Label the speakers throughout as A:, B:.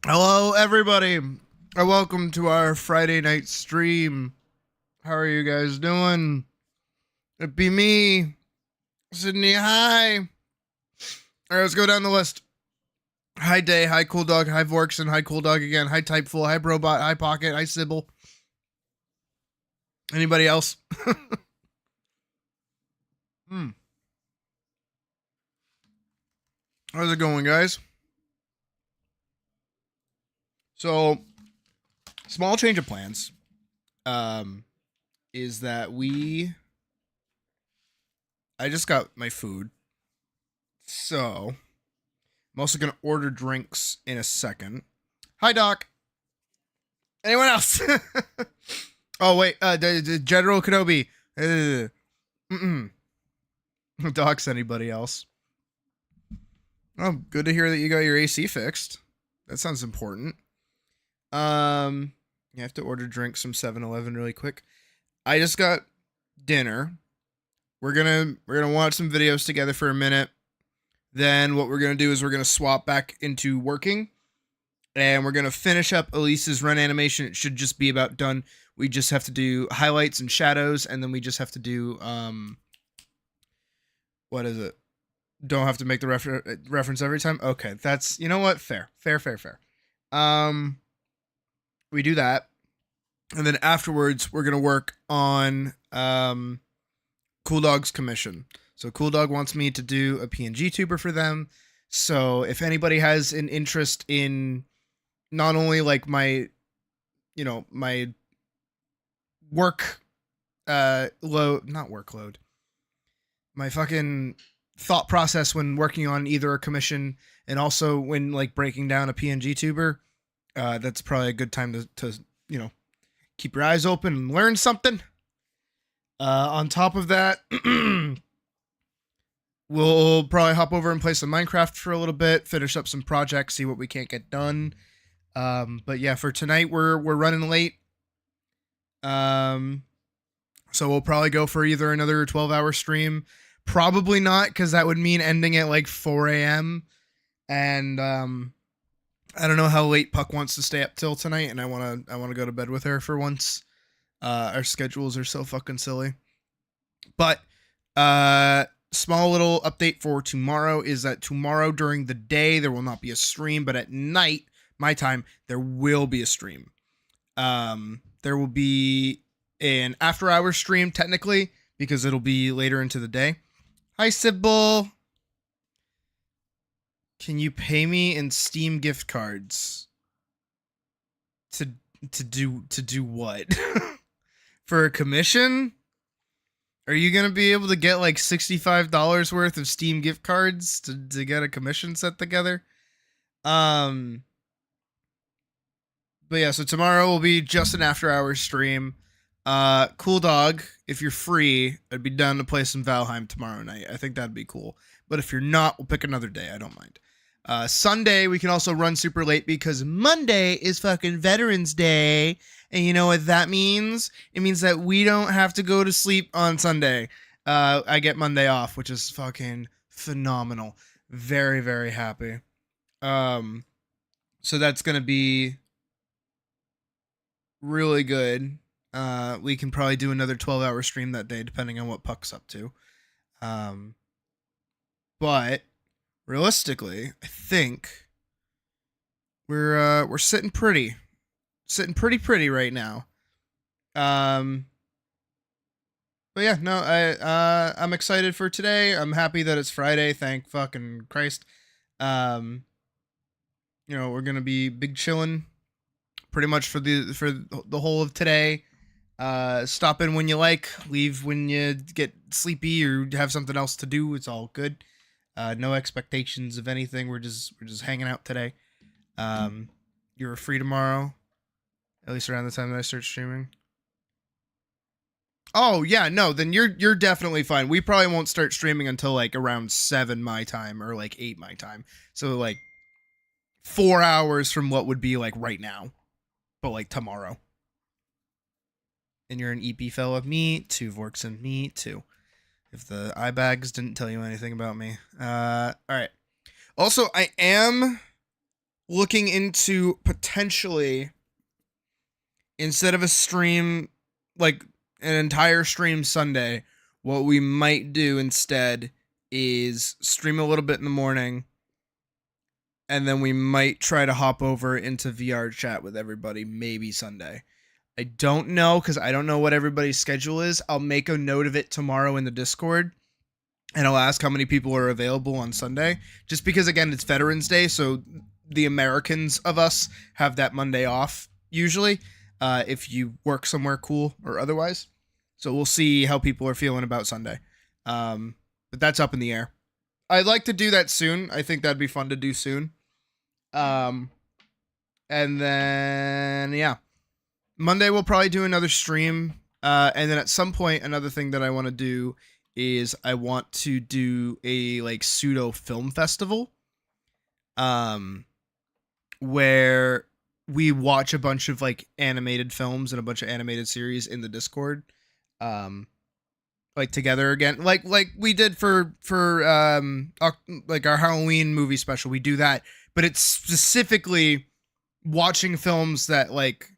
A: Hello, everybody, and welcome to our Friday night stream. How are you guys doing? It be me, Sydney. Hi. All right, let's go down the list. Hi, Day. Hi, Cool Dog. Hi, Vorkson. Hi, Cool Dog again. Hi, Typeful. Hi, Brobot. Hi, Pocket. Hi, Sybil. Anybody else? Hmm. How's it going, guys? So, small change of plans. Is that I just got my food, so I'm also gonna order drinks in a second. Hi, Doc. Anyone else? Oh wait, the General Kenobi. Mm-mm. Doc's anybody else? Oh, good to hear that you got your AC fixed. That sounds important. You have to order drinks from 7-Eleven really quick. I just got dinner. We're gonna watch some videos together for a minute. Then what we're gonna do is we're gonna swap back into working, and we're gonna finish up Elise's run animation. It should just be about done. We just have to do highlights and shadows, and then we just have to do what is it? Don't have to make the reference every time. Okay, that's, you know what, fair. Um, we do that, and then afterwards we're gonna work on Cool Dog's commission. So Cool Dog wants me to do a PNG tuber for them. So if anybody has an interest in not only like my, my work load, not workload, my fucking thought process when working on either a commission and also when like breaking down a PNG tuber, that's probably a good time to keep your eyes open and learn something. On top of that, we'll probably hop over and play some Minecraft for a little bit, finish up some projects, see what we can't get done. But yeah, for tonight we're running late. So we'll probably go for either another 12-hour stream. Probably not, because that would mean ending at like 4 a.m. And I don't know how late Puck wants to stay up till tonight, and I wanna go to bed with her for once. Our schedules are so fucking silly. But small little update for tomorrow is that tomorrow during the day there will not be a stream, but at night, my time, there will be a stream. There will be an after hours stream technically because it'll be later into the day. Hi, Sybil. Can you pay me in Steam gift cards? To do what? For a commission? Are you gonna be able to get like $65 worth of Steam gift cards to get a commission set together? But yeah, so tomorrow will be just an after hours stream. Cool Dog, if you're free, I'd be down to play some Valheim tomorrow night. I think that'd be cool. But if you're not, we'll pick another day. I don't mind. Sunday, we can also run super late because Monday is fucking Veterans Day. And you know what that means? It means that we don't have to go to sleep on Sunday. I get Monday off, which is fucking phenomenal. Very, very happy. So that's going to be really good. We can probably do another 12-hour stream that day, depending on what Puck's up to. But realistically, I think we're sitting pretty right now. But yeah, no, I'm excited for today. I'm happy that it's Friday. Thank fucking Christ. We're gonna be big chilling pretty much for the whole of today. Stop in when you like, leave when you get sleepy or have something else to do. It's all good. No expectations of anything. We're just hanging out today. You're free tomorrow, at least around the time that I start streaming. Oh yeah, no, then you're definitely fine. We probably won't start streaming until like around 7 my time or like 8 my time. So like 4 hours from what would be like right now, but like tomorrow. And you're an EP fella. Me too, Vorkson. Me too. If the eye bags didn't tell you anything about me. All right. Also, I am looking into potentially, instead of a stream, like an entire stream Sunday, what we might do instead is stream a little bit in the morning, and then we might try to hop over into VR chat with everybody, maybe Sunday. I don't know, because I don't know what everybody's schedule is. I'll make a note of it tomorrow in the Discord, and I'll ask how many people are available on Sunday. Just because, again, it's Veterans Day, so the Americans of us have that Monday off, usually, if you work somewhere cool or otherwise. So we'll see how people are feeling about Sunday. But that's up in the air. I'd like to do that soon. I think that'd be fun to do soon. And then, yeah. Monday we'll probably do another stream. And then at some point, another thing that I want to do is I want to do a like pseudo film festival. Where we watch a bunch of like animated films and a bunch of animated series in the Discord. Like together again, like we did for like our Halloween movie special. We do that, but it's specifically watching films that like,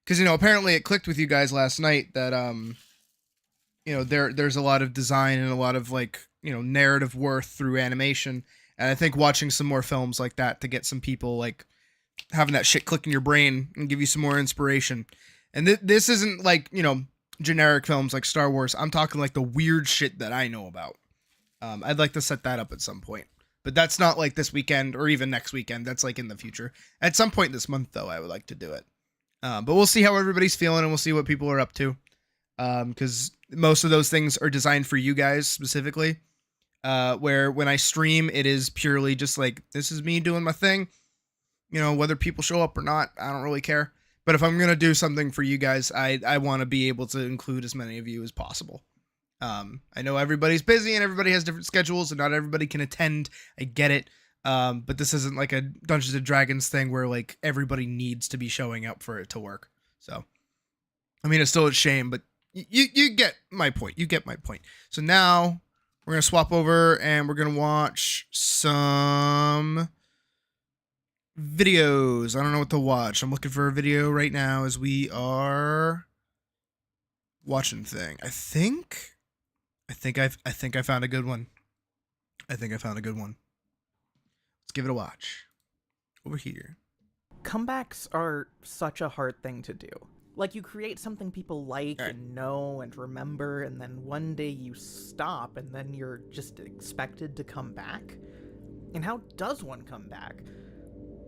A: because apparently it clicked with you guys last night that there's a lot of design and a lot of like narrative worth through animation, and I think watching some more films like that to get some people like having that shit click in your brain and give you some more inspiration. And this isn't like generic films like Star Wars. I'm talking like the weird shit that I know about. I'd like to set that up at some point, but that's not like this weekend or even next weekend. That's like in the future. At some point this month, though, I would like to do it. But we'll see how everybody's feeling, and we'll see what people are up to. Because most of those things are designed for you guys specifically. Where when I stream, it is purely just like, this is me doing my thing. Whether people show up or not, I don't really care. But if I'm going to do something for you guys, I want to be able to include as many of you as possible. I know everybody's busy and everybody has different schedules and not everybody can attend. I get it. But this isn't like a Dungeons and Dragons thing where like everybody needs to be showing up for it to work. So, I mean, it's still a shame, but you get my point. You get my point. So now we're going to swap over and we're going to watch some videos. I don't know what to watch. I'm looking for a video right now as we are watching thing. I think I found a good one. Let's give it a watch. Over here.
B: Comebacks are such a hard thing to do. Like, you create something people like and know and remember, and then one day you stop, and then you're just expected to come back? And how does one come back?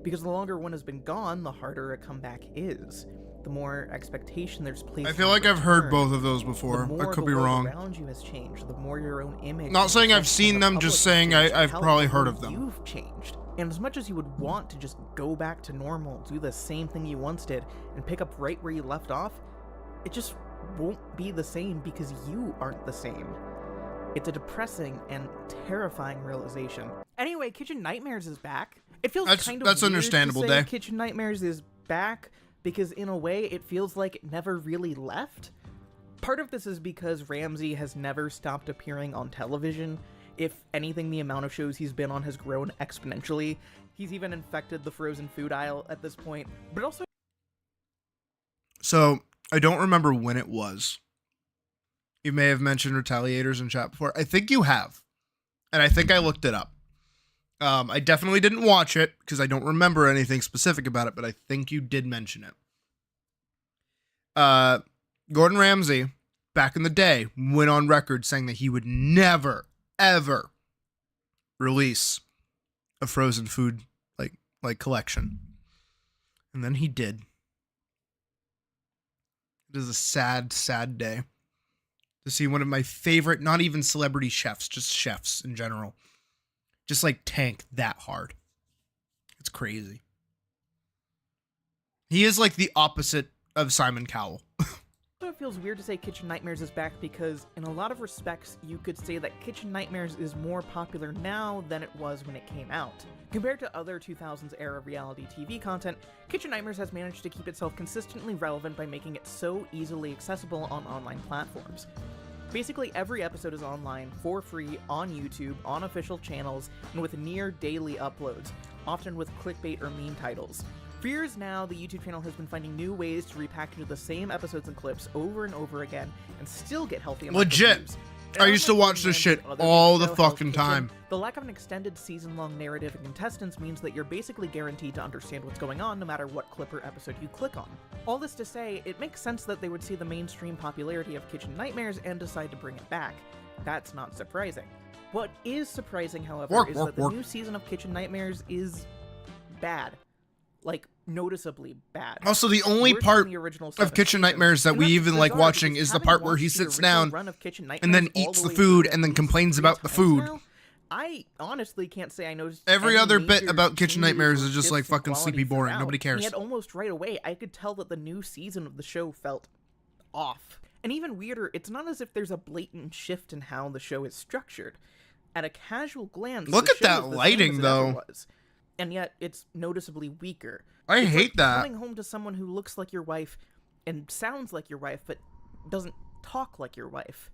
B: Because the longer one has been gone, the harder a comeback is. The more expectation there's placed.
A: I feel like I've heard both of those before. I could be wrong.
B: The more around you has changed, the more your own image.
A: Not saying I've seen them, just saying I've probably heard of them.
B: You've changed. And as much as you would want to just go back to normal, do the same thing you once did, and pick up right where you left off, it just won't be the same because you aren't the same. It's a depressing and terrifying realization. Anyway, Kitchen Nightmares is back. It feels kind of
A: that's
B: weird
A: understandable,
B: to say
A: Day.
B: Kitchen Nightmares is back because in a way it feels like it never really left. Part of this is because Ramsey has never stopped appearing on television. If anything, the amount of shows he's been on has grown exponentially. He's even infected the frozen food aisle at this point, but also...
A: So, I don't remember when it was. You may have mentioned Retaliators in chat before. I think you have. And I think I looked it up. I definitely didn't watch it because I don't remember anything specific about it, but I think you did mention it. Gordon Ramsay, back in the day, went on record saying that he would never, ever release a frozen food like collection. And then he did. It is a sad, sad day to see one of my favorite, not even celebrity chefs, just chefs in general, just like tank that hard. It's crazy. He is like the opposite of Simon Cowell.
B: It feels weird to say Kitchen Nightmares is back because in a lot of respects you could say that Kitchen Nightmares is more popular now than it was when it came out. Compared to other 2000s era reality TV content, Kitchen Nightmares has managed to keep itself consistently relevant by making it so easily accessible on online platforms. Basically, every episode is online for free on YouTube, on official channels, and with near daily uploads, often with clickbait or meme titles. For years now, the YouTube channel has been finding new ways to repackage the same episodes and clips over and over again and still get healthy amounts of
A: Legit.
B: views.
A: I used to watch this shit all the fucking time.
B: The lack of an extended season-long narrative and contestants means that you're basically guaranteed to understand what's going on no matter what clip or episode you click on. All this to say, it makes sense that they would see the mainstream popularity of Kitchen Nightmares and decide to bring it back. That's not surprising. What is surprising, however, is that the new season of Kitchen Nightmares is bad. Like, noticeably bad.
A: Also, the only part of Kitchen Nightmares that we even like watching is the part where he sits down and then eats the food and then complains about the food.
B: I honestly can't say I noticed
A: every other bit about Kitchen Nightmares is just like fucking sleepy boring. Nobody cares.
B: Yet almost right away, I could tell that the new season of the show felt off. And even weirder, it's not as if there's a blatant shift in how the show is structured. At a casual glance,
A: look at that lighting though.
B: And yet it's noticeably weaker.
A: I hate that.
B: Coming home to someone who looks like your wife and sounds like your wife, but doesn't talk like your wife,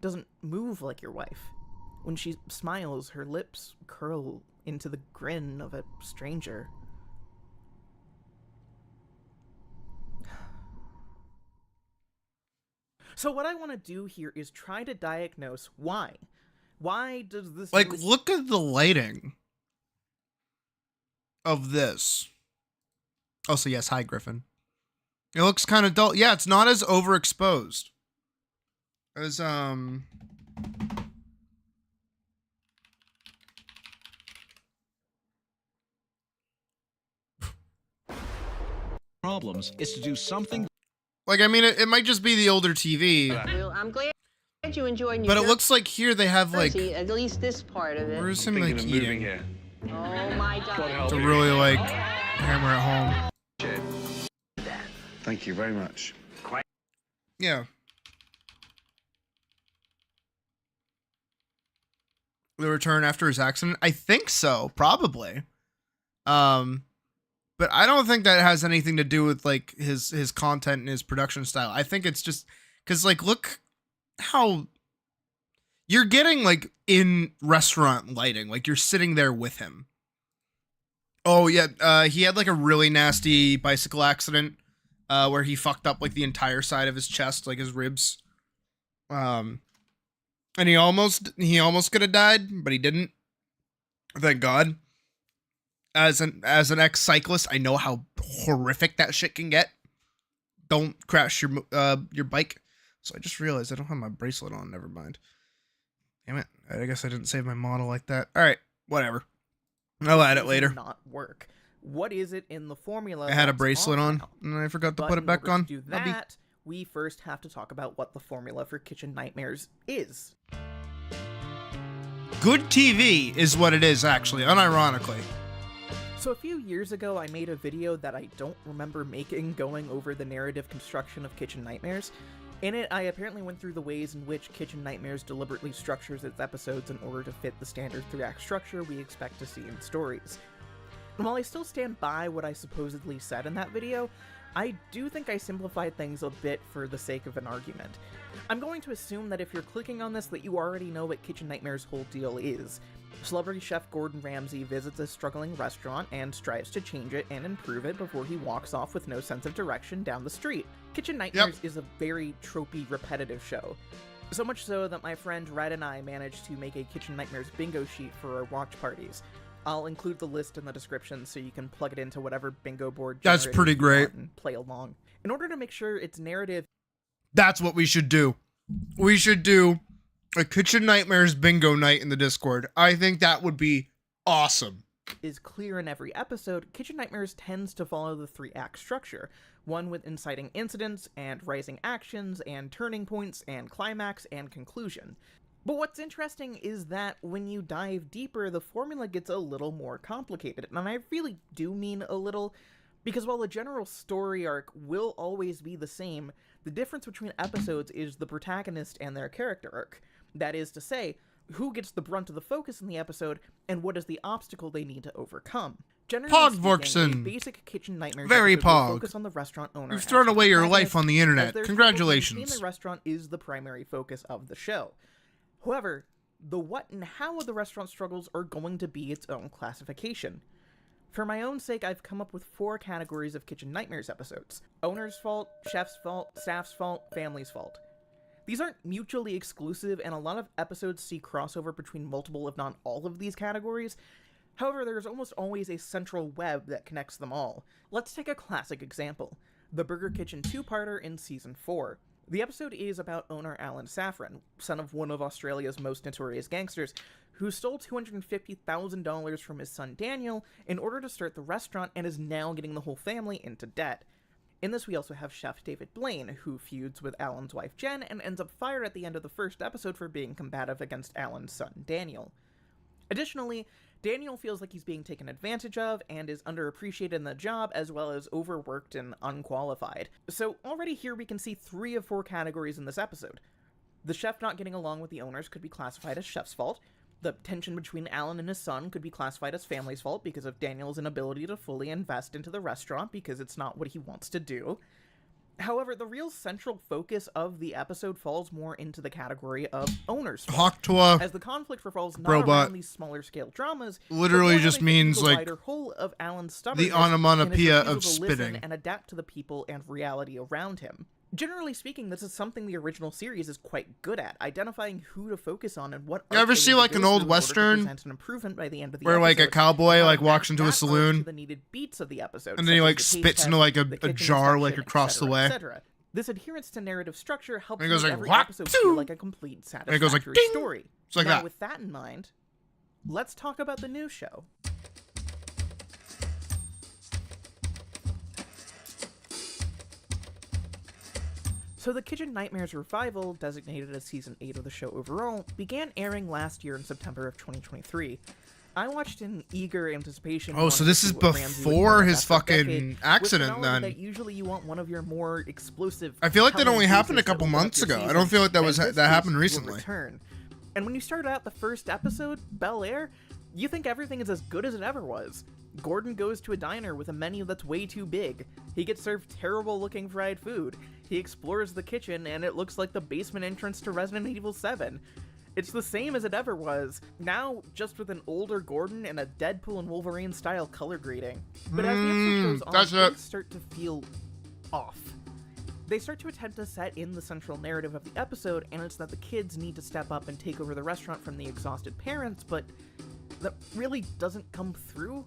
B: doesn't move like your wife. When she smiles, her lips curl into the grin of a stranger. So what I want to do here is try to diagnose why. Why does this...
A: Like, look at the lighting of this. Oh, so yes, hi, Griffin. It looks kind of dull. Yeah, it's not as overexposed as,
C: problems is to do something.
A: Like, I mean, it might just be the older TV.
D: Well, I'm glad you enjoyed.
A: But it looks like here they have like
D: at least this part of it.
A: Where's him like eating?
C: Here.
D: Oh my God!
A: To really like hammer at home.
C: Thank you very much.
A: Yeah. The return after his accident? I think so, probably. But I don't think that has anything to do with like his content and his production style. I think it's just because like look how you're getting like in restaurant lighting, like you're sitting there with him. Oh yeah, he had like a really nasty bicycle accident where he fucked up like the entire side of his chest, like his ribs. And he almost could have died, but he didn't. Thank God. As an ex-cyclist, I know how horrific that shit can get. Don't crash your bike. So I just realized I don't have my bracelet on. Never mind. Damn it. I guess I didn't save my model like that. All right, whatever. I'll add it later.
B: Not work. What is it in the formula?
A: I had a bracelet on and I forgot to put it back on.
B: To do that, we first have to talk about what the formula for Kitchen Nightmares is.
A: Good TV is what it is, actually, unironically.
B: So a few years ago, I made a video that I don't remember making going over the narrative construction of Kitchen Nightmares. In it, I apparently went through the ways in which Kitchen Nightmares deliberately structures its episodes in order to fit the standard 3-act structure we expect to see in stories. And while I still stand by what I supposedly said in that video, I do think I simplified things a bit for the sake of an argument. I'm going to assume that if you're clicking on this that you already know what Kitchen Nightmares' whole deal is. Celebrity chef Gordon Ramsay visits a struggling restaurant and strives to change it and improve it before he walks off with no sense of direction down the street. Kitchen Nightmares is a very tropey, repetitive show. So much so that my friend Red and I managed to make a Kitchen Nightmares bingo sheet for our watch parties. I'll include the list in the description so you can plug it into whatever bingo board
A: that's pretty great
B: and play along. In order to make sure its narrative...
A: That's what we should do. We should do a Kitchen Nightmares bingo night in the Discord. I think that would be awesome.
B: Is clear in every episode, Kitchen Nightmares tends to follow the 3-act structure, one with inciting incidents, and rising actions, and turning points, and climax, and conclusion. But what's interesting is that when you dive deeper, the formula gets a little more complicated, and I really do mean a little, because while the general story arc will always be the same, the difference between episodes is the protagonist and their character arc. That is to say, who gets the brunt of the focus in the episode, and what is the obstacle they need to overcome. Generally speaking, a
A: Pogvorkson.
B: basic Kitchen Nightmares
A: Very
B: episode will
A: pog.
B: focus on the restaurant owner.
A: You've
B: as
A: thrown
B: the
A: away your
B: protagonist,
A: life on the
B: as
A: internet.
B: their
A: Congratulations.
B: struggle to maintain the restaurant is the primary focus of the show. However, the what and how of the restaurant struggles are going to be its own classification. For my own sake, I've come up with 4 categories of Kitchen Nightmares episodes: owner's fault, chef's fault, staff's fault, family's fault. These aren't mutually exclusive, and a lot of episodes see crossover between multiple, if not all, of these categories. However, there's almost always a central web that connects them all. Let's take a classic example: the Burger Kitchen 2-parter in Season 4. The episode is about owner Alan Safran, son of one of Australia's most notorious gangsters, who stole $250,000 from his son Daniel in order to start the restaurant and is now getting the whole family into debt. In this, we also have Chef David Blaine, who feuds with Alan's wife Jen and ends up fired at the end of the first episode for being combative against Alan's son Daniel. Additionally, Daniel feels like he's being taken advantage of and is underappreciated in the job, as well as overworked and unqualified. So already here we can see 3 of 4 categories in this episode. The chef not getting along with the owners could be classified as chef's fault. The tension between Alan and his son could be classified as family's fault because of Daniel's inability to fully invest into the restaurant because it's not what he wants to do. However, the real central focus of the episode falls more into the category of owner's fault,
A: Hawktua
B: as the conflict revolves not
A: robot
B: around these smaller scale dramas,
A: literally
B: but more
A: just
B: around
A: means
B: the
A: like
B: wider whole of Alan's
A: the
B: stubbornness
A: onomatopoeia
B: and his
A: of
B: refusal to listen
A: spitting.
B: and adapt to the people and reality around him. Generally speaking, this is something the original series is quite good at, identifying who to focus on and what.
A: You ever see like an old western
B: an improvement by the end of the
A: where like a
B: episode,
A: cowboy
B: and
A: like
B: how
A: walks
B: to
A: into a
B: match that art
A: saloon
B: to the needed beats of the episode,
A: and then he
B: such
A: like
B: as the taste
A: spits into
B: test,
A: like
B: the
A: a
B: kitchen
A: jar like
B: inspection,
A: across the
B: etc.,
A: way.
B: etc. This adherence to narrative structure helps
A: And it goes
B: make
A: like,
B: every
A: "Whap,
B: episode
A: phew!"
B: feel like a complete
A: And
B: satisfactory
A: it goes like, "Ding!"
B: story.
A: It's like
B: Now,
A: that.
B: with that in mind, let's talk about the new show. So the Kitchen Nightmares revival, designated as Season 8 of the show overall, began airing last year in September of 2023. I watched in eager anticipation.
A: Oh, so this is before his fucking accident then.
B: That usually you want one of your more explosive.
A: I feel like that only
B: compelling
A: happened a
B: pieces that
A: couple
B: will wrap
A: months
B: your
A: ago. I
B: season,
A: don't feel like that
B: and
A: was
B: this
A: that happened
B: piece will
A: recently.
B: return. And when you start out the first episode, Bel Air, you think everything is as good as it ever was. Gordon goes to a diner with a menu that's way too big. He gets served terrible-looking fried food. He explores the kitchen, and it looks like the basement entrance to Resident Evil 7. It's the same as it ever was, now just with an older Gordon and a Deadpool and Wolverine-style color grading. But as the episode goes on, things start to feel off. They start to attempt to set in the central narrative of the episode, and it's that the kids need to step up and take over the restaurant from the exhausted parents, but that really doesn't come through.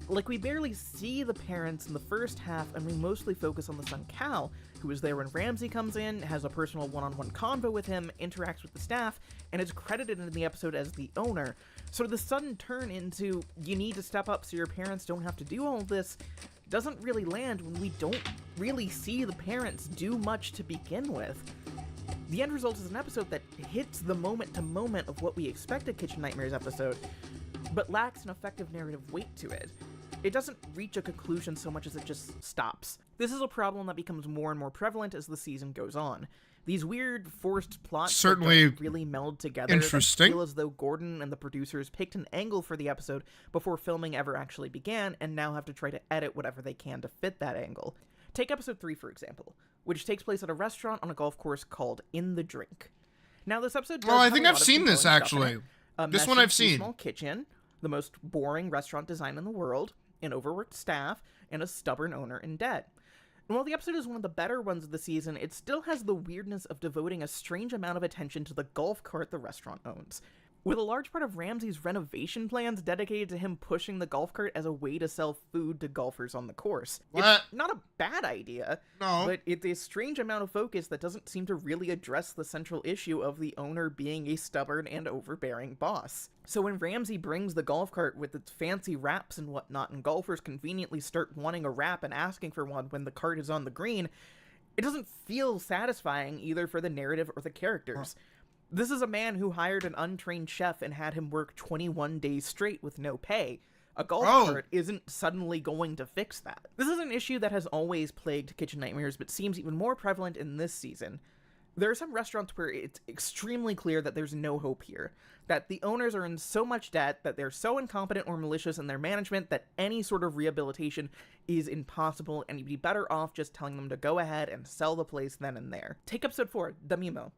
B: Like, we barely see the parents in the first half, and we mostly focus on the son Cal, who is there when Ramsey comes in, has a personal one-on-one convo with him, interacts with the staff, and is credited in the episode as the owner. So the sudden turn into, you need to step up so your parents don't have to do all this, doesn't really land when we don't really see the parents do much to begin with. The end result is an episode that hits the moment-to-moment of what we expect a Kitchen Nightmares episode, but lacks an effective narrative weight to it. It doesn't reach a conclusion so much as it just stops. This is a problem that becomes more and more prevalent as the season goes on. These weird, forced plots
A: Certainly
B: that don't really meld together,
A: interesting.
B: that feel as though Gordon and the producers picked an angle for the episode before filming ever actually began, and now have to try to edit whatever they can to fit that angle. Take episode 3, for example, which takes place at a restaurant on a golf course called In the Drink. Now, this episode does
A: Oh, I
B: have
A: think
B: a
A: I've
B: lot of
A: seen this,
B: compelling stuff in
A: actually.
B: it. A
A: This one
B: messy,
A: I've seen.
B: small kitchen, the most boring restaurant design in the world, an overworked staff, and a stubborn owner in debt. And while the episode is one of the better ones of the season, it still has the weirdness of devoting a strange amount of attention to the golf cart the restaurant owns. With a large part of Ramsey's renovation plans dedicated to him pushing the golf cart as a way to sell food to golfers on the course.
A: What?
B: It's not a bad idea,
A: No.
B: but it's a strange amount of focus that doesn't seem to really address the central issue of the owner being a stubborn and overbearing boss. So when Ramsey brings the golf cart with its fancy wraps and whatnot, and golfers conveniently start wanting a wrap and asking for one when the cart is on the green, it doesn't feel satisfying either for the narrative or the characters. This is a man who hired an untrained chef and had him work 21 days straight with no pay. A golf cart isn't suddenly going to fix that. This is an issue that has always plagued Kitchen Nightmares, but seems even more prevalent in this season. There are some restaurants where it's extremely clear that there's no hope here, that the owners are in so much debt, that they're so incompetent or malicious in their management that any sort of rehabilitation is impossible, and you'd be better off just telling them to go ahead and sell the place then and there. Take episode 4, The Mimo.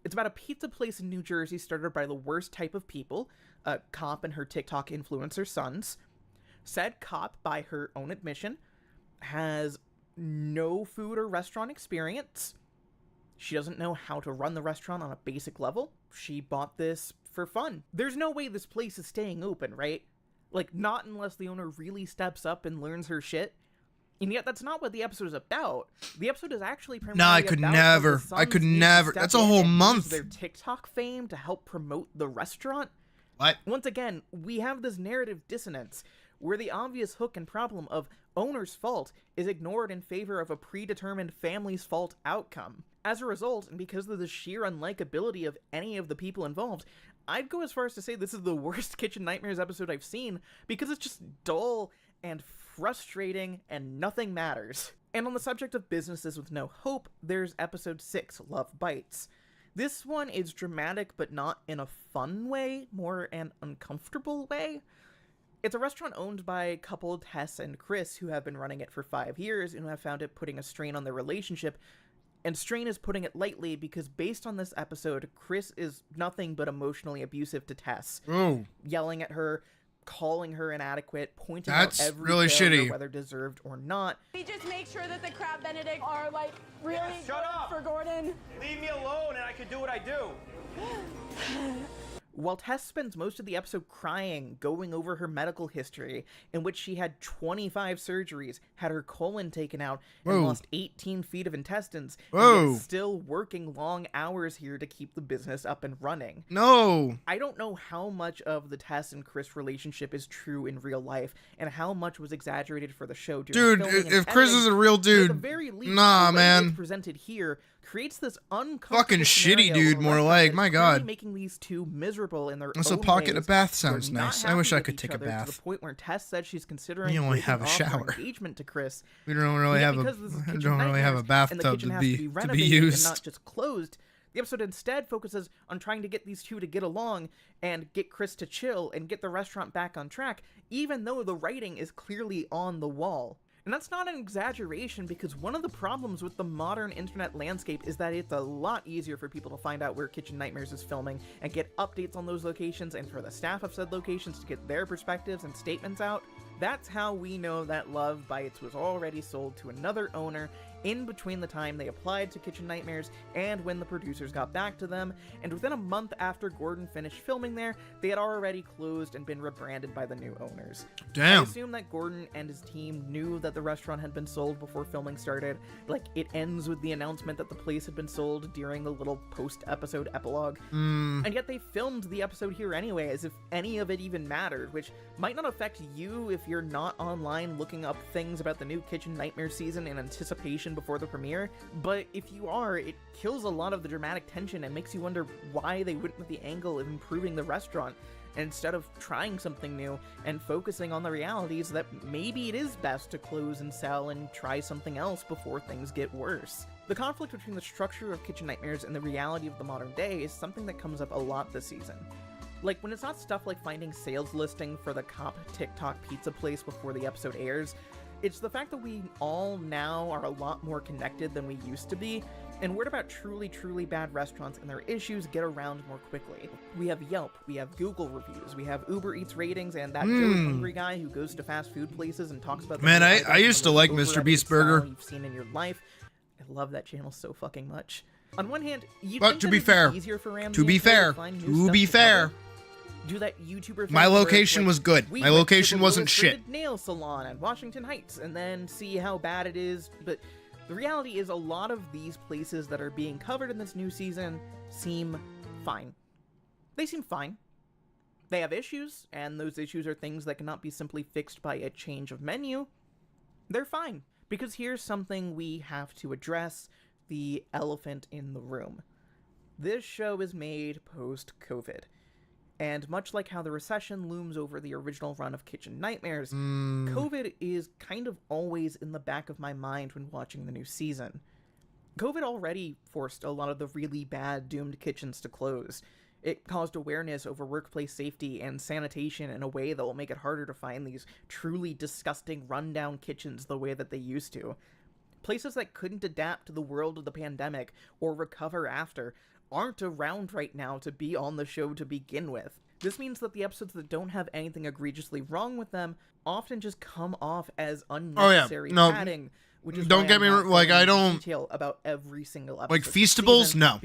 B: It's about a pizza place in New Jersey started by the worst type of people, a cop and her TikTok influencer sons. Said cop, by her own admission, has no food or restaurant experience. She doesn't know how to run the restaurant on a basic level. She bought this for fun. There's no way this place is staying open, right? Like, not unless the owner really steps up and learns her shit. And yet, that's not what the episode is about. The episode is actually primarily
A: No, I could
B: about
A: never.
B: how the sons
A: I could
B: need to
A: never.
B: step
A: That's a
B: in
A: whole
B: and use
A: month.
B: their TikTok fame to help promote the restaurant.
A: What?
B: Once again, we have this narrative dissonance where the obvious hook and problem of owner's fault is ignored in favor of a predetermined family's fault outcome. As a result, and because of the sheer unlikability of any of the people involved, I'd go as far as to say this is the worst Kitchen Nightmares episode I've seen, because it's just dull and frustrating and nothing matters. And on the subject of businesses with no hope, there's episode 6, Love Bites. This one is dramatic, but not in a fun way, more an uncomfortable way. It's a restaurant owned by couple Tess and Chris, who have been running it for 5 years and who have found it putting a strain on their relationship. And strain is putting it lightly, because based on this episode, Chris is nothing but emotionally abusive to Tess.
A: Oh.
B: Yelling at her, calling her inadequate, pointing
A: That's
B: out every
A: really
B: failure,
A: shitty.
B: whether deserved or not.
E: We just make sure that the crab benedict are like really
F: Shut
E: good
F: up.
E: for Gordon.
F: Leave me alone and I can do what I do.
B: While Tess spends most of the episode crying, going over her medical history, in which she had 25 surgeries, had her colon taken out, and
A: Whoa.
B: lost 18 feet of intestines,
A: Whoa.
B: and yet still working long hours here to keep the business up and running.
A: No.
B: I don't know how much of the Tess and Chris relationship is true in real life, and how much was exaggerated for the show during
A: Dude,
B: filming and
A: if Chris
B: editing,
A: is a real
B: but at
A: dude,
B: the very least,
A: nah,
B: the way
A: man.
B: it's presented here creates this uncomfortable
A: Fucking shitty
B: scenario
A: dude,
B: where a
A: more
B: restaurant
A: like,
B: is
A: my
B: clearly
A: God.
B: making these two miserable in their
A: Also,
B: own
A: pocket
B: ways,
A: a bath
B: who are
A: sounds
B: not
A: nice. I
B: happy
A: wish I
B: with
A: could
B: each
A: take a
B: other, to
A: bath.
B: the point where Tess said she's considering
A: You only
B: breaking
A: have a
B: off her
A: shower.
B: engagement to Chris.
A: We don't really
B: Yet
A: have
B: because this is Kitchen
A: don't really have a
B: Nightmares, and the
A: bathtub
B: kitchen
A: to
B: has
A: be
B: renovated
A: used.
B: and not just closed. The episode instead focuses on trying to get these two to get along and get Chris to chill and get the restaurant back on track, even though the writing is clearly on the wall. And that's not an exaggeration, because one of the problems with the modern internet landscape is that it's a lot easier for people to find out where Kitchen Nightmares is filming and get updates on those locations, and for the staff of said locations to get their perspectives and statements out. That's how we know that Love Bites was already sold to another owner in between the time they applied to Kitchen Nightmares and when the producers got back to them, and within a month after Gordon finished filming there, they had already closed and been rebranded by the new owners. I
A: Damn.
B: assume that Gordon and his team knew that the restaurant had been sold before filming started. Like, it ends with the announcement that the place had been sold during the little post-episode epilogue. And yet they filmed the episode here anyway, as if any of it even mattered, which might not affect you if you're not online looking up things about the new Kitchen Nightmare season in anticipation before the premiere, but if you are, it kills a lot of the dramatic tension and makes you wonder why they went with the angle of improving the restaurant instead of trying something new and focusing on the realities that maybe it is best to close and sell and try something else before things get worse. The conflict between the structure of Kitchen Nightmares and the reality of the modern day is something that comes up a lot this season. Like, when it's not stuff like finding sales listing for the cop TikTok pizza place before the episode airs, it's the fact that we all now are a lot more connected than we used to be, and word about truly, truly bad restaurants and their issues get around more quickly. We have Yelp, we have Google reviews, we have Uber Eats ratings, and that Joey Hungry guy who goes to fast food places and talks about the
A: Man,
B: new
A: I
B: items
A: used to
B: and the
A: like
B: most
A: Mr.
B: overrated
A: Beast
B: style
A: Burger.
B: you've seen in your life. I love that channel so fucking much. On one hand, you
A: But
B: think
A: to
B: that
A: be
B: it'd be
A: fair,
B: easier for Ramsey
A: to be
B: and Co.
A: fair,
B: find new
A: to
B: stuff
A: be
B: cover?
A: fair,
B: Do that YouTuber
A: my
B: thing where it's
A: location
B: like,
A: was good.
B: we
A: My
B: went to
A: location
B: the
A: wasn't
B: lowest
A: shit.
B: rated nail salon at Washington Heights, and then see how bad it is. But the reality is, a lot of these places that are being covered in this new season seem fine. They seem fine. They have issues, and those issues are things that cannot be simply fixed by a change of menu. They're fine. Because here's something we have to address: the elephant in the room. This show is made post-COVID. And much like how the recession looms over the original run of Kitchen Nightmares, COVID is kind of always in the back of my mind when watching the new season. COVID already forced a lot of the really bad doomed kitchens to close. It caused awareness over workplace safety and sanitation in a way that will make it harder to find these truly disgusting rundown kitchens the way that they used to. Places that couldn't adapt to the world of the pandemic or recover after aren't around right now to be on the show to begin with. This means that the episodes that don't have anything egregiously wrong with them often just come off as unnecessary padding. Which is
A: don't get me like I don't
B: detail about every single episode.
A: Like Feastables, no,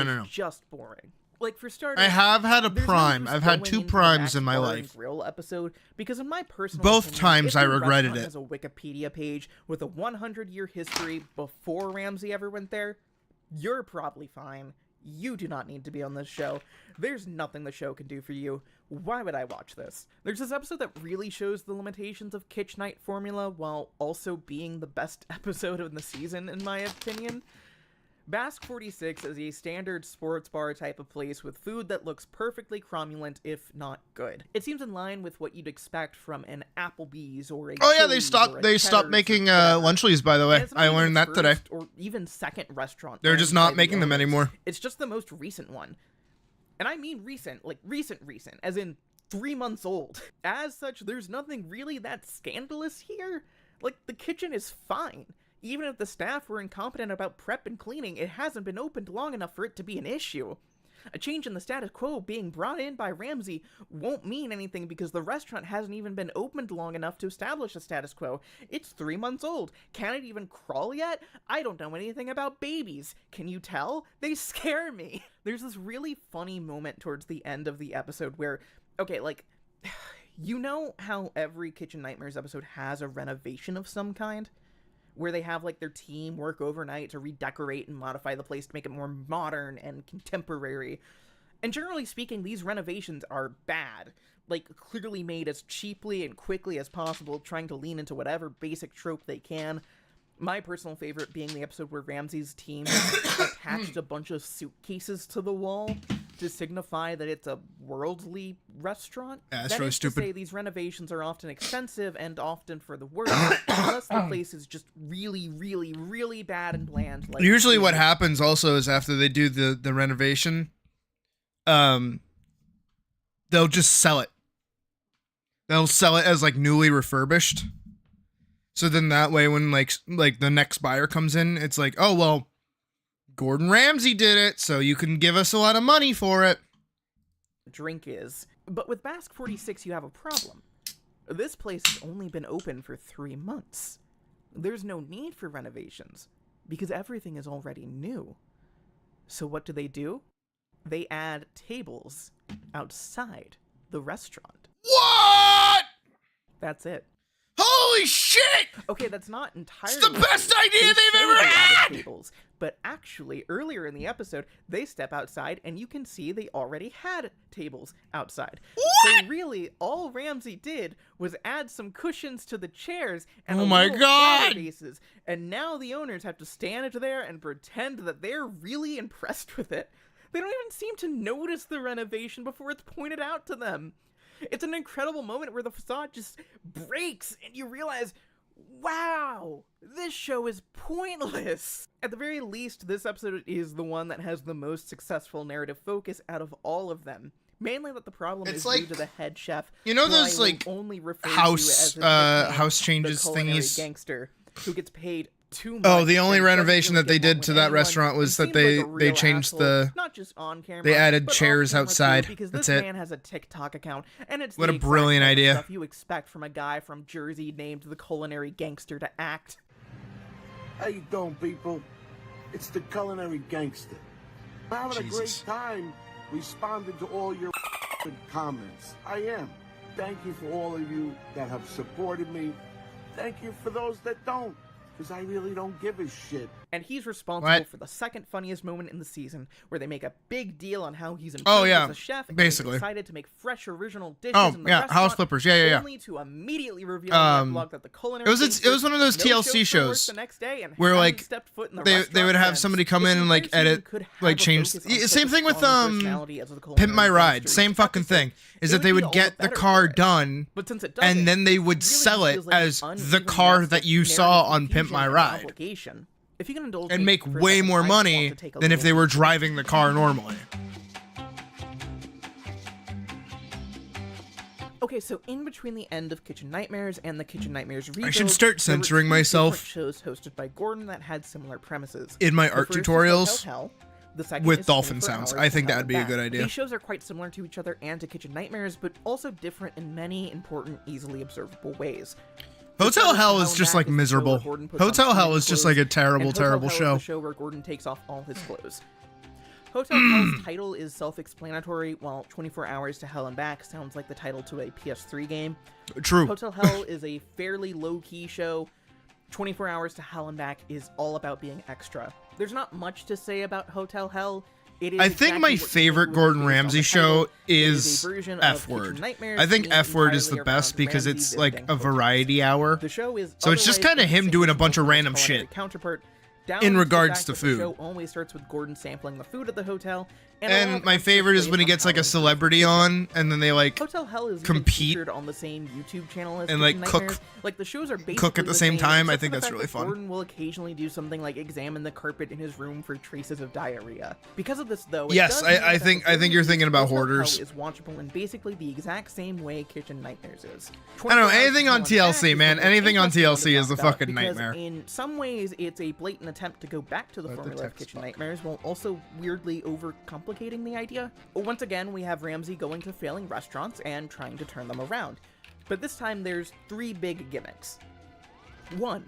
B: no. Just boring. Like for starters,
A: I have had a prime. I've had 2 primes in my life.
B: Grill episode because in my personal
A: both
B: opinion,
A: times
B: if
A: I
B: the
A: regretted
B: restaurant
A: it.
B: has a Wikipedia page with a 100-year history before Ramsay ever went there, you're probably fine. You do not need to be on this show. There's nothing the show can do for you. Why would I watch this? There's this episode that really shows the limitations of Kitsch Night formula while also being the best episode of the season, in my opinion. Basque 46 is a standard sports bar type of place with food that looks perfectly cromulent, if not good. It seems in line with what you'd expect from an Applebee's or a
A: They stopped making lunchlies, by the way. I learned that today.
B: Or even second restaurant.
A: They're just not making them anymore.
B: It's just the most recent one. And I mean recent, like recent, as in 3 months old. As such, there's nothing really that scandalous here. Like, the kitchen is fine. Even if the staff were incompetent about prep and cleaning, it hasn't been opened long enough for it to be an issue. A change in the status quo being brought in by Ramsay won't mean anything because the restaurant hasn't even been opened long enough to establish a status quo. It's 3 months old. Can it even crawl yet? I don't know anything about babies. Can you tell? They scare me. There's this really funny moment towards the end of the episode where, okay, like, you know how every Kitchen Nightmares episode has a renovation of some kind? Where they have, like, their team work overnight to redecorate and modify the place to make it more modern and contemporary. And generally speaking, these renovations are bad. Like, clearly made as cheaply and quickly as possible, trying to lean into whatever basic trope they can. My personal favorite being the episode where Ramsay's team attached a bunch of suitcases to the wall to signify that it's a worldly restaurant.
A: That's
B: that
A: really
B: is
A: stupid.
B: to say, these renovations are often expensive and often for the worst, unless the place is just really, really, really bad and bland. Like
A: Usually what happens also is after they do the renovation, they'll just sell it. They'll sell it as, like, newly refurbished. So then that way when, like the next buyer comes in, it's like, oh, well, Gordon Ramsay did it, so you can give us a lot of money for it.
B: Drink is. But with Basque 46, you have a problem. This place has only been open for 3 months. There's no need for renovations, because everything is already new. So what do? They add tables outside the restaurant.
A: What?
B: That's it.
A: Holy shit!
B: Okay, that's not entirely
A: It's the best
B: true.
A: idea
B: They
A: they've
B: say
A: ever
B: they added
A: had!
B: Tables, but actually, earlier in the episode, they step outside and you can see they already had tables outside.
A: What?
B: So really, all Ramsay did was add some cushions to the chairs and
A: Oh my
B: little flower
A: God!
B: vases, and now the owners have to stand there and pretend that they're really impressed with it. They don't even seem to notice the renovation before it's pointed out to them. It's an incredible moment where the facade just breaks and you realize, wow, this show is pointless. At the very least, this episode is the one that has the most successful narrative focus out of all of them. Mainly that the problem
A: It's
B: is
A: like,
B: due to the head chef.
A: you know
B: who I
A: those,
B: will
A: like,
B: only refer to
A: house
B: as his nickname,
A: house changes
B: the culinary
A: thingies?
B: Gangster, who gets paid too much.
A: Oh, the only
B: and doesn't
A: renovation
B: really
A: that they
B: get along
A: did to
B: with
A: that
B: anyone,
A: restaurant was
B: and
A: that
B: seems like a
A: they
B: real
A: changed
B: asshole,
A: the
B: not just on camera,
A: they added
B: but off
A: chairs
B: camera too,
A: outside.
B: because
A: That's
B: this
A: it.
B: man has a TikTok account, and it's
A: What
B: the
A: a
B: exact
A: brilliant
B: type of
A: idea.
B: stuff you expect from a guy from Jersey named the Culinary Gangster to act.
G: How you doing, people? It's the Culinary Gangster. I'm having
A: Jesus.
G: a great time responding to all your comments. I am. Thank you for all of you that have supported me. Thank you for those that don't, because I really don't give a shit.
B: And he's responsible
A: What?
B: for the second funniest moment in the season, where they make a big deal on how he's improved
A: Oh, yeah,
B: as a chef and
A: basically.
B: is excited to make fresh original dishes
A: Oh,
B: in the
A: yeah,
B: restaurant,
A: House Flippers. Yeah.
B: only to immediately reveal in their blog that the Culinary
A: it was
B: Gangster
A: one of those
B: no
A: TLC
B: showed for work
A: shows
B: the next day and
A: where,
B: hadn't
A: like,
B: stepped foot in the
A: they
B: restaurant
A: would have
B: since.
A: somebody come
B: If
A: in
B: you
A: and, like,
B: think you
A: edit,
B: could have
A: like,
B: a
A: change.
B: focus on such
A: Same
B: a
A: thing with
B: strong personality as the
A: Pimp
B: Culinary
A: My Ride.
B: Gangster,
A: Same
B: you'd have
A: fucking
B: to say
A: thing. Is
B: it
A: that they
B: be
A: would
B: all
A: get the
B: better
A: car
B: for it.
A: done,
B: But since it doesn't,
A: and then they
B: it
A: would
B: really
A: sell it
B: feels like
A: as
B: an
A: the
B: uneven
A: car
B: mess
A: that
B: of
A: you
B: narrative
A: saw on Pimp
B: confusion
A: My
B: and
A: Ride.
B: obligation. If you can indulge
A: and
B: me
A: make
B: for a
A: way
B: second,
A: more
B: I just want
A: money
B: to take a
A: than if they
B: little-
A: were driving the car normally.
B: Okay, so in between the end of Kitchen Nightmares and the Kitchen Nightmares rebuild,
A: I should start
B: there were
A: censoring
B: two
A: myself
B: different shows hosted by Gordon that had similar premises.
A: in my
B: The
A: art
B: first is
A: tutorials
B: Hotel Hell, the second
A: with
B: is
A: dolphin
B: 24
A: sounds.
B: Hours
A: I
B: to
A: think
B: Hell
A: that'd
B: and
A: be a
B: Back.
A: good idea.
B: These shows are quite similar to each other and to Kitchen Nightmares, but also different in many important, easily observable ways.
A: Hotel Hell is
B: and
A: just
B: Back
A: like
B: the show
A: miserable.
B: where Gordon puts on
A: Hotel Hell
B: clean
A: is just
B: clothes,
A: like a terrible,
B: and Hotel
A: terrible
B: Hell
A: show.
B: is the show where Gordon takes off all his clothes. Hotel Hell's title is self-explanatory, while 24 Hours to Hell and Back sounds like the title to a PS3 game.
A: True.
B: Hotel Hell is a fairly low-key show. 24 Hours to Hell and Back is all about being extra. There's not much to say about Hotel Hell. It is
A: I think
B: exactly
A: my
B: what you
A: favorite
B: would
A: Gordon
B: based on the
A: Ramsay
B: title.
A: show
B: It
A: is
B: a version of
A: F
B: Kitchen
A: Word.
B: Nightmares
A: I think
B: themed
A: F Word is the
B: entirely
A: best
B: around
A: because
B: Ramsay
A: it's like
B: visiting
A: a
B: hotels.
A: variety hour.
B: The show is
A: So it's just
B: otherwise
A: kinda him
B: focusing
A: doing a
B: on
A: bunch of
B: Gordon's
A: random
B: culinary
A: shit.
B: counterpart, down
A: In
B: to the
A: regards
B: fact
A: to
B: that
A: food.
B: The show only starts with Gordon sampling the food at the hotel.
A: And my favorite is when he gets like a celebrity on, and then they like
B: Hotel Hell is
A: compete
B: featured on the same YouTube channel as
A: and, like,
B: Kitchen
A: cook-
B: Nightmares. Like the shows are basically
A: cook at the same time. I
B: except
A: think
B: for the
A: that's
B: fact
A: really
B: that
A: fun.
B: Gordon will occasionally do something like examine the carpet in his room for traces of diarrhea. Because of this, though, it
A: Yes,
B: does
A: I-
B: mean
A: I
B: that
A: think-
B: the
A: I think you're
B: Gordon
A: thinking about
B: Hotel Hell
A: Hoarders.
B: is watchable in basically the exact same way Kitchen Nightmares is.
A: I don't know,
B: 24
A: anything
B: Hours
A: on
B: to Hell and Back
A: TLC,
B: is
A: man.
B: the most
A: Anything on
B: interesting one to
A: TLC is
B: talk
A: a
B: about
A: fucking
B: because
A: nightmare.
B: in some ways, it's a blatant attempt to go back to the
A: Let the
B: formula of
A: text
B: Kitchen
A: talk.
B: Nightmares while also weirdly overcomplicating the idea. Once again, we have Ramsay going to failing restaurants and trying to turn them around. But this time there's three big gimmicks. 1.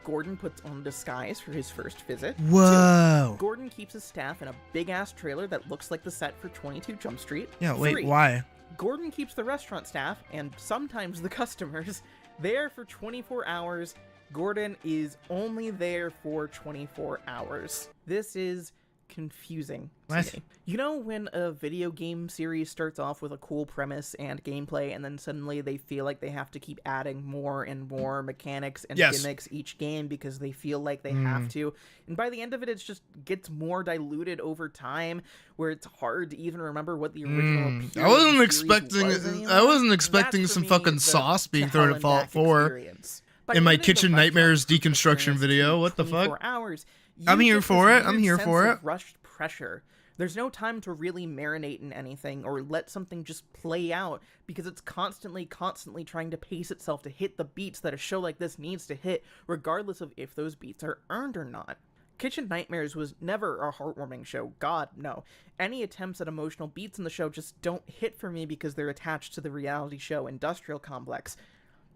B: Gordon puts on a disguise for his first visit. 2.
A: Whoa.
B: Gordon keeps his staff in a big-ass trailer that looks like the set for 22 Jump Street.
A: Yeah, wait,
B: 3.
A: why?
B: Gordon keeps the restaurant staff, and sometimes the customers, there for 24 hours. Gordon is only there for 24 hours. This is confusing to
A: What?
B: me. You know when a video game series starts off with a cool premise and gameplay, and then suddenly they feel like they have to keep adding more and more mechanics and
A: Yes.
B: gimmicks each game because they feel like they have to, and by the end of it, it just gets more diluted over time, where it's hard to even remember what the original. appeal
A: I
B: of
A: wasn't
B: the
A: expecting.
B: series was anymore.
A: I wasn't expecting
B: That's, for
A: some
B: me,
A: fucking
B: the
A: sauce being
B: to
A: thrown
B: hell
A: at
B: and
A: Fallout
B: back
A: 4
B: experience. By
A: in my
B: limiting the
A: Kitchen
B: restaurant
A: Nightmares
B: food
A: deconstruction
B: experience
A: video.
B: to
A: What the fuck?
B: 24 hours, you
A: I'm here
B: get
A: for
B: this
A: it. I'm
B: weird
A: here
B: sense
A: for
B: of
A: it.
B: rushed pressure. There's no time to really marinate in anything or let something just play out because it's constantly trying to pace itself to hit the beats that a show like this needs to hit, regardless of if those beats are earned or not. Kitchen Nightmares was never a heartwarming show. God, no. Any attempts at emotional beats in the show just don't hit for me because they're attached to the reality show industrial complex.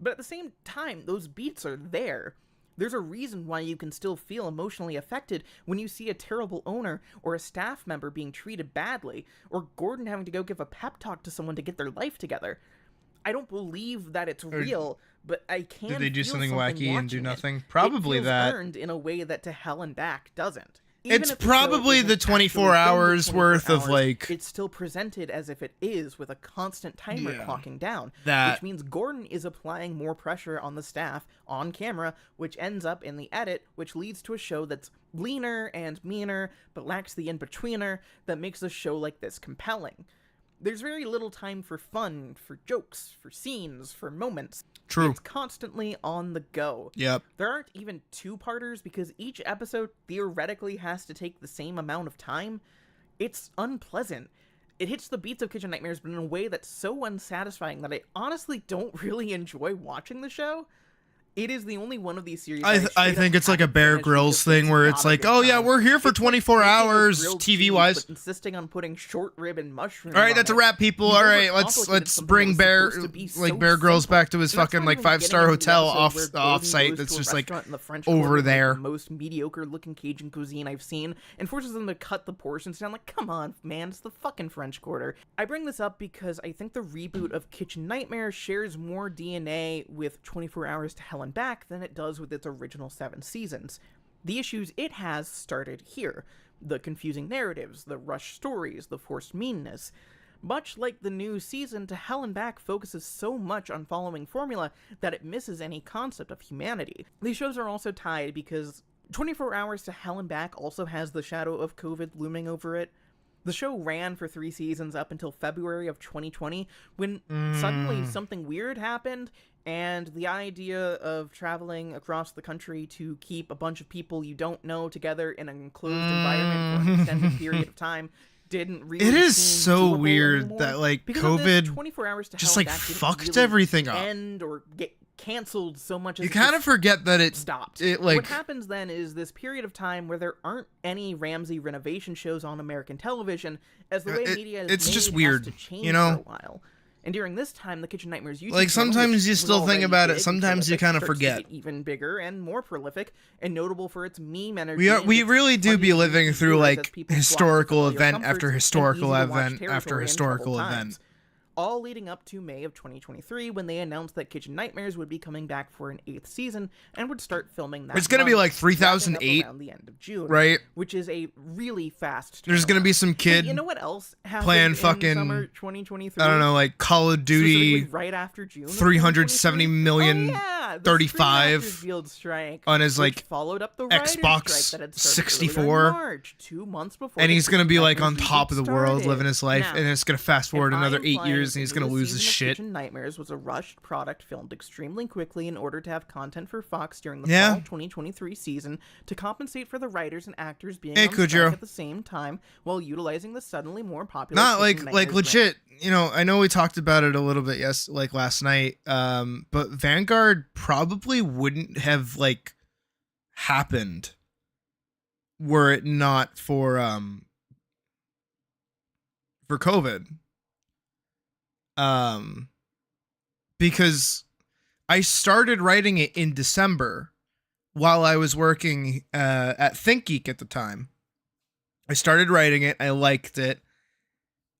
B: But at the same time, those beats are there. There's a reason why you can still feel emotionally affected when you see a terrible owner or a staff member being treated badly, or Gordon having to go give a pep talk to someone to get their life together. I don't believe that it's real, but I can.
A: Did they do
B: feel
A: something wacky and do
B: watching it.
A: nothing? Probably
B: it feels
A: that.
B: earned in a way that To Hell and Back doesn't. Even
A: It's
B: if the show
A: probably
B: isn't
A: the
B: actually
A: 24
B: filmed in
A: hours
B: 24
A: worth of,
B: hours,
A: like-
B: it's still presented as if it is, with a constant timer
A: Yeah.
B: clocking down,
A: That-
B: which means Gordon is applying more pressure on the staff on camera, which ends up in the edit, which leads to a show that's leaner and meaner, but lacks the in-betweener that makes a show like this compelling. There's very little time for fun, for jokes, for scenes, for moments.
A: True.
B: It's constantly on the go.
A: Yep.
B: There aren't even two-parters because each episode theoretically has to take the same amount of time. It's unpleasant. It hits the beats of Kitchen Nightmares, but in a way that's so unsatisfying that I honestly don't really enjoy watching the show. It is the only one of these series.
A: I think it's like a Bear Grylls thing where it's like, oh yeah, we're here for 24 hours TV wise.
B: Insisting on putting short rib and mushrooms.
A: All right,
B: on
A: that's a
B: it.
A: wap, people.
B: You
A: All right,
B: overcomplicated
A: let's
B: something
A: bring
B: that
A: Bear
B: was supposed to be
A: like
B: so
A: Bear Grylls
B: simple.
A: back to his
B: And that's
A: fucking
B: not
A: like
B: even
A: 5-star
B: getting into the
A: hotel
B: episode where
A: off
B: Gordon
A: site
B: goes
A: that's
B: to a
A: just like
B: restaurant in the French
A: over
B: Quarter with
A: there.
B: the most mediocre looking Cajun cuisine I've seen, and forces them to cut the portions down. Like, come on, man, it's the fucking French Quarter. I bring this up because I think the reboot of Kitchen Nightmare shares more DNA with 24 Hours to Hell and Back than it does with its original 7 seasons. The issues it has started here. The confusing narratives, the rushed stories, the forced meanness. Much like the new season, To Hell and Back focuses so much on following formula that it misses any concept of humanity. These shows are also tied because 24 Hours to Hell and Back also has the shadow of COVID looming over it. The show ran for 3 seasons up until February of 2020, when suddenly something weird happened, And the idea of traveling across the country to keep a bunch of people you don't know together in an enclosed environment for an extended period of time didn't really
A: It is
B: seem
A: so
B: doable
A: weird
B: anymore.
A: that, like,
B: Because of this,
A: COVID
B: 24 hours to
A: just,
B: Hell and
A: like,
B: Back didn't
A: fucked
B: really
A: everything up.
B: end or get canceled so much as
A: You
B: it
A: kind of
B: just
A: forget that it
B: stopped.
A: It, like,
B: what happens then is this period of time where there aren't any Ramsey renovation shows on American television, as the way media is
A: it's
B: made
A: just
B: has
A: weird,
B: to change
A: you know?
B: for a while. And during this time, the Kitchen Nightmares YouTube
A: like,
B: channel,
A: sometimes
B: which
A: you
B: was
A: still think
B: already
A: about it,
B: big and
A: sometimes you
B: prolific,
A: kind of
B: starts to
A: forget.
B: get even bigger and more prolific, and notable for its meme energy.
A: We
B: and
A: really do
B: its
A: be
B: funny
A: living through,
B: viewers as
A: like,
B: people flock to
A: historical
B: familiar
A: event
B: comforts
A: after
B: and
A: historical
B: easy-to-watch
A: event after
B: territory in
A: historical
B: troubled
A: event.
B: times. All leading up to May of 2023, when they announced that Kitchen Nightmares would be coming back for an 8th season and would start filming that.
A: It's gonna be
B: month,
A: like
B: wrapping up
A: 3008,
B: around the end of June,
A: right?
B: Which is a really fast.
A: There's gonna be some
B: Hey,
A: kid
B: you know what else happened
A: playing
B: in
A: fucking,
B: summer 2023?
A: I don't know, like Call of Duty,
B: Specifically right after June of
A: 370
B: 2023?
A: million
B: Oh, yeah, the
A: 35
B: Screen Actors Guild strike,
A: on his,
B: which
A: like,
B: followed up the writers'
A: Xbox
B: strike that had started
A: 64,
B: earlier in March, 2 months before.
A: and
B: the
A: he's gonna
B: Kitchen
A: be like on
B: Nightmares
A: top of the
B: reboot
A: world,
B: started.
A: living his life,
B: Now,
A: and it's gonna fast forward
B: am I
A: another 8
B: implying
A: years, and he's
B: that
A: gonna
B: the
A: lose his
B: season of
A: shit.
B: Kitchen Nightmares was a rushed product filmed extremely quickly in order to have content for Fox during the
A: Yeah.
B: fall 2023 season to compensate for the writers and actors being
A: Hey,
B: on strike
A: Kujiro.
B: at the same time while utilizing the suddenly more popular
A: Not
B: Kitchen
A: like
B: Nightmares
A: legit, you know, I know we talked about it a little bit like last night, but Vanguard probably wouldn't have, like, happened were it not for COVID. Because I started writing it in December while I was working at ThinkGeek at the time. I started writing it, I liked it,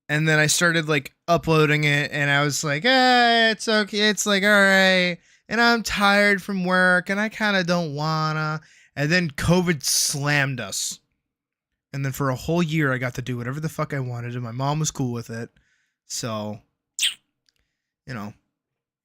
A: and then I started, like, uploading it, and I was like, it's okay, it's like, alright, and I'm tired from work, and I kind of don't wanna, and then COVID slammed us, and then for a whole year, I got to do whatever the fuck I wanted, and my mom was cool with it, so, you know,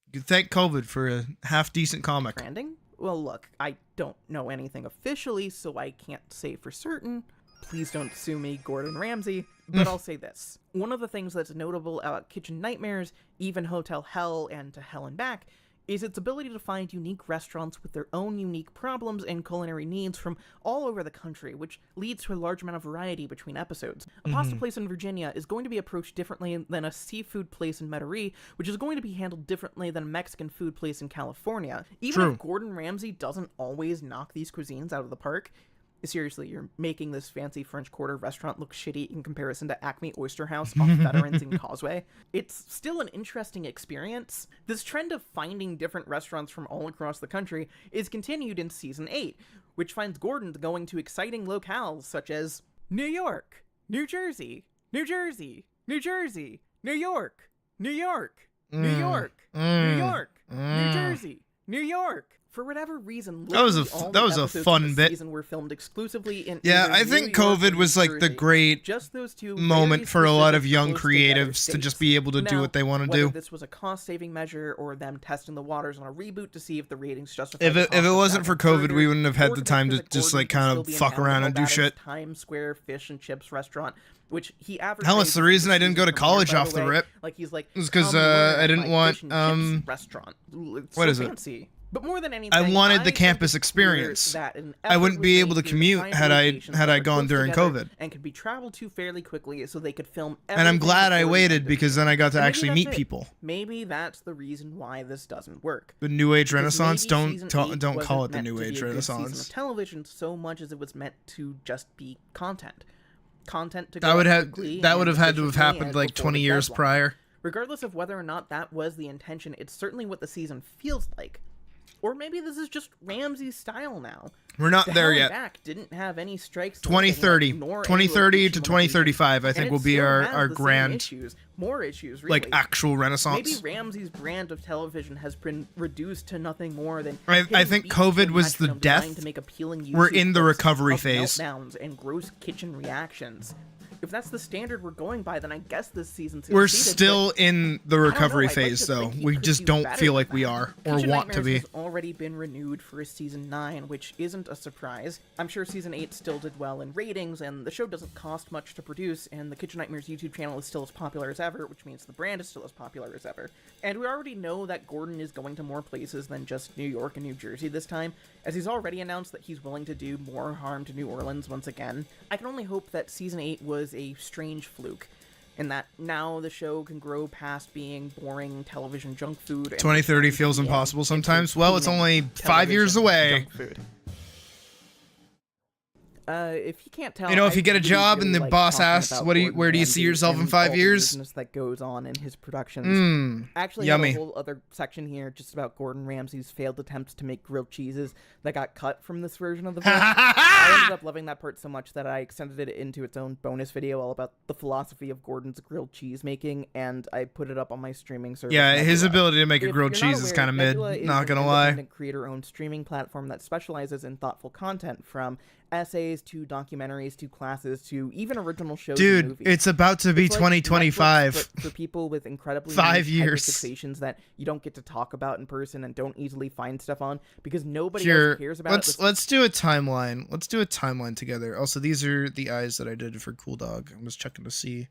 A: you can thank COVID for a half-decent comic.
B: branding? Well, look, I don't know anything officially, so I can't say for certain. Please don't sue me, Gordon Ramsay, but I'll say this. One of the things that's notable about Kitchen Nightmares, even Hotel Hell and To Hell and Back, is its ability to find unique restaurants with their own unique problems and culinary needs from all over the country, which leads to a large amount of variety between episodes. A pasta place in Virginia is going to be approached differently than a seafood place in Metairie, which is going to be handled differently than a Mexican food place in California. Even
A: True.
B: if Gordon Ramsay doesn't always knock these cuisines out of the park, seriously, you're making this fancy French Quarter restaurant look shitty in comparison to Acme Oyster House off Veterans and Causeway. It's still an interesting experience. This trend of finding different restaurants from all across the country is continued in Season 8, which finds Gordon going to exciting locales such as New York, New Jersey, New Jersey, New Jersey, New York, New York, New York, New York, New Jersey, New York. For whatever reason,
A: That was a
B: literally all
A: that
B: the
A: was a
B: episodes
A: fun
B: of the
A: bit.
B: season were filmed exclusively in
A: Yeah,
B: either
A: I
B: New
A: think
B: York
A: COVID
B: or
A: was,
B: New
A: like, the
B: Jersey.
A: great
B: Just those two
A: moment
B: very
A: for a lot of
B: specific,
A: young
B: close-together
A: creatives to just
B: states.
A: be able to do
B: Now,
A: what they want to
B: whether
A: do.
B: this was a cost-saving measure or them testing the waters on a reboot to see if the ratings justify
A: If
B: the
A: it
B: cost of
A: wasn't for
B: travel
A: COVID,
B: further,
A: we wouldn't have had
B: or
A: the
B: to make
A: time
B: sure
A: to
B: that
A: just,
B: Gordon
A: like,
B: can
A: kind
B: still
A: of
B: be in
A: fuck
B: town
A: around and do
B: Nevada's
A: shit.
B: Times Square fish and chips restaurant, which he advertised.
A: Hell, it's the reason I didn't go to
B: from here,
A: college
B: by
A: off the
B: way.
A: rip.
B: Like he's like,
A: It's 'cause,
B: "Come learn
A: I
B: at
A: didn't
B: my
A: want,
B: fish and chips restaurant. It's
A: what
B: so
A: is it?
B: fancy. But more than anything,
A: I wanted the
B: think
A: campus
B: it's clear
A: experience.
B: that an
A: I wouldn't
B: effort
A: be
B: was
A: able to
B: made here
A: commute
B: find
A: had I
B: locations that were
A: gone
B: close
A: during
B: together
A: COVID.
B: and could be traveled to fairly quickly so they could film.
A: And I'm
B: everything
A: glad I
B: before the
A: waited
B: end of
A: because
B: June.
A: then I got to
B: And maybe
A: actually
B: that's
A: meet
B: it.
A: people.
B: Maybe that's the reason why this doesn't work.
A: The New Age
B: Because
A: Renaissance,
B: maybe
A: don't
B: season 8
A: don't call it
B: wasn't
A: the
B: meant
A: New
B: to be
A: Age
B: a good season
A: Renaissance.
B: of television so much as it was meant to just be content to
A: That
B: go
A: would
B: up
A: have
B: quickly
A: that
B: and
A: would have had to have
B: efficiently
A: happened
B: and
A: like
B: before
A: 20
B: the
A: years
B: deadline.
A: prior.
B: Regardless of whether or not that was the intention, it's certainly what the season feels like. Or maybe this is just Ramsey's style now.
A: We're not
B: The
A: there
B: Hell and
A: yet.
B: Back didn't have any strikes.
A: 2030,
B: nor any
A: 2030 to
B: location
A: 2035, I
B: limitations,
A: think
B: and
A: will
B: it
A: be
B: still
A: our
B: has the same
A: grand
B: issues, more issues, really.
A: like actual
B: Maybe
A: Renaissance.
B: Ramsey's brand of television has been reduced to nothing more than
A: I
B: hidden
A: think
B: beats
A: COVID
B: from
A: was the
B: metronome designed
A: death.
B: to make appealing
A: We're
B: YouTube
A: in the
B: clips
A: recovery
B: of
A: phase.
B: meltdowns and gross kitchen reactions. if that's the standard we're going by, then I guess this season's
A: We're
B: succeeded,
A: still in the recovery
B: I'd like
A: phase,
B: to
A: though.
B: think it
A: We
B: could
A: just
B: do
A: don't
B: better
A: feel
B: than
A: like we
B: that.
A: are or
B: Kitchen
A: want to
B: Nightmares
A: be.
B: has already been renewed for season 9, which isn't a surprise. I'm sure season 8 still did well in ratings, and the show doesn't cost much to produce, and the Kitchen Nightmares YouTube channel is still as popular as ever, which means the brand is still as popular as ever. And we already know that Gordon is going to more places than just New York and New Jersey this time, as he's already announced that he's willing to do more harm to New Orleans once again. I can only hope that season 8 was a strange fluke, and that now the show can grow past being boring television junk food.
A: 2030 feels impossible sometimes. Well, it's only 5 years away.
B: Junk food. If you can't tell,
A: You know, if
B: I
A: you get a
B: really,
A: job
B: really
A: and the
B: like
A: boss
B: talking
A: asks,
B: about
A: where do
B: Gordon
A: you see
B: Ramsay
A: yourself in
B: and
A: 5
B: all the
A: years?
B: business that goes on in his productions. Actually, I
A: yummy.
B: have a whole other section here just about Gordon Ramsay's failed attempts to make grilled cheeses that got cut from this version of the video. I ended up loving that part so much that I extended it into its own bonus video all about the philosophy of Gordon's grilled cheese making, and I put it up on my streaming service.
A: Yeah, his
B: Nebula.
A: ability to make a
B: If
A: grilled
B: you're not
A: cheese is
B: aware,
A: kind of mid.
B: Nebula is
A: Not gonna
B: an
A: lie.
B: independent creator-owned streaming platform that specializes in thoughtful content, from essays to documentaries to classes to even original shows and
A: Dude,
B: movies.
A: it's about to be
B: It's like
A: 2025.
B: Netflix, but for people with incredibly
A: 5
B: unique
A: years.
B: hyperfixations that you don't get to talk about in person and don't easily find stuff on because nobody
A: Here,
B: else cares about it.
A: let's do a timeline. Let's do a timeline together. Also, these are the eyes that I did for Cool Dog. I'm just checking to see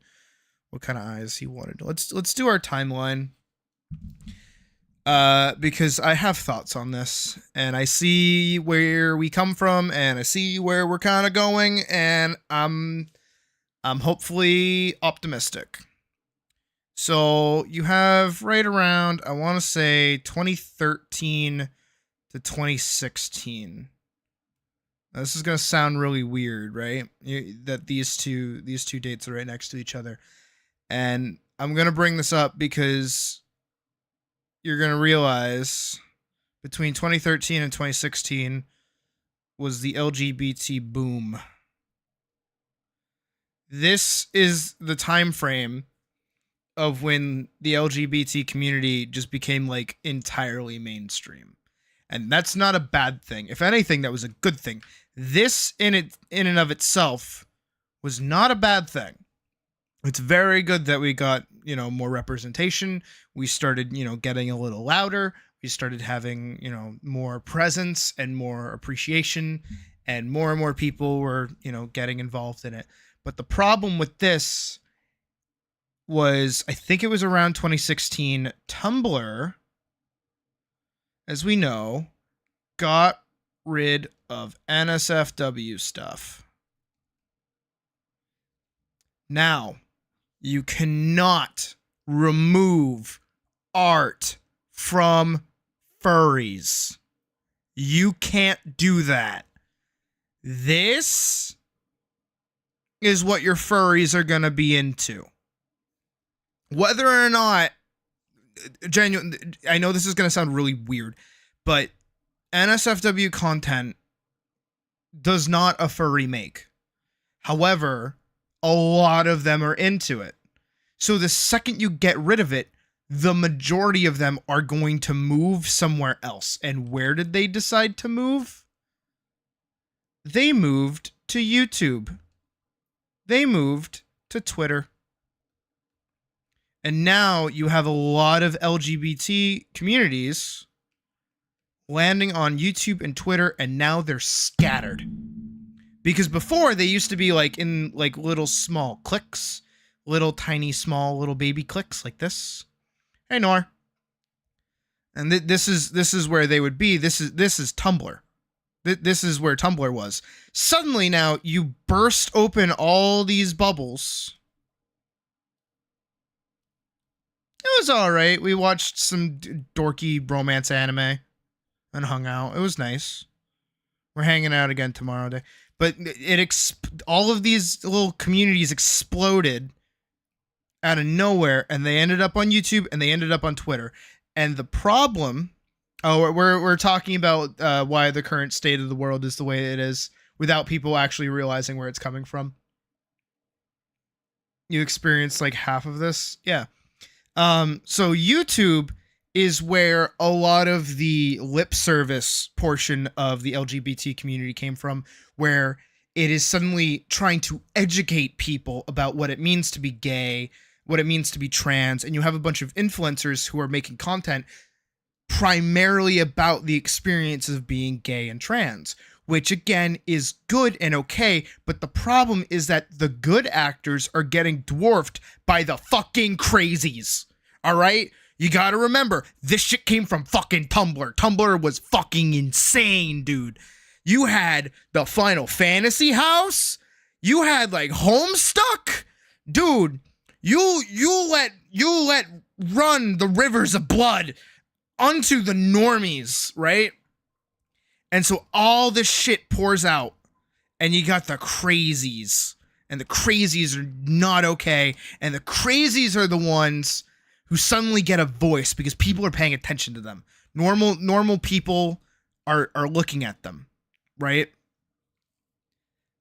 A: what kind of eyes he wanted. Let's do our timeline. Because I have thoughts on this, and I see where we come from, and I see where we're kind of going, and I'm hopefully optimistic. So you have right around, I want to say 2013 to 2016. Now, this is gonna sound really weird, right? That these two dates are right next to each other, and I'm gonna bring this up because you're going to realize between 2013 and 2016 was the LGBT boom. This is the time frame of when the LGBT community just became like entirely mainstream. And that's not a bad thing. If anything, that was a good thing. This in and of itself was not a bad thing. It's very good that we got, more representation. We started, getting a little louder. We started having, more presence and more appreciation, and more people were, getting involved in it. But the problem with this was, I think it was around 2016, Tumblr, as we know, got rid of NSFW stuff. Now, you cannot remove art from furries. You can't do that. This is what your furries are going to be into. Whether or not, I know this is going to sound really weird, but NSFW content does not a furry make. However, a lot of them are into it. So the second you get rid of it, the majority of them are going to move somewhere else. And where did they decide to move? They moved to YouTube. They moved to Twitter. And now you have a lot of LGBT communities landing on YouTube and Twitter, and now they're scattered. Because before, they used to be like in like little small cliques, little tiny small little baby cliques like this. Hey, Nor. And this is where they would be. This is Tumblr. This is where Tumblr was. Suddenly now you burst open all these bubbles. It was all right. We watched some dorky romance anime and hung out. It was nice. We're hanging out again tomorrow day. But all of these little communities exploded out of nowhere, and they ended up on YouTube and they ended up on Twitter. And the problem, we're talking about why the current state of the world is the way it is without people actually realizing where it's coming from. You experienced like half of this? Yeah. So YouTube is where a lot of the lip service portion of the LGBT community came from, where it is suddenly trying to educate people about what it means to be gay, what it means to be trans, and you have a bunch of influencers who are making content primarily about the experience of being gay and trans, which again is good and okay, but the problem is that the good actors are getting dwarfed by the fucking crazies. All right? You gotta remember, this shit came from fucking Tumblr. Tumblr was fucking insane, dude. You had the Final Fantasy house. You had like Homestuck. Dude, you let run the rivers of blood onto the normies, right? And so all this shit pours out, and you got the crazies, and the crazies are not okay, and the crazies are the ones who suddenly get a voice because people are paying attention to them. Normal people are looking at them, right?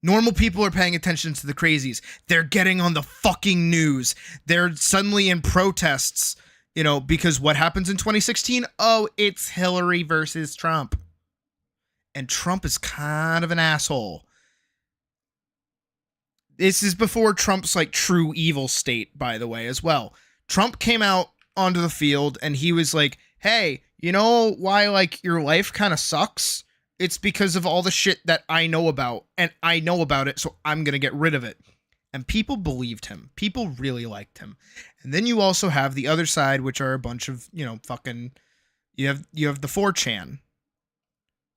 A: Normal people are paying attention to the crazies. They're getting on the fucking news. They're suddenly in protests, you know, because what happens in 2016? Oh, it's Hillary versus Trump. And Trump is kind of an asshole. This is before Trump's like true evil state, by the way, as well. Trump came out onto the field and he was like, hey, you know why like your life kind of sucks? It's because of all the shit that I know about, and I know about it, so I'm going to get rid of it. And people believed him. People really liked him. And then you also have the other side, which are a bunch of, you know, fucking, you have the 4chan.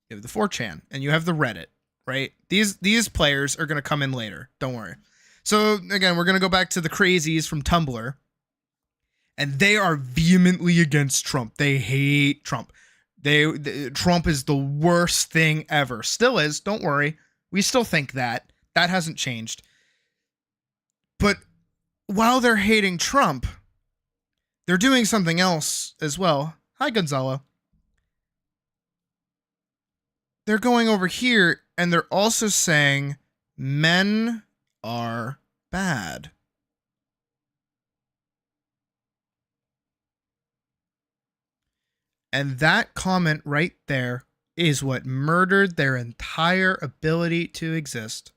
A: You have the 4chan, and you have the Reddit, right? These players are going to come in later. Don't worry. So, again, we're going to go back to the crazies from Tumblr. And they are vehemently against Trump. They hate Trump. Trump is the worst thing ever. Still is. Don't worry. We still think that. That hasn't changed. But while they're hating Trump, they're doing something else as well. Hi, Gonzalo. They're going over here and they're also saying men are bad. And that comment right there is what murdered their entire ability to exist.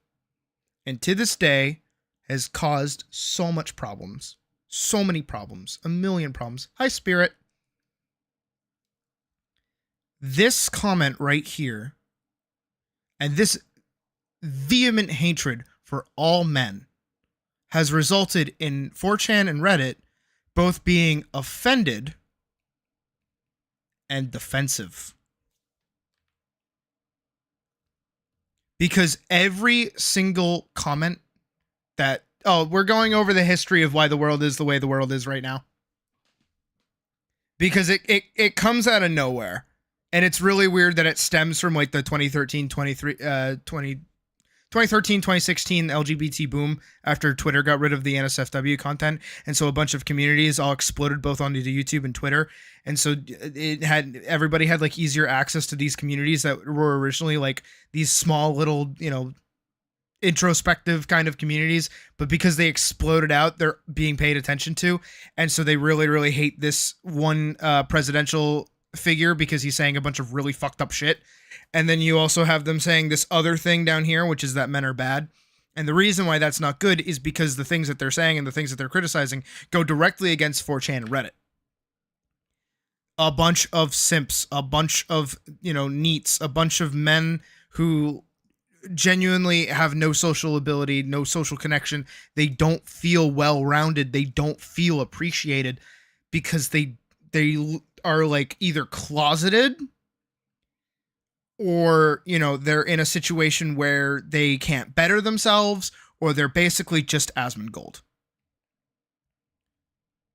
A: And to this day has caused so much problems. So many problems. A million problems. Hi, Spirit. This comment right here and this vehement hatred for all men has resulted in 4chan and Reddit both being offended and defensive. Because every single comment that, oh, we're going over the history of why the world is the way the world is right now. Because it comes out of nowhere. And it's really weird that it stems from like the 2013, 2016 LGBT boom after Twitter got rid of the NSFW content. And so a bunch of communities all exploded both onto YouTube and Twitter. And so everybody had like easier access to these communities that were originally like these small little, you know, introspective kind of communities, but because they exploded out, they're being paid attention to. And so they really, really hate this one presidential figure because he's saying a bunch of really fucked up shit. And then you also have them saying this other thing down here, which is that men are bad. And the reason why that's not good is because the things that they're saying and the things that they're criticizing go directly against 4chan and Reddit. A bunch of simps, a bunch of, you know, neats, a bunch of men who genuinely have no social ability, no social connection. They don't feel well-rounded. They don't feel appreciated because they are like either closeted or, you know, they're in a situation where they can't better themselves, or they're basically just Asmongold.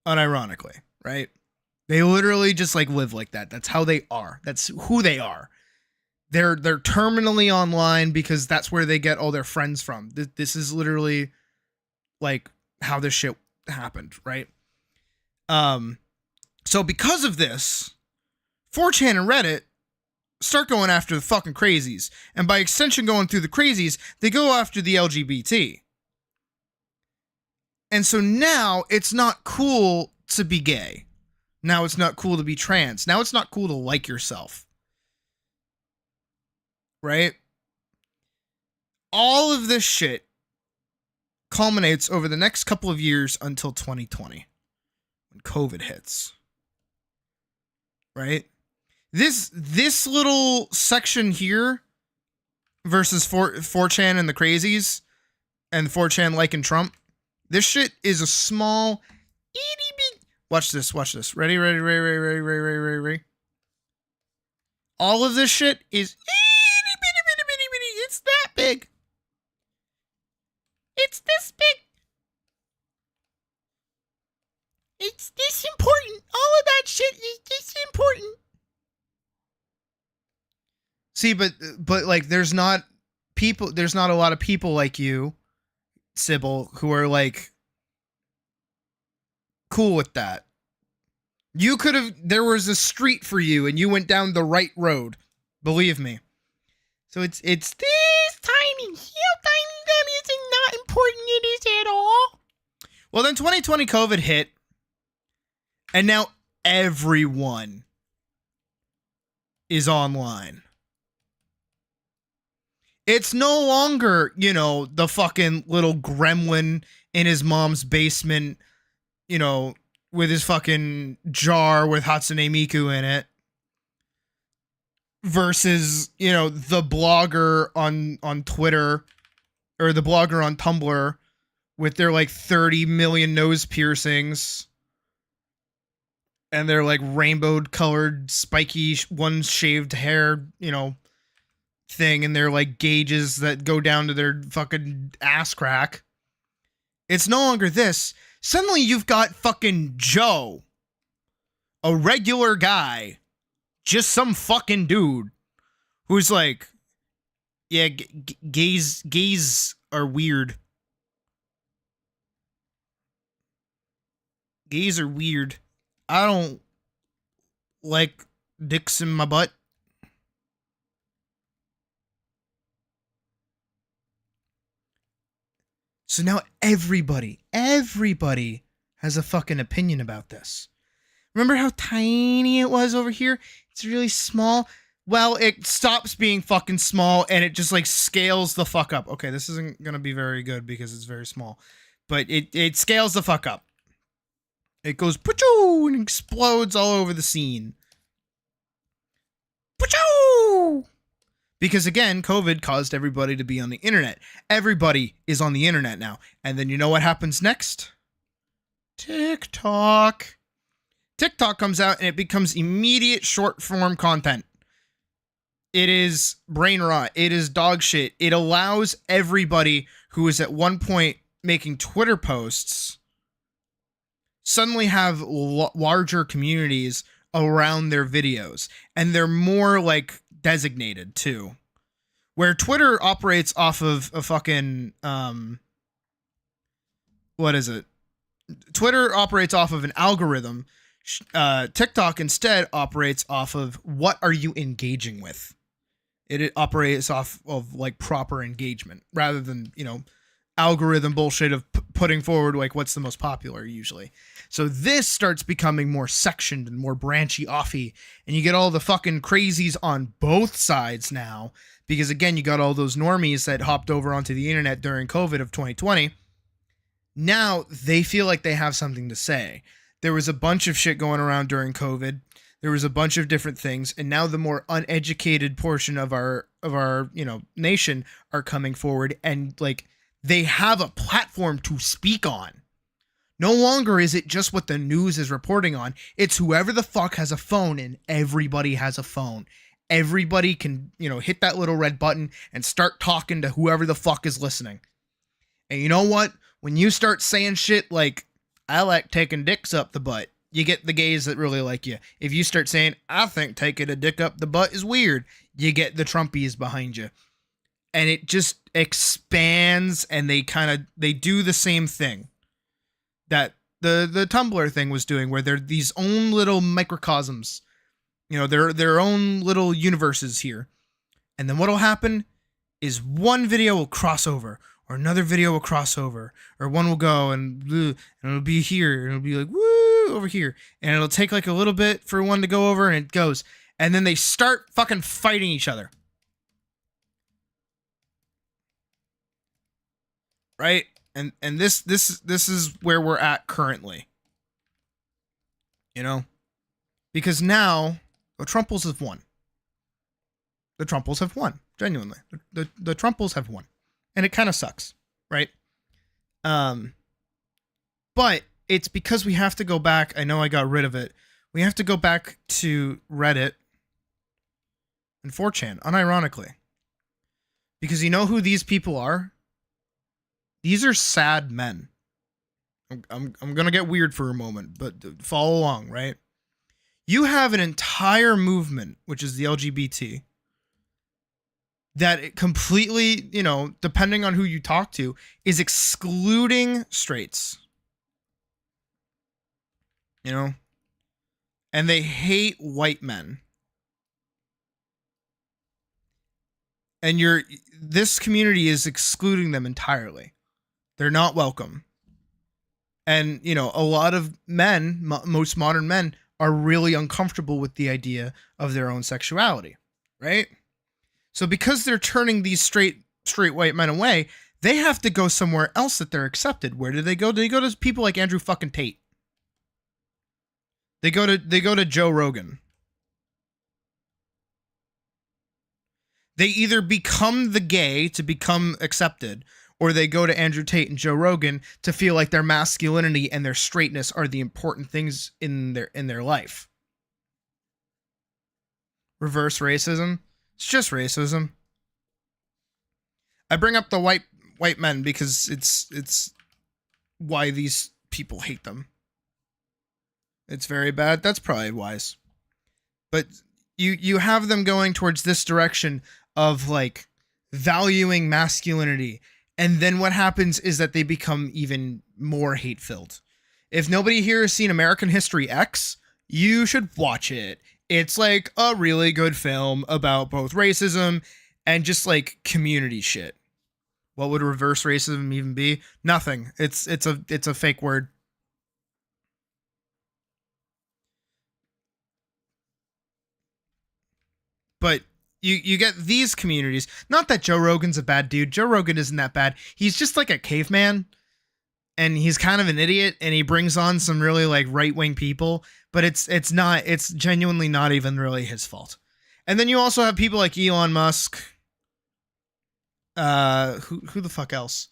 A: Unironically, right? They literally just like live like that. That's how they are. That's who they are. They're terminally online because that's where they get all their friends from. This is literally like how this shit happened, right? So because of this, 4chan and Reddit start going after the fucking crazies. And by extension going through the crazies, they go after the LGBT. And so now it's not cool to be gay. Now it's not cool to be trans. Now it's not cool to like yourself. Right? all of this shit culminates over the next couple of years until 2020 when COVID hits. Right? This little section here versus 4chan and the crazies and 4chan liking Trump. This shit is a small itty bit. Watch this. Ready. All of this shit is itty bitty. It's that big. It's this big. It's this important. All of that shit is this important. See, but like there's not a lot of people like you, Sybil, who are like cool with that. There was a street for you and you went down the right road. Believe me. So it's this tiny, how tiny that is and not important it is at all. Well, then 2020 COVID hit, and now everyone is online. It's no longer, the fucking little gremlin in his mom's basement, with his fucking jar with Hatsune Miku in it. Versus, the blogger on Twitter or the blogger on Tumblr with their like 30 million nose piercings and their like rainbow colored spiky one shaved hair, thing, and their like gauges that go down to their fucking ass crack. It's no longer this. Suddenly you've got fucking Joe, a regular guy, just some fucking dude who's like, yeah, gays are weird. Gays are weird. I don't like dicks in my butt. So now everybody has a fucking opinion about this. Remember how tiny it was over here? It's really small. Well, it stops being fucking small and it just like scales the fuck up. Okay, this isn't gonna be very good because it's very small. But it scales the fuck up. It goes pachoo and explodes all over the scene. Pachoo! Because again, COVID caused everybody to be on the internet. Everybody is on the internet now. And then you know what happens next? TikTok. TikTok comes out and it becomes immediate short form content. It is brain rot. It is dog shit. It allows everybody who was at one point making Twitter posts suddenly have larger communities around their videos. And they're more like designated too. Where Twitter operates off of a fucking what is it? Twitter operates off of an algorithm. TikTok instead operates off of what are you engaging with. It operates off of like proper engagement rather than, algorithm bullshit of putting forward like what's the most popular usually. So this starts becoming more sectioned and more branchy offy, and you get all the fucking crazies on both sides now because again, you got all those normies that hopped over onto the internet during COVID of 2020. Now they feel like they have something to say. There was a bunch of shit going around during COVID. There was a bunch of different things, and now the more uneducated portion of our nation are coming forward and like they have a platform to speak on. No longer is it just what the news is reporting on. It's whoever the fuck has a phone, and everybody has a phone. Everybody can, hit that little red button and start talking to whoever the fuck is listening. And you know what? When you start saying shit like, I like taking dicks up the butt, you get the gays that really like you. If you start saying, I think taking a dick up the butt is weird, you get the Trumpies behind you. And it just expands, and they do the same thing that the Tumblr thing was doing, where they're these own little microcosms. They're their own little universes here. And then what'll happen is one video will cross over, or another video will cross over, or one will go and it'll be here, and it'll be like, woo, over here. And it'll take like a little bit for one to go over, and it goes. And then they start fucking fighting each other. right? And this is where we're at currently. You know? Because now the Trumples have won. The Trumples have won. Genuinely. The Trumples have won. And it kind of sucks, right? But it's because we have to go back. I know I got rid of it. We have to go back to Reddit and 4chan, unironically. Because you know who these people are? These are sad men. I'm gonna get weird for a moment, but follow along, right? You have an entire movement, which is the LGBT, that it completely, you know, depending on who you talk to, is excluding straights. You know? And they hate white men. And this community is excluding them entirely. They're not welcome. And, you know, a lot of men, most modern men, are really uncomfortable with the idea of their own sexuality, right? So because they're turning these straight white men away, they have to go somewhere else that they're accepted. Where do they go? They go to people like Andrew fucking Tate. They go to Joe Rogan. They either become the gay to become accepted, or they go to Andrew Tate and Joe Rogan to feel like their masculinity and their straightness are the important things in their life. Reverse racism. It's just racism. I bring up the white men because it's why these people hate them. It's very bad. That's probably wise. But you have them going towards this direction of like valuing masculinity. And then what happens is that they become even more hate-filled. If nobody here has seen American History X, you should watch it. It's like a really good film about both racism and just like community shit. What would reverse racism even be? Nothing. It's a fake word. But you get these communities. Not that Joe Rogan's a bad dude. Joe Rogan isn't that bad. He's just like a caveman. And he's kind of an idiot. And he brings on some really like right-wing people. But it's genuinely not even really his fault. And then you also have people like Elon Musk. Who the fuck else?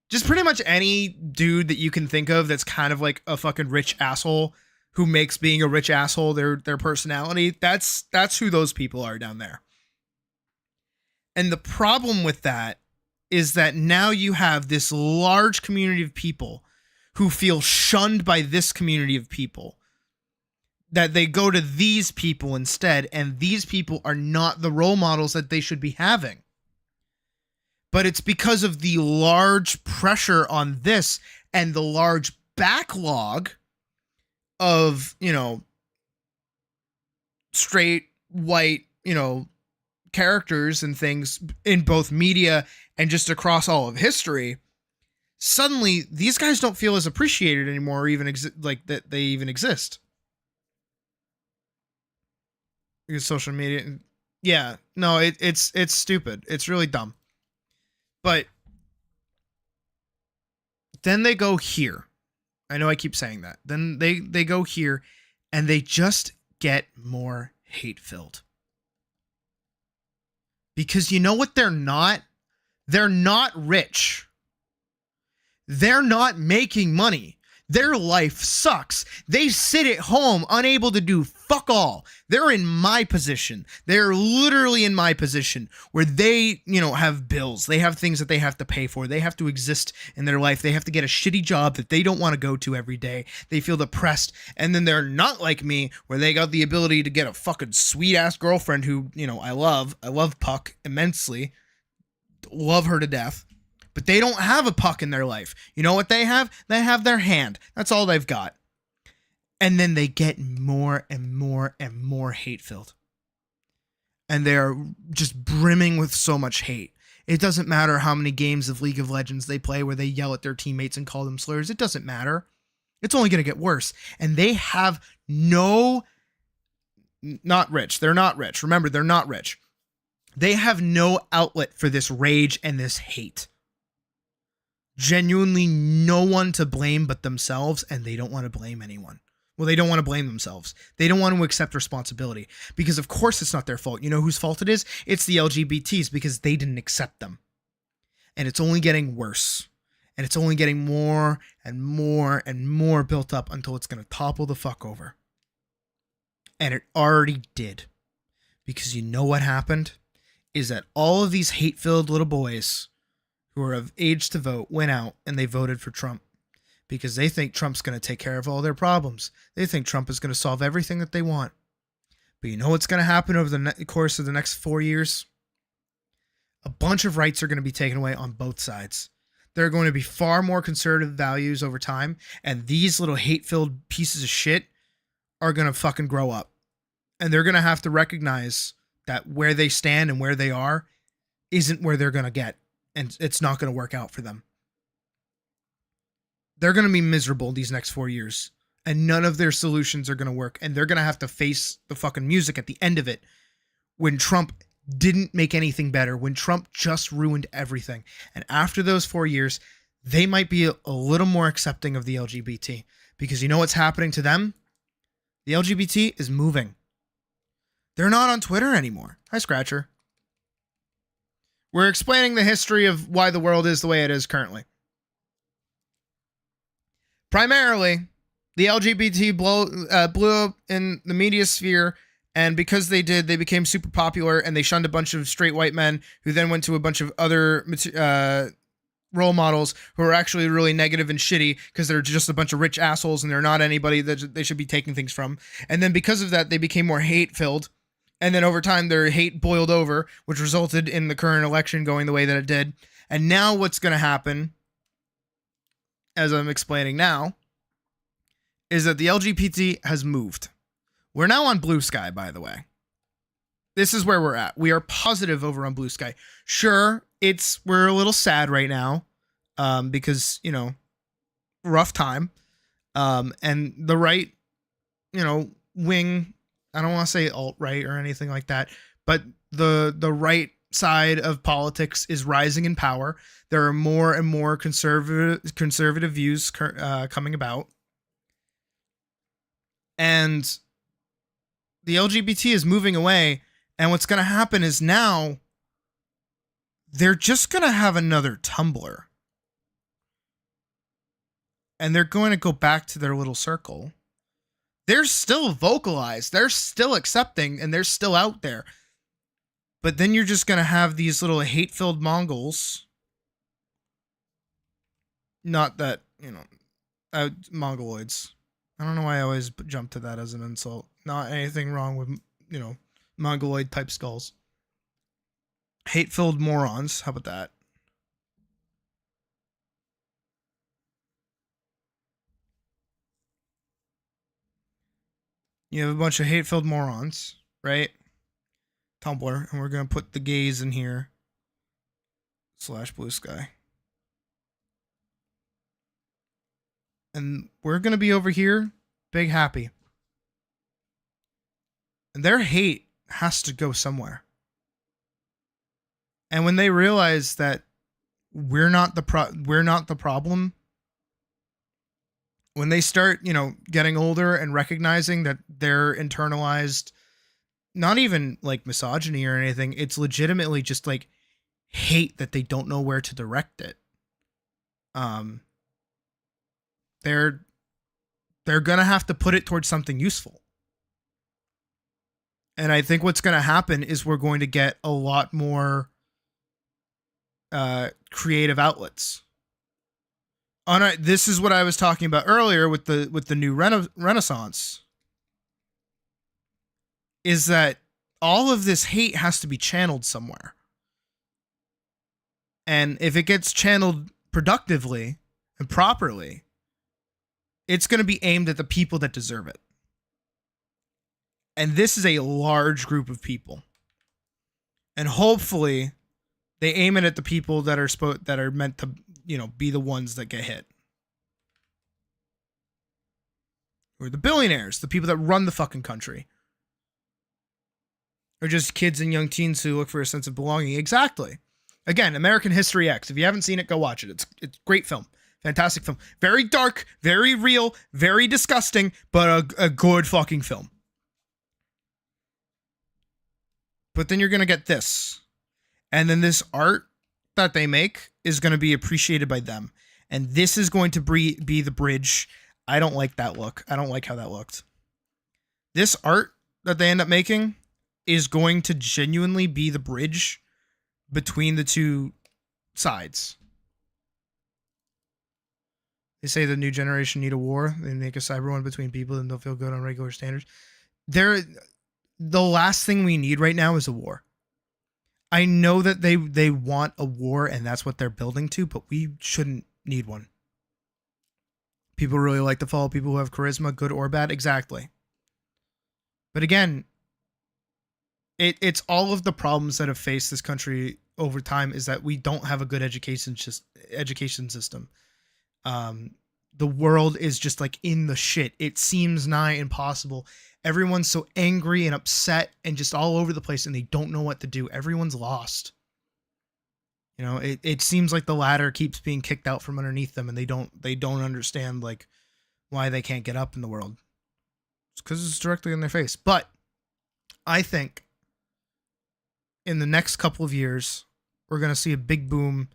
A: Just pretty much any dude that you can think of that's kind of like a fucking rich asshole who makes being a rich asshole their personality. That's who those people are down there. And the problem with that is that now you have this large community of people who feel shunned by this community of people. That they go to these people instead, and these people are not the role models that they should be having. But it's because of the large pressure on this and the large backlog of, you know, straight, white, you know, characters and things in both media and just across all of history. Suddenly, these guys don't feel as appreciated anymore, or even like that they even exist. Because social media, yeah, no, it's stupid. It's really dumb. But then they go here. I know I keep saying that. Then they go here and they just get more hate-filled. Because you know what they're not? They're not rich. They're not making money. Their life sucks. They sit at home unable to do fuck all. They're in my position. They're literally in my position where they, you know, have bills. They have things that they have to pay for. They have to exist in their life. They have to get a shitty job that they don't want to go to every day. They feel depressed. And then they're not like me where they got the ability to get a fucking sweet ass girlfriend who, you know, I love Puck immensely. Love her to death. But they don't have a puck in their life. You know what they have? They have their hand. That's all they've got. And then they get more and more and more hate-filled. And they're just brimming with so much hate. It doesn't matter how many games of League of Legends they play where they yell at their teammates and call them slurs. It doesn't matter. It's only going to get worse. And they have not rich. They're not rich. Remember, they're not rich. They have no outlet for this rage and this hate. genuinely no one to blame but themselves, and they don't want to blame anyone. Well, they don't want to blame themselves. They don't want to accept responsibility because, of course, it's not their fault. You know whose fault it is? It's the LGBTs because they didn't accept them. And it's only getting worse. And it's only getting more and more and more built up until it's going to topple the fuck over. And it already did. Because you know what happened? Is that all of these hate-filled little boys who are of age to vote went out and they voted for Trump. Because they think Trump's going to take care of all their problems. They think Trump is going to solve everything that they want. But you know what's going to happen over the course of the next 4 years? A bunch of rights are going to be taken away on both sides. There are going to be far more conservative values over time, and these little hate-filled pieces of shit are going to fucking grow up. And they're going to have to recognize that where they stand and where they are isn't where they're going to get, and it's not going to work out for them. They're going to be miserable these next 4 years, and none of their solutions are going to work, and they're going to have to face the fucking music at the end of it when Trump didn't make anything better, when Trump just ruined everything. And after those 4 years, they might be a little more accepting of the LGBT, because you know what's happening to them? The LGBT is moving. They're not on Twitter anymore. Hi, Scratcher. We're explaining the history of why the world is the way it is currently. Primarily, the LGBT blew up in the media sphere, and because they did, they became super popular, and they shunned a bunch of straight white men who then went to a bunch of other role models who are actually really negative and shitty because they're just a bunch of rich assholes and they're not anybody that they should be taking things from. And then because of that, they became more hate-filled, and then over time, their hate boiled over, which resulted in the current election going the way that it did. And now what's going to happen, as I'm explaining now, is that the LGBT has moved. We're now on Blue Sky, by the way. This is where we're at. We are positive over on Blue Sky. Sure, we're a little sad right now, because, you know, rough time. And the right, you know, wing, I don't want to say alt-right or anything like that, but the right side of politics is rising in power. There are more and more conservative views coming about. And the LGBT is moving away. And what's going to happen is now they're just going to have another Tumblr. And they're going to go back to their little circle. They're still vocalized. They're still accepting, and they're still out there. But then you're just going to have these little hate-filled Mongols. Not that, you know, Mongoloids. I don't know why I always jump to that as an insult. Not anything wrong with, you know, Mongoloid type skulls. Hate-filled morons. How about that? You have a bunch of hate-filled morons, right? Tumblr, and we're going to put the gays in here. / Blue Sky. And we're going to be over here, big happy. And their hate has to go somewhere. And when they realize that we're not the problem, when they start, you know, getting older and recognizing that they're internalized, not even like misogyny or anything, it's legitimately just like hate that they don't know where to direct it. They're gonna have to put it towards something useful. And I think what's gonna happen is we're going to get a lot more creative outlets. This is what I was talking about earlier with the new Renaissance. Is that all of this hate has to be channeled somewhere. And if it gets channeled productively and properly, it's going to be aimed at the people that deserve it. And this is a large group of people. And hopefully they aim it at the people that are meant to, you know, be the ones that get hit. Or the billionaires, the people that run the fucking country. Or just kids and young teens who look for a sense of belonging. Exactly. Again, American History X. If you haven't seen it, go watch it. It's great film. Fantastic film. Very dark, very real, very disgusting, but a good fucking film. But then you're going to get this. And then this art that they make is going to be appreciated by them. And this is going to be the bridge. I don't like that look. I don't like how that looked. This art that they end up making is going to genuinely be the bridge between the two sides. They say the new generation need a war. They make a cyber one between people and they'll feel good on regular standards. The last thing we need right now is a war. I know that they want a war and that's what they're building to, but we shouldn't need one. People really like to follow people who have charisma, good or bad. Exactly. But again, it's all of the problems that have faced this country over time is that we don't have a good education system. The world is just like in the shit. It seems nigh impossible. Everyone's so angry and upset and just all over the place and they don't know what to do. Everyone's lost. You know, it seems like the ladder keeps being kicked out from underneath them and they don't understand like why they can't get up in the world. It's because it's directly in their face. But I think in the next couple of years, we're going to see a big boom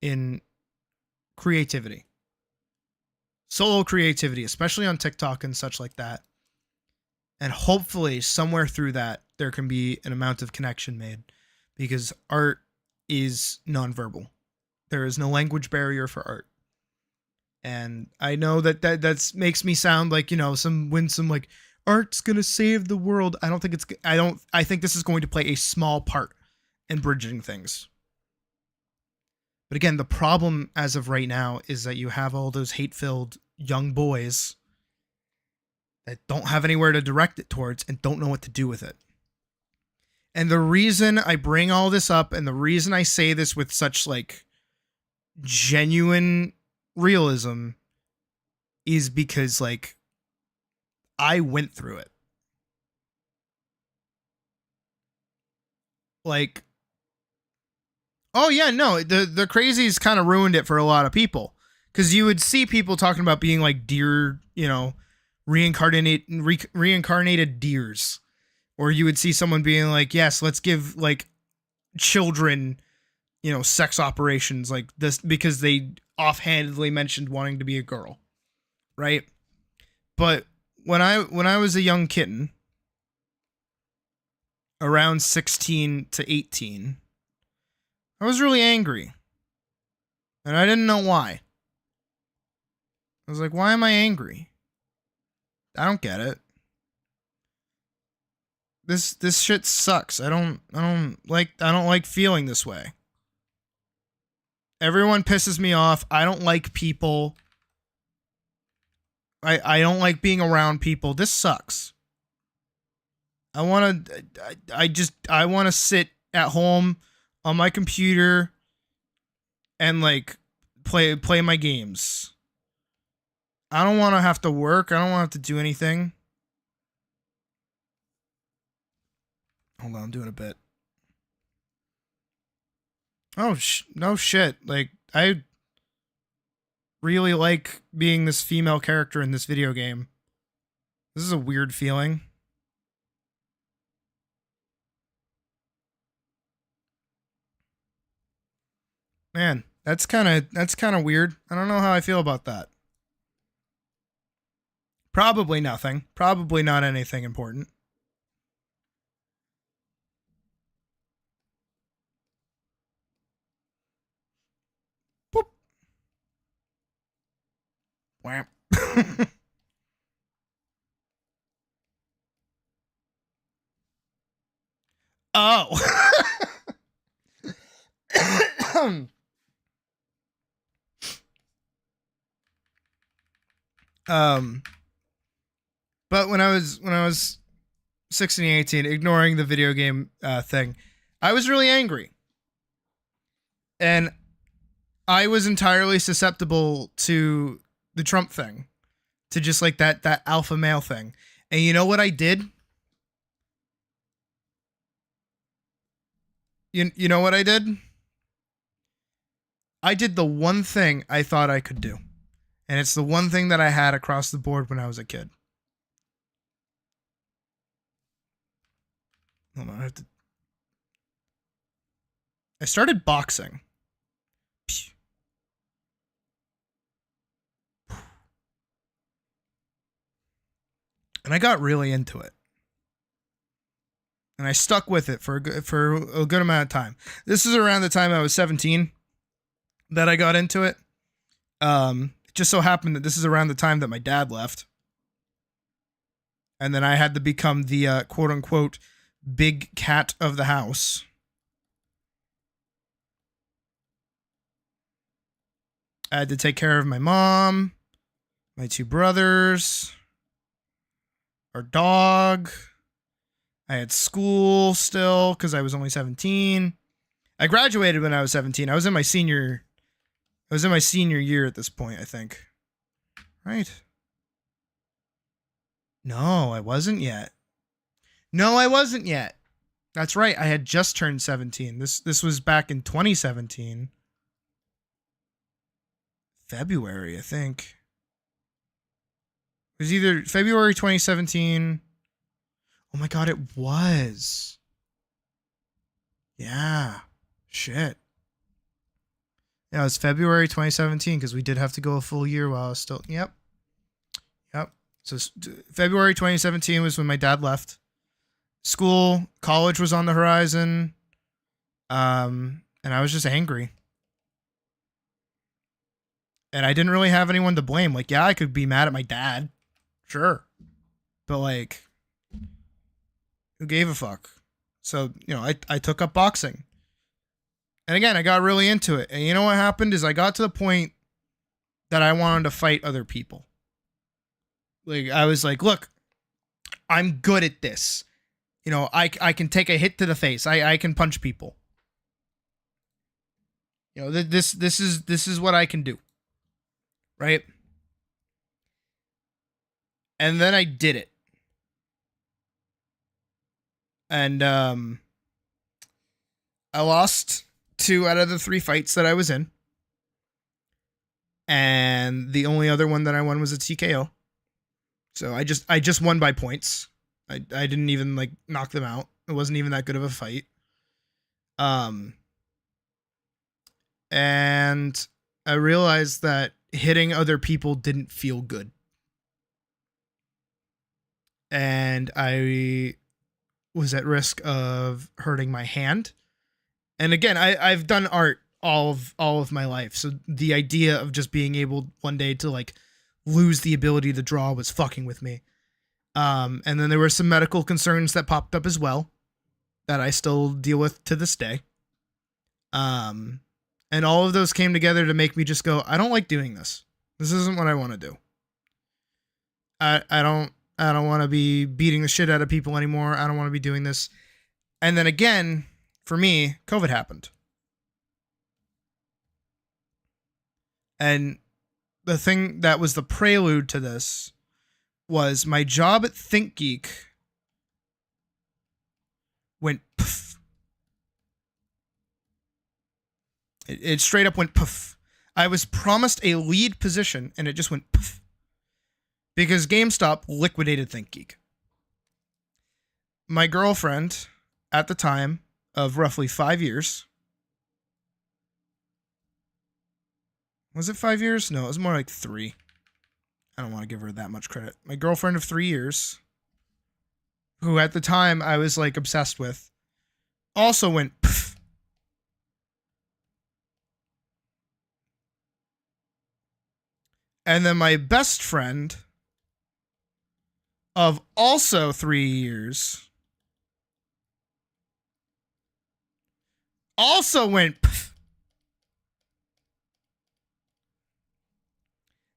A: in creativity. Solo creativity, especially on TikTok and such like that. And hopefully somewhere through that, there can be an amount of connection made because art is nonverbal. There is no language barrier for art. And I know that makes me sound like, you know, some winsome, like art's going to save the world. I think this is going to play a small part in bridging things. But again, the problem as of right now is that you have all those hate-filled young boys that don't have anywhere to direct it towards and don't know what to do with it. And the reason I bring all this up and the reason I say this with such like genuine realism is because like I went through it. Like, oh yeah, no, the crazies kind of ruined it for a lot of people. Because you would see people talking about being like deer, you know, reincarnated deers. Or you would see someone being like, yes, let's give like children, you know, sex operations like this because they offhandedly mentioned wanting to be a girl. Right? But when I was a young kitten, around 16 to 18, I was really angry. And I didn't know why. I was like, why am I angry? I don't get it. This shit sucks. I don't like feeling this way. Everyone pisses me off. I don't like people. I don't like being around people. This sucks. I want to sit at home on my computer and like play my games. I don't want to have to work. I don't want to have to do anything. Hold on, I'm doing a bit. Oh, no shit. Like, I really like being this female character in this video game. This is a weird feeling. Man, that's kind of weird. I don't know how I feel about that. Probably nothing. Probably not anything important. Boop. Wham. Oh. But when I was 16, 18, ignoring the video game thing, I was really angry. And I was entirely susceptible to the Trump thing, to just like that alpha male thing. And you know what I did? You know what I did? I did the one thing I thought I could do. And it's the one thing that I had across the board when I was a kid. Hold on, I started boxing. And I got really into it. And I stuck with it for a good amount of time. This is around the time I was 17 that I got into it. It just so happened that this is around the time that my dad left. And then I had to become the quote unquote big cat of the house. I had to take care of my mom, my two brothers, our dog. I had school still because I was only 17. I graduated when I was 17. I was in my senior year at this point, I think. Right? No, I wasn't yet. That's right. I had just turned 17. This was back in 2017. February, I think. It was either February 2017. Oh my god, it was. Yeah. Shit. Yeah, it was February 2017 because we did have to go a full year while I was still. Yep. So February 2017 was when my dad left. College was on the horizon. And I was just angry. And I didn't really have anyone to blame. Like, yeah, I could be mad at my dad. Sure. But like, who gave a fuck? So, I took up boxing. And again, I got really into it. And you know what happened is I got to the point that I wanted to fight other people. Like, I was like, look, I'm good at this. I can take a hit to the face. I can punch people. This is what I can do. Right? And then I did it. And I lost 2 out of the 3 fights that I was in. And the only other one that I won was a TKO. So I just won by points. I didn't even like knock them out. It wasn't even that good of a fight. And I realized that hitting other people didn't feel good. And I was at risk of hurting my hand. And again, I've done art all of my life. So the idea of just being able one day to like lose the ability to draw was fucking with me. And then there were some medical concerns that popped up as well that I still deal with to this day. And all of those came together to make me just go, I don't like doing this. This isn't what I want to do. I don't want to be beating the shit out of people anymore. I don't want to be doing this. And then again, for me, COVID happened. And the thing that was the prelude to this was my job at ThinkGeek went poof. It straight up went poof. I was promised a lead position and it just went poof. Because GameStop liquidated ThinkGeek. My girlfriend at the time of roughly 5 years. Was it 5 years? No, it was more like 3. I don't want to give her that much credit. My girlfriend of 3 years, who at the time I was like obsessed with, also went pff. And then my best friend of also 3 years also went pff.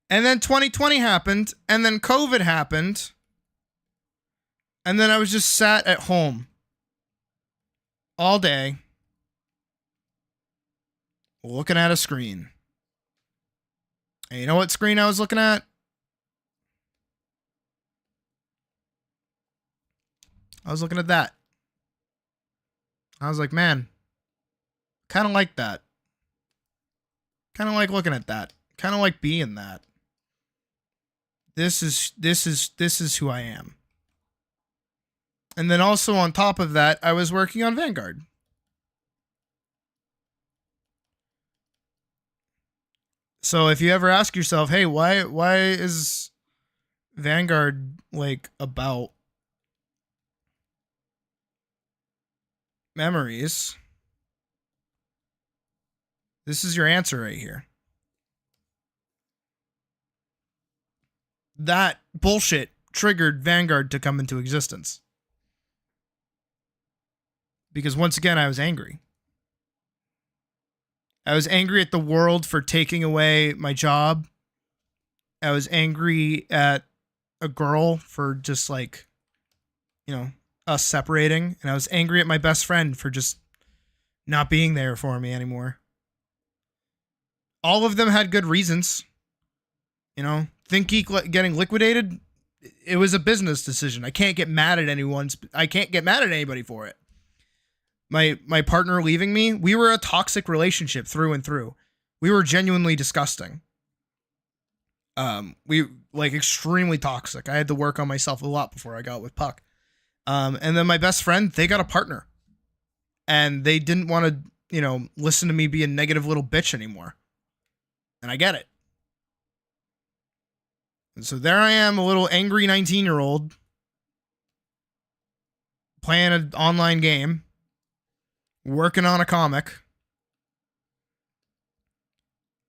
A: And then 2020 happened, and then COVID happened, and then I was just sat at home all day looking at a screen. And you know what screen I was looking at? I was looking at that. I was like, man, kind of like that. Kind of like looking at that. Kind of like being that. This is who I am. And then also on top of that, I was working on Vanguard. So if you ever ask yourself, hey, why is Vanguard like about memories? This is your answer right here. That bullshit triggered Vanguard to come into existence. Because once again, I was angry. I was angry at the world for taking away my job. I was angry at a girl for just like, you know, us separating. And I was angry at my best friend for just not being there for me anymore. All of them had good reasons. You know, ThinkGeek getting liquidated, it was a business decision. I can't get mad at anybody for it. My partner leaving me, we were a toxic relationship through and through. We were genuinely disgusting. We like extremely toxic. I had to work on myself a lot before I got with Puck. And then my best friend, they got a partner. And they didn't want to, you know, listen to me be a negative little bitch anymore. And I get it. And so there I am, a little angry 19-year-old playing an online game, working on a comic.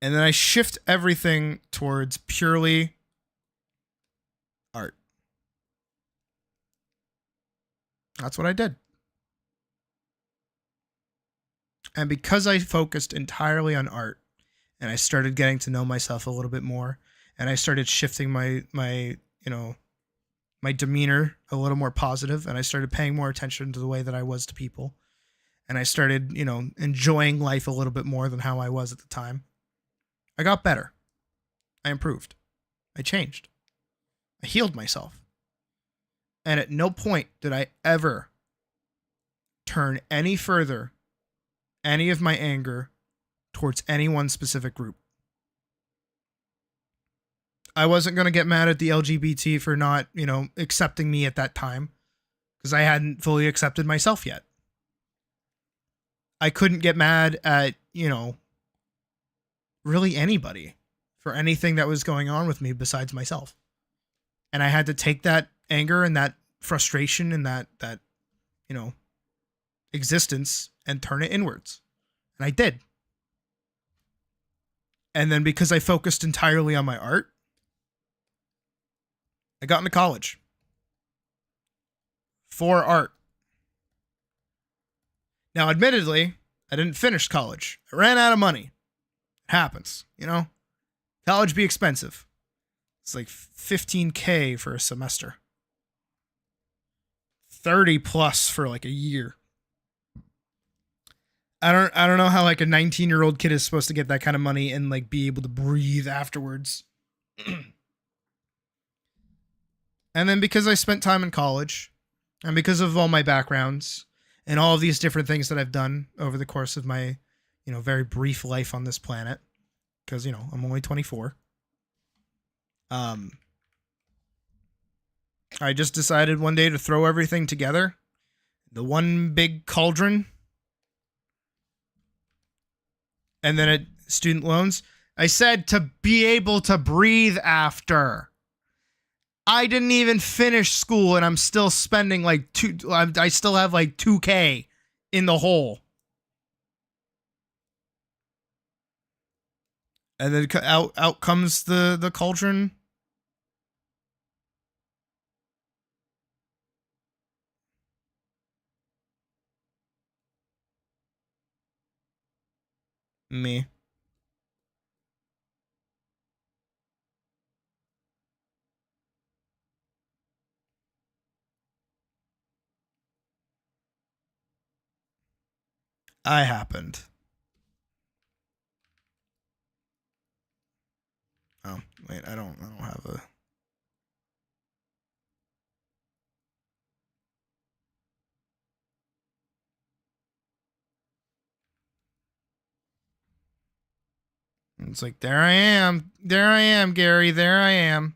A: And then I shift everything towards purely art. That's what I did. And because I focused entirely on art, and I started getting to know myself a little bit more, and I started shifting my demeanor a little more positive, and I started paying more attention to the way that I was to people, and I started, you know, enjoying life a little bit more than how I was at the time. I got better. I improved. I changed. I healed myself. And at no point did I ever turn any further any of my anger towards any one specific group. I wasn't going to get mad at the LGBT for not, you know, accepting me at that time because I hadn't fully accepted myself yet. I couldn't get mad at, you know, really anybody for anything that was going on with me besides myself. And I had to take that anger and that frustration and that you know, existence and turn it inwards. And I did. And then because I focused entirely on my art, I got into college for art. Now, admittedly, I didn't finish college. I ran out of money. It happens, you know? College be expensive. It's like $15,000 for a semester. 30 plus for like a year. I don't know how like a 19-year-old kid is supposed to get that kind of money and like be able to breathe afterwards. And then because I spent time in college and because of all my backgrounds and all of these different things that I've done over the course of my, you know, very brief life on this planet, because, you know, I'm only 24. I just decided one day to throw everything together. The one big cauldron. And then at student loans, I said to be able to breathe after. I didn't even finish school and I'm still spending like I still have like $2,000 in the hole. And then out comes the cauldron. Me. I happened. Oh, wait, I don't have a... It's like, there I am, Gary, there I am.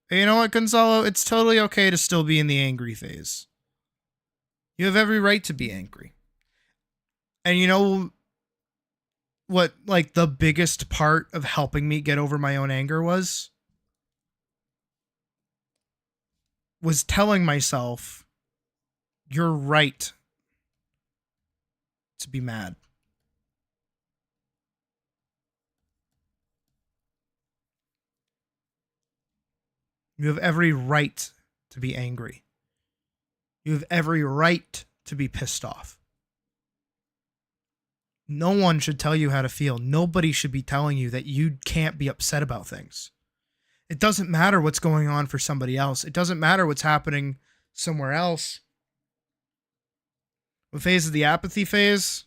A: You know what, Gonzalo? It's totally okay to still be in the angry phase. You have every right to be angry. And you know what, like, the biggest part of helping me get over my own anger was telling myself, you're right to be mad. You have every right to be angry. You have every right to be pissed off. No one should tell you how to feel. Nobody should be telling you that you can't be upset about things. It doesn't matter what's going on for somebody else. It doesn't matter what's happening somewhere else. What phase is the apathy phase?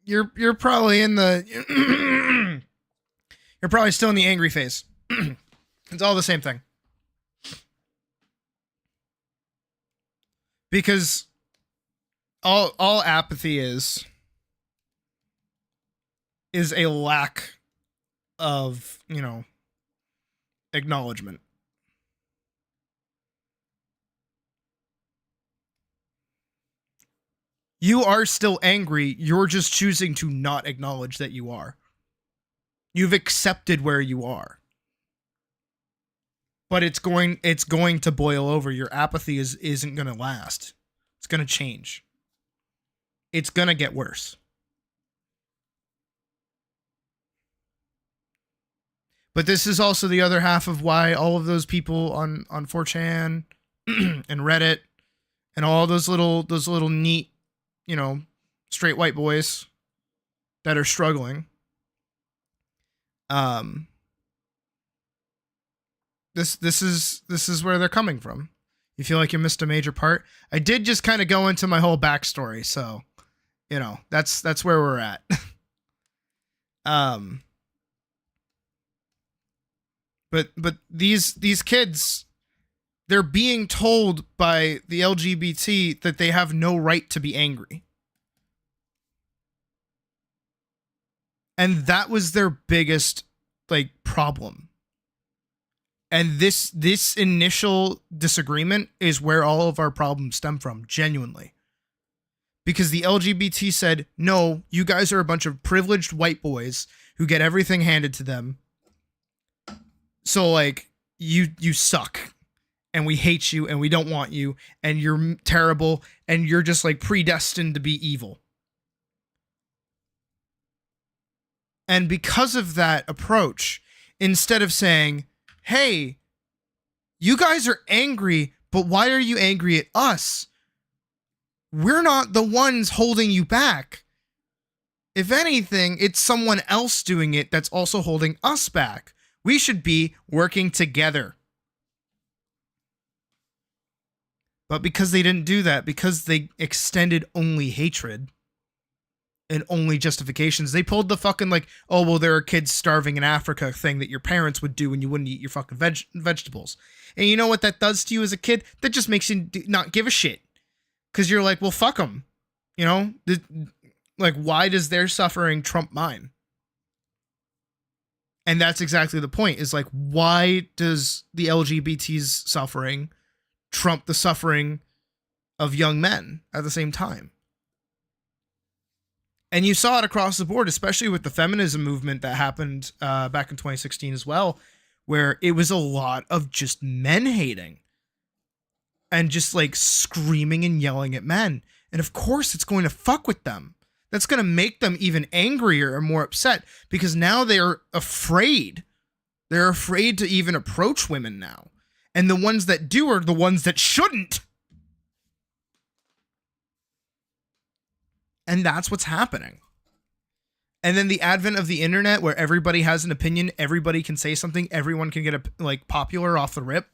A: You're probably in the you're probably still in the angry phase. It's all the same thing. Because all apathy is a lack of, acknowledgement. You are still angry. You're just choosing to not acknowledge that you are. You've accepted where you are. But it's going to boil over. Your apathy isn't going to last. It's going to change. It's going to get worse. But this is also the other half of why all of those people on 4chan and Reddit and all those little neat, straight white boys that are struggling. This is where they're coming from. You feel like you missed a major part. I did just kind of go into my whole backstory, so that's where we're at. But these kids, they're being told by the LGBT that they have no right to be angry. And that was their biggest problem. And this initial disagreement is where all of our problems stem from, genuinely. Because the LGBT said, no, you guys are a bunch of privileged white boys who get everything handed to them. So, you suck. And we hate you, and we don't want you, and you're terrible, and you're just, predestined to be evil. And because of that approach, instead of saying, hey, you guys are angry, but why are you angry at us? We're not the ones holding you back. If anything, it's someone else doing it that's also holding us back. We should be working together. But because they didn't do that, because they extended only hatred and only justifications, they pulled the fucking oh, well, there are kids starving in Africa thing that your parents would do when you wouldn't eat your fucking vegetables. And you know what that does to you as a kid? That just makes you not give a shit. Because you're like, well, fuck them. Why does their suffering trump mine? And that's exactly the point, is why does the LGBT's suffering trump the suffering of young men at the same time? And you saw it across the board, especially with the feminism movement that happened back in 2016 as well, where it was a lot of just men hating and just screaming and yelling at men. And of course it's going to fuck with them. That's going to make them even angrier and more upset, because now they're afraid. They're afraid to even approach women now. And the ones that do are the ones that shouldn't. And that's what's happening. And then the advent of the internet, where everybody has an opinion, everybody can say something, everyone can get popular off the rip.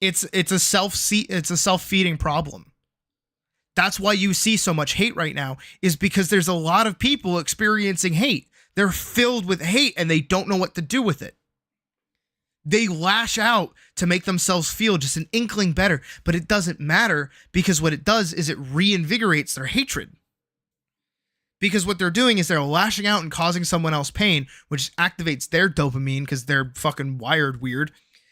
A: It's a self-feeding problem. That's why you see so much hate right now, is because there's a lot of people experiencing hate. They're filled with hate and they don't know what to do with it. They lash out to make themselves feel just an inkling better, but it doesn't matter because what it does is it reinvigorates their hatred. Because what they're doing is they're lashing out and causing someone else pain, which activates their dopamine because they're fucking wired weird.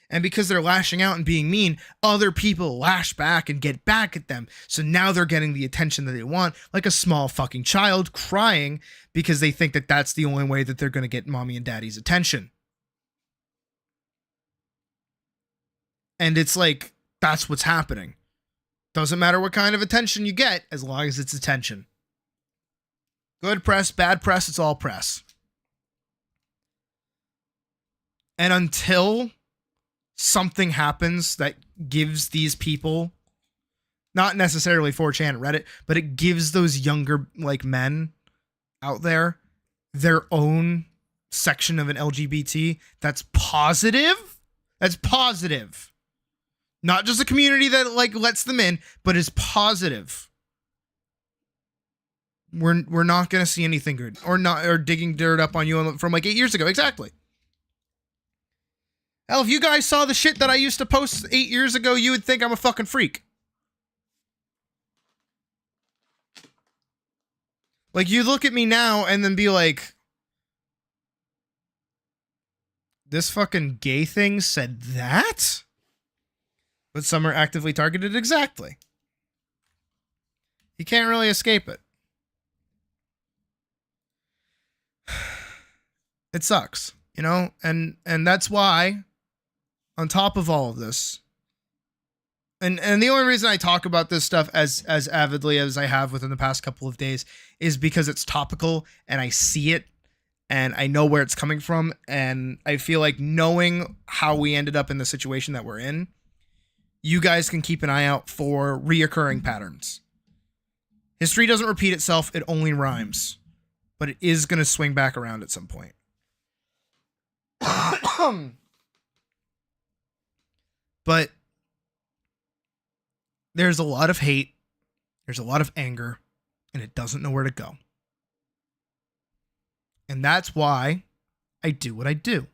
A: And because they're lashing out and being mean, other people lash back and get back at them. So now they're getting the attention that they want, like a small fucking child crying because they think that that's the only way that they're going to get mommy and daddy's attention. And it's like, that's what's happening. Doesn't matter what kind of attention you get, as long as it's attention. Good press, bad press, it's all press. And until something happens that gives these people, not necessarily 4chan and Reddit, but it gives those younger like men out there their own section of an LGBT that's positive. That's positive. Not just a community that like lets them in, but is positive. We're not gonna see anything good, or digging dirt up on you from like 8 years ago. Exactly. Hell, if you guys saw the shit that I used to post 8 years ago, you would think I'm a fucking freak. Like, you look at me now and then be like, this fucking gay thing said that? But some are actively targeted. Exactly. You can't really escape it. It sucks, you know? And that's why, on top of all of this, and the only reason I talk about this stuff as avidly as I have within the past couple of days is because it's topical and I see it and I know where it's coming from, and I feel like knowing how we ended up in the situation that we're in, you guys can keep an eye out for reoccurring patterns. History doesn't repeat itself, it only rhymes. But it is going to swing back around at some point. But there's a lot of hate, there's a lot of anger, and it doesn't know where to go. And that's why I do what I do.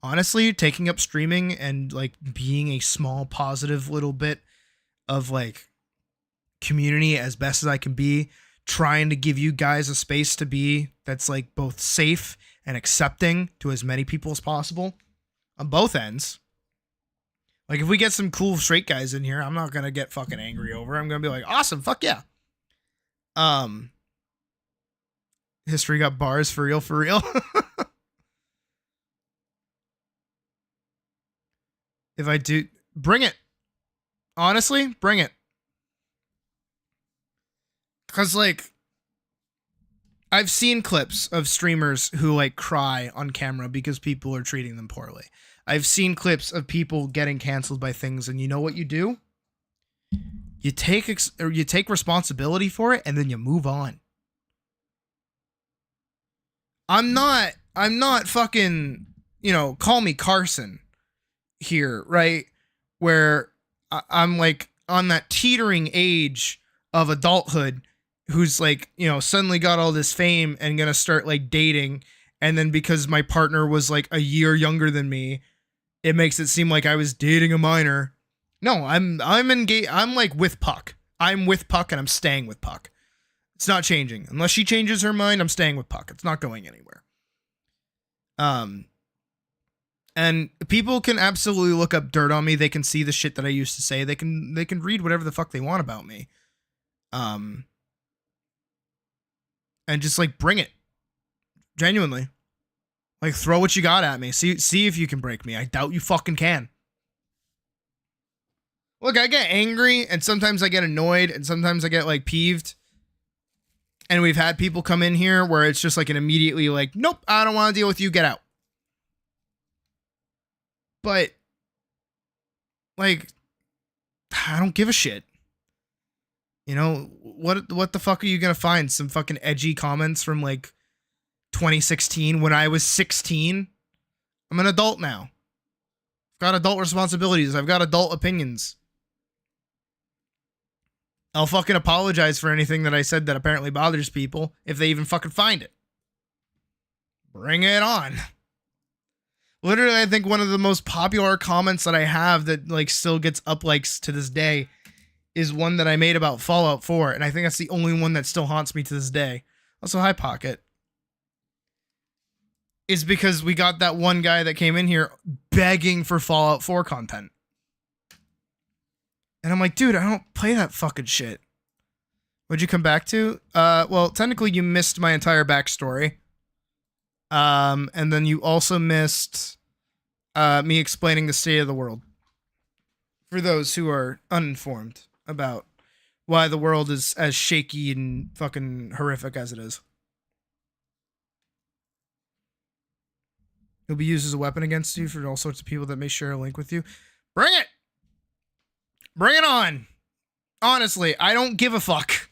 A: Honestly, taking up streaming and like being a small positive little bit of like community as best as I can be, trying to give you guys a space to be that's like both safe and accepting to as many people as possible on both ends. Like, if we get some cool straight guys in here, I'm not gonna get fucking angry over it. I'm gonna be like, awesome, fuck yeah. History got bars for real, for real. If I do, bring it. Honestly, bring it. Because, like, I've seen clips of streamers who, like, cry on camera because people are treating them poorly. I've seen clips of people getting canceled by things, and you know what you do? You take responsibility for it, and then you move on. I'm not fucking, you know, call me Carson here, right? Where I'm like on that teetering age of adulthood who's like, you know, suddenly got all this fame and gonna start like dating, and then because my partner was like a year younger than me, it makes it seem like I was dating a minor. No, I'm engaged. I'm like with Puck. I'm with Puck and I'm staying with Puck. It's not changing. Unless she changes her mind, I'm staying with Puck. It's not going anywhere. And people can absolutely look up dirt on me. They can see the shit that I used to say. They can read whatever the fuck they want about me. And just like bring it. Genuinely. Like, throw what you got at me. See if you can break me. I doubt you fucking can. Look, I get angry and sometimes I get annoyed and sometimes I get like peeved. And we've had people come in here where it's just like an immediately like, nope, I don't want to deal with you. Get out. But like, I don't give a shit. You know, what the fuck are you going to find? Some fucking edgy comments from like 2016 when I was 16. I'm an adult now. I've got adult responsibilities. I've got adult opinions. I'll fucking apologize for anything that I said that apparently bothers people if they even fucking find it. Bring it on. Literally, I think one of the most popular comments that I have that like still gets up likes to this day is one that I made about Fallout 4, and I think that's the only one that still haunts me to this day. Also, hi Pocket. Is because we got that one guy that came in here begging for Fallout 4 content. And I'm like, dude, I don't play that fucking shit. What'd you come back to? Well, technically you missed my entire backstory. And then you also missed me explaining the state of the world. For those who are uninformed about why the world is as shaky and fucking horrific as it is. It'll be used as a weapon against you for all sorts of people that may share a link with you. Bring it! Bring it on! Honestly, I don't give a fuck.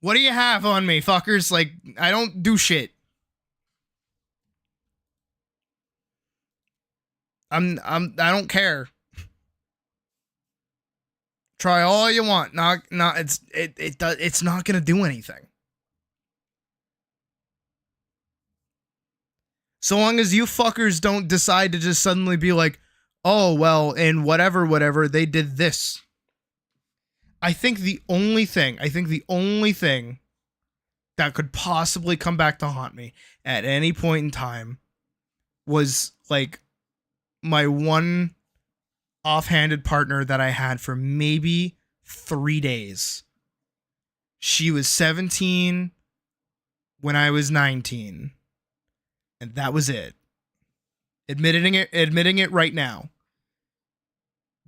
A: What do you have on me, fuckers? Like, I don't do shit. I don't care. Try all you want. It's not gonna do anything. So long as you fuckers don't decide to just suddenly be like, oh, well, in whatever, they did this. I think the only thing that could possibly come back to haunt me at any point in time was, like, my one offhanded partner that I had for maybe 3 days. She was 17 when I was 19. And that was it. Admitting it right now.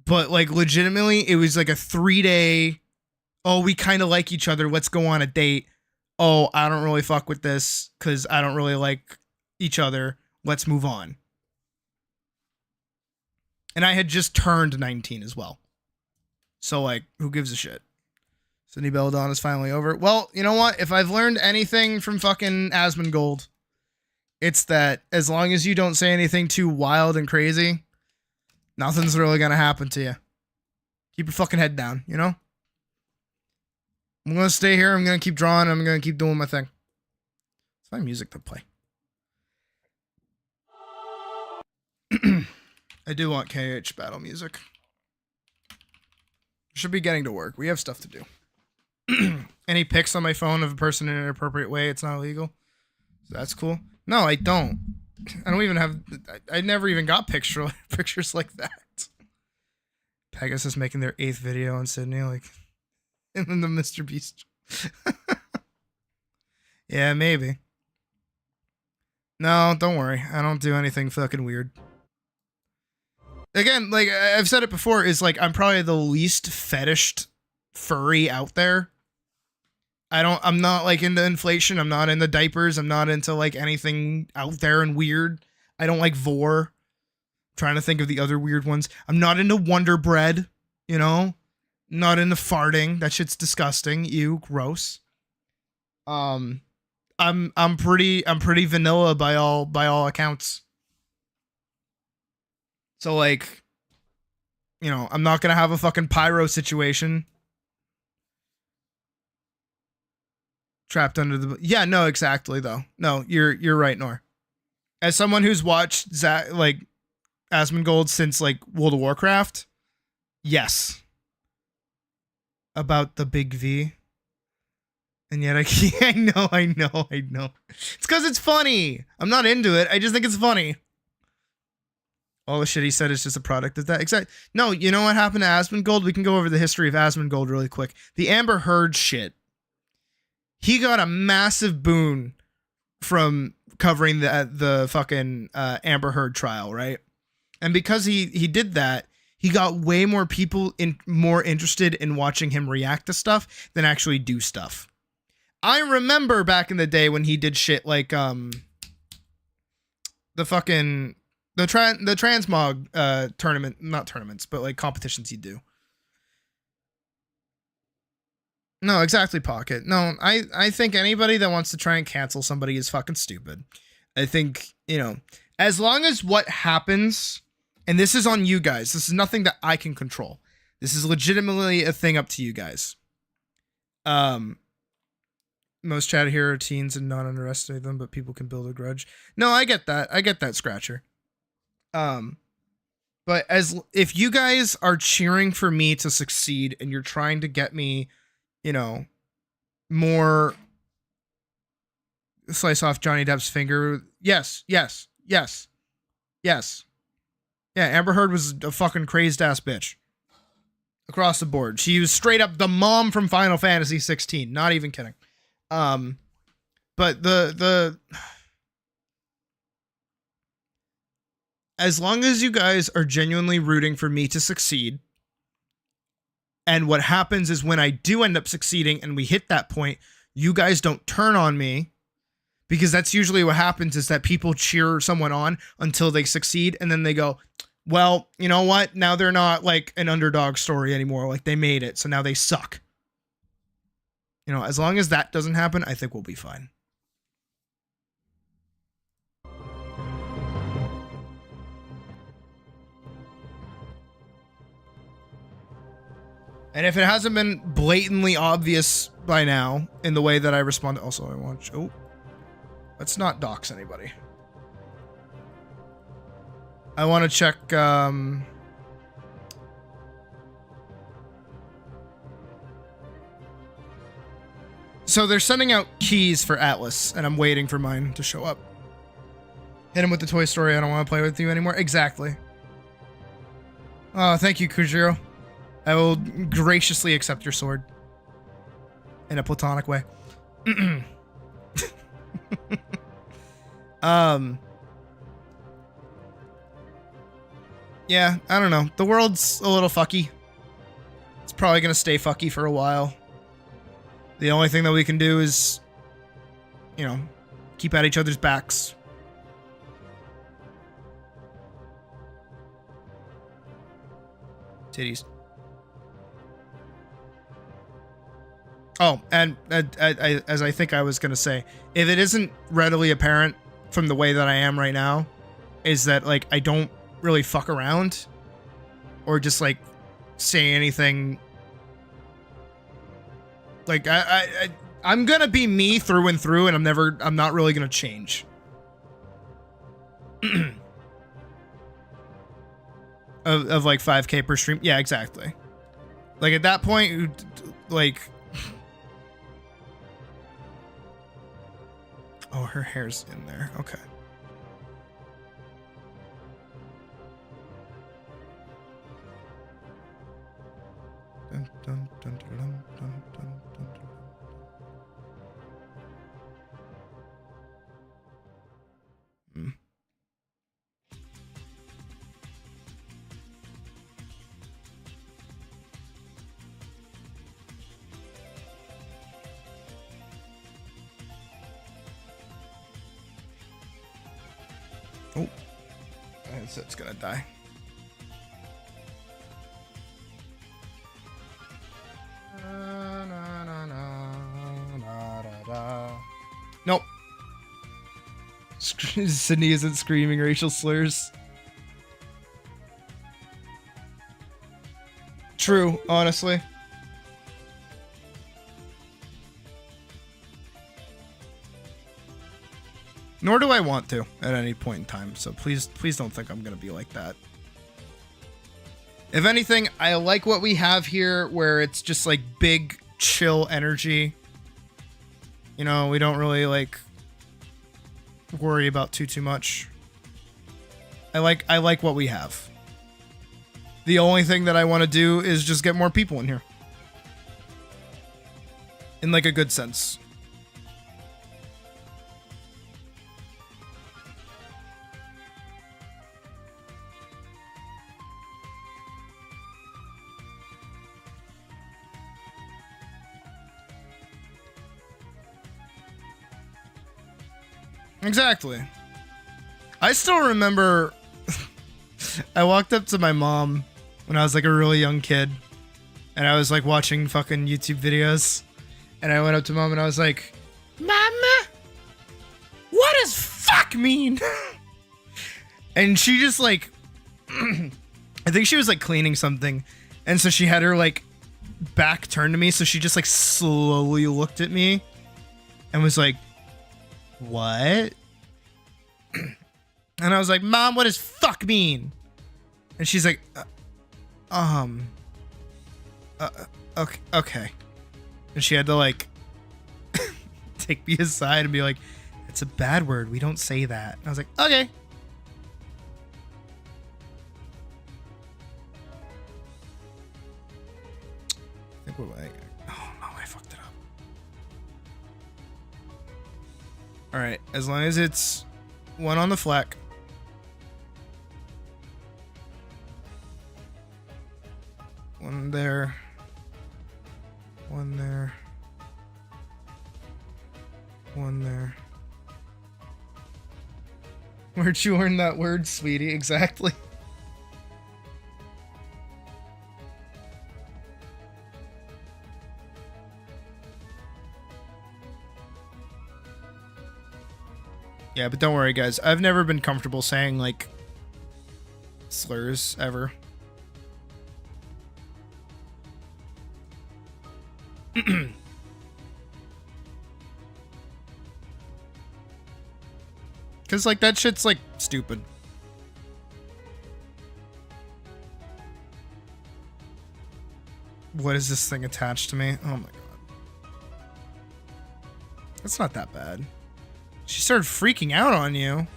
A: But like legitimately, it was like a 3-day, oh, we kind of like each other, let's go on a date. Oh, I don't really fuck with this because I don't really like each other. Let's move on. And I had just turned 19 as well. So like, who gives a shit? Sydney Belladonna is finally over. Well, you know what? If I've learned anything from fucking Asmongold, it's that as long as you don't say anything too wild and crazy, nothing's really gonna happen to you. Keep your fucking head down, you know? I'm gonna stay here, I'm gonna keep drawing, I'm gonna keep doing my thing. It's my music to play. I do want KH battle music. Should be getting to work. We have stuff to do. Any pics on my phone of a person in an inappropriate way, it's not illegal. That's cool. No, I don't. I don't even have... I never even got pictures like that. Pegasus making their 8th video on Sydney, like... And then the Mr. Beast. Yeah, maybe. No, don't worry. I don't do anything fucking weird. Again, like, I've said it before, is like, I'm probably the least fetished furry out there. I'm not like into inflation. I'm not into diapers. I'm not into like anything out there and weird. I don't like vor. I'm trying to think of the other weird ones. I'm not into Wonder Bread, you know? Not into farting. That shit's disgusting. Ew, gross. I'm pretty vanilla by all accounts. So like, you know, I'm not gonna have a fucking pyro situation. Trapped under the... Yeah, no, exactly, though. No, you're right, Nor. As someone who's watched Asmongold since, like, World of Warcraft, yes. About the big V. And yet I know. It's because it's funny. I'm not into it. I just think it's funny. All the shit he said is just a product of that. Exactly. No, you know what happened to Asmongold? We can go over the history of Asmongold really quick. The Amber Heard shit. He got a massive boon from covering the fucking Amber Heard trial, right? And because he did that, he got way more people more interested in watching him react to stuff than actually do stuff. I remember back in the day when he did shit like the transmog tournament, not tournaments, but like competitions he'd do. No, exactly, Pocket. No, I think anybody that wants to try and cancel somebody is fucking stupid. I think, you know, as long as what happens, and this is on you guys, this is nothing that I can control. This is legitimately a thing up to you guys. most chat here are teens and not underestimate them, but people can build a grudge. No, I get that. I get that, Scratcher. But if you guys are cheering for me to succeed and you're trying to get me, you know, more slice off Johnny Depp's finger, yes. Yeah, Amber Heard was a fucking crazed ass bitch. Across the board. She was straight up the mom from Final Fantasy 16. Not even kidding. But as long as you guys are genuinely rooting for me to succeed, and what happens is when I do end up succeeding and we hit that point, you guys don't turn on me, because that's usually what happens, is that people cheer someone on until they succeed, and then they go, well, you know what? Now they're not like an underdog story anymore. Like, they made it, so now they suck. You know, as long as that doesn't happen, I think we'll be fine. And if it hasn't been blatantly obvious by now in the way that I respond, also I want, oh, let's not dox anybody. I want to check, so they're sending out keys for Atlas, and I'm waiting for mine to show up. Hit him with the Toy Story, I don't want to play with you anymore. Exactly. Oh, thank you, Kujiro. I will graciously accept your sword. In a platonic way. Yeah, I don't know. The world's a little fucky. It's probably gonna stay fucky for a while. The only thing that we can do is, you know, keep at each other's backs. Titties. Oh, and as I think I was going to say, if it isn't readily apparent from the way that I am right now, is that, like, I don't really fuck around or just, like, say anything. Like, I'm going to be me through and through, and I'm not really going to change. of like 5K per stream. Yeah, exactly. Like, at that point, like, oh, her hair's in there. Okay. Dun, dun, dun, dun, dun, dun, dun, dun. Hmm. Oh, my headset's gonna die. Nope. Sydney isn't screaming racial slurs. True, honestly. Nor do I want to at any point in time, so please don't think I'm gonna be like that. If anything, I like what we have here, where it's just like big, chill energy. You know, we don't really like worry about too much. I like what we have. The only thing that I want to do is just get more people in here. In like a good sense. Exactly. I still remember I walked up to my mom when I was like a really young kid, and I was like watching fucking YouTube videos, and I went up to mom and I was like, Mama, what does fuck mean? And she just like I think she was like cleaning something, and so she had her like back turned to me, so she just like slowly looked at me and was like, what? And I was like, Mom, what does fuck mean? And she's like, okay. And she had to like take me aside and be like, it's a bad word. We don't say that. And I was like, okay. I think oh no, I fucked it up. All right, as long as it's one on the fleck. One there. One there. One there. Where'd you learn that word, sweetie? Exactly. Yeah, but don't worry, guys. I've never been comfortable saying, like, slurs ever. Because, like, that shit's, like, stupid. What is this thing attached to me? Oh, my God. That's not that bad. She started freaking out on you.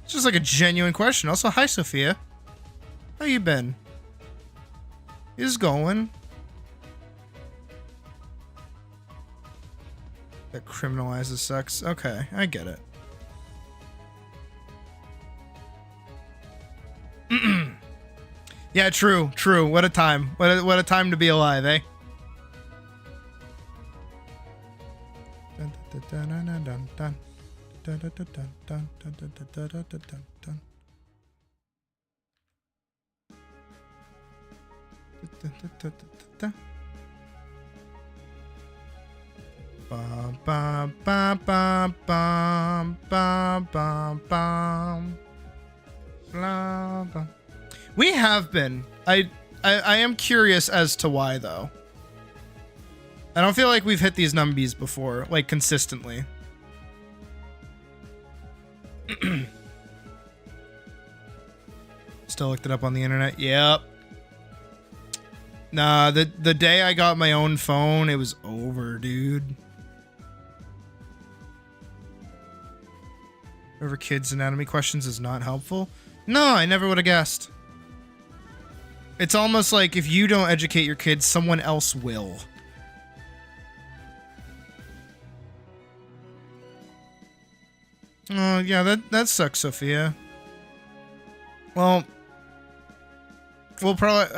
A: It's just, like, a genuine question. Also, hi, Sophia. How you been? Is going. That criminalizes sex. Okay, I get it. Yeah, true. What a time. What a time to be alive, eh? We have been. I am curious as to why, though. I don't feel like we've hit these numbies before, like, consistently. Still looked it up on the internet. Yep. Nah, the day I got my own phone, it was over, dude. Whoever kids anatomy questions is not helpful. No, I never would have guessed. It's almost like if you don't educate your kids, someone else will. Oh, yeah, that sucks, Sophia. Well, we'll probably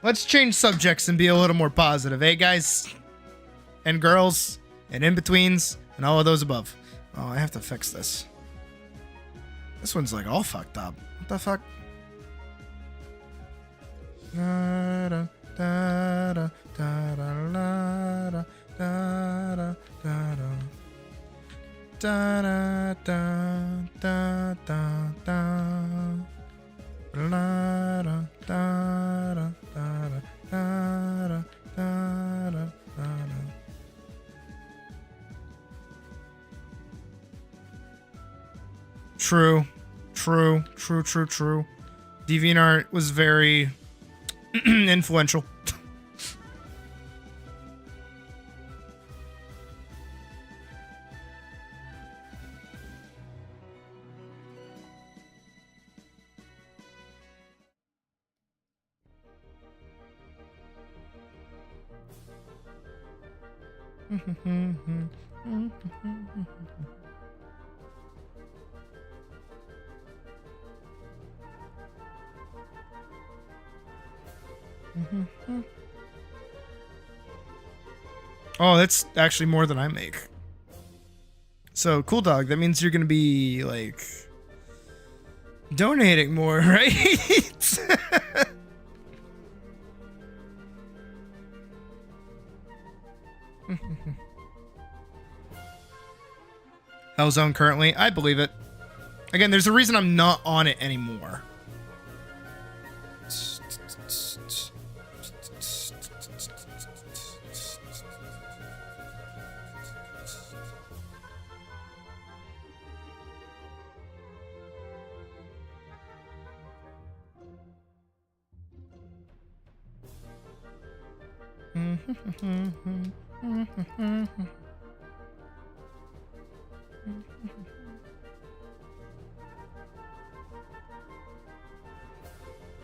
A: let's change subjects and be a little more positive, eh, guys? And girls, and in-betweens, and all of those above. Oh, I have to fix this. This one's like all fucked up. What the fuck? Da da da da da da da da da da. Da da da da da da. La da da da da da da da da. True. DeviantArt was very influential. Oh, that's actually more than I make. So, cool dog, that means you're gonna be, like, donating more, right? Hellzone currently? I believe it. Again, there's a reason I'm not on it anymore.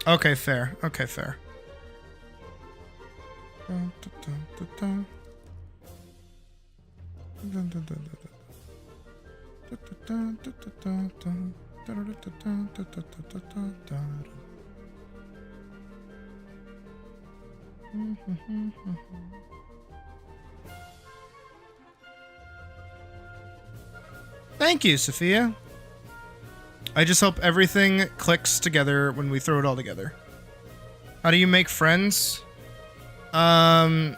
A: Okay, fair. Okay, fair. Thank you, Sophia. I just hope everything clicks together when we throw it all together. How do you make friends? Alright,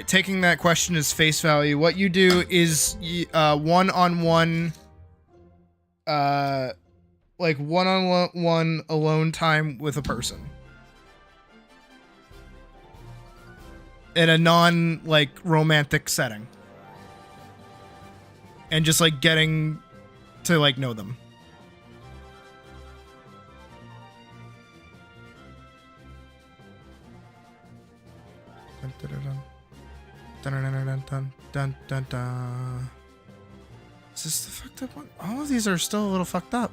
A: taking that question as face value, what you do is one-on-one, like one-on-one alone time with a person. In a non, like, romantic setting. And just, like, getting to, like, know them. Is this the fucked up one? All of these are still a little fucked up.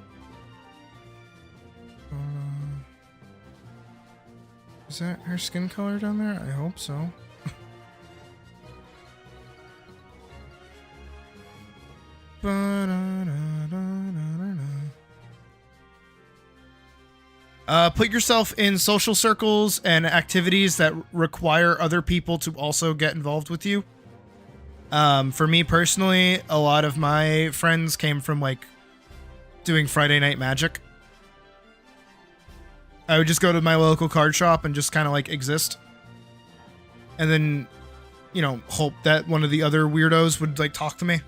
A: Is that her skin color down there? I hope so. Put yourself in social circles and activities that require other people to also get involved with you. For me personally, a lot of my friends came from like doing Friday Night Magic. I would just go to my local card shop and just kind of like exist. And then, you know, hope that one of the other weirdos would like talk to me.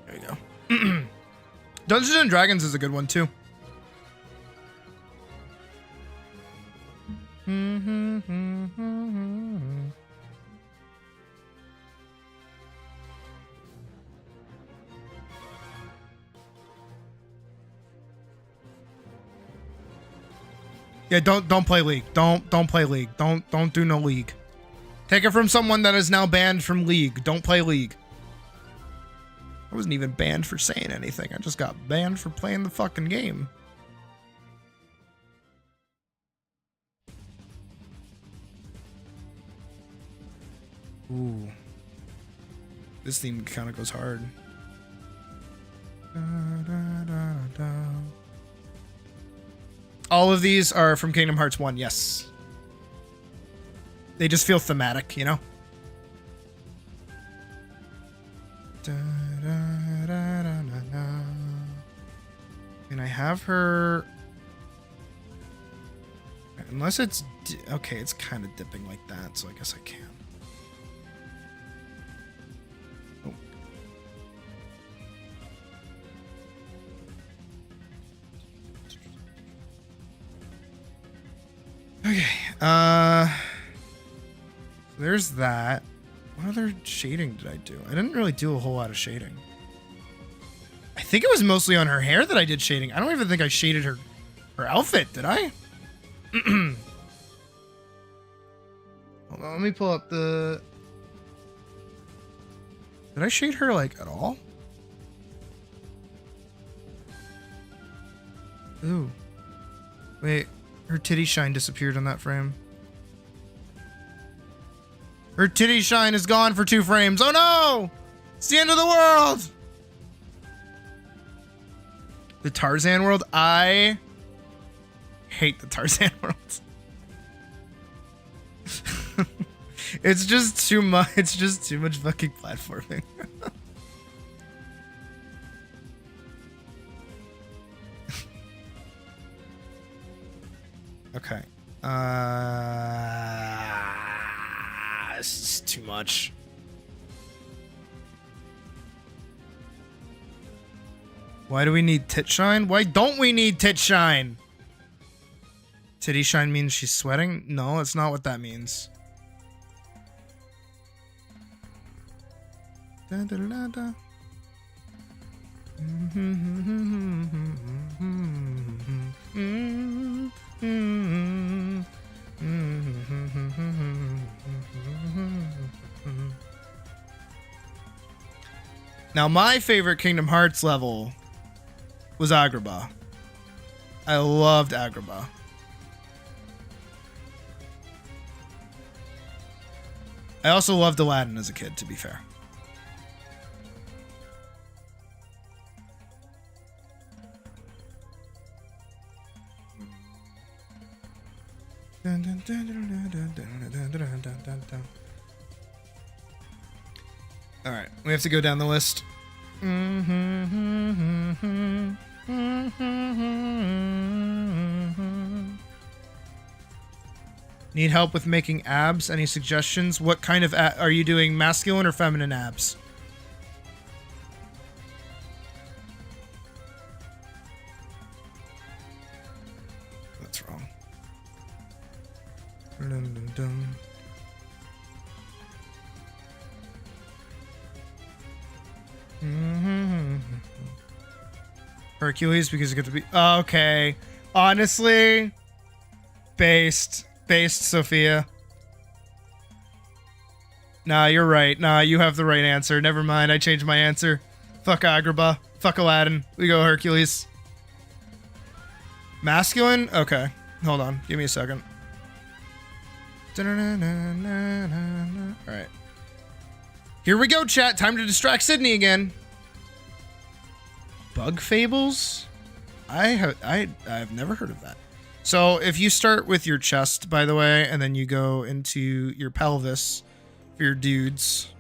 A: There you go. Dungeons and Dragons is a good one too. Yeah, don't play League. Don't play League. Don't do no League. Take it from someone that is now banned from League. Don't play League. I wasn't even banned for saying anything. I just got banned for playing the fucking game. Ooh. This theme kind of goes hard. All of these are from Kingdom Hearts 1, yes. They just feel thematic, you know? Can I have her... Unless it's... Okay, it's kind of dipping like that, so I guess I can. Oh. Okay, there's that. What other shading did I do? I didn't really do a whole lot of shading. I think it was mostly on her hair that I did shading. I don't even think I shaded her outfit, did I? Hold on, let me pull up the... Did I shade her, like, at all? Ooh. Wait, her titty shine disappeared on that frame. Her titty shine is gone for 2 frames. Oh no! It's the end of the world! The Tarzan world? I hate the Tarzan world. It's just too much. It's just too much fucking platforming. Okay. This is too much. Why do we need tit shine? Why don't we need tit shine? Titty shine means she's sweating? No, that's not what that means. Da, da, da, da. Now, my favorite Kingdom Hearts level was Agrabah. I loved Agrabah. I also loved Aladdin as a kid, to be fair. Alright, we have to go down the list. Need help with making abs? Any suggestions? What kind of are you doing, masculine or feminine abs? That's wrong. Dun, dun, dun. Hercules, because you get to be okay. Honestly, based Sophia. Nah, you're right. Nah, you have the right answer. Never mind, I changed my answer. Fuck Agrabah. Fuck Aladdin. We go Hercules. Masculine? Okay. Hold on. Give me a second. Alright. Here we go, chat. Time to distract Sydney again. Bug Fables? I've never heard of that. So if you start with your chest, by the way, and then you go into your pelvis for your dudes,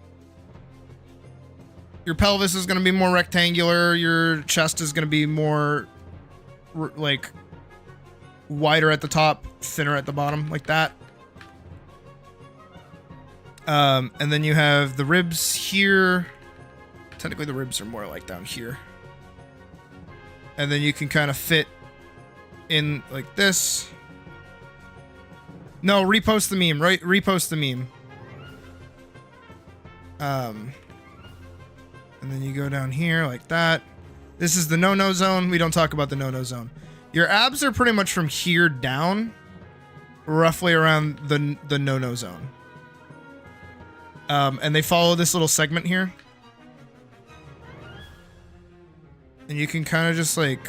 A: your pelvis is going to be more rectangular. Your chest is going to be more like wider at the top, thinner at the bottom, like that. And then you have the ribs here. Technically the ribs are more like down here. And then you can kind of fit in like this. No, repost the meme, right? Repost the meme. And then you go down here like that. This is the no-no zone. We don't talk about the no-no zone. Your abs are pretty much from here down, roughly around the no-no zone. And they follow this little segment here. And you can kind of just like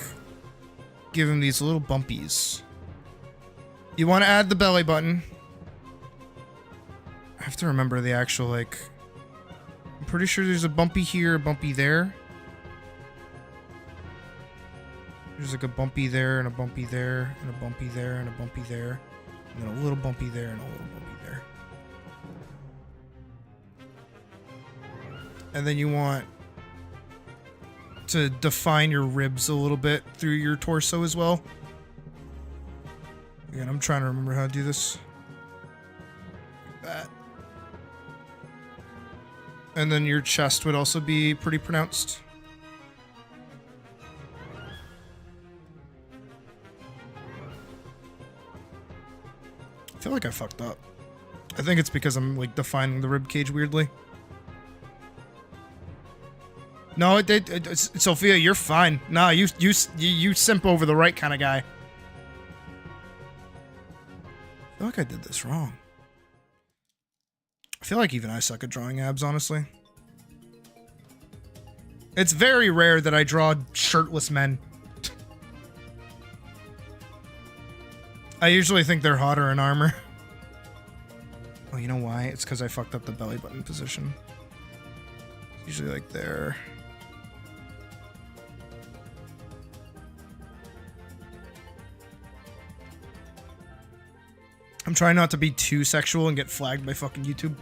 A: give them these little bumpies. You want to add the belly button. I have to remember the actual, like, I'm pretty sure there's a bumpy here, a bumpy there. There's like a bumpy there and a bumpy there and a bumpy there and a bumpy there. And then a little bumpy there and a little bumpy there. And then you want to define your ribs a little bit through your torso as well. Again, I'm trying to remember how to do this. Like that. And then your chest would also be pretty pronounced. I feel like I fucked up. I think it's because I'm like defining the rib cage weirdly. No, Sophia, you're fine. Nah, you simp over the right kind of guy. I feel like I did this wrong. I feel like even I suck at drawing abs, honestly. It's very rare that I draw shirtless men. I usually think they're hotter in armor. Oh, you know why? It's because I fucked up the belly button position. It's usually like there. I'm trying not to be too sexual and get flagged by fucking YouTube.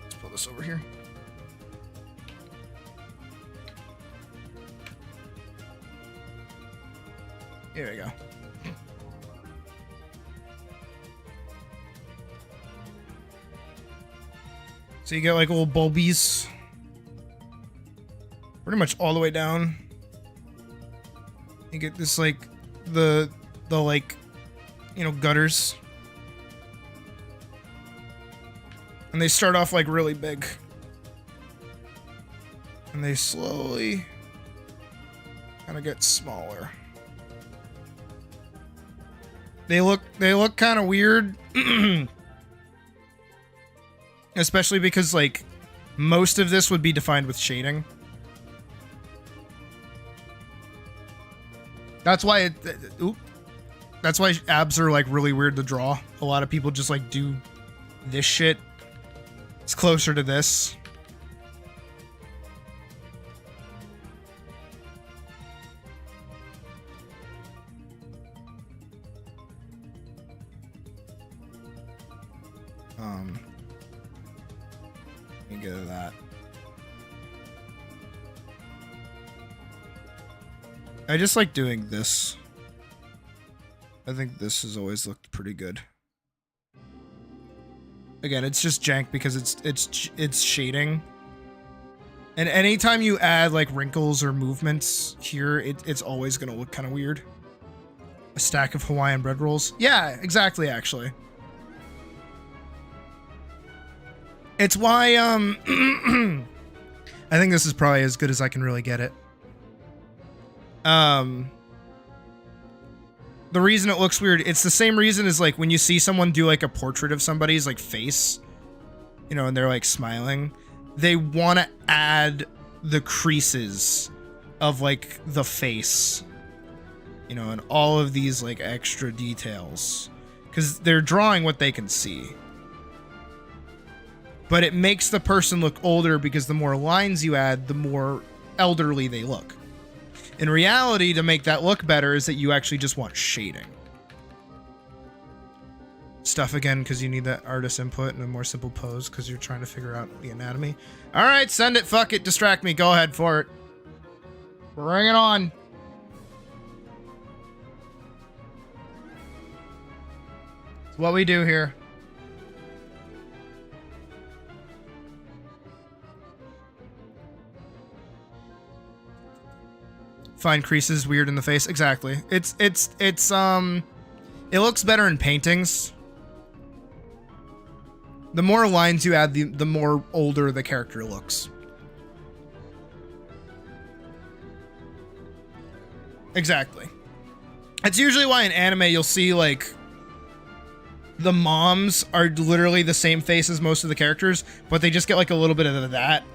A: Let's pull this over here. Here we go. So you get like little bulbies pretty much all the way down. You get this like the like, you know, gutters. And they start off like really big. And they slowly kind of get smaller. They look kind of weird. Especially because like most of this would be defined with shading. That's why that's why abs are like really weird to draw. A lot of people just like do this shit. It's closer to this. Let me go to that. I just like doing this. I think this has always looked pretty good. Again, it's just jank because it's shading. And anytime you add like wrinkles or movements here, it's always gonna look kind of weird. A stack of Hawaiian bread rolls. Yeah, exactly, actually. It's why, I think this is probably as good as I can really get it. The reason it looks weird, it's the same reason as like when you see someone do like a portrait of somebody's like face, you know, and they're like smiling, they want to add the creases of like the face, you know, and all of these like extra details because they're drawing what they can see. But it makes the person look older because the more lines you add, the more elderly they look. In reality, to make that look better is that you actually just want shading. Stuff again, because you need that artist input and a more simple pose because you're trying to figure out the anatomy. All right, send it. Fuck it. Distract me. Go ahead for it. Bring it on. It's what we do here. Find creases weird in the face. Exactly. It looks better in paintings. The more lines you add, the more older the character looks. Exactly. It's usually why in anime you'll see like the moms are literally the same face as most of the characters, but they just get like a little bit of that.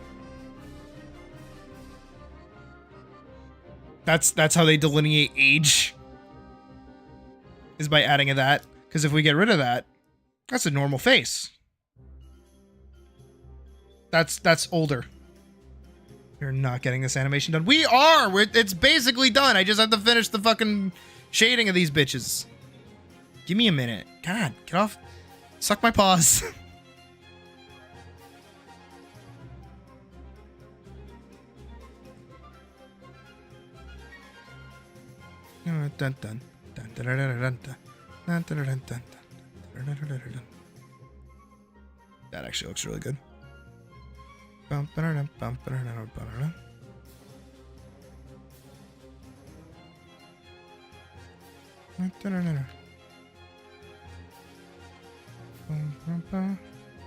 A: That's how they delineate age. Is by adding that. Because if we get rid of that, that's a normal face. That's older. You're not getting this animation done. We are! It's basically done. I just have to finish the fucking shading of these bitches. Give me a minute. God, get off. Suck my paws. That actually looks really good.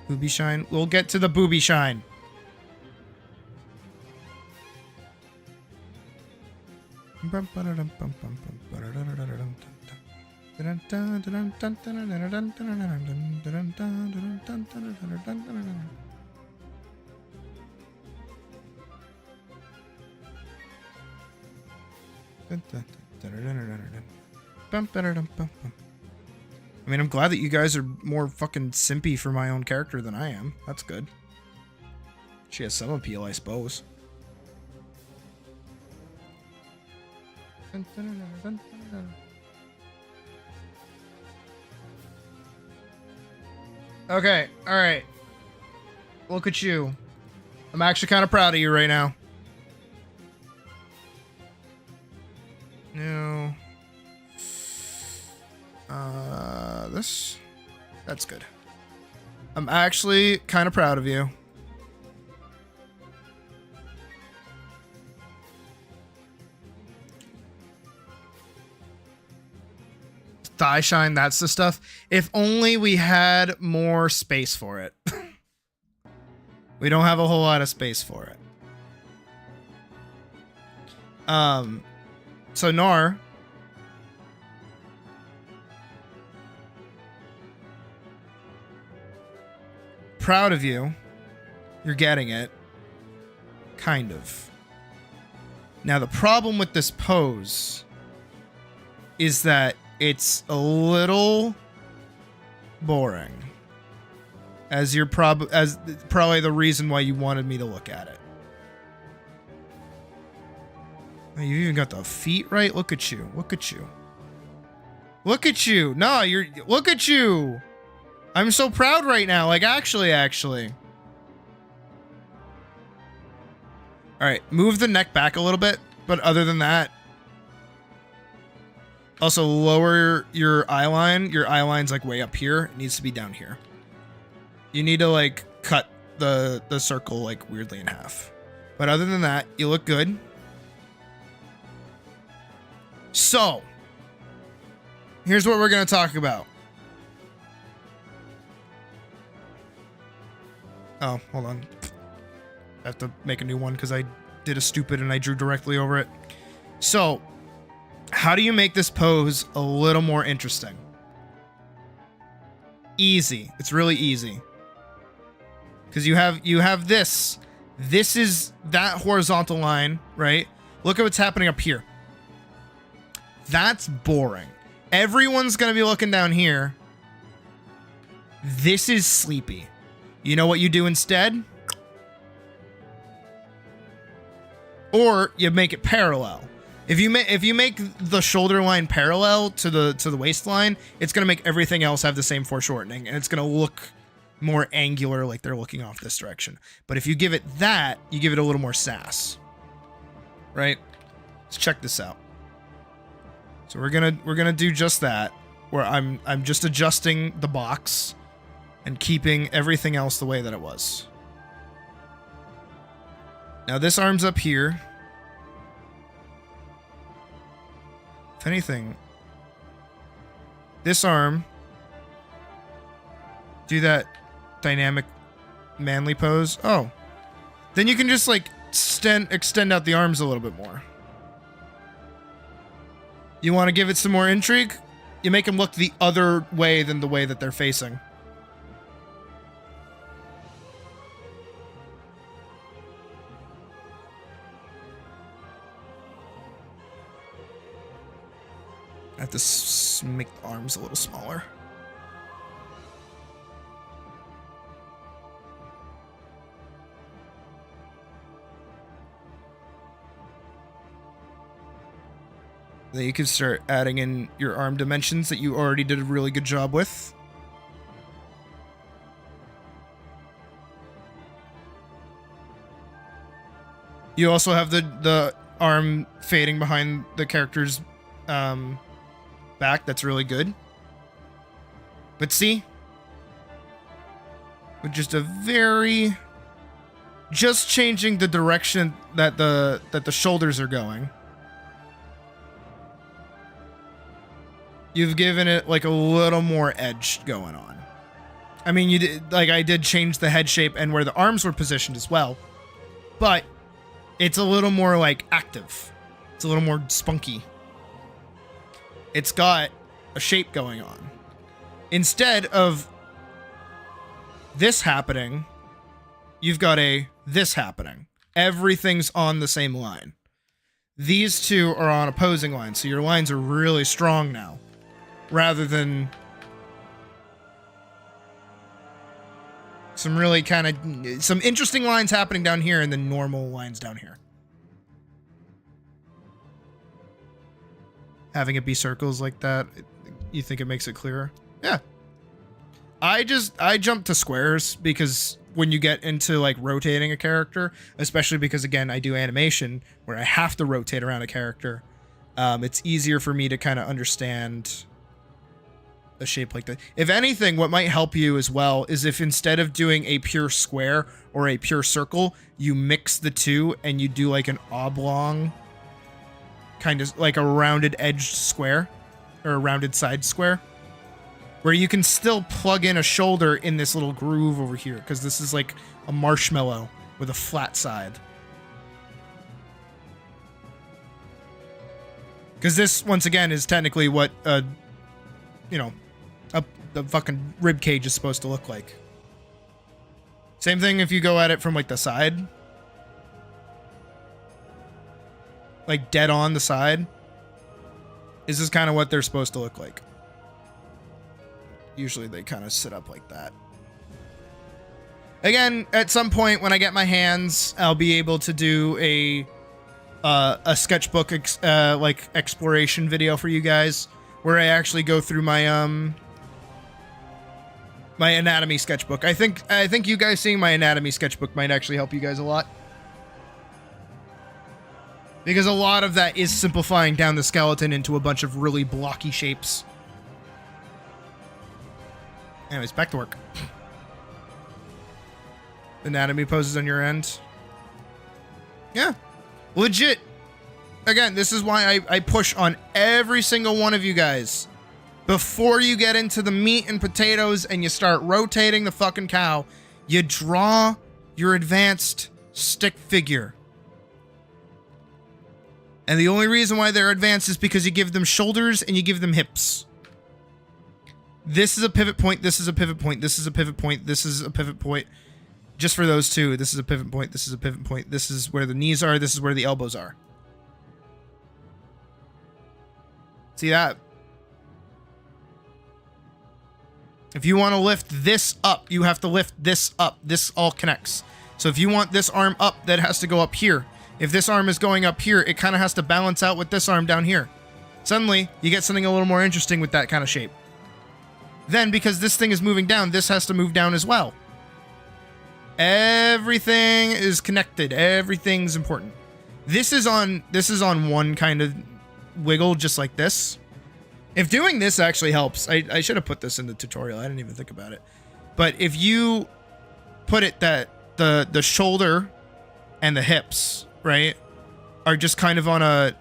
A: Booby shine. We'll get to the booby shine. I mean, I'm glad that you guys are more fucking simpy for my own character than I am. That's good. She has some appeal, I suppose. Okay, alright. Look at you. I'm actually kind of proud of you right now. No. This? That's good. I'm actually kind of proud of you. dye shine, that's the stuff. If only we had more space for it. We don't have a whole lot of space for it. So Nar, proud of you. You're getting it. Kind of. Now the problem with this pose is that it's a little boring. As probably the reason why you wanted me to look at it. Oh, you even got the feet right? Look at you. Look at you. Look at you. No, look at you. I'm so proud right now. Like, actually. All right, move the neck back a little bit. But other than that, also lower your eye line. Your eye line's like way up here. It needs to be down here. You need to like cut the circle like weirdly in half. But other than that, you look good. So, here's what we're going to talk about. Oh, hold on. I have to make a new one because I did a stupid and I drew directly over it. So, how do you make this pose a little more interesting? Easy. It's really easy. Because you have this. This is that horizontal line, right? Look at what's happening up here. That's boring. Everyone's going to be looking down here. This is sleepy. You know what you do instead? Or you make it parallel. If you make the shoulder line parallel to the waistline, it's going to make everything else have the same foreshortening, and it's going to look more angular, like they're looking off this direction. But if you give it that, you give it a little more sass. Right? Let's check this out. So we're gonna do just that, where I'm just adjusting the box and keeping everything else the way that it was. Now this arm's up here. If anything, this arm, do that dynamic manly pose. Oh, then you can just like extend out the arms a little bit more. You want to give it some more intrigue? You make them look the other way than the way that they're facing. I have to make the arms a little smaller. Then you can start adding in your arm dimensions that you already did a really good job with. You also have the arm fading behind the character's back. That's really good. But see, with just just changing the direction that the shoulders are going, you've given it like a little more edge going on. I mean, I did change the head shape and where the arms were positioned as well, but it's a little more like active. It's a little more spunky. It's got a shape going on. Instead of this happening, you've got this happening. Everything's on the same line. These two are on opposing lines, so your lines are really strong now. Rather than some really some interesting lines happening down here and then normal lines down here. Having it be circles like that, you think it makes it clearer? Yeah. I jump to squares because when you get into like rotating a character, especially because again, I do animation where I have to rotate around a character, it's easier for me to kind of understand a shape like that. If anything, what might help you as well is if instead of doing a pure square or a pure circle, you mix the two and you do like an oblong, kind of like a rounded edged square. or a rounded side square, where you can still plug in a shoulder in this little groove over here, because this is like a marshmallow with a flat side. Because this, once again, is technically what, you know, the fucking rib cage is supposed to look like. Same thing if you go at it from like the side. Like dead on the side. This is kind of what they're supposed to look like. Usually they kind of sit up like that. Again, at some point when I get my hands, I'll be able to do a sketchbook like exploration video for you guys, where I actually go through my my anatomy sketchbook. I think you guys seeing my anatomy sketchbook might actually help you guys a lot, because a lot of that is simplifying down the skeleton into a bunch of really blocky shapes. Anyways, back to work. Anatomy poses on your end. Yeah. Legit. Again, this is why I push on every single one of you guys. Before you get into the meat and potatoes and you start rotating the fucking cow, you draw your advanced stick figure. And the only reason why they're advanced is because you give them shoulders and you give them hips. This is a pivot point, this is a pivot point, this is a pivot point, this is a pivot point. Just for those two, this is a pivot point, this is a pivot point, this is where the knees are, this is where the elbows are. See that? If you want to lift this up, you have to lift this up. This all connects. So if you want this arm up, that has to go up here. If this arm is going up here, it kind of has to balance out with this arm down here. Suddenly, you get something a little more interesting with that kind of shape. Then, because this thing is moving down, this has to move down as well. Everything is connected. Everything's important. This is on one kind of wiggle, just like this. If doing this actually helps, I should have put this in the tutorial. I didn't even think about it. But if you put it that the shoulder and the hips, right, are just kind of on a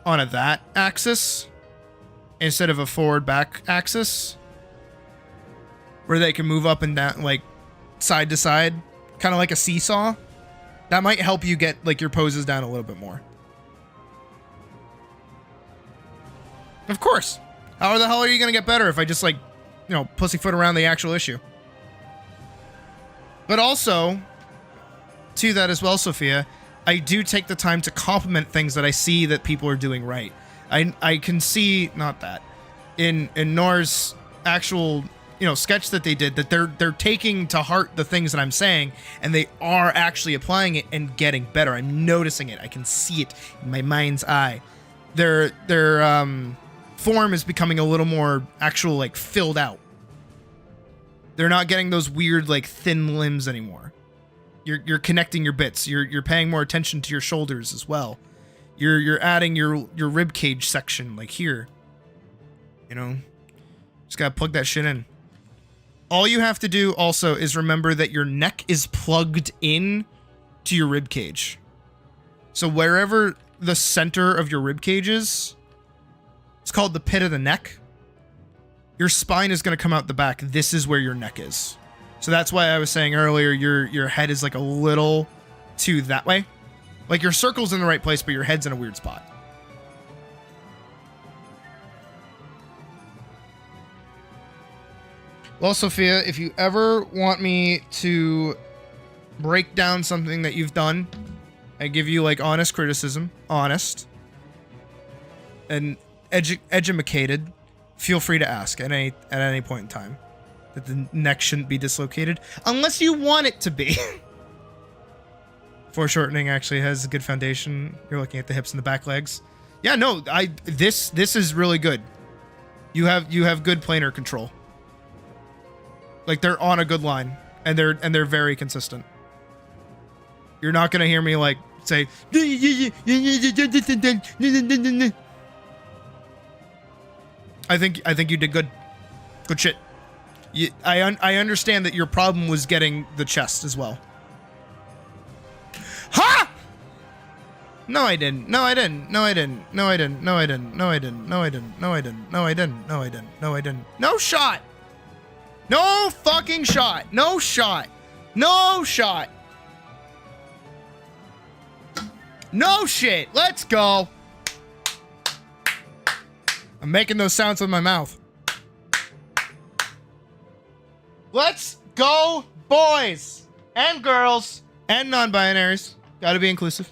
A: that axis instead of a forward back axis, where they can move up and down, like side to side, kind of like a seesaw, that might help you get like your poses down a little bit more. Of course. How the hell are you going to get better if I just, like, you know, pussyfoot around the actual issue? But also, to that as well, Sophia, I do take the time to compliment things that I see that people are doing right. I can see, not that, in Nor's actual, you know, sketch that they did, that they're taking to heart the things that I'm saying, and they are actually applying it and getting better. I'm noticing it. I can see it in my mind's eye. Their form is becoming a little more actual, like, filled out. They're not getting those weird, like, thin limbs anymore. You're connecting your bits. You're paying more attention to your shoulders as well. You're adding your rib cage section, like here. You know, just gotta plug that shit in. All you have to do also is remember that your neck is plugged in to your rib cage. So wherever the center of your rib cage is, it's called the pit of the neck. Your spine is going to come out the back. This is where your neck is. So that's why I was saying earlier, your head is like a little to that way. Like your circle's in the right place, but your head's in a weird spot. Well, Sophia, if you ever want me to break down something that you've done, I give you like honest criticism, honest, and educated, feel free to ask at any point in time. That the neck shouldn't be dislocated unless you want it to be. Foreshortening actually has a good foundation. You're looking at the hips and the back legs. Yeah, no, this is really good. You have good planar control. Like they're on a good line, and they're very consistent. You're not gonna hear me like say. I think you did good. Good shit. I understand that your problem was getting the chest as well. Ha! No, I didn't. No, I didn't. No, I didn't. No, I didn't. No, I didn't. No, I didn't. No, I didn't. No, I didn't. No, I didn't. No, I didn't. No, I didn't. No shot. No fucking shot. No shot. No shot. No shit. Let's go. I'm making those sounds with my mouth. Let's go, boys and girls and non-binaries. Gotta be inclusive.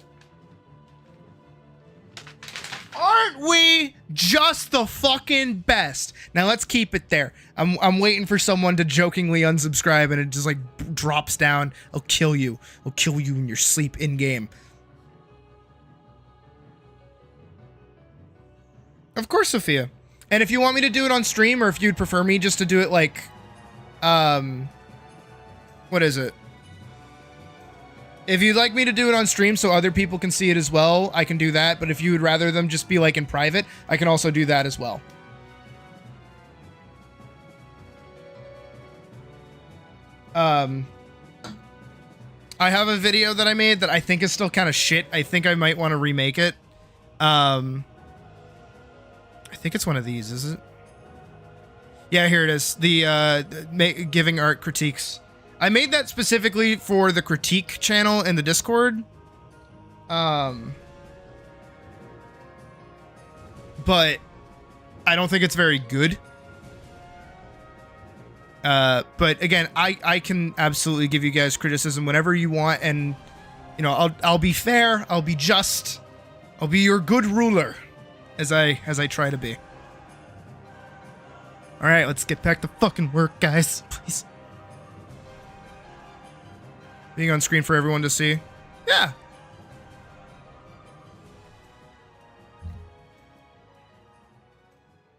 A: Aren't we just the fucking best? Now let's keep it there. I'm waiting for someone to jokingly unsubscribe and it just like drops down. I'll kill you. I'll kill you in your sleep in game. Of course, Sophia. And if you want me to do it on stream, or if you'd prefer me just to do it like, what is it? If you'd like me to do it on stream so other people can see it as well, I can do that. But if you would rather them just be like in private, I can also do that as well. I have a video that I made that I think is still kind of shit. I think I might want to remake it. I think it's one of these, is it? Yeah, here it is. The giving art critiques. I made that specifically for the critique channel in the Discord. But I don't think it's very good. But again, I can absolutely give you guys criticism whenever you want, and you know, I'll be fair, I'll be just, I'll be your good ruler as I try to be. All right, let's get back to fucking work, guys, please. Being on screen for everyone to see. Yeah.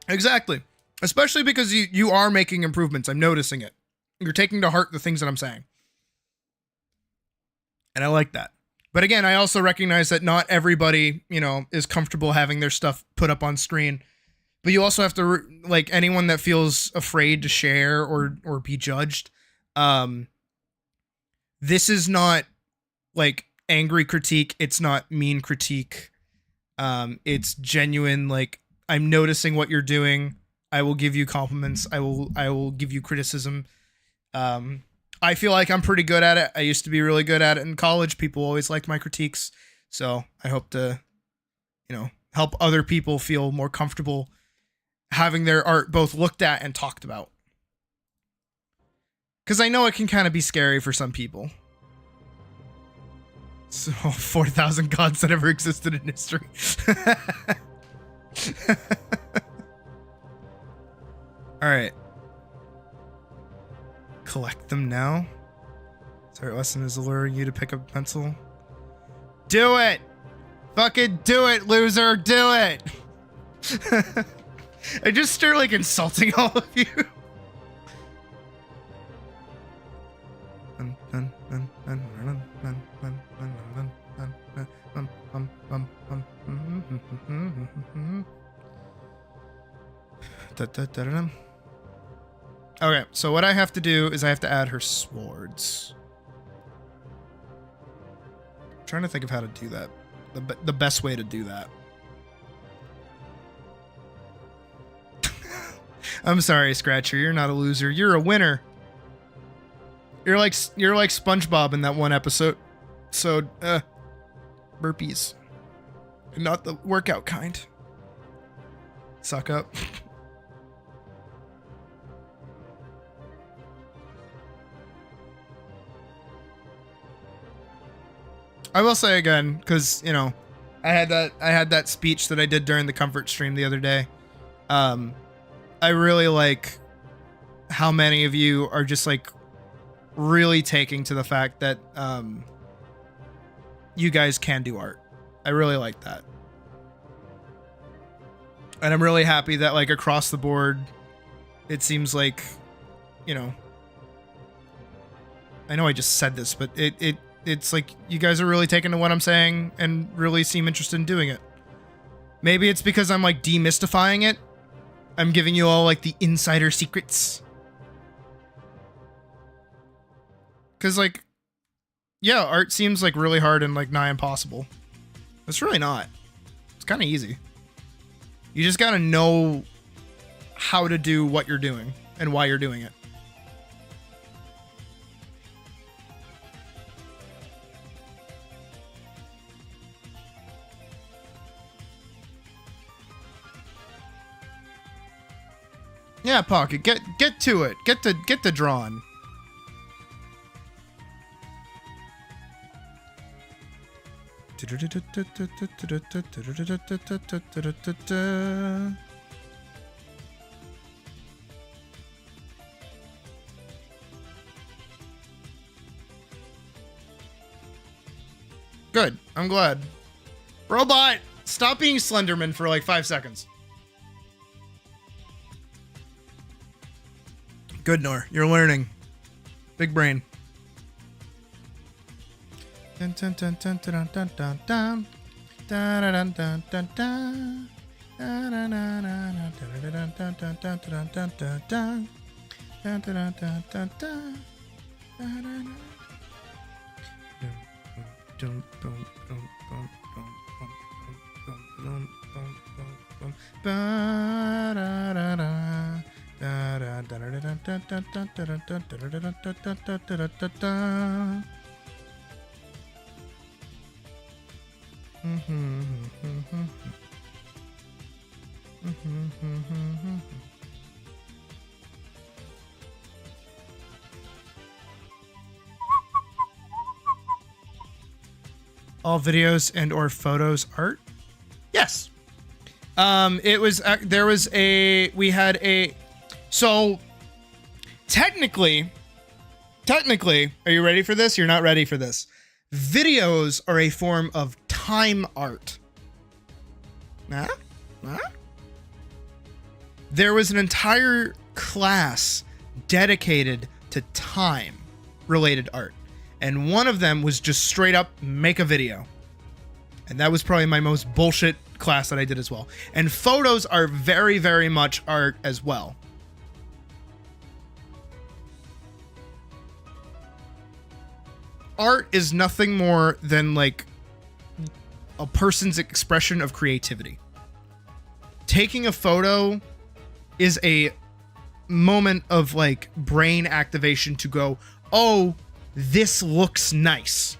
A: Exactly. Especially because you are making improvements. I'm noticing it. You're taking to heart the things that I'm saying. And I like that. But again, I also recognize that not everybody, you know, is comfortable having their stuff put up on screen. But you also have to, like, anyone that feels afraid to share or be judged, this is not like angry critique. It's not mean critique. It's genuine. Like, I'm noticing what you're doing. I will give you compliments. I will give you criticism. I feel like I'm pretty good at it. I used to be really good at it in college. People always liked my critiques. So I hope to, you know, help other people feel more comfortable having their art both looked at and talked about. Because I know it can kind of be scary for some people. So, 4,000 gods that ever existed in history. Alright. Collect them now. Sorry, lesson is alluring you to pick up a pencil. Do it! Fucking do it, loser! Do it! I just start like insulting all of you. Okay, so what I have to do is I have to add her swords. I'm trying to think of how to do that. The best way to do that. I'm sorry, Scratcher. You're not a loser. You're a winner. You're like SpongeBob in that one episode. So, burpees. And not the workout kind. Suck up. I will say again, because, you know, I had that speech that I did during the comfort stream the other day. I really like how many of you are just like really taking to the fact that you guys can do art. I really like that. And I'm really happy that like across the board, it seems like, you know, I know I just said this, but it's like you guys are really taking to what I'm saying and really seem interested in doing it. Maybe it's because I'm like demystifying it. I'm giving you all like the insider secrets. Cause like, yeah, art seems like really hard and like nigh impossible. It's really not. It's kind of easy. You just gotta know how to do what you're doing and why you're doing it. Yeah, Pocket, get to it. Get to drawing. Good. I'm glad. Robot, stop being Slenderman for like 5 seconds. Good, Nor. You're learning. Big brain. Dun, dun, dun, dun, dun, dun, dun, dun. Dun, dun, dun, dun, dun. Dun, dun, dun, dun, dun, dun, dun, dun, dun, dun, dun. Dun, dun, dun, dun, dun, dun. Dun, dun, dun. Dum, dum, dum, dum, dum, dum, dum, dum, dum, dum. Ba-da-da-da. All videos and or photos art? Yes. It was there was a we had a so technically, are you ready for this? You're not ready for this. Videos are a form of time art. Huh? There was an entire class dedicated to time related art. And one of them was just straight up make a video. And that was probably my most bullshit class that I did as well. And photos are very, very much art as well. Art is nothing more than like a person's expression of creativity. Taking a photo is a moment of like brain activation to go, oh, this looks nice.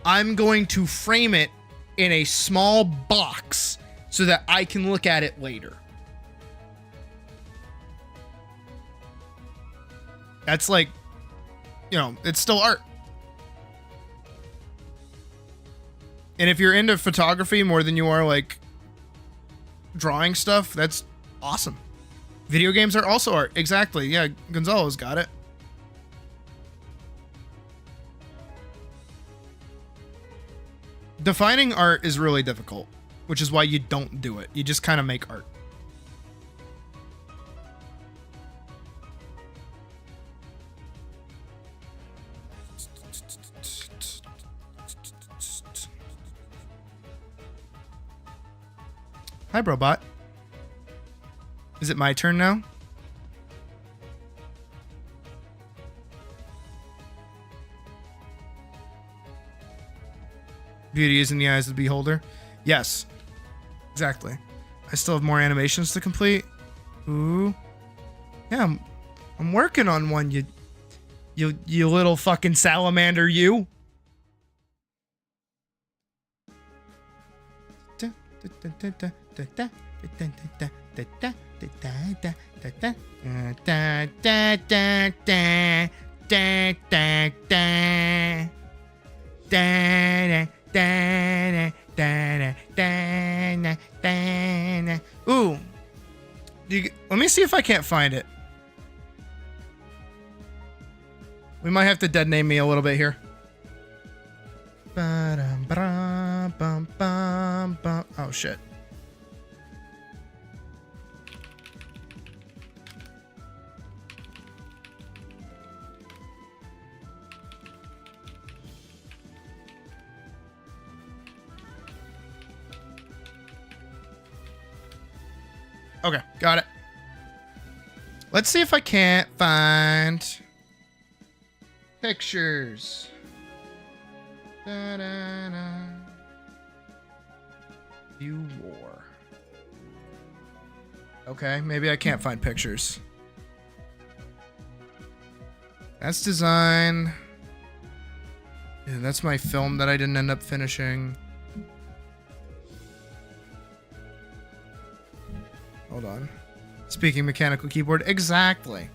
A: I'm going to frame it in a small box so that I can look at it later. That's like, you know, it's still art. And if you're into photography more than you are like drawing stuff, that's awesome. Video games are also art. Exactly. Yeah, Gonzalo's got it. Defining art is really difficult, which is why you don't do it. You just kind of make art. Hi, Brobot. Is it my turn now? Beauty is in the eyes of the beholder. Yes, exactly. I still have more animations to complete. Ooh, yeah, I'm working on one. You little fucking salamander, you. Ooh. Let me see if I can't find it. We might have to dead name me a little bit here. Oh shit. Okay, got it. Let's see if I can't find pictures. Da-da-da. View war. Okay, maybe I can't find pictures. That's design. Yeah, that's my film that I didn't end up finishing. Hold on. Speaking mechanical keyboard. Exactly.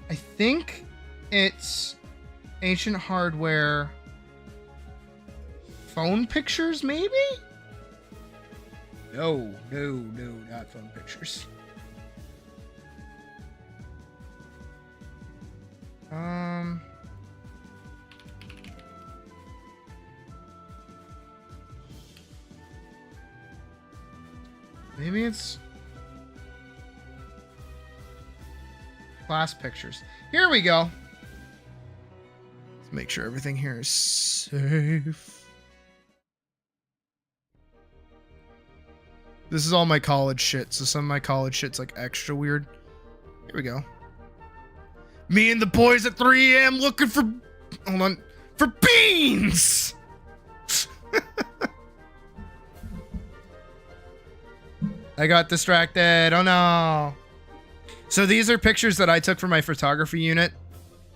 A: I think it's ancient hardware phone pictures, maybe? No, not phone pictures. Maybe it's class pictures. Here we go. Let's make sure everything here is safe. This is all my college shit, so some of my college shit's like extra weird. Here we go. Me and the boys at 3 a.m. looking for, hold on, for beans! I got distracted, oh no. So these are pictures that I took for my photography unit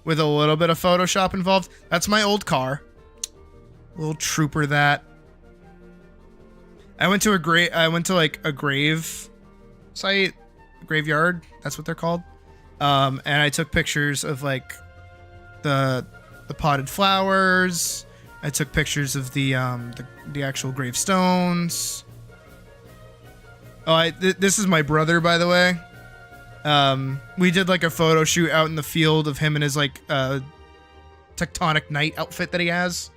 A: with a little bit of Photoshop involved. That's my old car. Little trooper that. I went to like a grave site, graveyard, that's what they're called. And I took pictures of like the potted flowers. I took pictures of the actual gravestones. Oh, this is my brother, by the way. We did like a photo shoot out in the field of him in his like Tectonic Knight outfit that he has.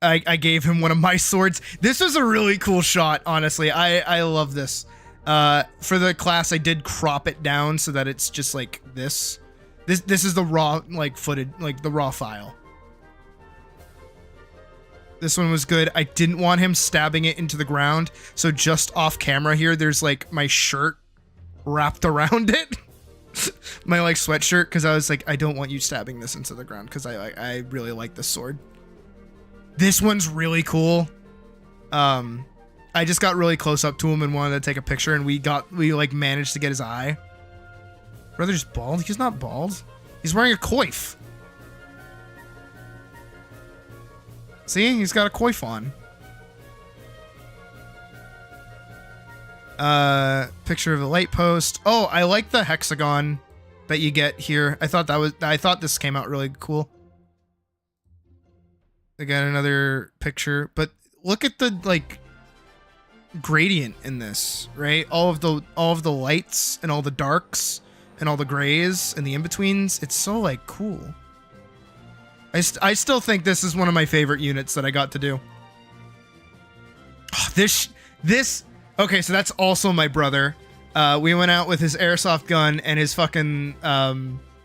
A: I gave him one of my swords. This was a really cool shot, honestly. I love this. For the class, I did crop it down so that it's just like this. This is the raw like footage, like the raw file. This one was good. I didn't want him stabbing it into the ground, so just off camera here, there's like my shirt wrapped around it. My like sweatshirt, because I was like, I don't want you stabbing this into the ground, because I really like this sword. This one's really cool. I just got really close up to him and wanted to take a picture, and we like managed to get his eye. Brother's bald? He's not bald. He's wearing a coif. See? He's got a coif on. Picture of a light post. Oh, I like the hexagon that you get here. I thought this came out really cool. Again, another picture, but look at the like gradient in this, right? All of the lights and all the darks and all the grays and the in-betweens. It's so like cool. I still think this is one of my favorite units that I got to do. Oh, this okay, so that's also my brother. We went out with his airsoft gun and his fucking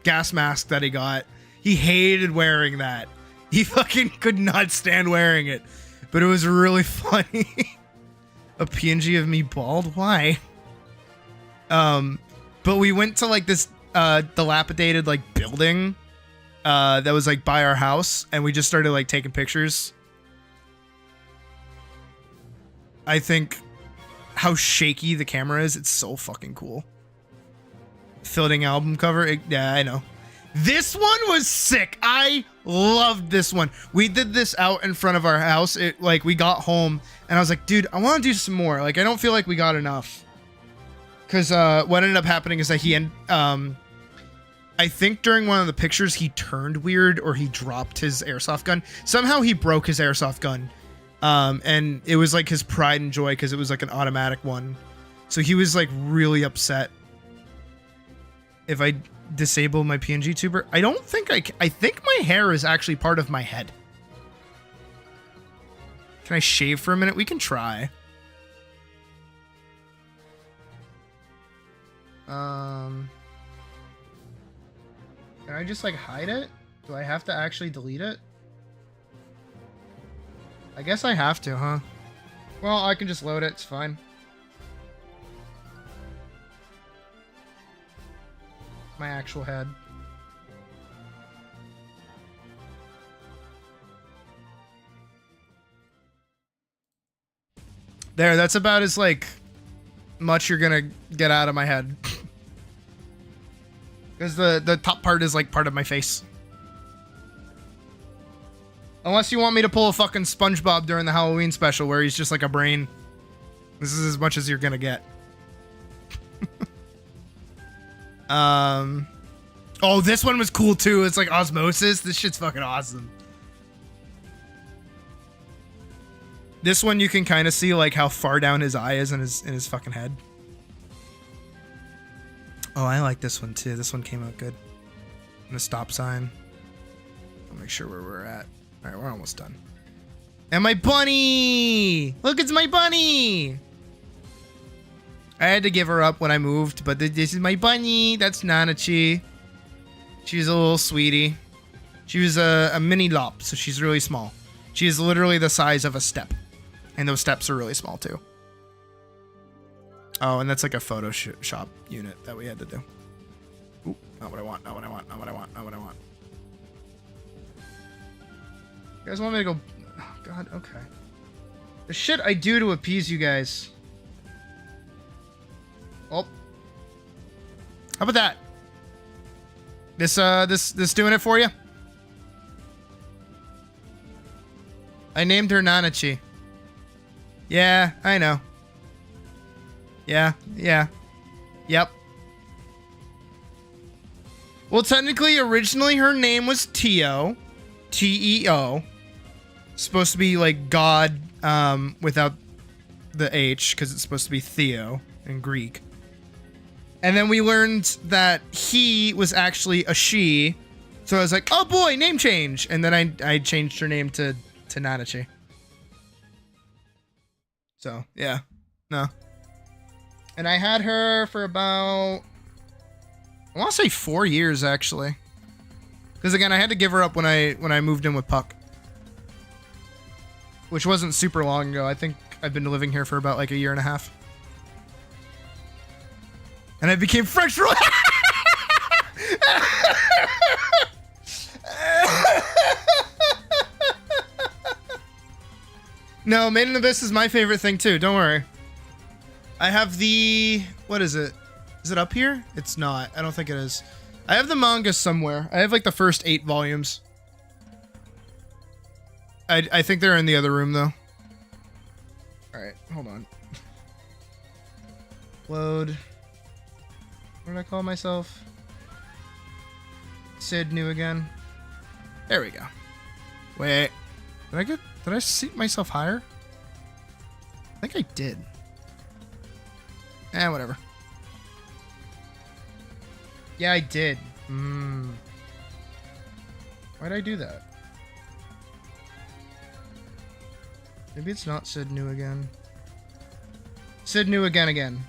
A: gas mask that he got. He hated wearing that. He fucking could not stand wearing it. But it was really funny. A PNG of me bald? Why? But we went to like this dilapidated like building that was like by our house, and we just started like taking pictures. I think how shaky the camera is, it's so fucking cool. Fielding album cover, yeah, I know. This one was sick. I loved this one. We did this out in front of our house. It like we got home and I was like, dude, I want to do some more. Like, I don't feel like we got enough. Cause what ended up happening is that I think during one of the pictures he turned weird or he dropped his airsoft gun. Somehow he broke his airsoft gun. And it was like his pride and joy because it was like an automatic one. So he was like really upset. If I disable my PNG tuber, I don't think I think my hair is actually part of my head. Can I shave for a minute? We can try. Can I just like hide it? Do I have to actually delete it? I guess I have to, huh? Well, I can just load it, it's fine. My actual head. There, that's about as like much you're gonna get out of my head. Because the top part is like part of my face. Unless you want me to pull a fucking SpongeBob during the Halloween special where he's just like a brain. This is as much as you're gonna get. Oh, this one was cool too. It's like osmosis. This shit's fucking awesome. This one you can kind of see like how far down his eye is in his fucking head. Oh, I like this one too. This one came out good. And a stop sign. I'll make sure where we're at. All right, we're almost done. And my bunny! Look, it's my bunny! I had to give her up when I moved, but this is my bunny. That's Nanachi. She's a little sweetie. She was a mini lop, so she's really small. She is literally the size of a step. And those steps are really small too. Oh, and that's like a Photoshop unit that we had to do. Ooh, not what I want, not what I want, not what I want, not what I want. You guys want me to go? Oh, God, okay. The shit I do to appease you guys. Oh. How about that? This doing it for you? I named her Nanachi. Yeah, I know. Yeah. Yep. Well, technically, originally her name was Teo. T-E-O. Supposed to be like God without the H, because it's supposed to be Theo in Greek. And then we learned that he was actually a she. So I was like, oh boy, name change. And then I changed her name to Nanachi. So, yeah. No. And I had her for about, I want to say 4 years, actually. Because again, I had to give her up when I moved in with Puck. Which wasn't super long ago. I think I've been living here for about like a year and a half. And I became French for No, Made in Abyss is my favorite thing too, don't worry. I have the... What is it? Is it up here? It's not. I don't think it is. I have the manga somewhere. I have like the first 8 volumes. I think they're in the other room though. Alright, hold on. Load. What did I call myself? Sid New Again. There we go. Wait. Did I seat myself higher? I think I did. Whatever. Yeah, I did. Why'd I do that? Maybe it's not Sid New Again. Sid New Again.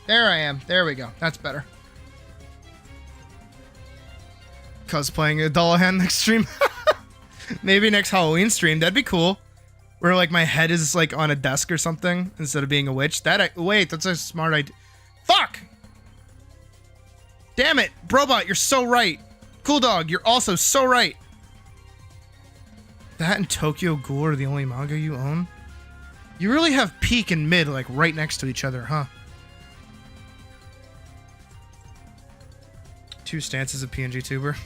A: There I am. There we go. That's better. Cosplaying a Dullahan next stream. Maybe next Halloween stream. That'd be cool. Where like my head is like on a desk or something instead of being a witch. Wait, that's a smart idea. Fuck! Damn it, Brobot, you're so right. Cool Dog, you're also so right. That and Tokyo Ghoul are the only manga you own? You really have peak and mid like right next to each other, huh? 2 stances of PNG Tuber.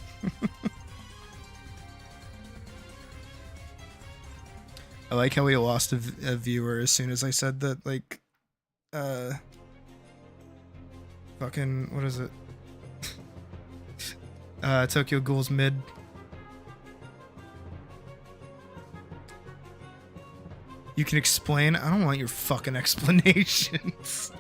A: I like how we lost a viewer as soon as I said that, like, fucking, what is it? Tokyo Ghoul's mid. You can explain? I don't want your fucking explanations.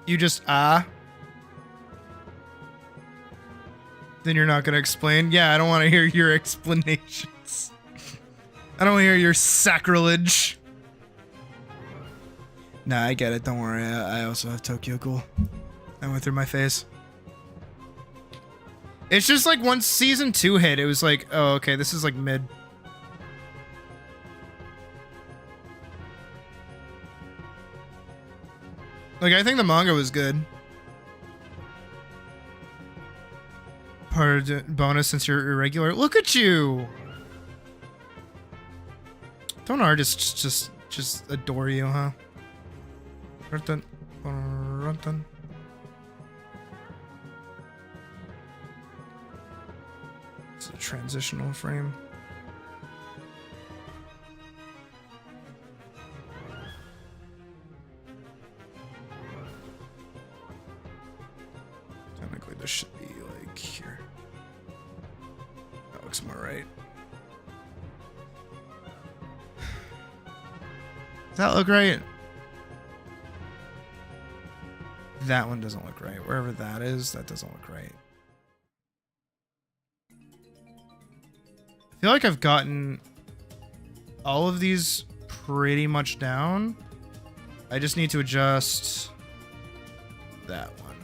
A: You just then you're not gonna explain? Yeah, I don't want to hear your explanations. I don't want to hear your sacrilege. Nah, I get it. Don't worry. I also have Tokyo Ghoul. I went through my phase. It's just like once season 2 hit, it was like, oh, okay, this is like mid. Like, I think the manga was good. Part of the bonus since you're irregular. Look at you! Don't artists just adore you, huh? It's a transitional frame. Technically, this should be like here. That looks more right. Does that look right? That one doesn't look right. Wherever that is, that doesn't look right. I feel like I've gotten all of these pretty much down. I just need to adjust that one.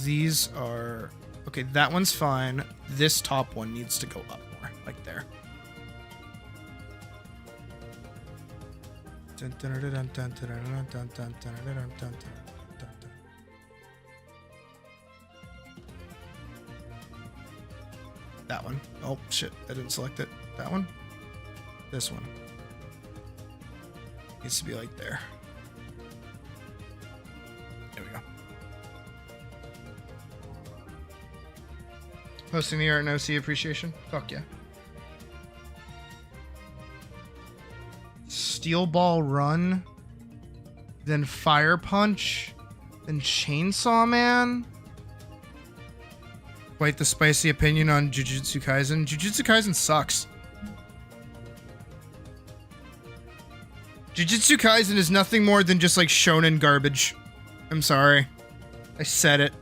A: These are... Okay, that one's fine. This top one needs to go up more, like there. That one. Oh, shit. I didn't select it. That one? This one. Needs to be like there. There we go. Posting the art and OC appreciation? Fuck yeah. Steel Ball Run. Then Fire Punch. Then Chainsaw Man. Quite the spicy opinion on Jujutsu Kaisen. Jujutsu Kaisen sucks. Jujutsu Kaisen is nothing more than just like shonen garbage. I'm sorry. I said it.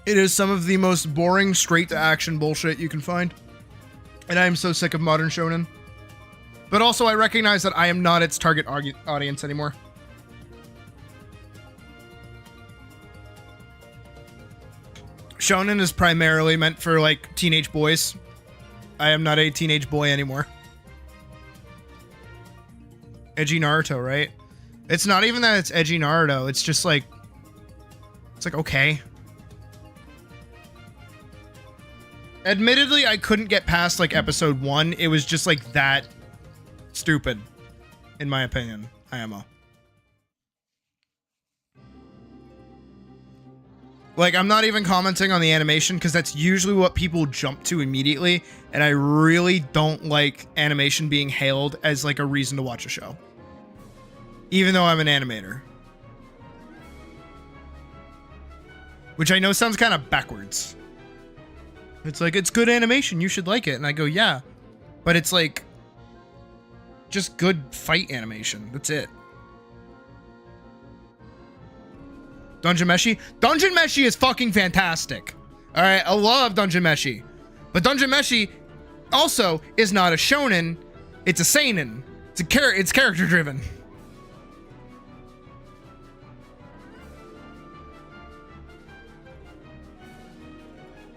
A: It is some of the most boring straight to action bullshit you can find. And I am so sick of modern shonen. But also I recognize that I am not its target audience anymore. Shonen is primarily meant for like teenage boys. I am not a teenage boy anymore. Edgy Naruto, right? It's not even that it's edgy Naruto. It's just like, it's like, okay. Admittedly, I couldn't get past like episode 1. It was just like that stupid, in my opinion. IMO. Like, I'm not even commenting on the animation because that's usually what people jump to immediately. And I really don't like animation being hailed as like a reason to watch a show. Even though I'm an animator. Which I know sounds kind of backwards. It's like, it's good animation, you should like it. And I go, yeah. But it's like, just good fight animation. That's it. Dungeon Meshi? Dungeon Meshi is fucking fantastic. Alright, I love Dungeon Meshi. But Dungeon Meshi also is not a shonen. It's a seinen. It's character driven.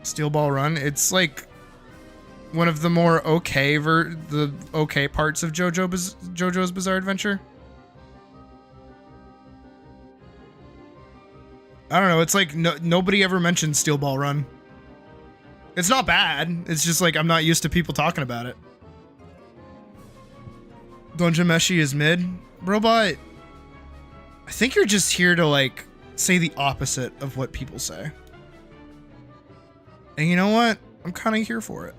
A: Steel Ball Run. It's like one of the more okay parts of JoJo's Bizarre Adventure. I don't know. It's like nobody ever mentioned Steel Ball Run. It's not bad. It's just like I'm not used to people talking about it. Dungeon Meshi is mid. Robot, I think you're just here to like say the opposite of what people say. And you know what? I'm kind of here for it.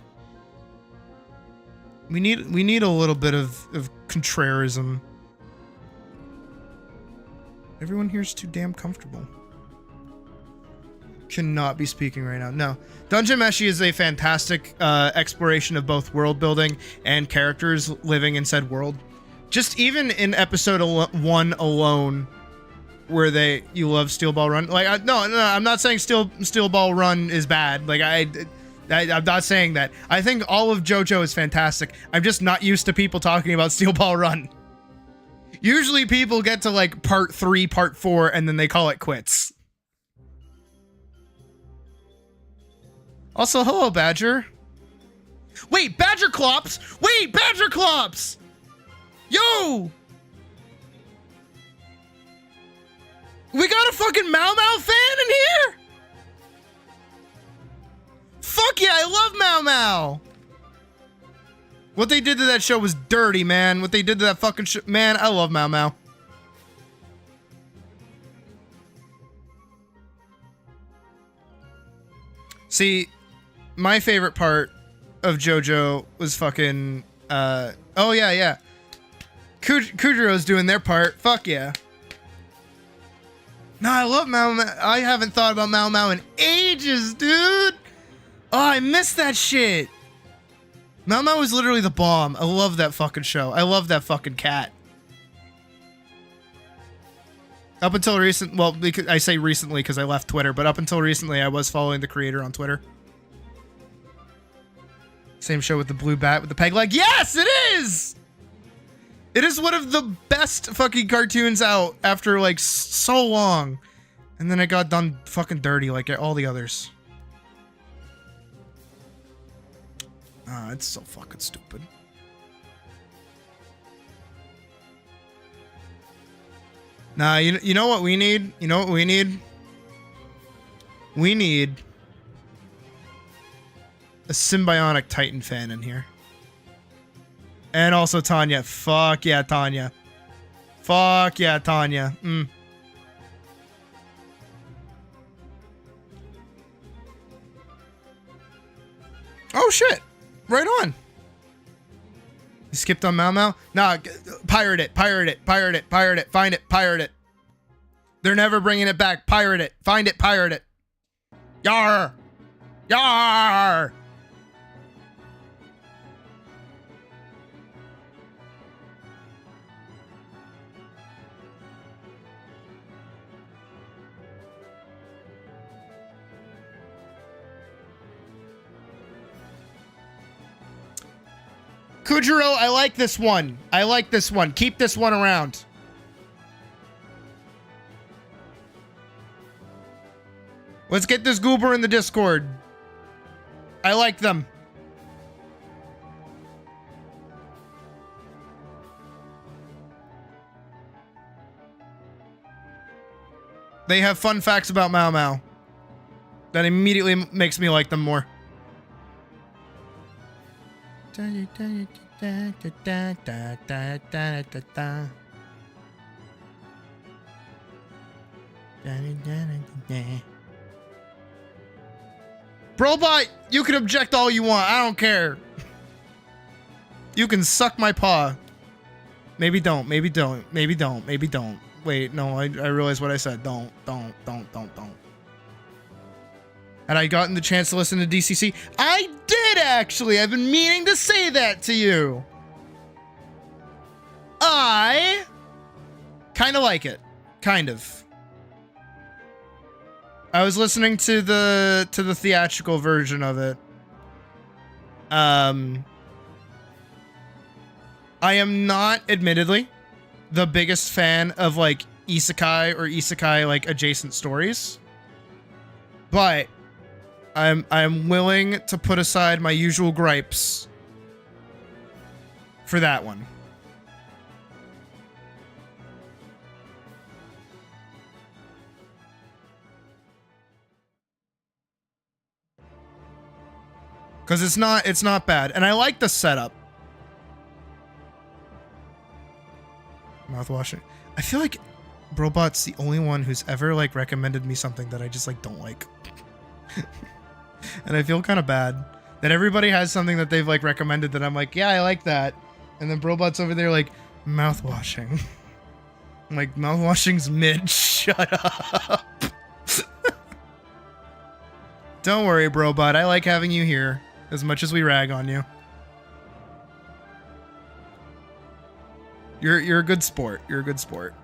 A: We need a little bit of contrarism. Everyone here's too damn comfortable. Cannot be speaking right now. No. Dungeon Meshi is a fantastic exploration of both world building and characters living in said world. Just even in episode 1 alone, where you love Steel Ball Run. Like, no, I'm not saying Steel Ball Run is bad. Like, I'm not saying that. I think all of JoJo is fantastic. I'm just not used to people talking about Steel Ball Run. Usually people get to like part 3, part 4, and then they call it quits. Also, hello, Badger. Wait, Badger Clops! Wait, Badger Clops! Yo! We got a fucking Mau Mau fan in here? Fuck yeah, I love Mau Mau! What they did to that show was dirty, man. What they did to that fucking show. Man, I love Mau Mau. See, my favorite part of JoJo was fucking, oh yeah. Kujuro's doing their part. Fuck yeah. No, I love Mau Mau. I haven't thought about Mau Mau in ages, dude. Oh, I miss that shit. Mau Mau was literally the bomb. I love that fucking show. I love that fucking cat. Up until recent, well, I say recently because I left Twitter, but up until recently, I was following the creator on Twitter. Same show with the blue bat with the peg leg. Yes, it is! It is one of the best fucking cartoons out after like so long. And then it got done fucking dirty like all the others. Ah, it's so fucking stupid. Nah, you know what we need? You know what we need? We need a Symbionic Titan fan in here. And also Tanya. Fuck yeah, Tanya. Fuck yeah, Tanya. Oh shit. Right on. You skipped on Mau Mau? Nah, pirate it, pirate it, pirate it, pirate it, find it, pirate it. They're never bringing it back. Pirate it, find it, pirate it. Yar! Yar! Kujiro, I like this one. I like this one. Keep this one around. Let's get this goober in the Discord. I like them. They have fun facts about Mau Mau. That immediately makes me like them more. Brobot, you can object all you want. I don't care. You can suck my paw. Maybe don't. Maybe don't. Maybe don't. Maybe don't. Wait, no, I realized what I said. Don't. Had I gotten the chance to listen to DCC? I did, actually. I've been meaning to say that to you. I kind of like it. Kind of. I was listening to the theatrical version of it. I am not, admittedly, the biggest fan of like isekai or isekai like adjacent stories. But I'm willing to put aside my usual gripes for that one. Cause it's not bad. And I like the setup. Mouthwashing. I feel like Brobot's the only one who's ever like recommended me something that I just like don't like. And I feel kind of bad that everybody has something that they've like recommended that I'm like, yeah, I like that. And then Brobot's over there like, mouthwashing. I'm like, mouthwashing's mid. Shut up. Don't worry, Brobot. I like having you here as much as we rag on you. You're a good sport. You're a good sport.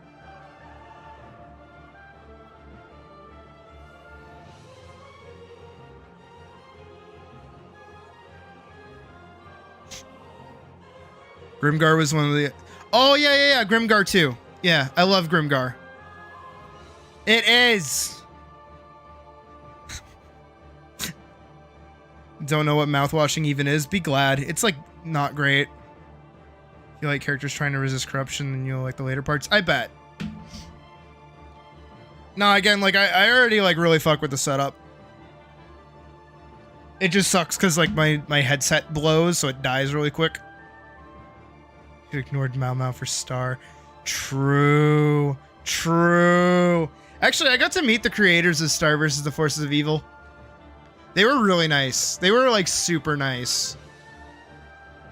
A: Grimgar was one of the... Oh, yeah. Grimgar 2. Yeah, I love Grimgar. It is. Don't know what mouthwashing even is. Be glad. It's like not great. If you like characters trying to resist corruption, then you'll like the later parts. I bet. No, again, like I already like really fuck with the setup. It just sucks because like my headset blows, so it dies really quick. You ignored Mau Mau for Star. True. Actually, I got to meet the creators of Star vs. the Forces of Evil. They were really nice. They were like super nice.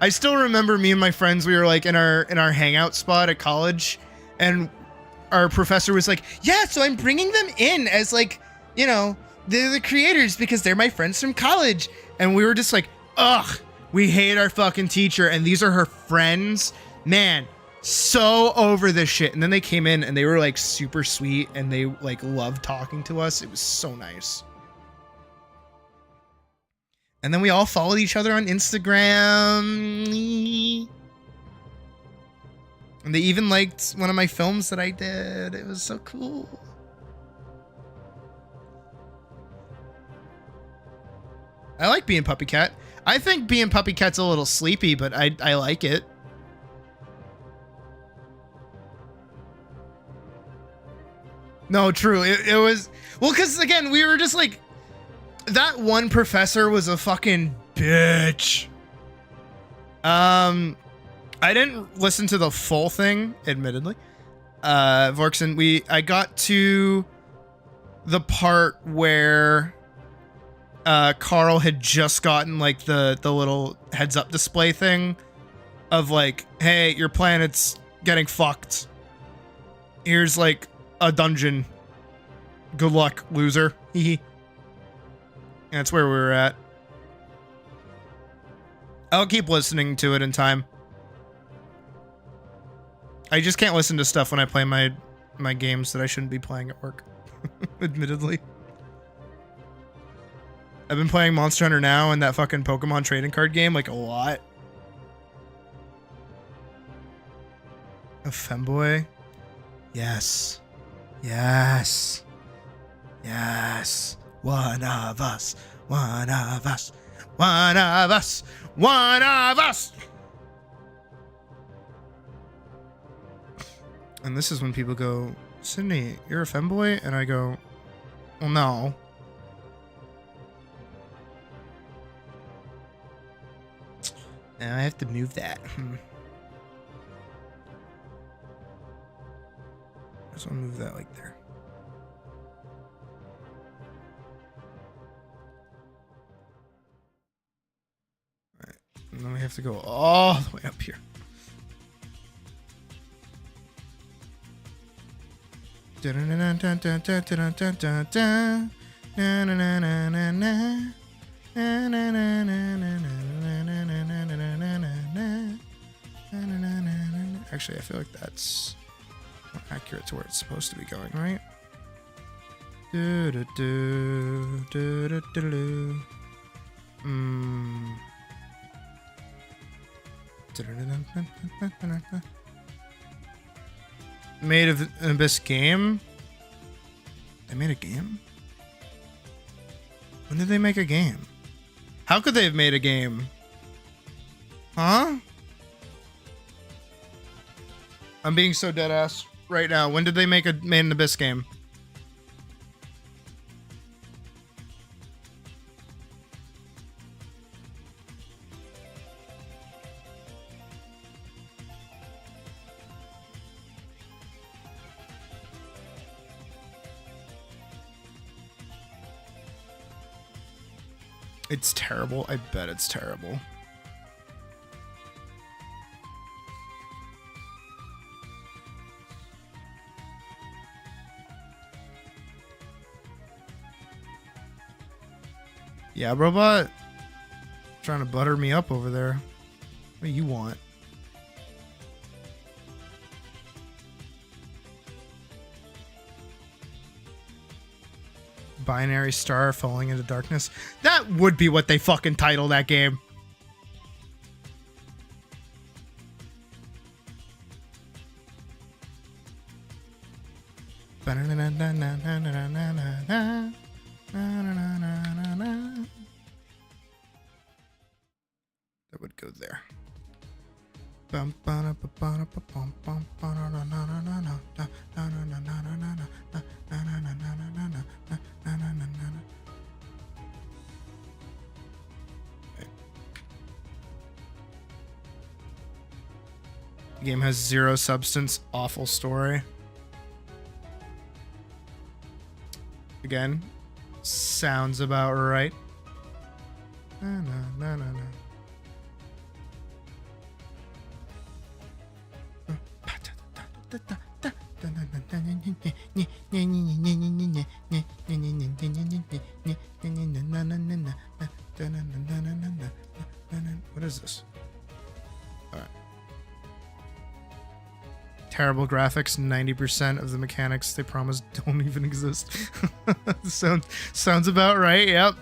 A: I still remember me and my friends, we were like in our hangout spot at college, and our professor was like, yeah, so I'm bringing them in as like, you know, they're the creators because they're my friends from college. And we were just like, ugh, we hate our fucking teacher and these are her friends. Man, so over this shit. And then they came in and they were like super sweet and they like loved talking to us. It was so nice. And then we all followed each other on Instagram. And they even liked one of my films that I did. It was so cool. I like being Puppy Cat. I think being Puppy Cat's a little sleepy, but I like it. No, true. It was... Well, because, again, we were just like... That one professor was a fucking bitch. I didn't listen to the full thing, admittedly. Vorkson, I got to the part where Carl had just gotten like the little heads up display thing of like, hey, your planet's getting fucked. Here's like a dungeon. Good luck, loser. Hee. That's where we were at. I'll keep listening to it in time. I just can't listen to stuff when I play my games that I shouldn't be playing at work. Admittedly. I've been playing Monster Hunter now and that fucking Pokemon trading card game like a lot. A femboy? Yes. Yes. Yes. One of us. One of us. One of us. One of us. And this is when people go, Sydney, you're a femboy? And I go, well, no. Now I have to move that. So I'll move that like there. Alright. And then we have to go all the way up here. Actually, I feel like that's more accurate to where it's supposed to be going, right? Made of an Abyss game? They made a game? When did they make a game? How could they have made a game? Huh? I'm being so dead ass right now. When did they make a Made in Abyss game? It's terrible. I bet it's terrible. Yeah, robot. Trying to butter me up over there. What do you want? Binary Star Falling into Darkness. That would be what they fucking title that game. That would go there. The game has zero substance, awful story. Again, sounds about right. What is this? All right. Terrible graphics. 90% of the mechanics they promised don't even exist. Sounds about right. Yep.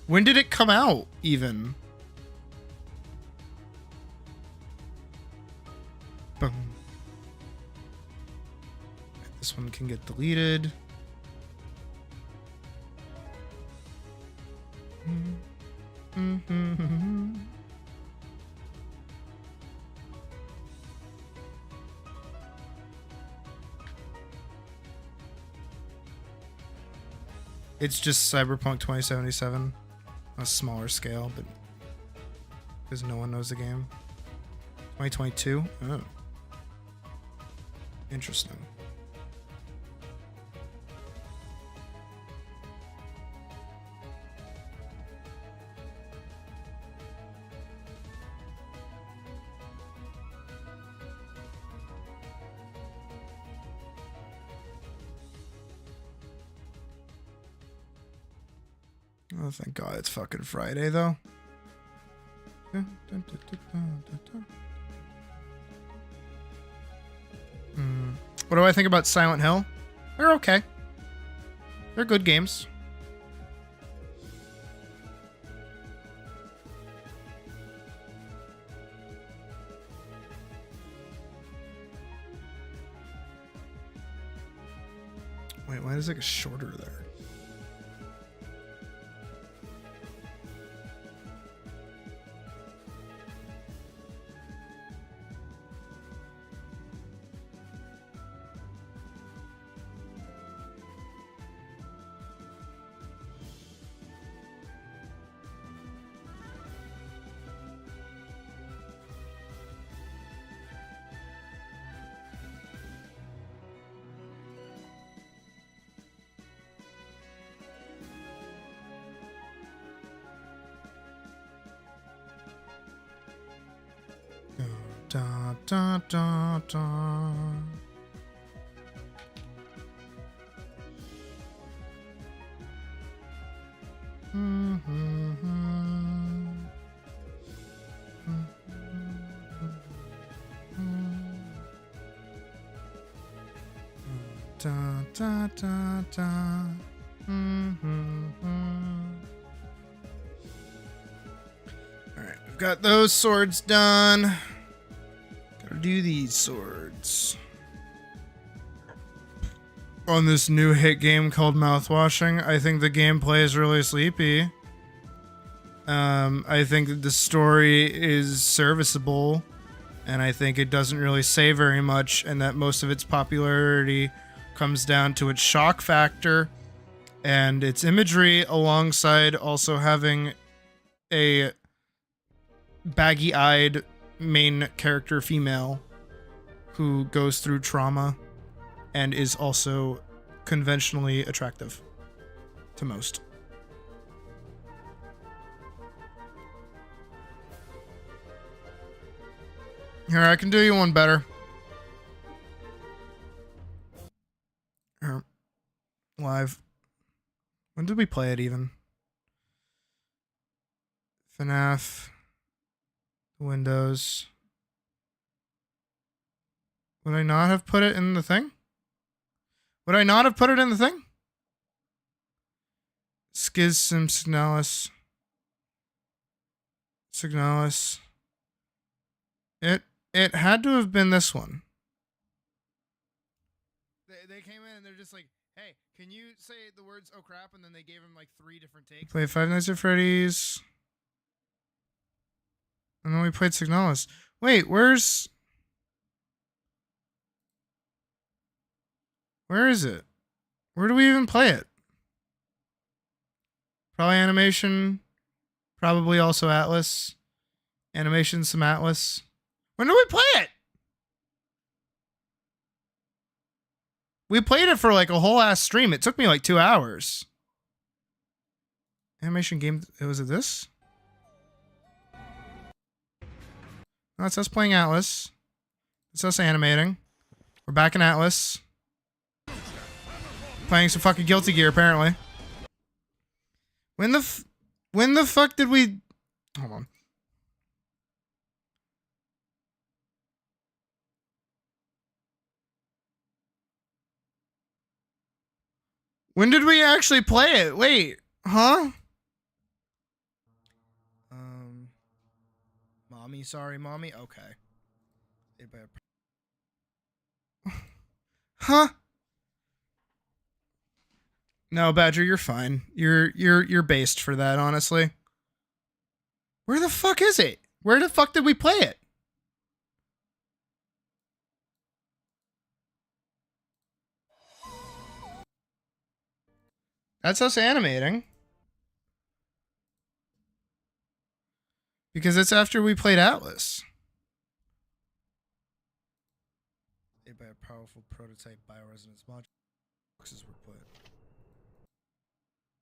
A: When did it come out, even? Boom. This one can get deleted. It's just Cyberpunk 2077 on a smaller scale, but because no one knows the game. 2022? Oh. Interesting. Oh, thank God it's fucking Friday, though. What do I think about Silent Hill? They're okay. They're good games. Wait, why does it get shorter there? Da, da, da, da. Da, da, da, da. Alright, we've got those swords done. Do these swords on this new hit game called Mouthwashing. I think the gameplay is really sleepy. I think that the story is serviceable, and I think it doesn't really say very much, and that most of its popularity comes down to its shock factor and its imagery, alongside also having a baggy-eyed main character female who goes through trauma and is also conventionally attractive to most. Here, I can do you one better. Here. Live. When did we play it even? FNAF. Windows. Would I not have put it in the thing? Would I not have put it in the thing? Schism Signalis. Signalis. It It had to have been this one. They came in and they're just like, hey, can you say the words "oh crap"? And then they gave him like 3 different takes. Play Five Nights at Freddy's. And then we played Signalis. Wait, where is it? Where do we even play it? Probably Animation. Probably also Atlas. Animation, some Atlas. When did we play it? We played it for like a whole ass stream. It took me like 2 hours. Animation game. Was it this? No, it's us playing Atlas. It's us animating. We're back in Atlas. Playing some fucking Guilty Gear, apparently. When the fuck did we... Hold on. When did we actually play it? Wait, huh? Mommy, sorry, mommy. Okay. Huh? No, Badger, you're fine. You're based for that, honestly. Where the fuck is it? Where the fuck did we play it? That's us animating. Because it's after we played Atlas. Made by a powerful prototype bioresonance module. Boxes were put.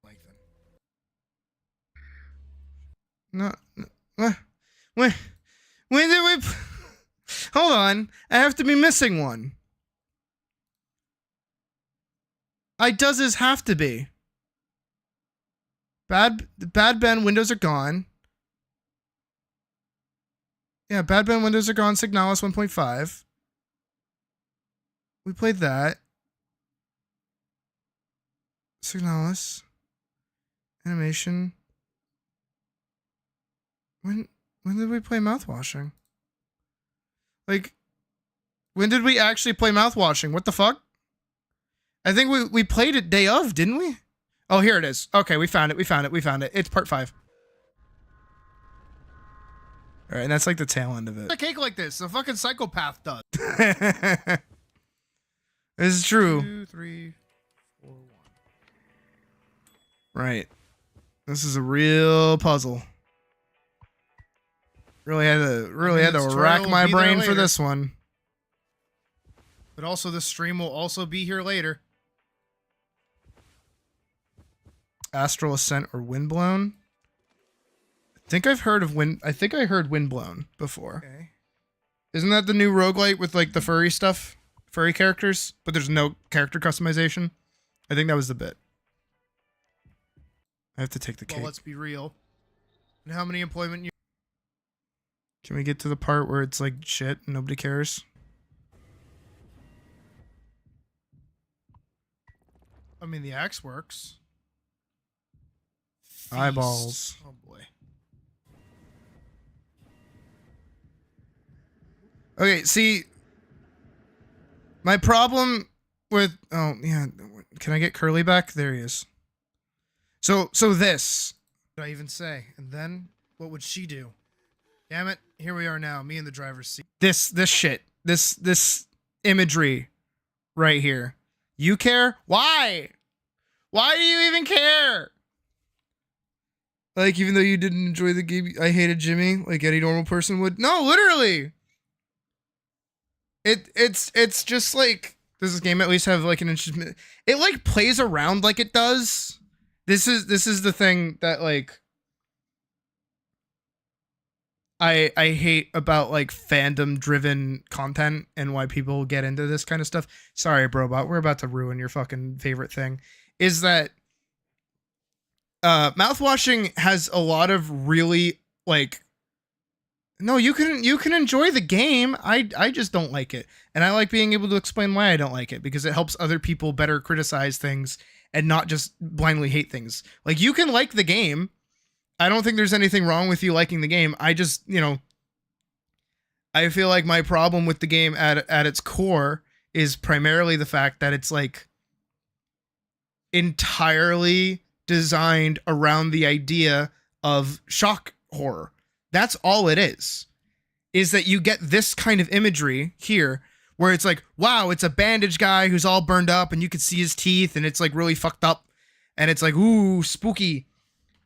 A: Like them. No, when did we... Hold on. I have to be missing one. Does have to be. Bad Ben windows are gone. Yeah, Bad Ben windows are gone. Signalis 1.5. We played that. Signalis. Animation. When did we play mouthwashing? Like, when did we actually play mouthwashing? What the fuck? I think we played it day of, didn't we? Oh, here it is. Okay, we found it. It's part 5. All right, and that's like the tail end of it. A cake like this, a fucking psychopath does. This is true. 2, 3, 4, 1. Right. This is a real puzzle. Really had to rack my brain for this one. But also, this stream will also be here later. Astral Ascent or Windblown. I think I've heard of I heard Windblown before. Okay. Isn't that the new roguelite with like the furry stuff? Furry characters? But there's no character customization? I think that was the bit. I have to take the cake. Well, let's be real. And how many employment years? Can we get to the part where it's like shit and nobody cares? I mean, the axe works. Feast. Eyeballs. Oh boy. Okay, see, my problem with... Oh, yeah. Can I get Curly back? There he is. So this. What did I even say? And then, what would she do? Damn it. Here we are now. Me in the driver's seat. This shit. This imagery right here. You care? Why? Why do you even care? Like, even though you didn't enjoy the game, I hated Jimmy like any normal person would. No, literally. It's just like, does this game at least have like an interesting... It like plays around like it does. This is the thing that like I hate about like fandom driven content and why people get into this kind of stuff. Sorry, Brobot, we're about to ruin your fucking favorite thing. Is that mouthwashing has a lot of really like... No, you can enjoy the game. I just don't like it. And I like being able to explain why I don't like it, because it helps other people better criticize things and not just blindly hate things. Like, you can like the game. I don't think there's anything wrong with you liking the game. I just, I feel like my problem with the game at its core is primarily the fact that it's like entirely designed around the idea of shock horror. That's all it is that you get this kind of imagery here where it's like, wow, it's a bandage guy who's all burned up and you can see his teeth and it's like really fucked up and it's like, ooh, spooky.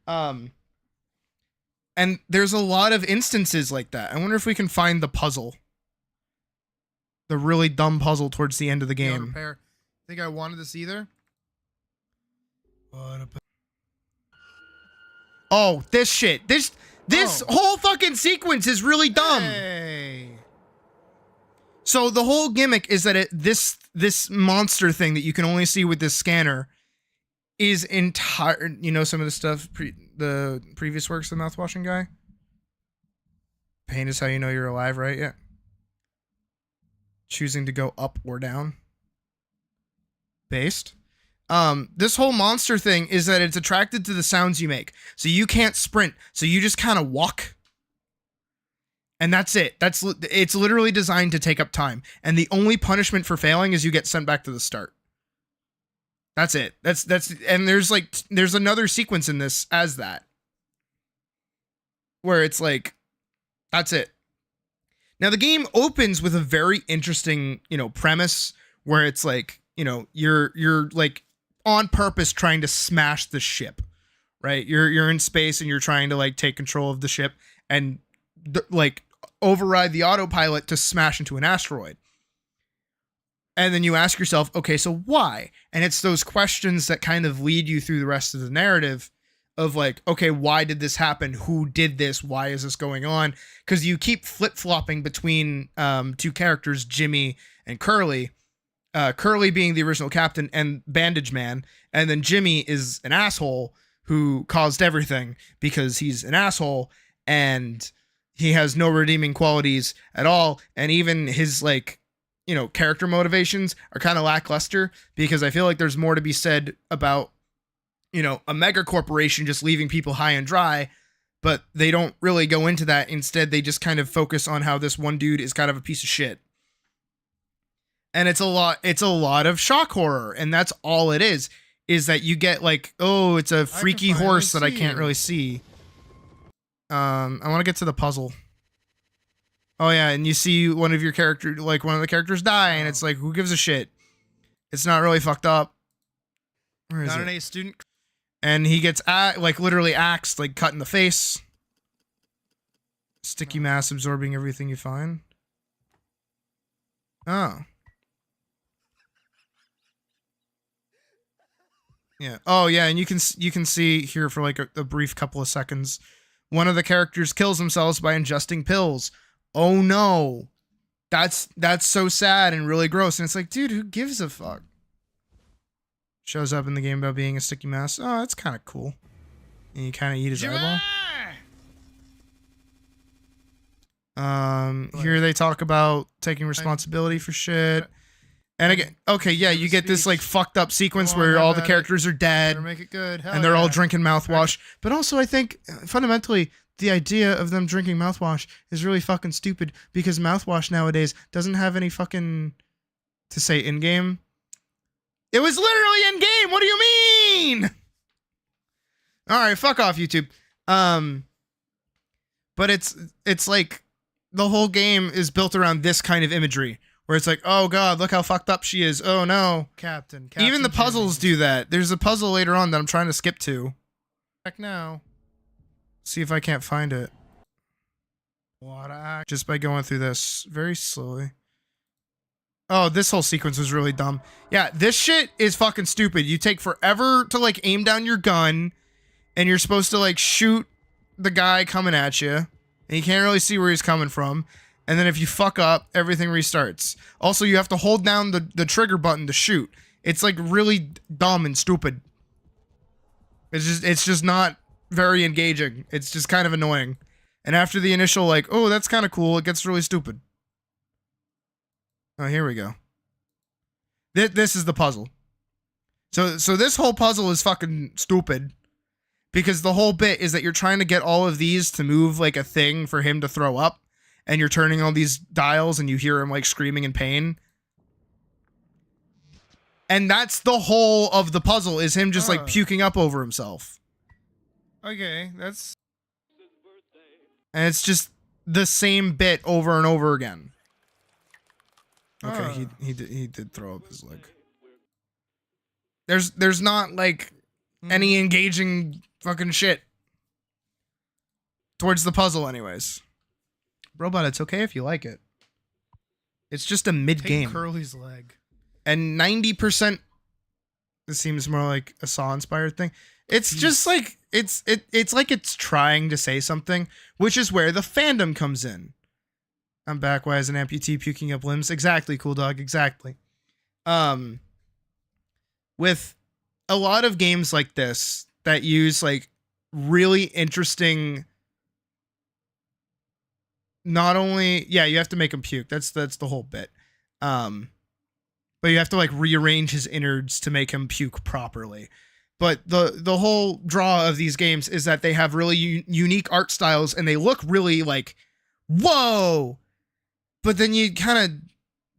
A: And there's a lot of instances like that. I wonder if we can find the puzzle. The really dumb puzzle towards the end of the game. Think I wanted this either? Oh, this shit. This whole fucking sequence is really dumb. Hey. So the whole gimmick is that this monster thing that you can only see with this scanner is entire. You know some of the stuff the previous works of the mouthwashing guy. Pain is how you know you're alive, right? Yeah. Choosing to go up or down. Based. This whole monster thing is that it's attracted to the sounds you make. So you can't sprint. So you just kind of walk. And that's it. It's literally designed to take up time. And the only punishment for failing is you get sent back to the start. That's it. And there's another sequence in this as that. Where it's like, that's it. Now the game opens with a very interesting, premise where it's like, you're like on purpose trying to smash the ship, right? You're in space and you're trying to like take control of the ship and like override the autopilot to smash into an asteroid. And then you ask yourself, okay, so why? And it's those questions that kind of lead you through the rest of the narrative of like, okay, why did this happen? Who did this? Why is this going on? Because you keep flip-flopping between two characters, Jimmy and Curly. Curly being the original captain and Bandage Man, and then Jimmy is an asshole who caused everything because he's an asshole and he has no redeeming qualities at all, and even his like, character motivations are kind of lackluster because I feel like there's more to be said about, a mega corporation just leaving people high and dry, but they don't really go into that. Instead, they just kind of focus on how this one dude is kind of a piece of shit. And it's a lot of shock horror, and that's all it is that you get like, oh, it's a freaky horse that I can't really see. I want to get to the puzzle. Oh yeah, and you see one of the characters die, and it's like, who gives a shit? It's not really fucked up. Where is it? Not an A student. And he gets literally axed, like cut in the face. Sticky mass absorbing everything you find. Oh. Yeah. Oh, yeah. And you can see here for like a brief couple of seconds, one of the characters kills themselves by ingesting pills. Oh no, that's so sad and really gross. And it's like, dude, who gives a fuck? Shows up in the game about being a sticky mass. Oh, that's kind of cool. And you kind of eat his eyeball. Here they talk about taking responsibility for shit. And again, okay, yeah, you get this like fucked up sequence where all the characters are dead,
H: make it good.
A: And they're all drinking mouthwash. But also, I think fundamentally, the idea of them drinking mouthwash is really fucking stupid because mouthwash nowadays doesn't have any fucking to say in game. It was literally in game. What do you mean? All right, fuck off, YouTube. But it's like the whole game is built around this kind of imagery. Where it's like, oh god, look how fucked up she is. Oh no.
H: Captain
A: Even the puzzles do that. There's a puzzle later on that I'm trying to skip to.
H: Back now.
A: See if I can't find it. Just by going through this very slowly. Oh, this whole sequence was really dumb. Yeah, this shit is fucking stupid. You take forever to like aim down your gun and you're supposed to like shoot the guy coming at you and you can't really see where he's coming from. And then if you fuck up, everything restarts. Also, you have to hold down the trigger button to shoot. It's like really dumb and stupid. It's just not very engaging. It's just kind of annoying. And after the initial like, oh, that's kind of cool, it gets really stupid. Oh, here we go. This is the puzzle. So this whole puzzle is fucking stupid. Because the whole bit is that you're trying to get all of these to move like a thing for him to throw up. and you're turning all these dials and you hear him like screaming in pain. And that's the whole of the puzzle, is him just like puking up over himself.
H: Okay, that's...
A: And it's just the same bit over and over again. Okay, he did throw up his leg. There's not like any engaging fucking shit towards the puzzle anyways. Robot, it's okay if you like it. It's just a mid-game.
H: Take Curly's leg.
A: And 90%, it seems more like a Saw-inspired thing. It's just like, it's like it's trying to say something, which is where the fandom comes in. I'm back, why is an amputee puking up limbs? Exactly, cool dog, exactly. With a lot of games like this that use like really interesting, not only, yeah, you have to make him puke. That's the whole bit. But you have to like rearrange his innards to make him puke properly. But the whole draw of these games is that they have really unique art styles and they look really like, whoa. But then you kind of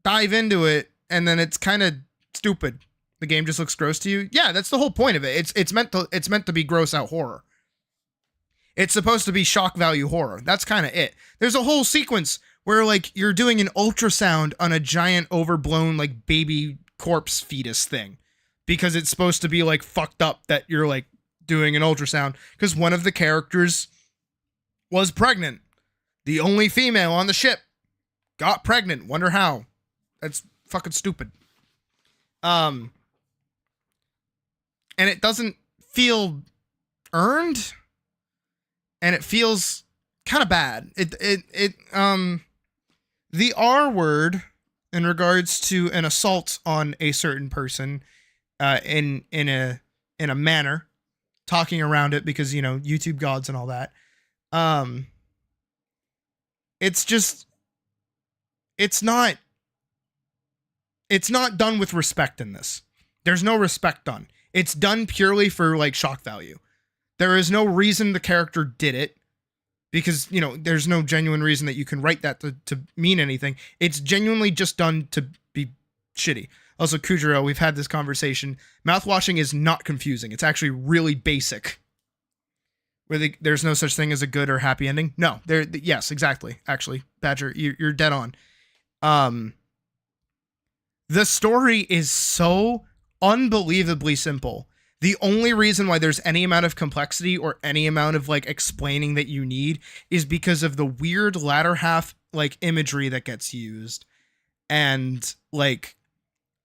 A: dive into it and then it's kind of stupid. The game just looks gross to you. Yeah, that's the whole point of it. It's meant to be gross out horror. It's supposed to be shock value horror. That's kind of it. There's a whole sequence where like you're doing an ultrasound on a giant overblown like baby corpse fetus thing because it's supposed to be like fucked up that you're like doing an ultrasound because one of the characters was pregnant. The only female on the ship got pregnant. Wonder how. That's fucking stupid. And it doesn't feel earned, and it feels kind of bad. The R word in regards to an assault on a certain person, in a manner, talking around it because, you know, YouTube gods and all that. It's not done with respect in this. There's no respect done. It's done purely for like shock value. There is no reason the character did it because, you know, there's no genuine reason that you can write that to mean anything. It's genuinely just done to be shitty. Also, Kujiro, we've had this conversation. Mouthwashing is not confusing. It's actually really basic. Where there's no such thing as a good or happy ending. No, yes, exactly. Actually, Badger, you're dead on. The story is so unbelievably simple. The only reason why there's any amount of complexity or any amount of like explaining that you need is because of the weird latter half like imagery that gets used and like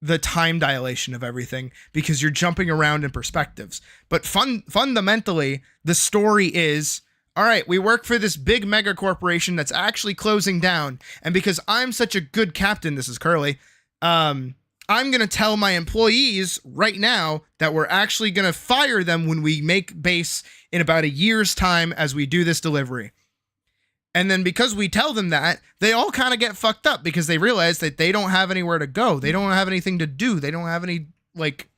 A: the time dilation of everything because you're jumping around in perspectives. But fundamentally, the story is, all right, we work for this big mega corporation that's actually closing down. And because I'm such a good captain, this is Curly, I'm going to tell my employees right now that we're actually going to fire them when we make base in about a year's time as we do this delivery. And then because we tell them that, they all kind of get fucked up because they realize that they don't have anywhere to go. They don't have anything to do. They don't have any, like,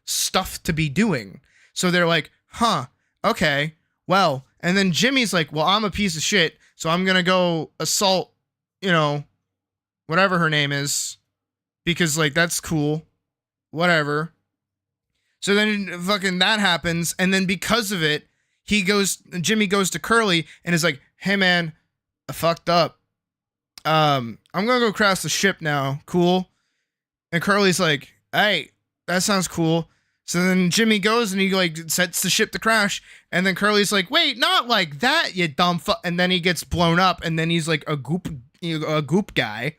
A: stuff to be doing. So they're like, huh, okay, well. And then Jimmy's like, well, I'm a piece of shit, so I'm going to go assault, you know, whatever her name is. Because, like, that's cool. Whatever. So then fucking that happens. And then because of it, Jimmy goes to Curly and is like, hey, man, I fucked up. I'm going to go crash the ship now. Cool. And Curly's like, hey, that sounds cool. So then Jimmy goes and he, like, sets the ship to crash. And then Curly's like, wait, not like that, you dumb fuck. And then he gets blown up. And then he's like a goop guy.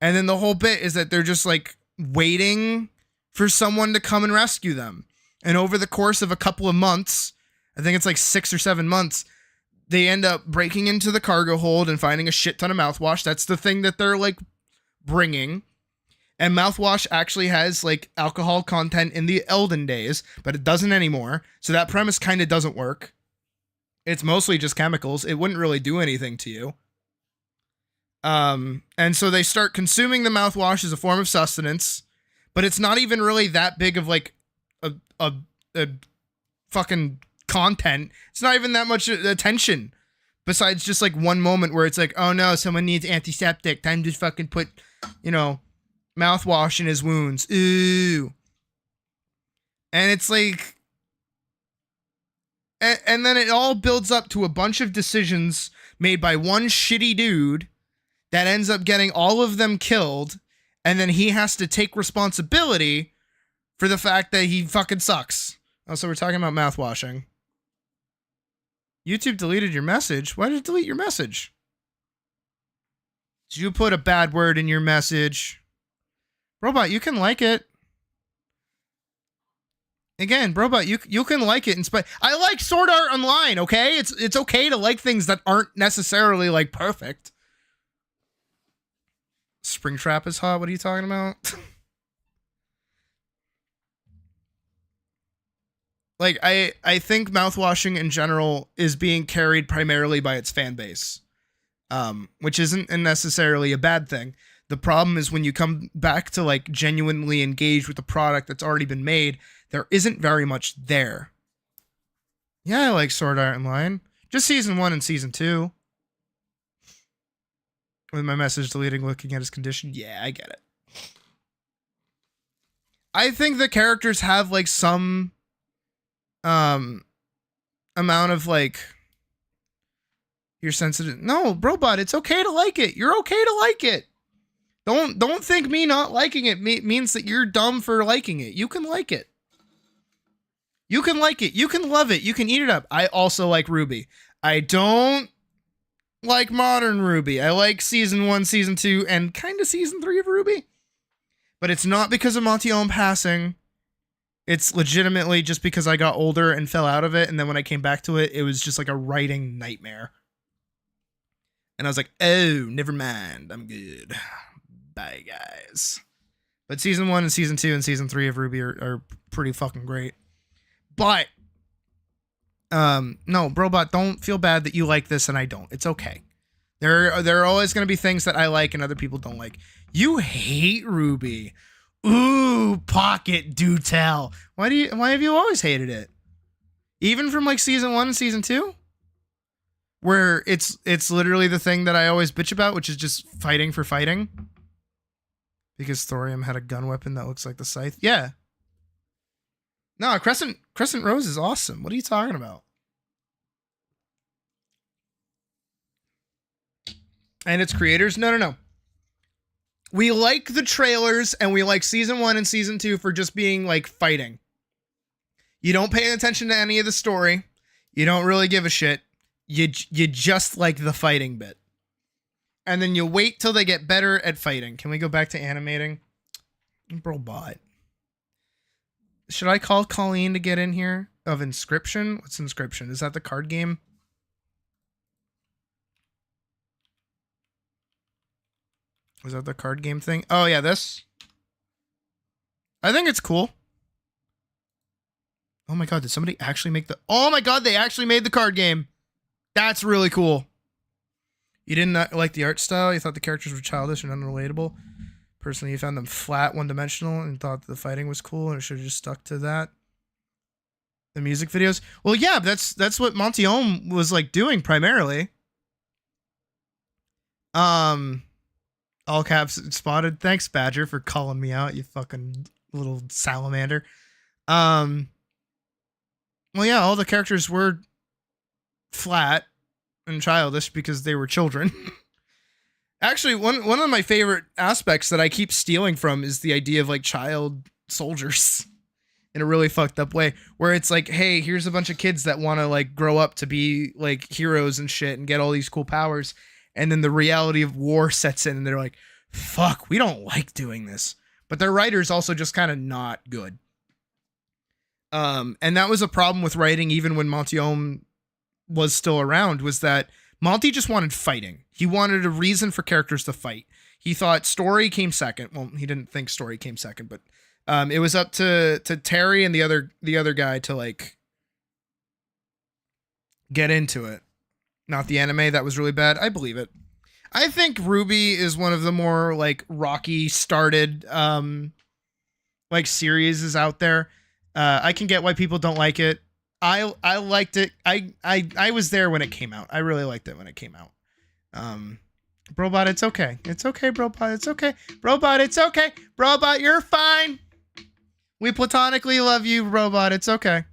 A: And then the whole bit is that they're just like waiting for someone to come and rescue them. And over the course of a couple of months, I think it's like 6 or 7 months, they end up breaking into the cargo hold and finding a shit ton of mouthwash. That's the thing that they're like bringing. And mouthwash actually has like alcohol content in the Elden days, but it doesn't anymore. So that premise kind of doesn't work. It's mostly just chemicals. It wouldn't really do anything to you. And so they start consuming the mouthwash as a form of sustenance, but it's not even really that big of like a fucking content. It's not even that much attention, Besides just like one moment where it's like, oh no, someone needs antiseptic. Time to fucking put, mouthwash in his wounds. Ooh. And it's like, and then it all builds up to a bunch of decisions made by one shitty dude that ends up getting all of them killed. And then he has to take responsibility for the fact that he fucking sucks. Oh, so we're talking about mouthwashing. YouTube deleted your message. Why did it delete your message? Did you put a bad word in your message? Robot, you can like it. Again, Robot, you can like it in spite. I like Sword Art Online, okay? It's okay to like things that aren't necessarily like perfect. Springtrap is hot. What are you talking about? Like, I think mouthwashing in general is being carried primarily by its fan base, which isn't necessarily a bad thing. The problem is when you come back to, like, genuinely engage with the product that's already been made, there isn't very much there. Yeah, I like Sword Art Online. Just Season 1 and Season 2. With my message deleting, looking at his condition. Yeah, I get it. I think the characters have, like, some amount of like you're sensitive. No, Robot, it's okay to like it. You're okay to like it. Don't think me not liking it means that you're dumb for liking it. You can like it. You can like it. You can love it. You can eat it up. I also like Ruby. I don't like modern Ruby. I like Season 1, Season 2, and kind of Season 3 of Ruby. But it's not because of Monty Ohm passing. It's legitimately just because I got older and fell out of it, and then when I came back to it, it was just like a writing nightmare. And I was like, oh, never mind. I'm good. Bye, guys. But Season 1 and Season 2 and Season 3 of Ruby are pretty fucking great. But, no, Robot, don't feel bad that you like this and I don't. It's okay. There are always going to be things that I like and other people don't like. You hate Ruby. Ooh, Pocket, do tell. Why have you always hated it? Even from like Season 1 and Season 2? Where it's literally the thing that I always bitch about, which is just fighting for fighting. Because Thorium had a gun weapon that looks like the scythe. Yeah. No, Crescent Rose is awesome. What are you talking about? And its creators? No. We like the trailers and we like Season 1 and Season 2 for just being like fighting. You don't pay attention to any of the story. You don't really give a shit. You just like the fighting bit. And then you wait till they get better at fighting. Can we go back to animating? Robot. Should I call Colleen to get in here? Of Inscription? What's Inscription? Is that the card game? Was that the card game thing? Oh, yeah, this. I think it's cool. Oh my god, did somebody actually make the... Oh my god, they actually made the card game. That's really cool. You didn't like the art style? You thought the characters were childish and unrelatable? Personally, you found them flat, one-dimensional, and thought the fighting was cool, and it should have just stuck to that? The music videos? Well, yeah, that's what Monty Ohm was, like, doing, primarily. All caps spotted. Thanks, Badger, for calling me out, you fucking little salamander. Well, yeah, all the characters were flat and childish because they were children. Actually, one of my favorite aspects that I keep stealing from is the idea of, like, child soldiers in a really fucked up way, where it's like, hey, here's a bunch of kids that want to, like, grow up to be, like, heroes and shit and get all these cool powers. And then the reality of war sets in and they're like, fuck, we don't like doing this. But their writer's also just kind of not good. And that was a problem with writing even when Monty Ohm was still around, was that Monty just wanted fighting. He wanted a reason for characters to fight. He thought story came second. Well, he didn't think story came second, but it was up to Terry and the other guy to, like, get into it. Not the anime, that was really bad. I believe it. I think Ruby is one of the more, like, Rocky started, like, series is out there. I can get why people don't like it. I liked it. I was there when it came out. I really liked it when it came out. Brobot, it's okay. It's okay, Brobot. It's okay. Brobot, it's okay. Brobot, you're fine. We platonically love you, Brobot. It's okay.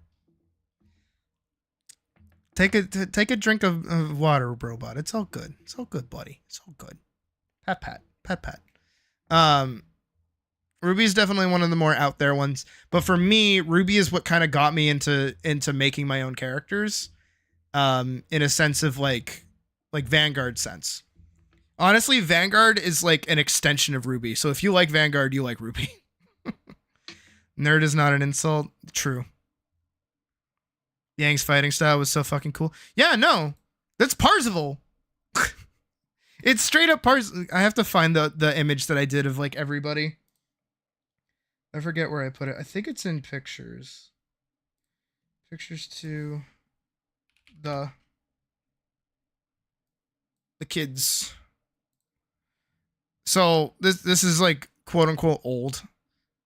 A: Take a drink of water, Brobot. It's all good. It's all good, buddy. It's all good. Pat pat. Pat pat. Ruby's definitely one of the more out there ones, but for me, Ruby is what kind of got me into making my own characters, in a sense of like Vanguard sense. Honestly, Vanguard is like an extension of Ruby. So if you like Vanguard, you like Ruby. Nerd is not an insult. True. Yang's fighting style was so fucking cool. Yeah, no, that's Parzival. It's straight up Parzival. I have to find the image that I did of like everybody. I forget where I put it. I think it's in pictures. Pictures to the kids. So this is like quote unquote old.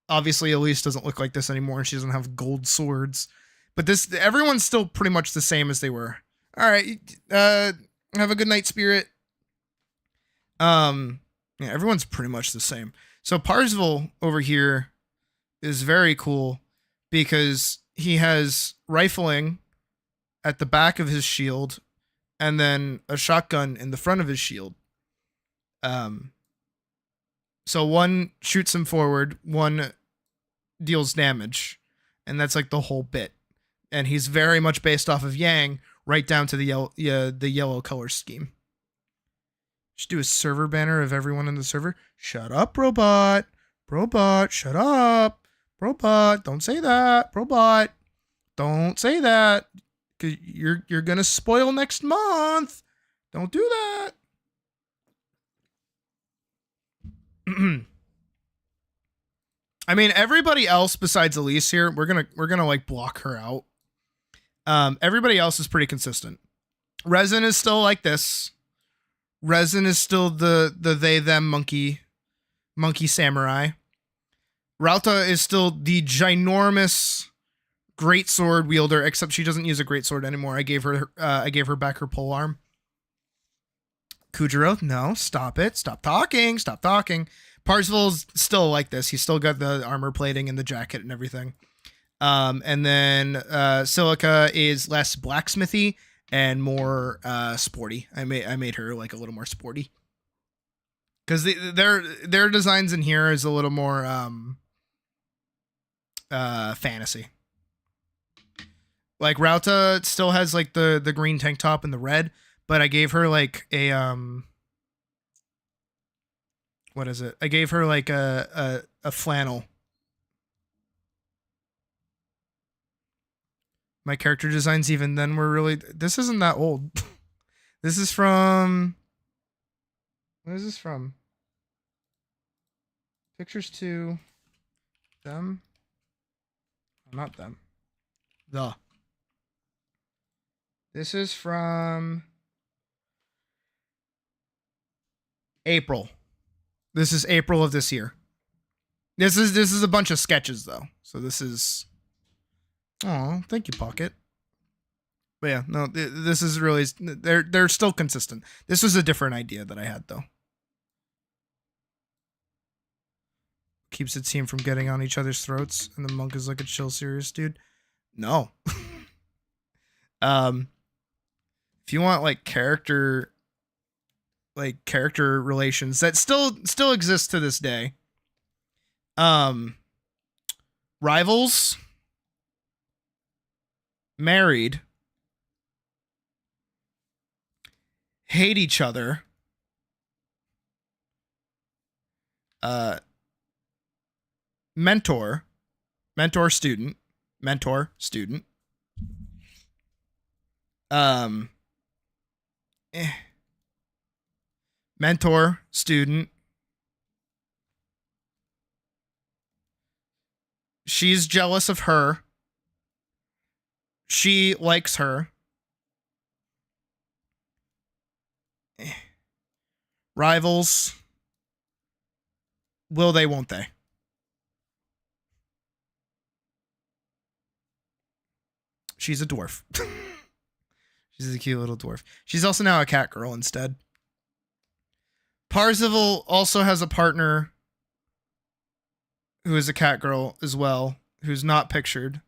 A: Obviously, Elise doesn't look like this anymore, and she doesn't have gold swords. But everyone's still pretty much the same as they were. All right, have a good night, Spirit. Yeah, everyone's pretty much the same. So Parzival over here is very cool because he has rifling at the back of his shield and then a shotgun in the front of his shield. So one shoots him forward, one deals damage, and that's like the whole bit. And he's very much based off of Yang, right down to the yellow color scheme. Should do a server banner of everyone in the server. Shut up, Robot. Robot, shut up. Robot, don't say that. Robot, don't say that. 'Cause you're gonna spoil next month. Don't do that. I mean, everybody else besides Elise here, we're gonna like block her out. Everybody else is pretty consistent. Resin is still like this. Resin is still the they them monkey samurai. Rauta is still the ginormous greatsword wielder, except she doesn't use a greatsword anymore. I gave her back her polearm. Kujiro, no, stop it. Stop talking. Stop talking. Parzival's still like this. He's still got the armor plating and the jacket and everything. And then Silica is less blacksmithy and more sporty. I made her like a little more sporty. Because their designs in here is a little more fantasy. Like Rauta still has like the green tank top and the red, but I gave her like a what is it? I gave her like a flannel. My character designs even then were really, this isn't that old. This is from, what is this from? Pictures to them. Not them. This is from April. This is April of this year. This is a bunch of sketches though. So this is, oh, thank you, Pocket. But yeah, no, this is really, they're still consistent. This was a different idea that I had though. Keeps the team from getting on each other's throats, and the monk is like a chill, serious dude. No. If you want like character relations that still exist to this day. Rivals, married, hate each other, mentor, student, mentor, student. She's jealous of her. She likes her. Rivals. Will they, won't they? she's a dwarf. She's a cute little dwarf. She's also now a cat girl instead. Parzival also has a partner who is a cat girl as well, who's not pictured.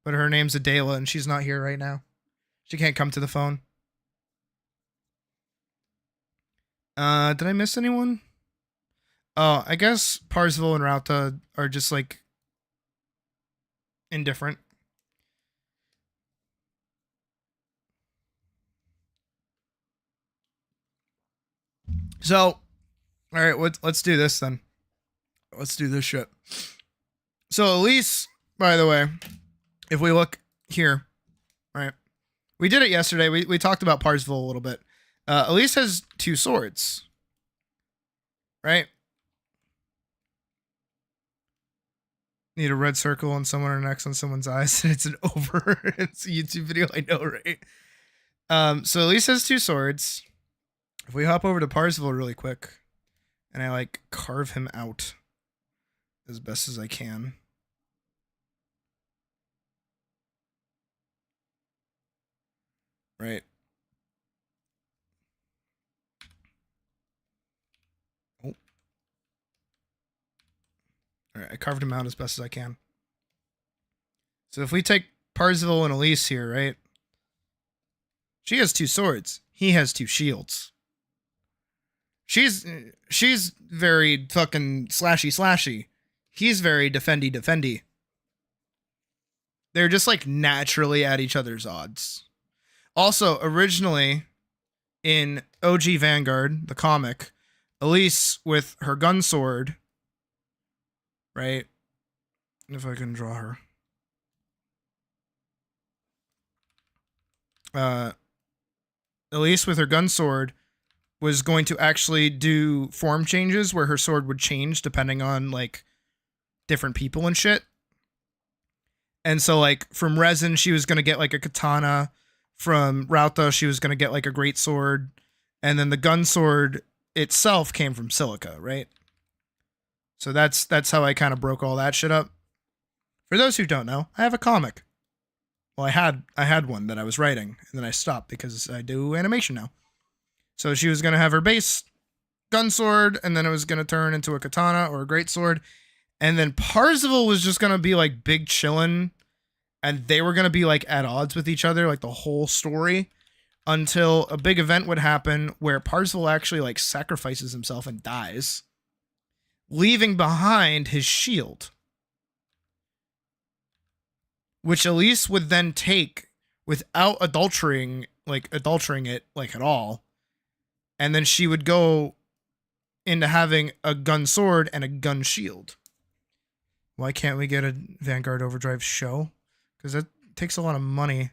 A: But her name's Adela, and she's not here right now. She can't come to the phone. Did I miss anyone? Oh, I guess Parzival and Rauta are just like indifferent. So, all right, let's do this then. Let's do this shit. So Elise, by the way, if we look here, right, we did it yesterday. We talked about Parzival a little bit. Elise has 2 swords, right? Need a red circle on someone or an X on someone's eyes, and it's an over. It's a YouTube video, I know, right? So Elise has 2 swords. If we hop over to Parzival really quick, and I like carve him out as best as I can. Right. Oh. Alright, I carved him out as best as I can. So if we take Parzival and Elise here, right? She has 2 swords. He has 2 shields. She's very fucking slashy. He's very defendy. They're just like naturally at each other's odds. Also, originally in OG Vanguard, the comic, Elise with her gun sword, right? If I can draw her. Elise with her gun sword was going to actually do form changes where her sword would change depending on like different people and shit. And so like from resin, she was going to get like a katana. From Rauta, she was going to get like a great sword. And then the gun sword itself came from silica, right? So that's how I kind of broke all that shit up. For those who don't know, I have a comic. Well, I had one that I was writing, and then I stopped because I do animation now. So she was going to have her base gun sword, and then it was going to turn into a katana or a great sword. And then Parzival was just going to be like big chillin', and they were going to be like at odds with each other, like the whole story, until a big event would happen where Parzival actually like sacrifices himself and dies, leaving behind his shield, which Elise would then take without adultering it like at all. And then she would go into having a gun sword and a gun shield. Why can't we get a Vanguard Overdrive show? Because that takes a lot of money.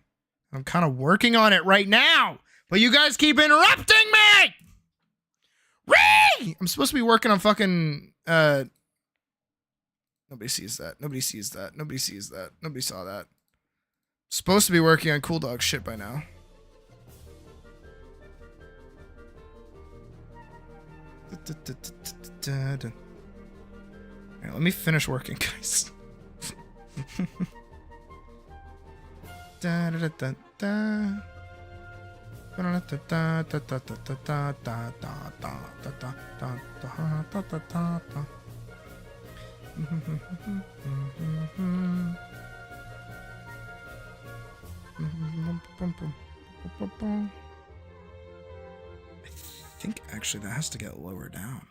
A: I'm kind of working on it right now, but you guys keep interrupting me! Ree! I'm supposed to be working on fucking, nobody sees that. Nobody sees that. Nobody sees that. Nobody saw that. Supposed to be working on Cool Dog shit by now. Alright, let me finish working, guys. I think actually that has to get lower down.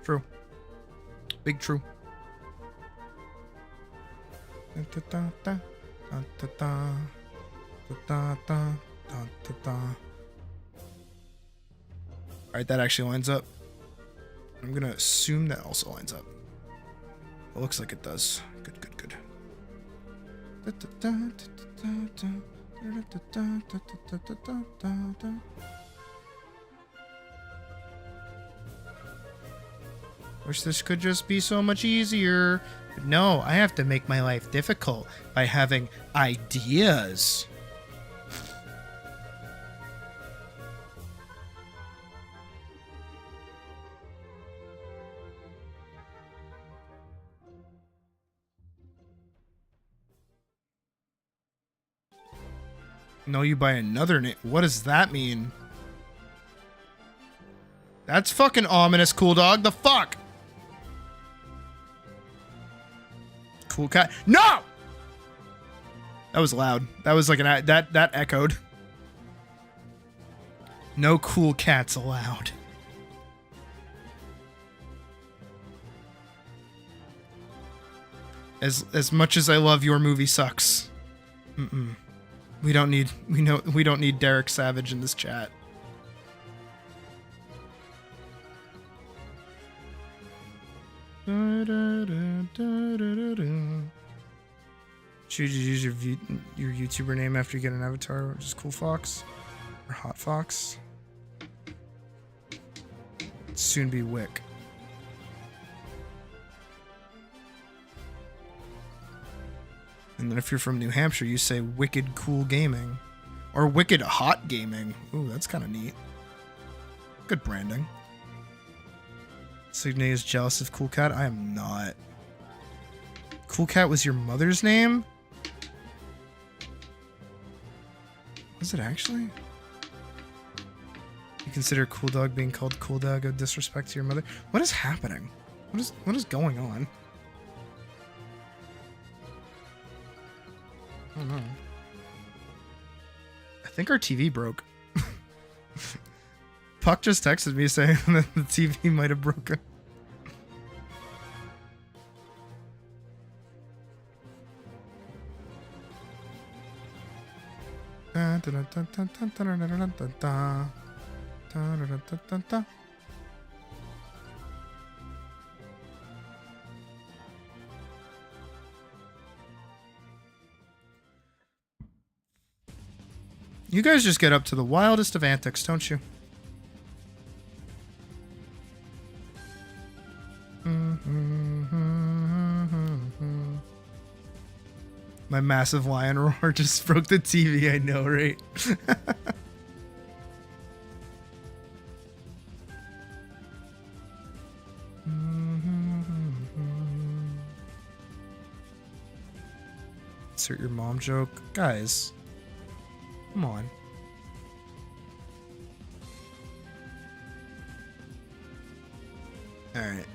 A: True. Big true. Alright, that actually lines up. I'm gonna assume that also lines up. It looks like it does. Good, good, good. Wish this could just be so much easier. But no, I have to make my life difficult by having ideas. Know you by another name. What does that mean? That's fucking ominous, cool dog. The fuck? Cool cat. No! That was loud. That was like that echoed. No cool cats allowed. As much as I love Your Movie Sucks. We don't need Derek Savage in this chat. Should you use your YouTuber name after you get an avatar, which is Cool Fox or Hot Fox? Soon be Wick. And then if you're from New Hampshire, you say Wicked Cool Gaming or Wicked Hot Gaming. Ooh, that's kind of neat. Good branding. Signe is jealous of Cool Cat. I am not. Cool Cat was your mother's name? Was it actually? You consider Cool Dog being called Cool Dog a disrespect to your mother? What is happening? What is going on? I don't know. I think our TV broke. Puck just texted me saying that the TV might have broken. You guys just get up to the wildest of antics, don't you? My massive lion roar just broke the TV, I know, right? Insert your mom joke. Guys, come on. Alright.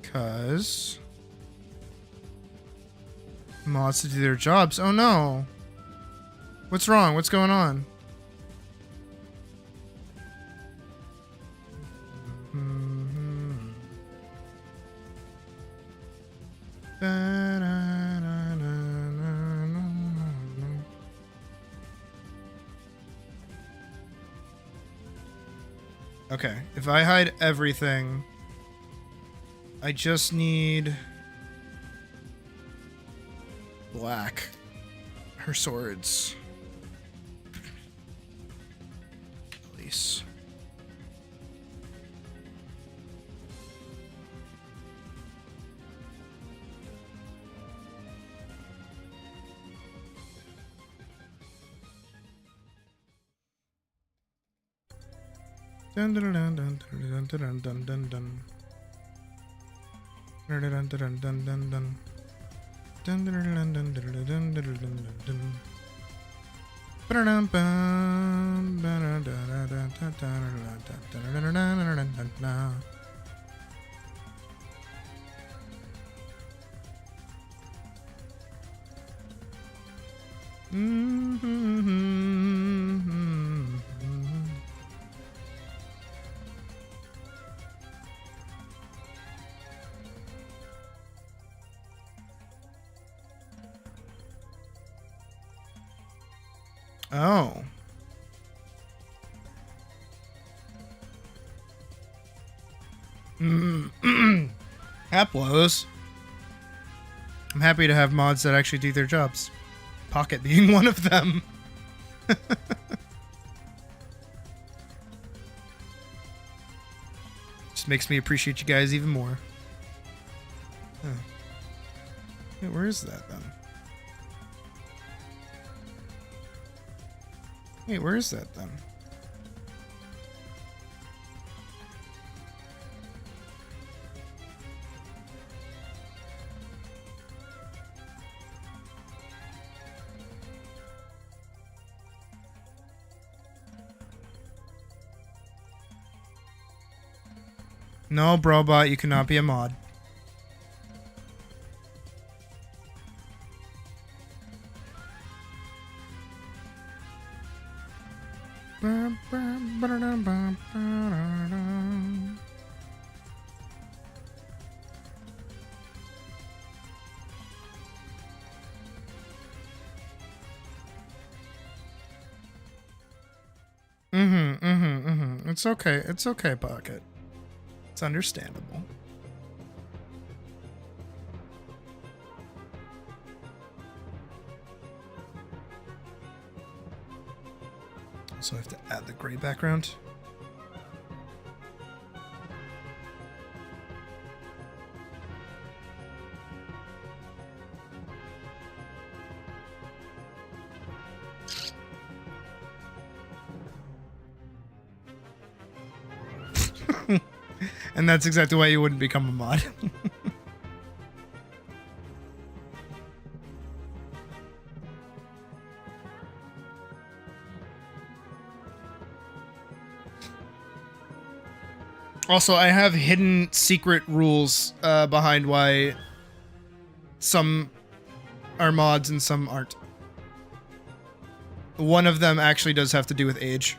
A: Because mods to do their jobs. Oh no. What's wrong? What's going on? Okay, if I hide everything, I just need black. Her swords. Release. Dun dun dun dun dun dun dun dun dun. Dun dun dun dun dun dun. Dun dun dun dun dun dun dun dun dun dun. Ba-dum bum. Ba-da-da-da-da-da-da-da-da-da-da-da-da-da-da-da. Oh. That blows. I'm happy to have mods that actually do their jobs. Pocket being one of them. makes me appreciate you guys even more. Huh. Yeah, where is that then? Hey, where is that then? No, Brobot, you cannot be a mod. It's okay. It's okay, Pocket. It's understandable. So I have to add the gray background. And that's exactly why you wouldn't become a mod. Also, I have hidden secret rules behind why some are mods and some aren't. One of them actually does have to do with age.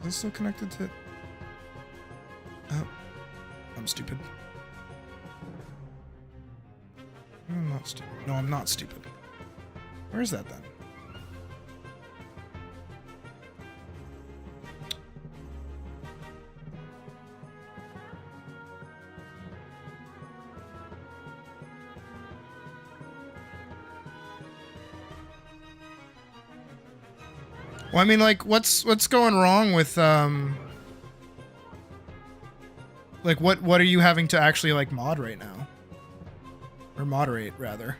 A: Is this still connected to... Oh. I'm stupid. I'm not stupid. No, I'm not stupid. Where is that then? Well, I mean, like, what's going wrong with, like, what are you having to actually, like, mod right now? Or moderate, rather.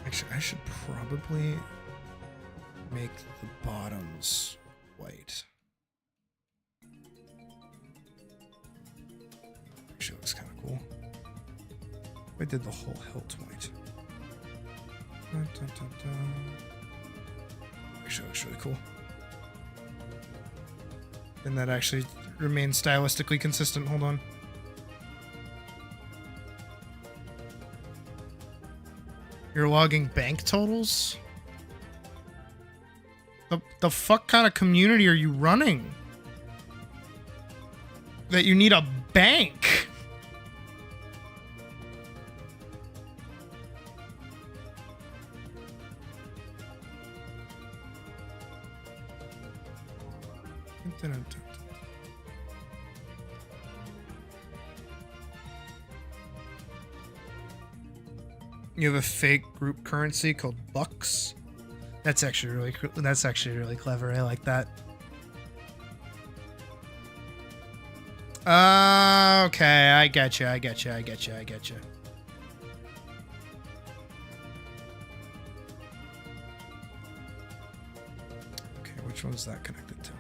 A: Actually, I should probably make the bottoms white. Actually, looks kind of cool. I did the whole hilt white. Dun, dun, dun, dun. Actually, looks really cool. And that actually remains stylistically consistent. Hold on. You're logging bank totals? The fuck kind of community are you running? That you need a bank? You have a fake group currency called bucks. That's actually really clever. I like that. Okay, I get you. Okay, which one's that connected to?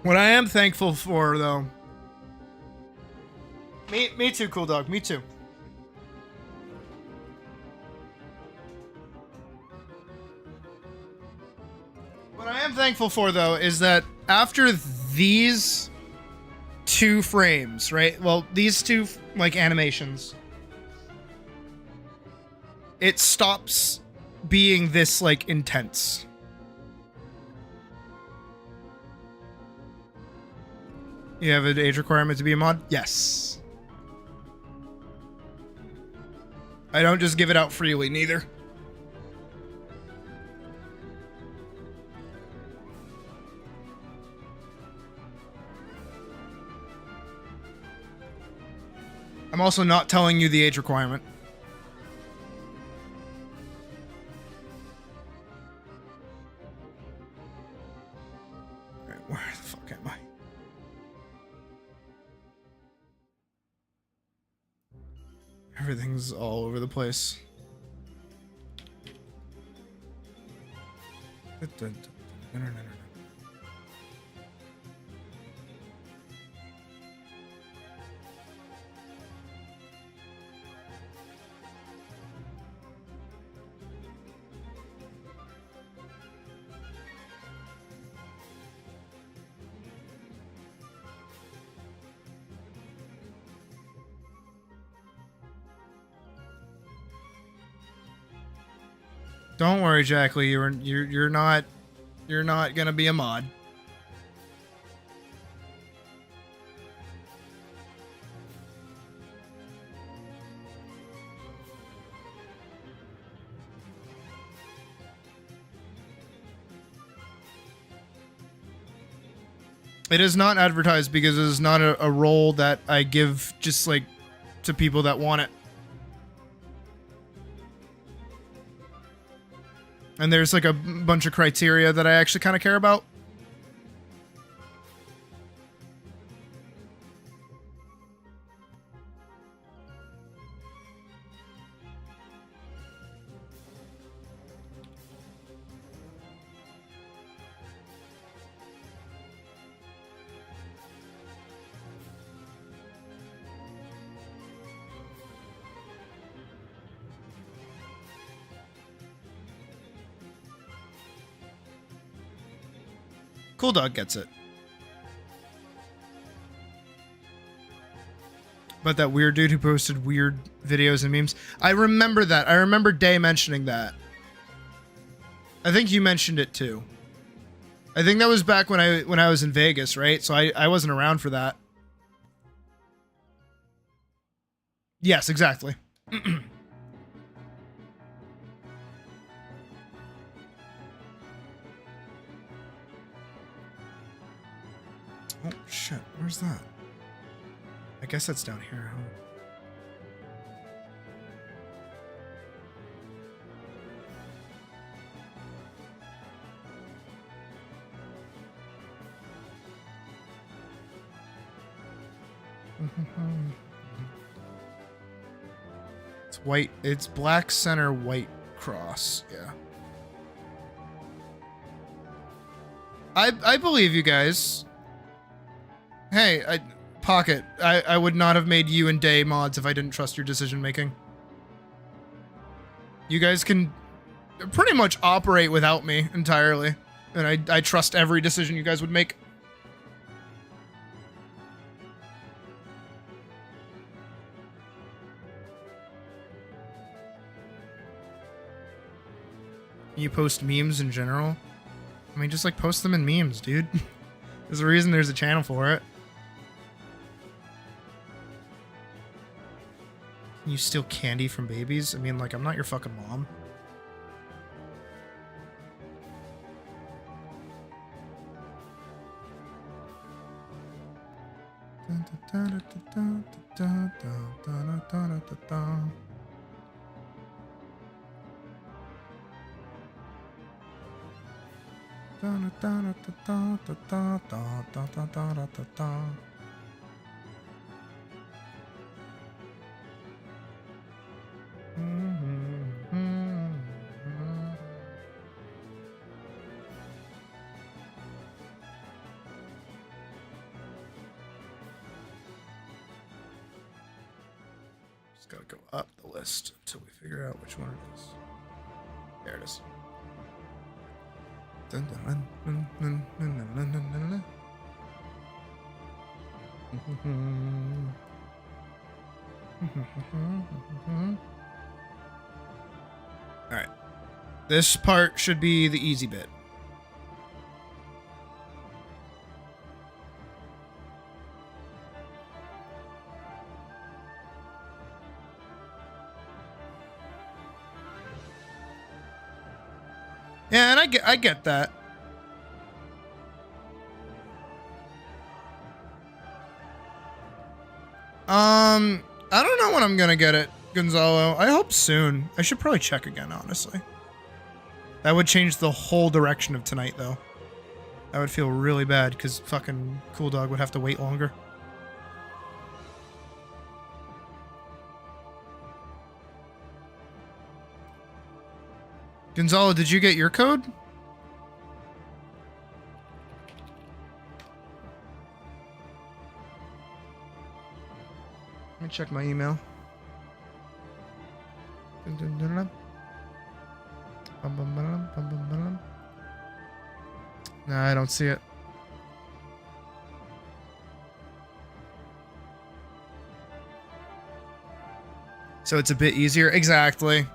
A: What I am thankful for, though. Me too, cool dog. Me too. What I am thankful for, though, is that after these 2 frames, right? Well, these 2 like animations, it stops being this like intense. You have an age requirement to be a mod? Yes. I don't just give it out freely, neither. I'm also not telling you the age requirement. Alright, where the fuck am I? Everything's all over the place. No. Don't worry, Jackley. You're not gonna be a mod. It is not advertised because it is not a role that I give just like to people that want it. And there's like a bunch of criteria that I actually kind of care about. Cool Dog gets it. But that weird dude who posted weird videos and memes. I remember that. I remember Day mentioning that. I think you mentioned it too. I think that was back when I was in Vegas, right? So I wasn't around for that. Yes, exactly. Oh, shit. Where's that? I guess that's down here, huh? It's white. It's black center, white cross. Yeah. I believe you guys. Hey, Pocket, I would not have made you and Day mods if I didn't trust your decision making. You guys can pretty much operate without me entirely. And I trust every decision you guys would make. You post memes in general? I mean, just like post them in memes, dude. There's a reason there's a channel for it. You steal candy from babies? I mean, like, I'm not your fucking mom. gotta go up the list until we figure out which one it is. There it is. Dun, dun, dun, dun, dun, dun, dun, dun, dun, dun. All right. This part should be the easy bit. Yeah, and I get that. I don't know when I'm gonna get it, Gonzalo. I hope soon. I should probably check again, honestly. That would change the whole direction of tonight, though. I would feel really bad, because fucking Cool Dog would have to wait longer. Gonzalo, did you get your code? Let me check my email. No, I don't see it. So it's a bit easier. Exactly.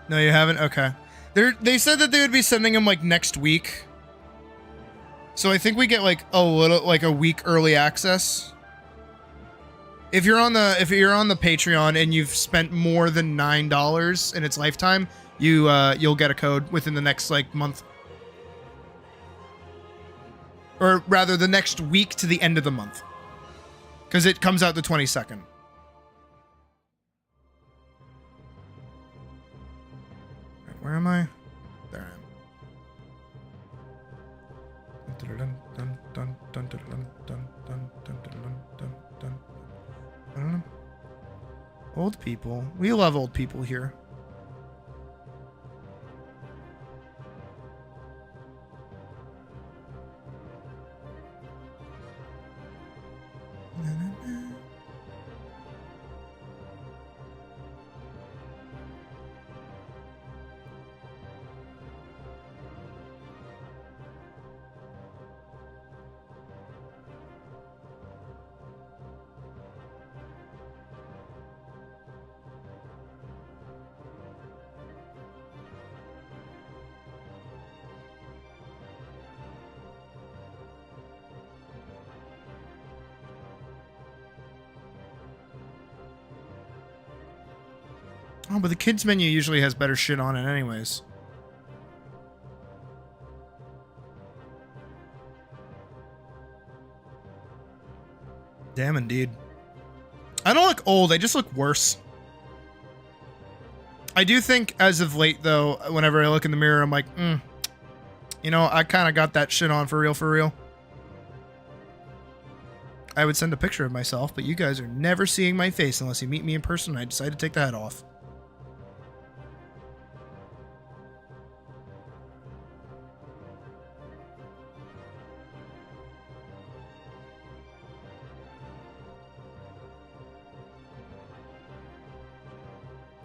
A: No, you haven't? Okay. They said that they would be sending them like next week. So I think we get like a week early access. If you're on the Patreon and you've spent more than $9 in its lifetime, you'll get a code within the next like month. Or rather the next week to the end of the month. Cuz it comes out the 22nd. Where am I? There I am. Old people. We love old people here. Oh, but the kids menu usually has better shit on it anyways. Damn, indeed. I don't look old, I just look worse. I do think, as of late, though, whenever I look in the mirror, I'm like, you know, I kind of got that shit on for real, for real. I would send a picture of myself, but you guys are never seeing my face unless you meet me in person and I decide to take the hat off.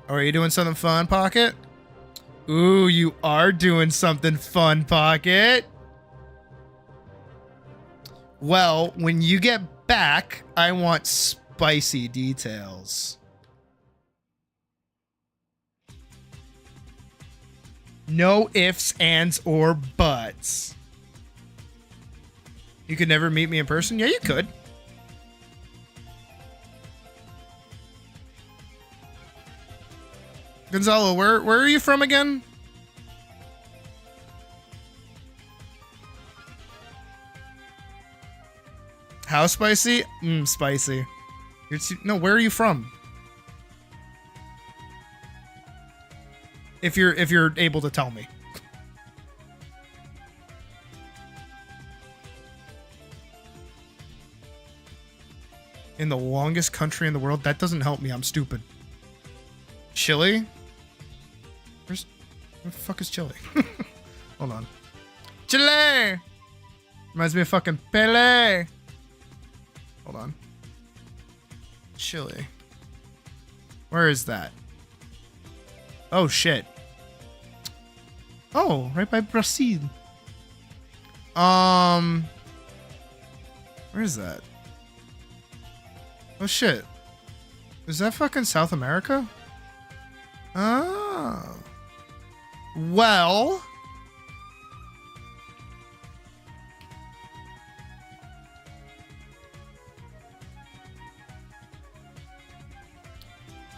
A: Oh, are you doing something fun, Pocket? Ooh, you are doing something fun, Pocket. Well, when you get back, I want spicy details. No ifs, ands, or buts. You could never meet me in person? Yeah, you could. Gonzalo, where are you from again? How spicy? Spicy. No, where are you from? If you're able to tell me. In the longest country in the world? That doesn't help me. I'm stupid. Chile? Where the fuck is Chile? Hold on. Chile! Reminds me of fucking Pele. Hold on. Chile. Where is that? Oh, shit. Oh, right by Brazil. Where is that? Oh, shit. Is that fucking South America? Oh. Well.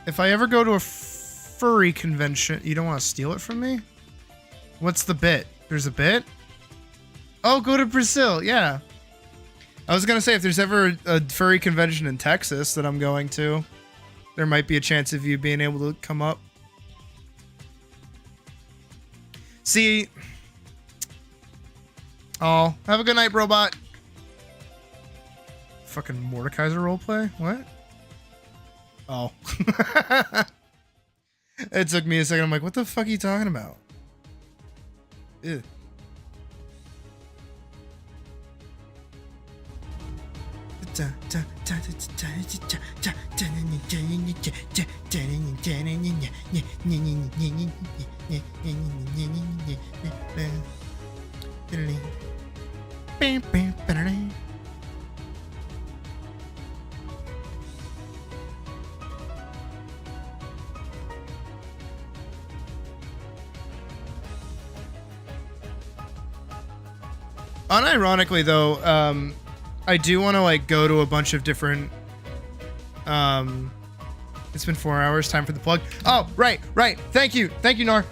A: If I ever go to a furry convention, you don't want to steal it from me? What's the bit? There's a bit? Oh, go to Brazil. Yeah. I was going to say, if there's ever a furry convention in Texas that I'm going to, there might be a chance of you being able to come up. See. Oh, have a good night, robot. Fucking Mordekaiser roleplay? What? Oh. It took me a second. I'm like, what the fuck are you talking about? Ew. Unironically, though, I do want to like go to a bunch of different. It's been 4 hours. Time for the plug. Oh, right. Thank you, Nar.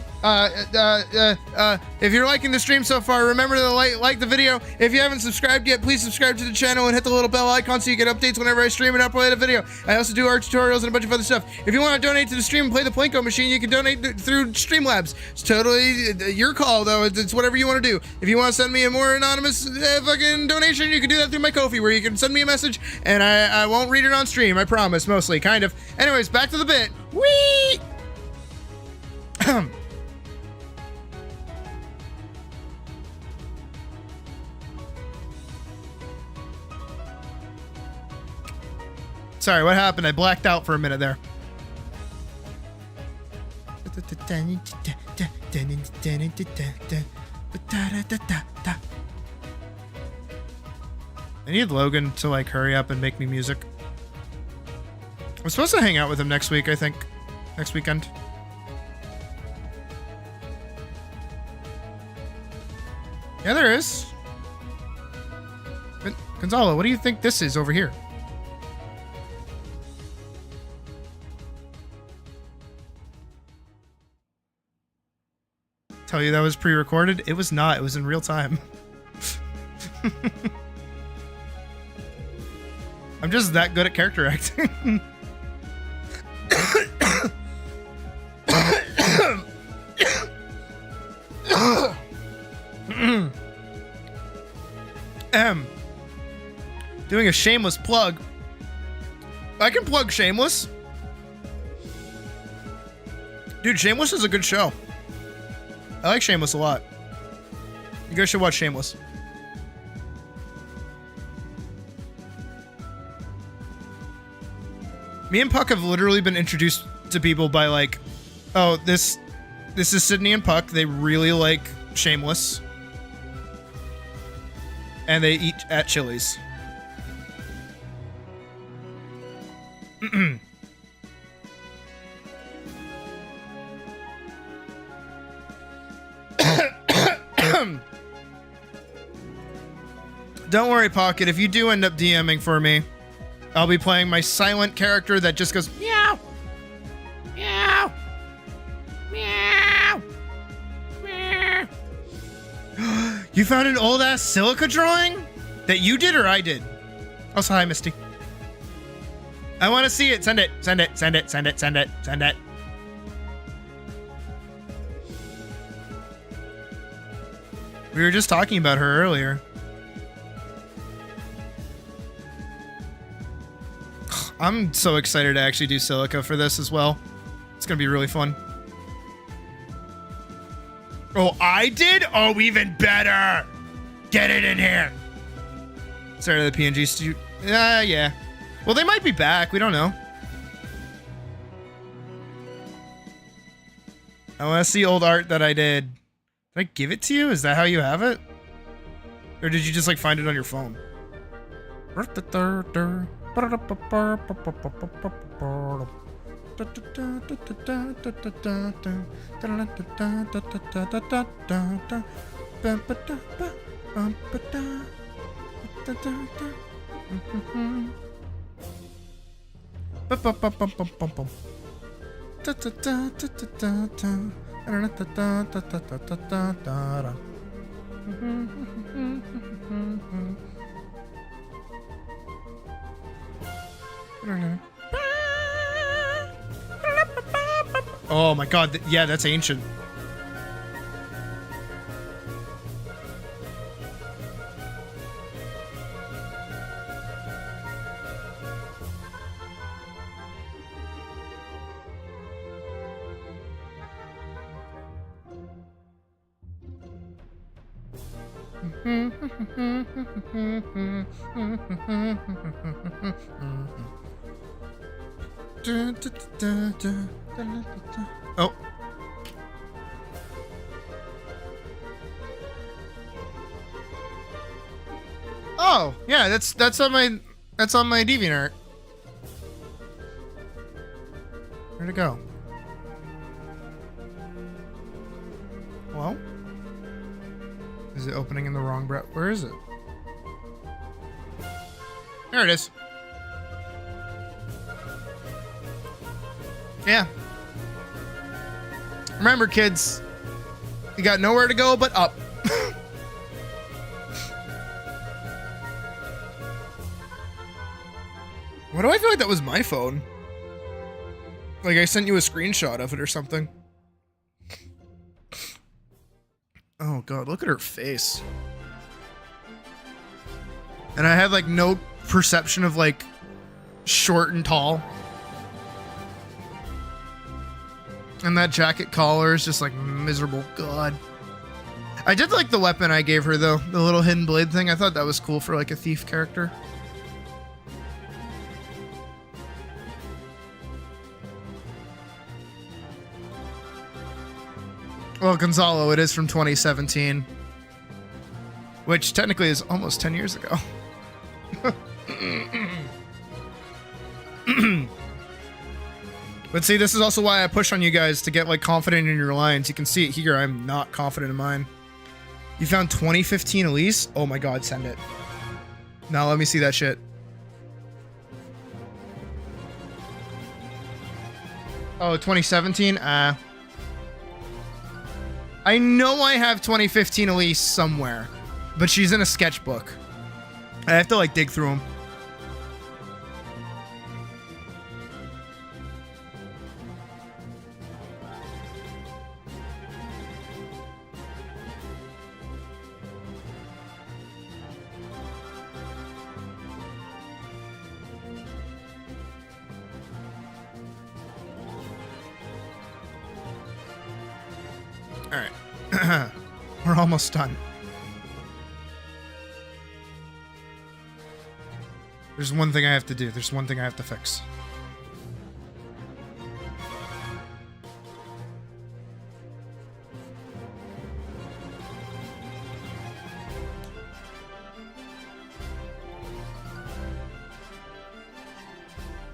A: If you're liking the stream so far, remember to like the video. If you haven't subscribed yet, please subscribe to the channel and hit the little bell icon so you get updates whenever I stream and upload a video. I also do art tutorials and a bunch of other stuff. If you want to donate to the stream and play the Plinko machine, you can donate through Streamlabs. It's totally your call, though. It's whatever you want to do. If you want to send me a more anonymous fucking donation, you can do that through my Ko-fi, where you can send me a message and I won't read it on stream. I promise, mostly, kind of. Anyways, back to the bit. Whee! Sorry, what happened? I blacked out for a minute there. I need Logan to like hurry up and make me music. I'm supposed to hang out with him next week, I think. Next weekend. Yeah, there is. Gonzalo, what do you think this is over here? Tell you that was pre-recorded? It was not. It was in real time. I'm just that good at character acting. Doing a shameless plug. I can plug Shameless. Dude, Shameless is a good show. I like Shameless a lot. You guys should watch Shameless. Me and Puck have literally been introduced to people by like, oh, this is Sydney and Puck. They really like Shameless. And they eat at Chili's. Don't worry, Pocket. If you do end up DMing for me, I'll be playing my silent character that just goes meow, meow, meow, meow. You found an old ass silica drawing that you did or I did? Also, hi, Misty. I want to see it. Send it. Send it. Send it. Send it. Send it. Send it. We were just talking about her earlier. I'm so excited to actually do Silica for this as well. It's going to be really fun. Oh, I did? Oh, even better. Get it in here. Sorry to the PNG studio. Yeah. Well, they might be back. We don't know. I want to see old art that I did. Did I give it to you? Is that how you have it? Or did you just like find it on your phone? Oh my god, yeah, that's ancient. Oh. Oh, yeah, that's on my DeviantArt. Where'd it go? Well, is it opening in the wrong breath? Where is it? There it is. Yeah. Remember, kids, you got nowhere to go but up. Why do I feel like that was my phone? Like I sent you a screenshot of it or something. Oh god, look at her face. And I had like no perception of like short and tall. And that jacket collar is just like miserable. God. I did like the weapon I gave her though. The little hidden blade thing. I thought that was cool for like a thief character. Well, Gonzalo, it is from 2017. Which technically is almost 10 years ago. But see, this is also why I push on you guys to get like confident in your lines. You can see it here. I'm not confident in mine. You found 2015 Elise? Oh my god, send it. Now let me see that shit. Oh, 2017? I know I have 2015 Elise somewhere, but she's in a sketchbook. I have to like dig through them. Alright. We're almost done. There's one thing I have to do. There's one thing I have to fix.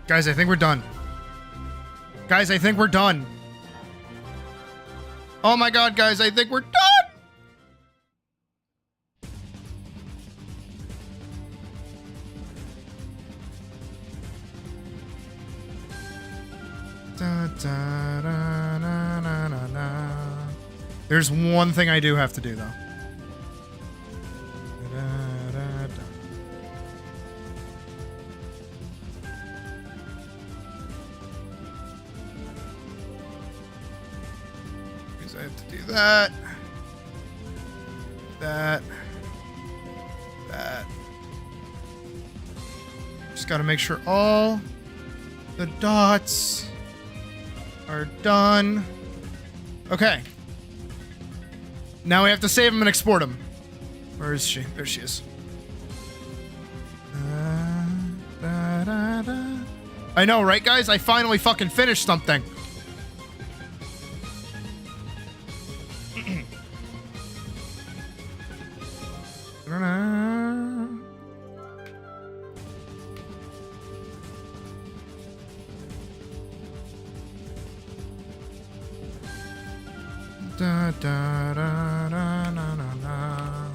A: Guys, I think we're done. Guys, I think we're done. Oh my god, guys, I think we're done! Da, da, da, na, na, na, na. There's one thing I do have to do, though. Da, da, da. I have to do that. That. Just gotta make sure all the dots are done. Okay. Now we have to save them and export them. Where is she? There she is. Da, da, da, I know, right, guys? I finally fucking finished something. Da, da, da, da, na, na, na.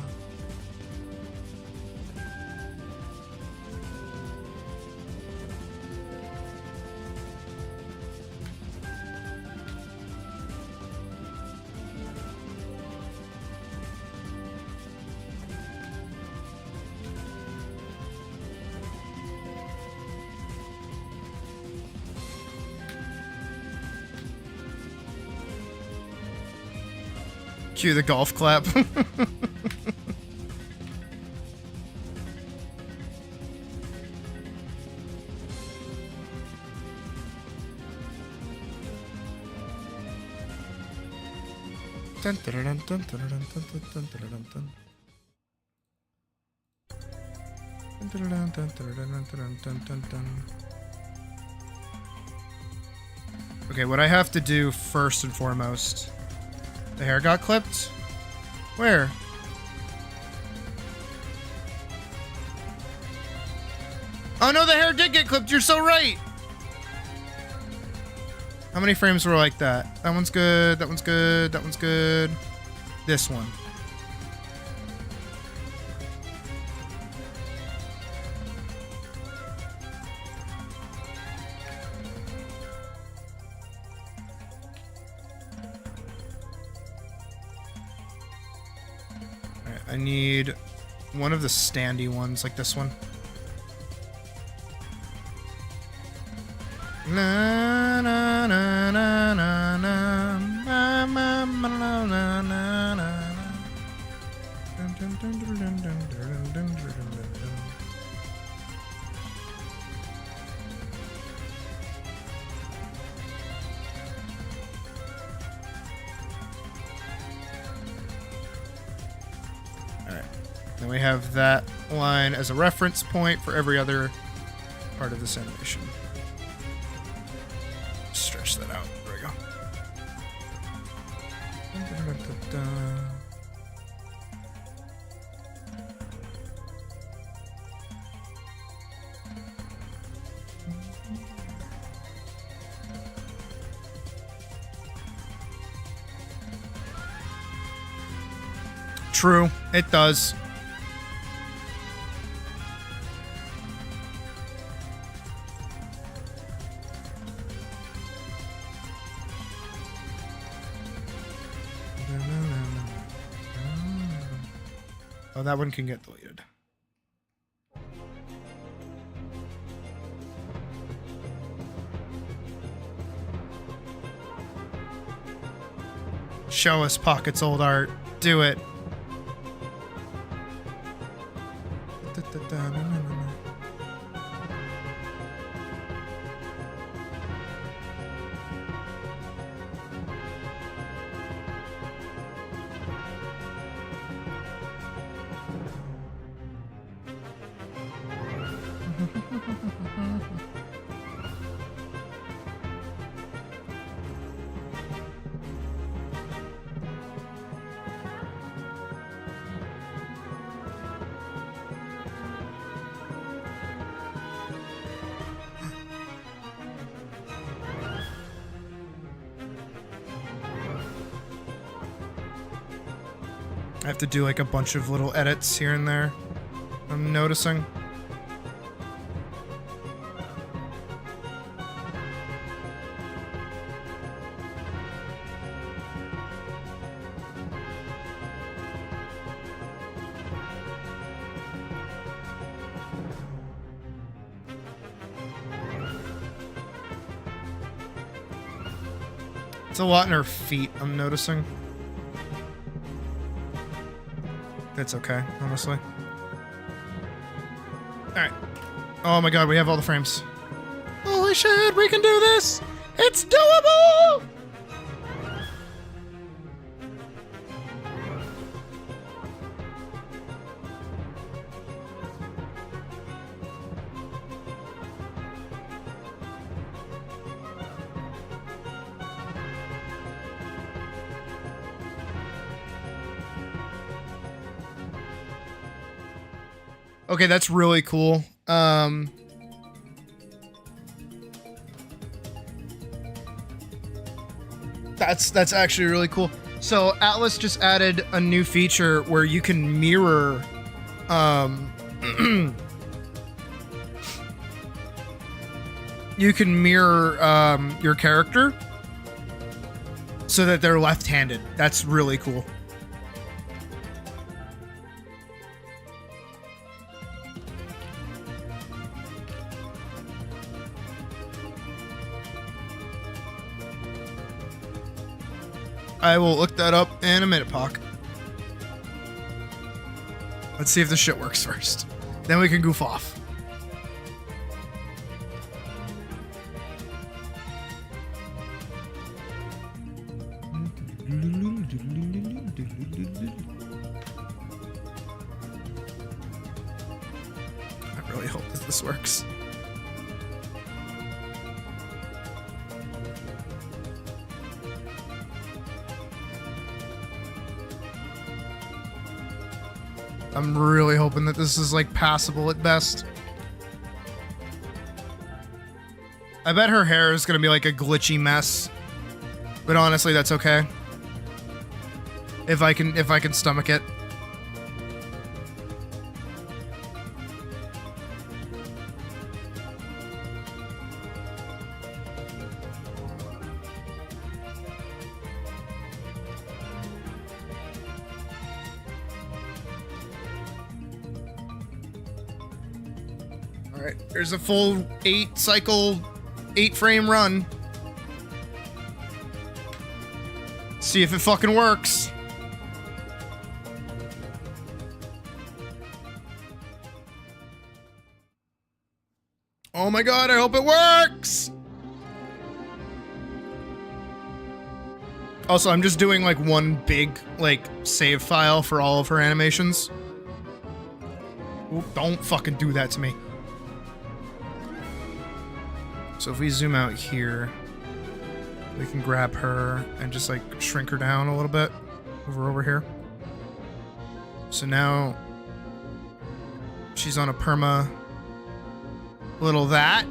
A: Cue the golf clap. Okay, what I have to do first and foremost. The hair got clipped? Where? Oh no, the hair did get clipped. You're so right. How many frames were like that? That one's good. That one's good. That one's good. This one. Alright, I need one of the standy ones, like this one. Na na na na na na na na na na na na. Dun, dun, dun, dun, dun, dun, dun, dun, dun, dun. Alright. Then we have that line as a reference point for every other part of this animation. Stretch that out. There we go. True, it does. Oh, that one can get deleted. Show us Pocket's old art. Do it. I have to do like a bunch of little edits here and there. I'm noticing. It's a lot in her feet, I'm noticing. That's okay, honestly. Alright. Oh my god, we have all the frames. Holy shit, we can do this! It's doable! Okay, that's really cool. That's actually really cool. So Atlas just added a new feature where you can mirror you can mirror your character so that they're left-handed. That's really cool. I will look that up in a minute, Pock. Let's see if the shit works first. Then we can goof off. I really hope that this works. I'm really hoping that this is like passable at best. I bet her hair is gonna be like a glitchy mess, but honestly, that's okay. If I can stomach it. All right, there's a full 8-cycle, 8-frame run. See if it fucking works. Oh my god, I hope it works! Also, I'm just doing like one big, like, save file for all of her animations. Ooh, don't fucking do that to me. So if we zoom out here, we can grab her and just like shrink her down a little bit over here. So now she's on a perma little that.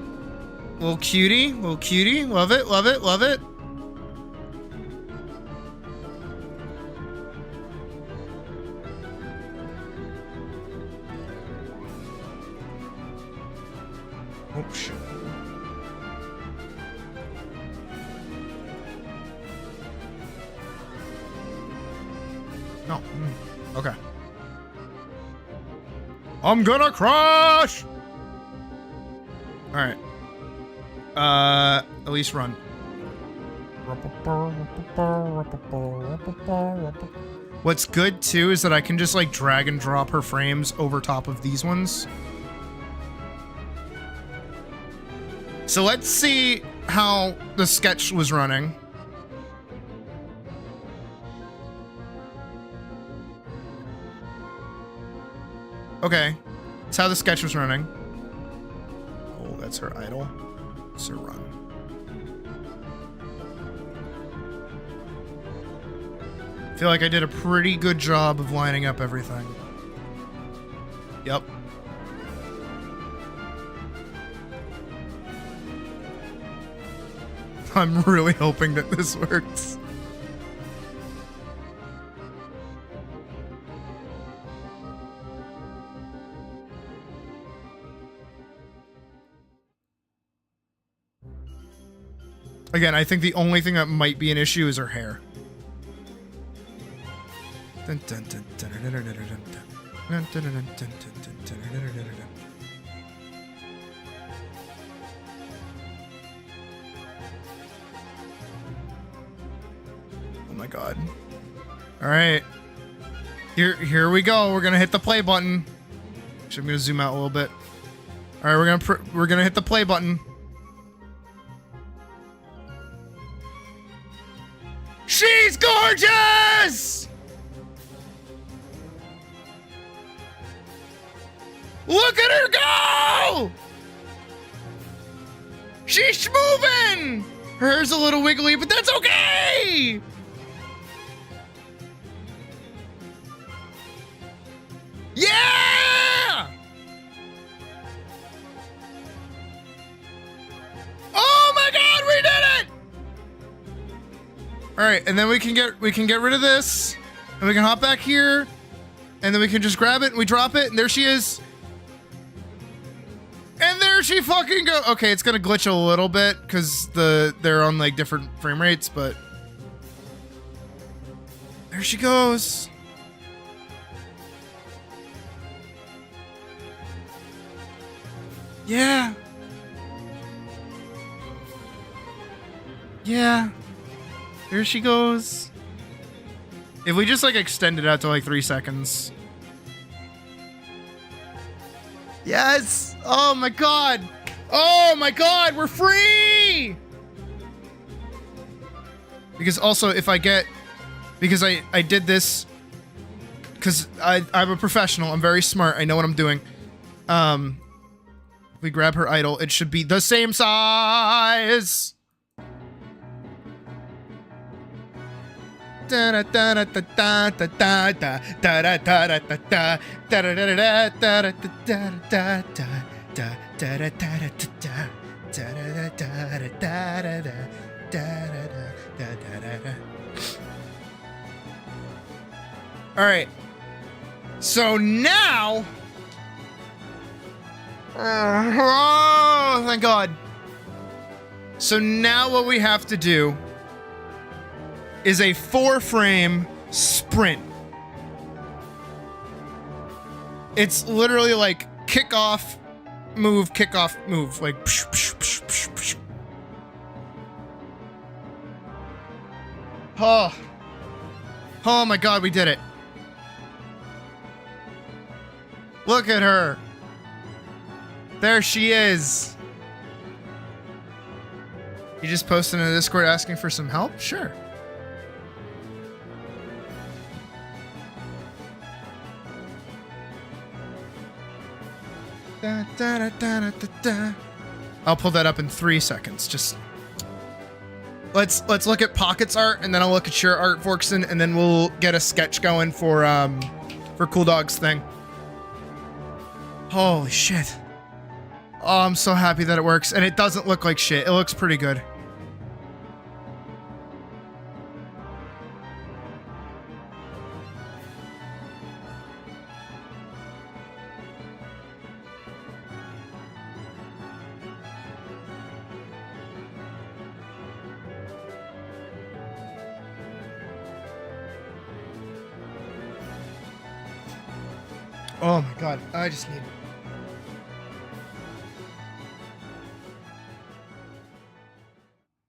A: Little cutie, love it, love it, love it. Oh shit. No. Okay. I'm gonna crash! Alright. At least run. What's good too is that I can just like drag and drop her frames over top of these ones. So let's see how the sketch was running. Okay, that's how the sketch was running. Oh, that's her idle. It's her run. I feel like I did a pretty good job of lining up everything. Yep. I'm really hoping that this works. Again, I think the only thing that might be an issue is her hair. Oh my god. All right. Here we go. We're going to hit the play button. Actually, I'm going to zoom out a little bit. All right, we're going to hit the play button. She's gorgeous! Look at her go! She's moving! Her hair's a little wiggly, but that's okay! Yeah! All right, and then we can get rid of this, and we can hop back here, and then we can just grab it and we drop it, and there she is. And there she fucking go. Okay, it's gonna glitch a little bit because they're on like different frame rates, but there she goes. Yeah. Yeah. There she goes. If we just like extend it out to like 3 seconds. Yes. Oh my god. Oh my god, we're free. Because also if I get, because I did this because I'm a professional, I'm very smart, I know what I'm doing. If we grab her idol, it should be the same size. All right. So now, oh, thank God. So now what we have to do is a 4-frame sprint. It's literally like kick off, move, like psh, psh, psh, psh, psh. Oh my god, we did it. Look at her. There she is. You just posted in the Discord asking for some help? Sure. I'll pull that up in 3 seconds. Just let's look at Pocket's art, and then I'll look at your art, Forkson, and then we'll get a sketch going for Cool Dog's thing. Holy shit. Oh, I'm so happy that it works, and it doesn't look like shit. It looks pretty good. Oh my god, I just need...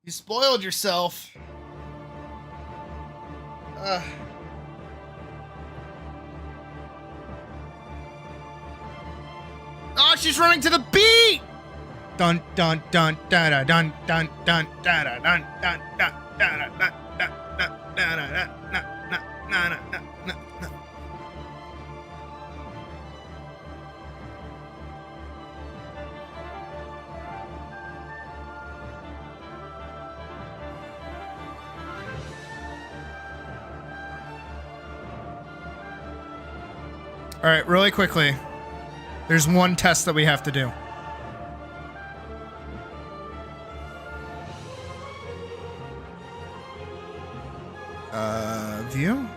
A: You spoiled yourself. Oh, she's running to the beat! Dun dun dun da da dun dun dun da da dun dun dun da da dun dun dun da da da na na na na na na. All right, really quickly. There's one test that we have to do. View?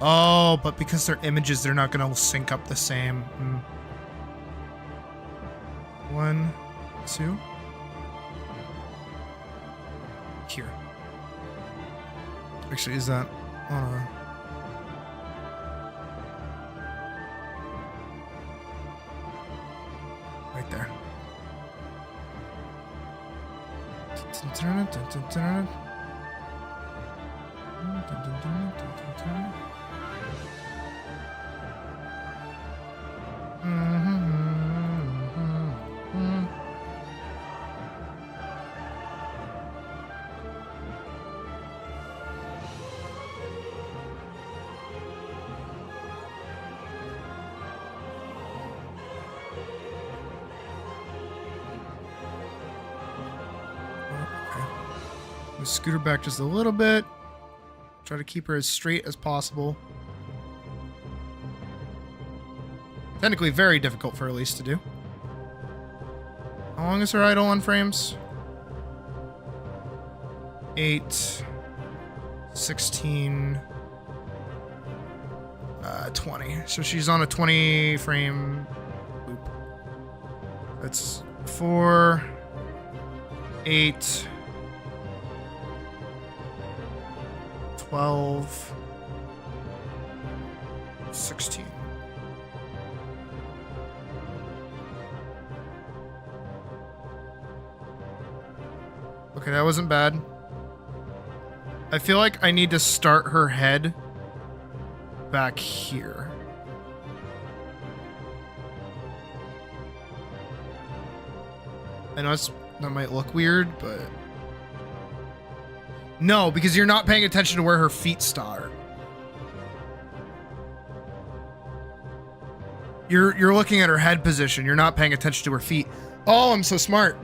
A: Oh, but because they're images, they're not gonna sync up the same. 1, 2. Here. Actually, is that... right there. Scoot her back just a little bit. Try to keep her as straight as possible. Technically very difficult for Elise to do. How long is her idle on frames? 8, 16, 20. So she's on a 20 frame loop. That's 4, 8, 12, 16. Okay, that wasn't bad. I feel like I need to start her head back here. I know that might look weird, but... No, because you're not paying attention to where her feet start. You're looking at her head position. You're not paying attention to her feet. Oh, I'm so smart.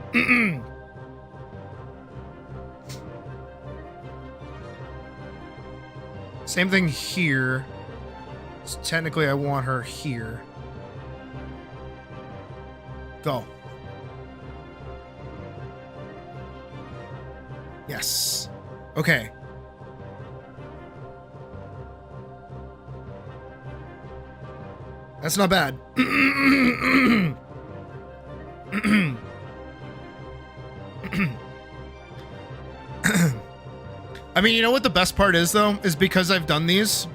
A: Same thing here. So technically, I want her here. Go. Yes. Okay. That's not bad. I mean, you know what the best part is, though? Is because I've done these,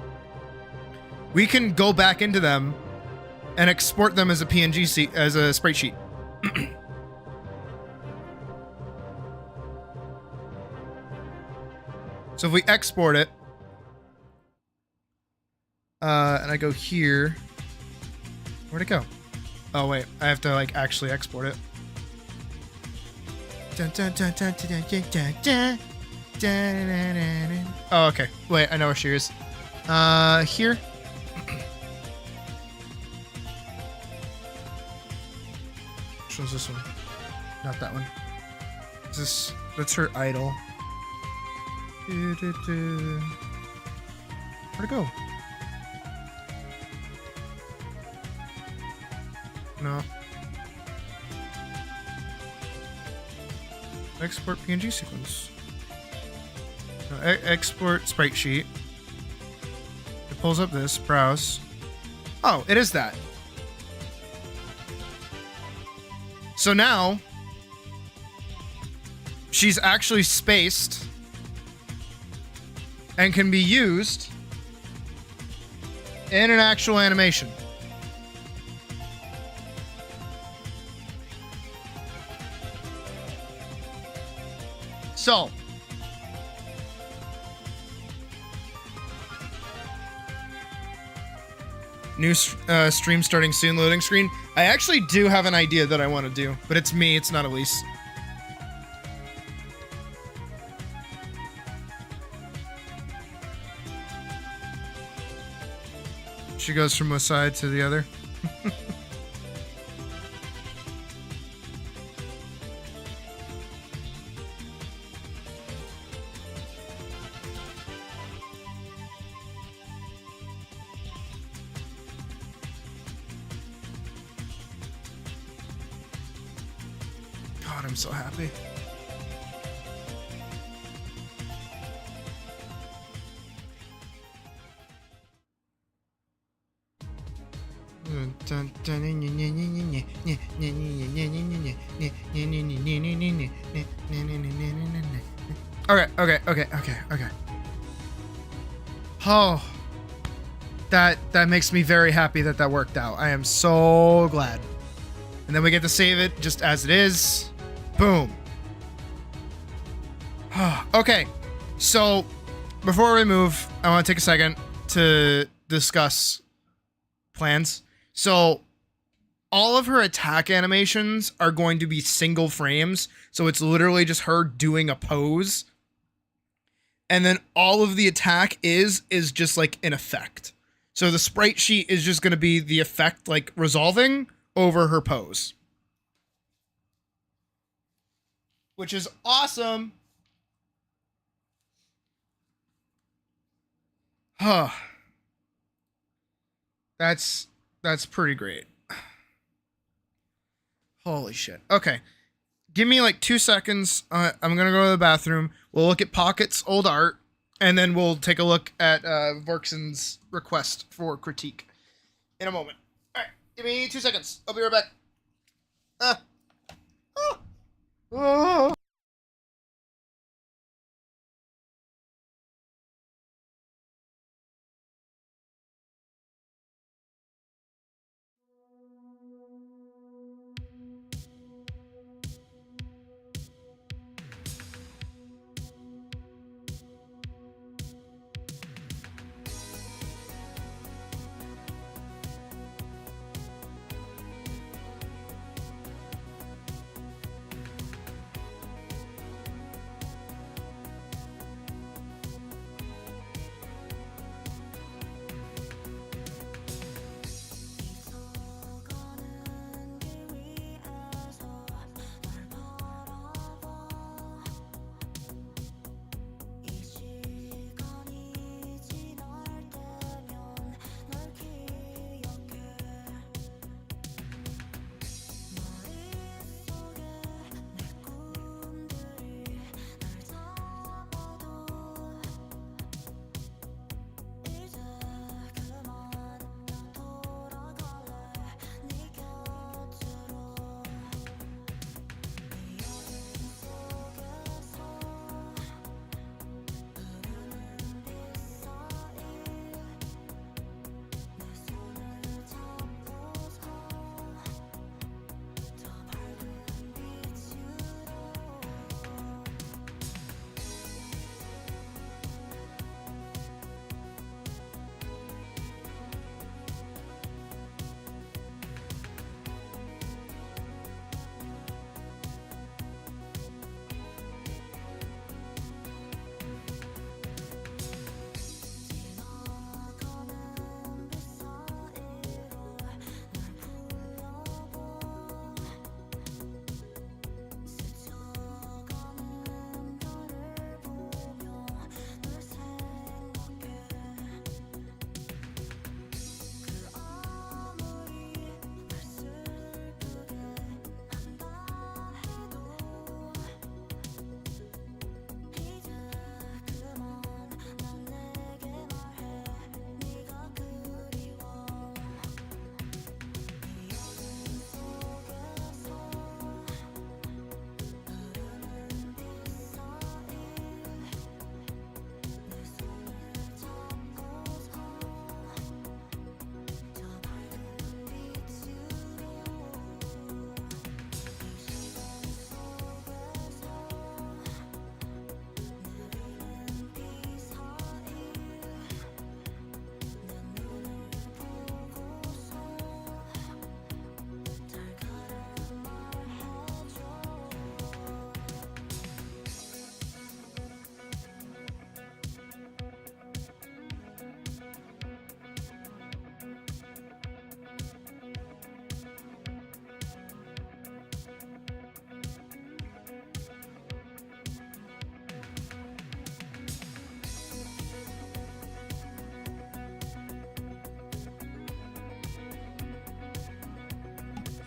A: we can go back into them and export them as a PNG, as a sprite sheet. So if we export it, and I go here, where'd it go? Oh wait, I have to like actually export it. Dun, dun, dun, dun, dun, dun, dun, dun. Oh, okay. Wait, I know where she is. Here. Which one's this one? Not that one. Is this? That's her idol. Where'd it go? No. Export PNG sequence. No, export sprite sheet. It pulls up this, browse. Oh, it is that. So now, she's actually spaced and can be used in an actual animation. So, new stream starting soon, loading screen. I actually do have an idea that I want to do, but it's me, it's not Elise. She goes from one side to the other. God, I'm so happy. Okay. Oh, that makes me very happy that worked out. I am so glad. And then we get to save it just as it is. Boom. Okay, so before we move, I want to take a second to discuss plans. So all of her attack animations are going to be single frames. So it's literally just her doing a pose. And then all of the attack is just like an effect. So the sprite sheet is just going to be the effect like resolving over her pose. Which is awesome. Huh. That's pretty great. Holy shit. Okay. Give me like 2 seconds. I'm gonna go to the bathroom. We'll look at Pocket's old art, and then we'll take a look at Vorkson's request for critique in a moment. All right, give me 2 seconds. I'll be right back. Oh.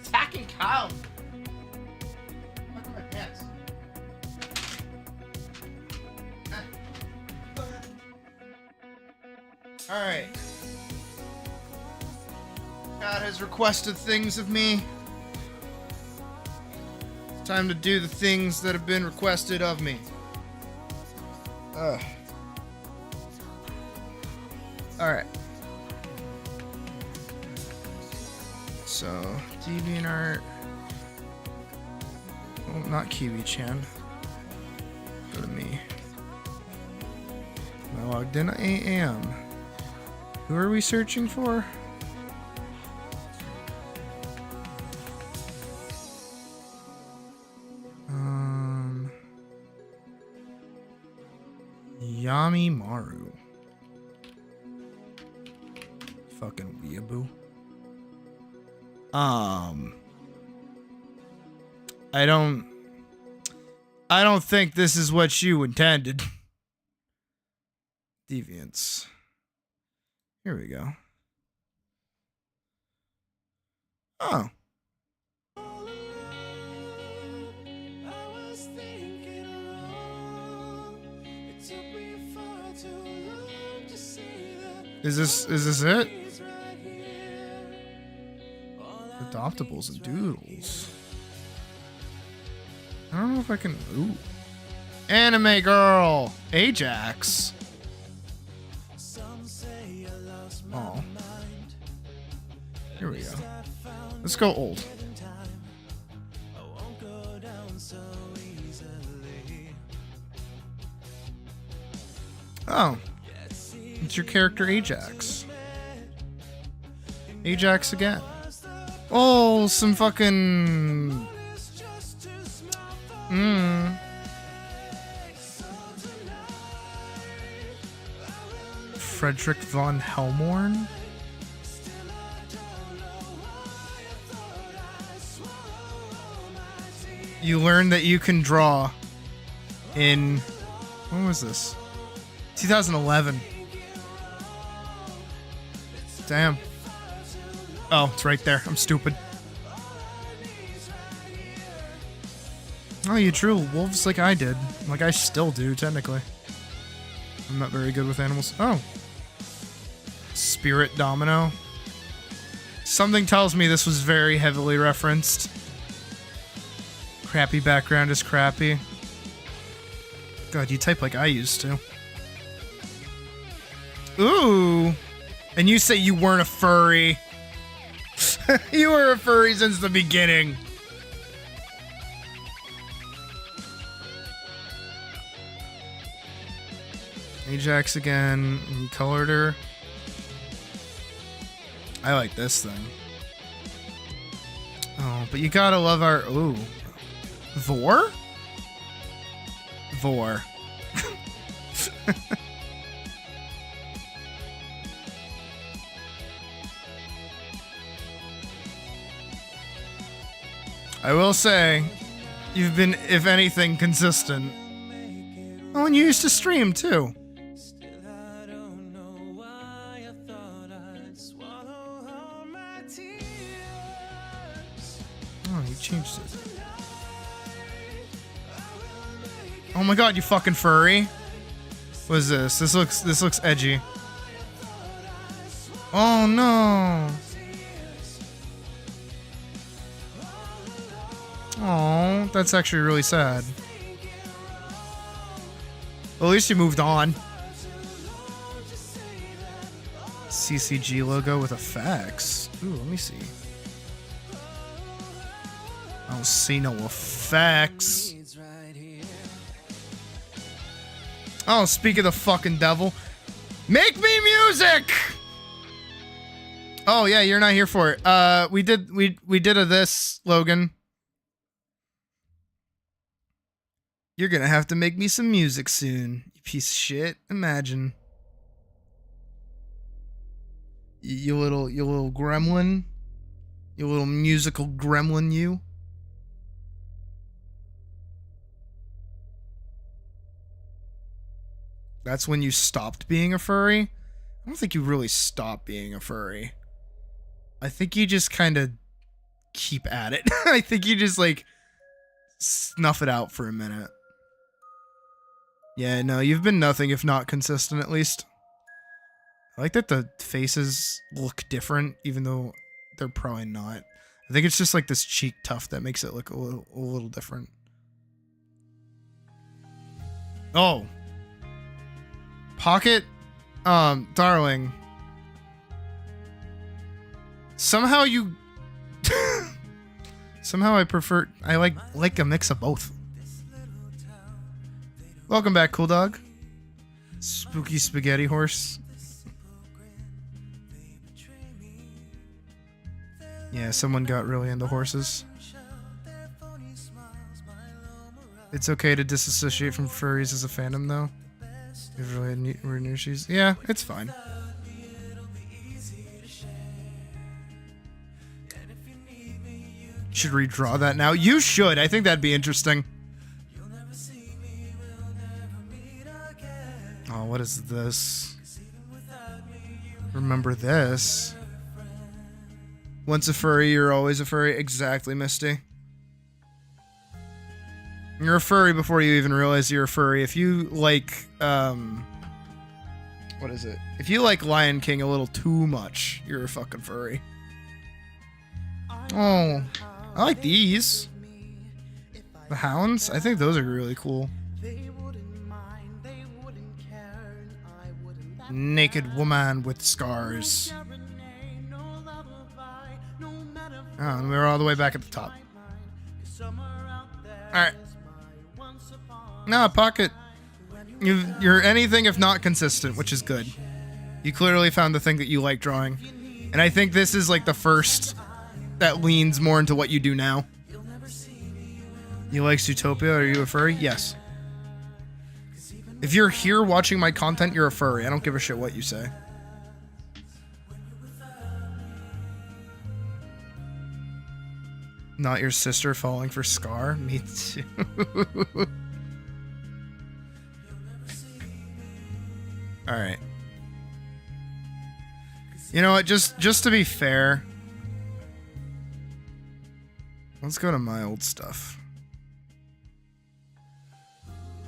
A: Attacking Kyle. Look at my pants. Alright. God has requested things of me. It's time to do the things that have been requested of me. Alright. So, DeviantArt. Oh, not Kiwi-chan. Go to me. Am I logged in? I am. Who are we searching for? Yami Maru. Fucking weeaboo. I don't think this is what you intended. Deviants. Here we go. Oh. Is this it? Adoptables and doodles. I don't know if I can. Ooh. Anime girl! Ajax. Oh. Here we go. Let's go old. Oh. It's your character Ajax. Ajax again. Oh, some fucking... Frederick von Helmorn? You learn that you can draw in... When was this? 2011. Damn. Oh, it's right there. I'm stupid. Oh, you drew wolves like I did. Like I still do, technically. I'm not very good with animals. Oh. Spirit Domino. Something tells me this was very heavily referenced. Crappy background is crappy. God, you type like I used to. Ooh. And you say you weren't a furry. You were a furry since the beginning. Ajax again. You colored her. I like this thing. Oh, but you gotta love our... Ooh. Vor? Vor. I will say, you've been, if anything, consistent. Oh, and you used to stream, too. Oh, you changed it. Oh my god, you fucking furry. What is this? This looks edgy. Oh no. Oh, that's actually really sad. Well, at least you moved on. CCG logo with effects. Ooh, let me see. I don't see no effects. Oh, speak of the fucking devil. Make me music! Oh yeah, you're not here for it. We did a this, Logan. You're gonna have to make me some music soon, you piece of shit. Imagine. You little gremlin. You little musical gremlin, you. That's when you stopped being a furry? I don't think you really stopped being a furry. I think you just kind of keep at it. I think you just, like, snuff it out for a minute. Yeah, no, you've been nothing if not consistent, at least. I like that the faces look different, even though they're probably not. I think it's just, like, this cheek tuft that makes it look a little different. Oh. Pocket, darling. Somehow you... Somehow I like a mix of both. Welcome back, cool dog. Spooky spaghetti horse. Yeah, someone got really into horses. It's okay to disassociate from furries as a fandom, though. Really weird new shoes. Yeah, it's fine. Should redraw that now. You should. I think that'd be interesting. Oh, what is this? remember this. Once a furry, you're always a furry. Exactly, Misty. You're a furry before you even realize you're a furry. If you like, what is it? If you like Lion King a little too much, you're a fucking furry. Oh, I like these. The hounds? I think those are really cool. Naked woman with scars. Oh, and we're all the way back at the top. Alright. Nah, Pocket. You're anything if not consistent, which is good. You clearly found the thing that you like drawing. And I think this is like the first that leans more into what you do now. You like Zootopia? Are you a furry? Yes. If you're here watching my content, you're a furry. I don't give a shit what you say. Not your sister falling for Scar? Me too. Alright. You know what? Just to be fair, let's go to my old stuff.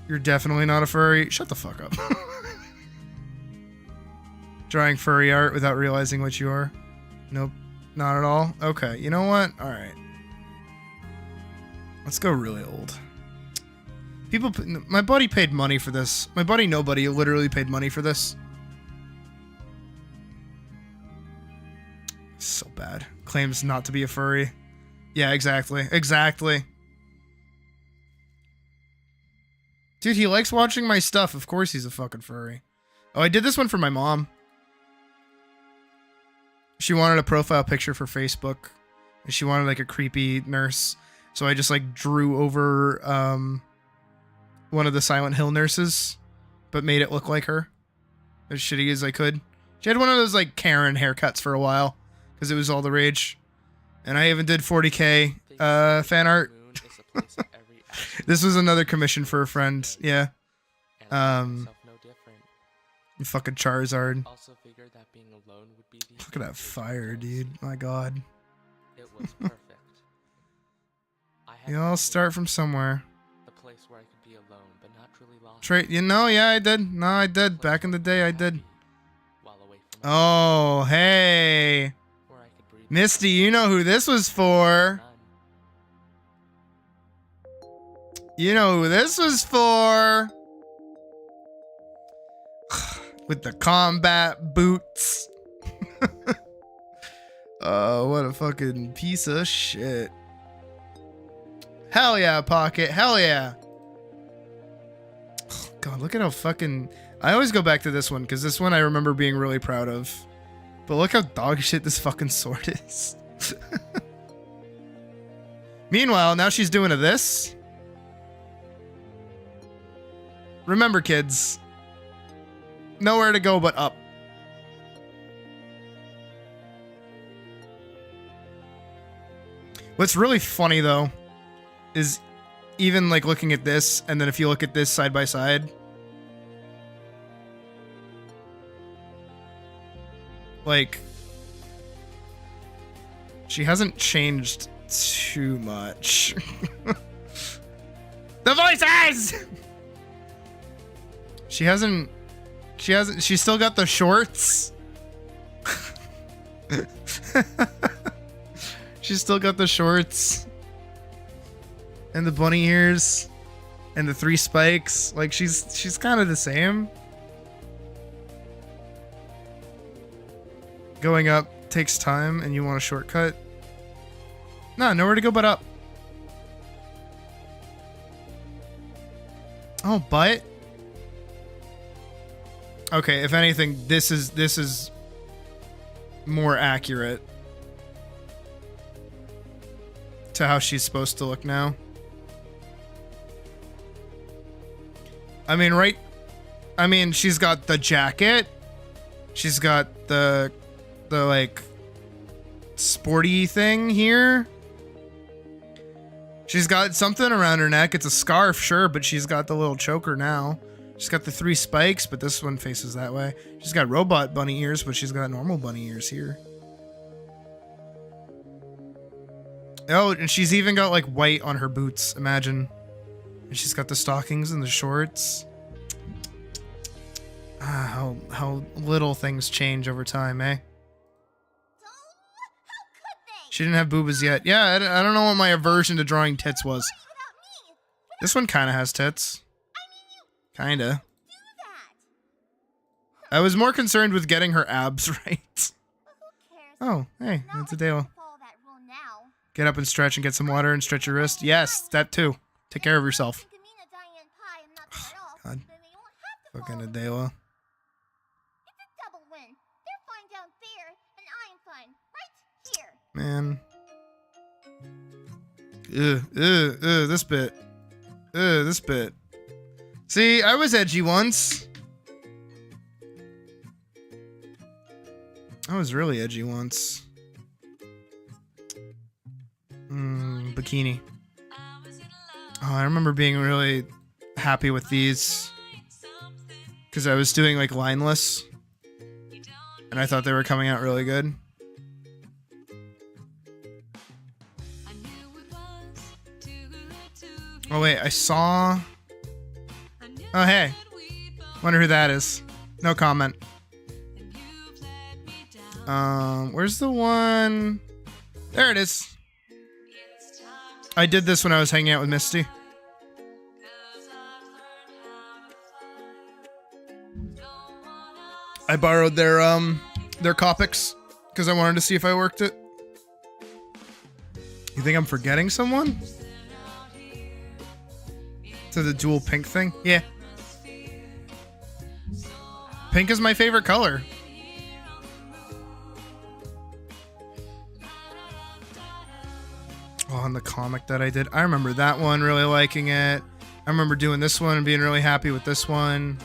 A: You're definitely not a furry. Shut the fuck up. Drawing furry art without realizing what you are? Nope. Not at all? Okay. You know what? Alright. Let's go really old. My buddy paid money for this. My buddy Nobody literally paid money for this. So bad. Claims not to be a furry. Yeah, exactly. Exactly. Dude, he likes watching my stuff. Of course he's a fucking furry. Oh, I did this one for my mom. She wanted a profile picture for Facebook. And she wanted like a creepy nurse. So I just like drew over one of the Silent Hill nurses, but made it look like her. As shitty as I could. She had one of those like Karen haircuts for a while. Because it was all the rage. And I even did 40k fan art. This was another commission for a friend. Yeah. Fucking Charizard. Look at that fire, dude. My god.
I: It was perfect.
A: You all start from somewhere.
I: The place where I could be alone, but not truly lost.
A: You know, yeah, I did. No, I did. Back in the day, I did. Oh, hey. Misty, you know who this was for. You know who this was for. With the combat boots. Oh, what a fucking piece of shit. Hell yeah, Pocket. Hell yeah. Oh, God, look at how fucking... I always go back to this one, because this one I remember being really proud of. But look how dog shit this fucking sword is. Meanwhile, now she's doing this. Remember, kids. Nowhere to go but up. What's really funny, though, is even like looking at this, and then if you look at this side by side, like, she hasn't changed too much. The voices! She's still got the shorts. She's still got the shorts. And the bunny ears. And the 3 spikes. Like, she's kind of the same. Going up takes time and you want a shortcut. Nah, nowhere to go but up. Oh, but... Okay, if anything, this is more accurate to how she's supposed to look now. I mean, right? I mean, she's got the jacket. She's got the like sporty thing here. She's got something around her neck. It's a scarf, sure, but she's got the little choker now. She's got the 3 spikes, but this one faces that way. She's got robot bunny ears, but she's got normal bunny ears here. Oh, and she's even got like white on her boots. Imagine. And she's got the stockings and the shorts. Ah, how little things change over time, eh? She didn't have boobas yet. Yeah, I don't know what my aversion to drawing tits was. This one kind of has tits. Kinda. I was more concerned with getting her abs right. Oh, hey, that's a deal. Get up and stretch and get some water and stretch your wrist. Yes, that too. Take care of yourself. God. Fucking Adela. Man. This bit. This bit. See, I was edgy once. I was really edgy once. Bikini. Oh, I remember being really happy with these. Because I was doing like lineless. And I thought they were coming out really good. Oh wait, I saw... Oh hey. Wonder who that is. No comment. Where's the one? There it is. I did this when I was hanging out with Misty. I borrowed their Copics because I wanted to see if I worked it. You think I'm forgetting someone? To the dual pink thing? Yeah. Pink is my favorite color. Oh, and the comic that I did. I remember that one, really liking it. I remember doing this one and being really happy with this one.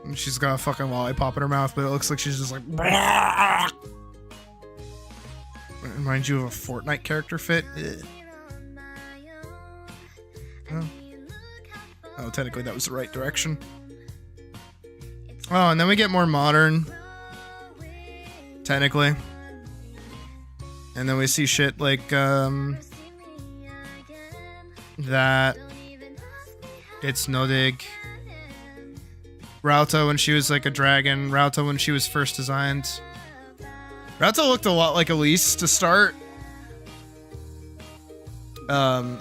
A: And she's got a fucking lollipop in her mouth, but it looks like she's just like... It reminds you of a Fortnite character fit. Oh, technically that was the right direction. Oh, and then we get more modern. Technically. And then we see shit like, that. It's Nodig. Rauta when she was like a dragon. Rauta when she was first designed. Rauta looked a lot like Elise to start. And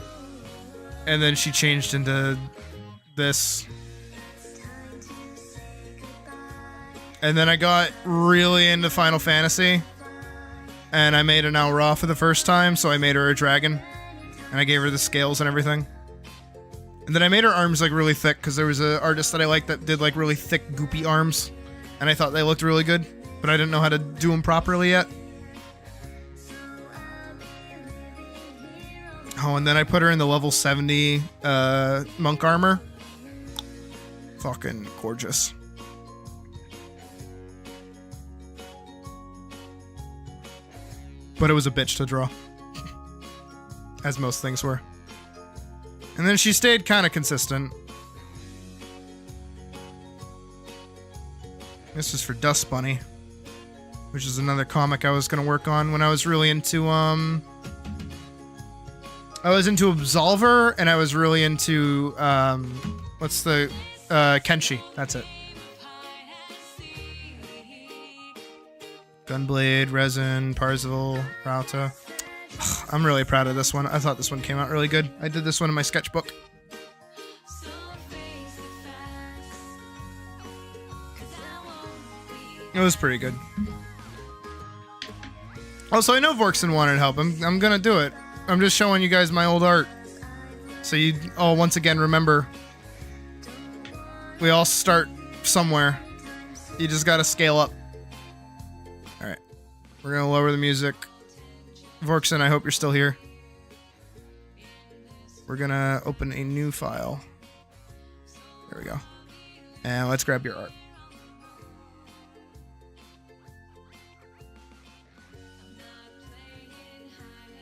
A: then she changed into this. And then I got really into Final Fantasy. And I made an Aura for the first time, so I made her a dragon. And I gave her the scales and everything. And then I made her arms like really thick, because there was an artist that I liked that did like really thick, goopy arms. And I thought they looked really good, but I didn't know how to do them properly yet. Oh, and then I put her in the level 70 monk armor. Fucking gorgeous. But it was a bitch to draw. As most things were. And then she stayed kind of consistent. This is for Dust Bunny. Which is another comic I was going to work on when I was really into, I was into Absolver, and I was really into, what's the, Kenshi. That's it. Gunblade, Resin, Parzival, Rauta. I'm really proud of this one. I thought this one came out really good. I did this one in my sketchbook. It was pretty good. Also, I know Vorkson wanted help. I'm gonna do it. I'm just showing you guys my old art. So you all once again remember. We all start somewhere. You just gotta scale up. Alright. We're gonna lower the music. Vorkson, I hope you're still here. We're gonna open a new file. There we go. And let's grab your art.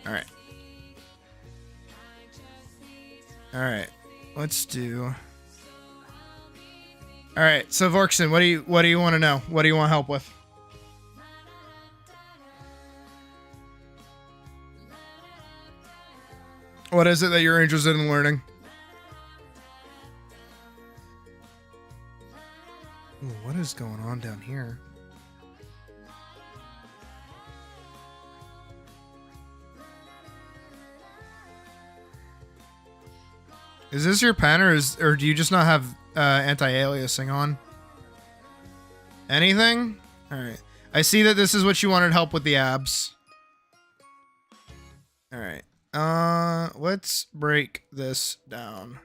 A: Alright. Alright. Let's do... All right, so Vorkson, what do you want to know? What do you want help with? What is it that you're interested in learning? Ooh, what is going on down here? Is this your pen, or do you just not have anti-aliasing on? Anything? All right. I see that this is what you wanted help with the abs. All right. Let's break this down.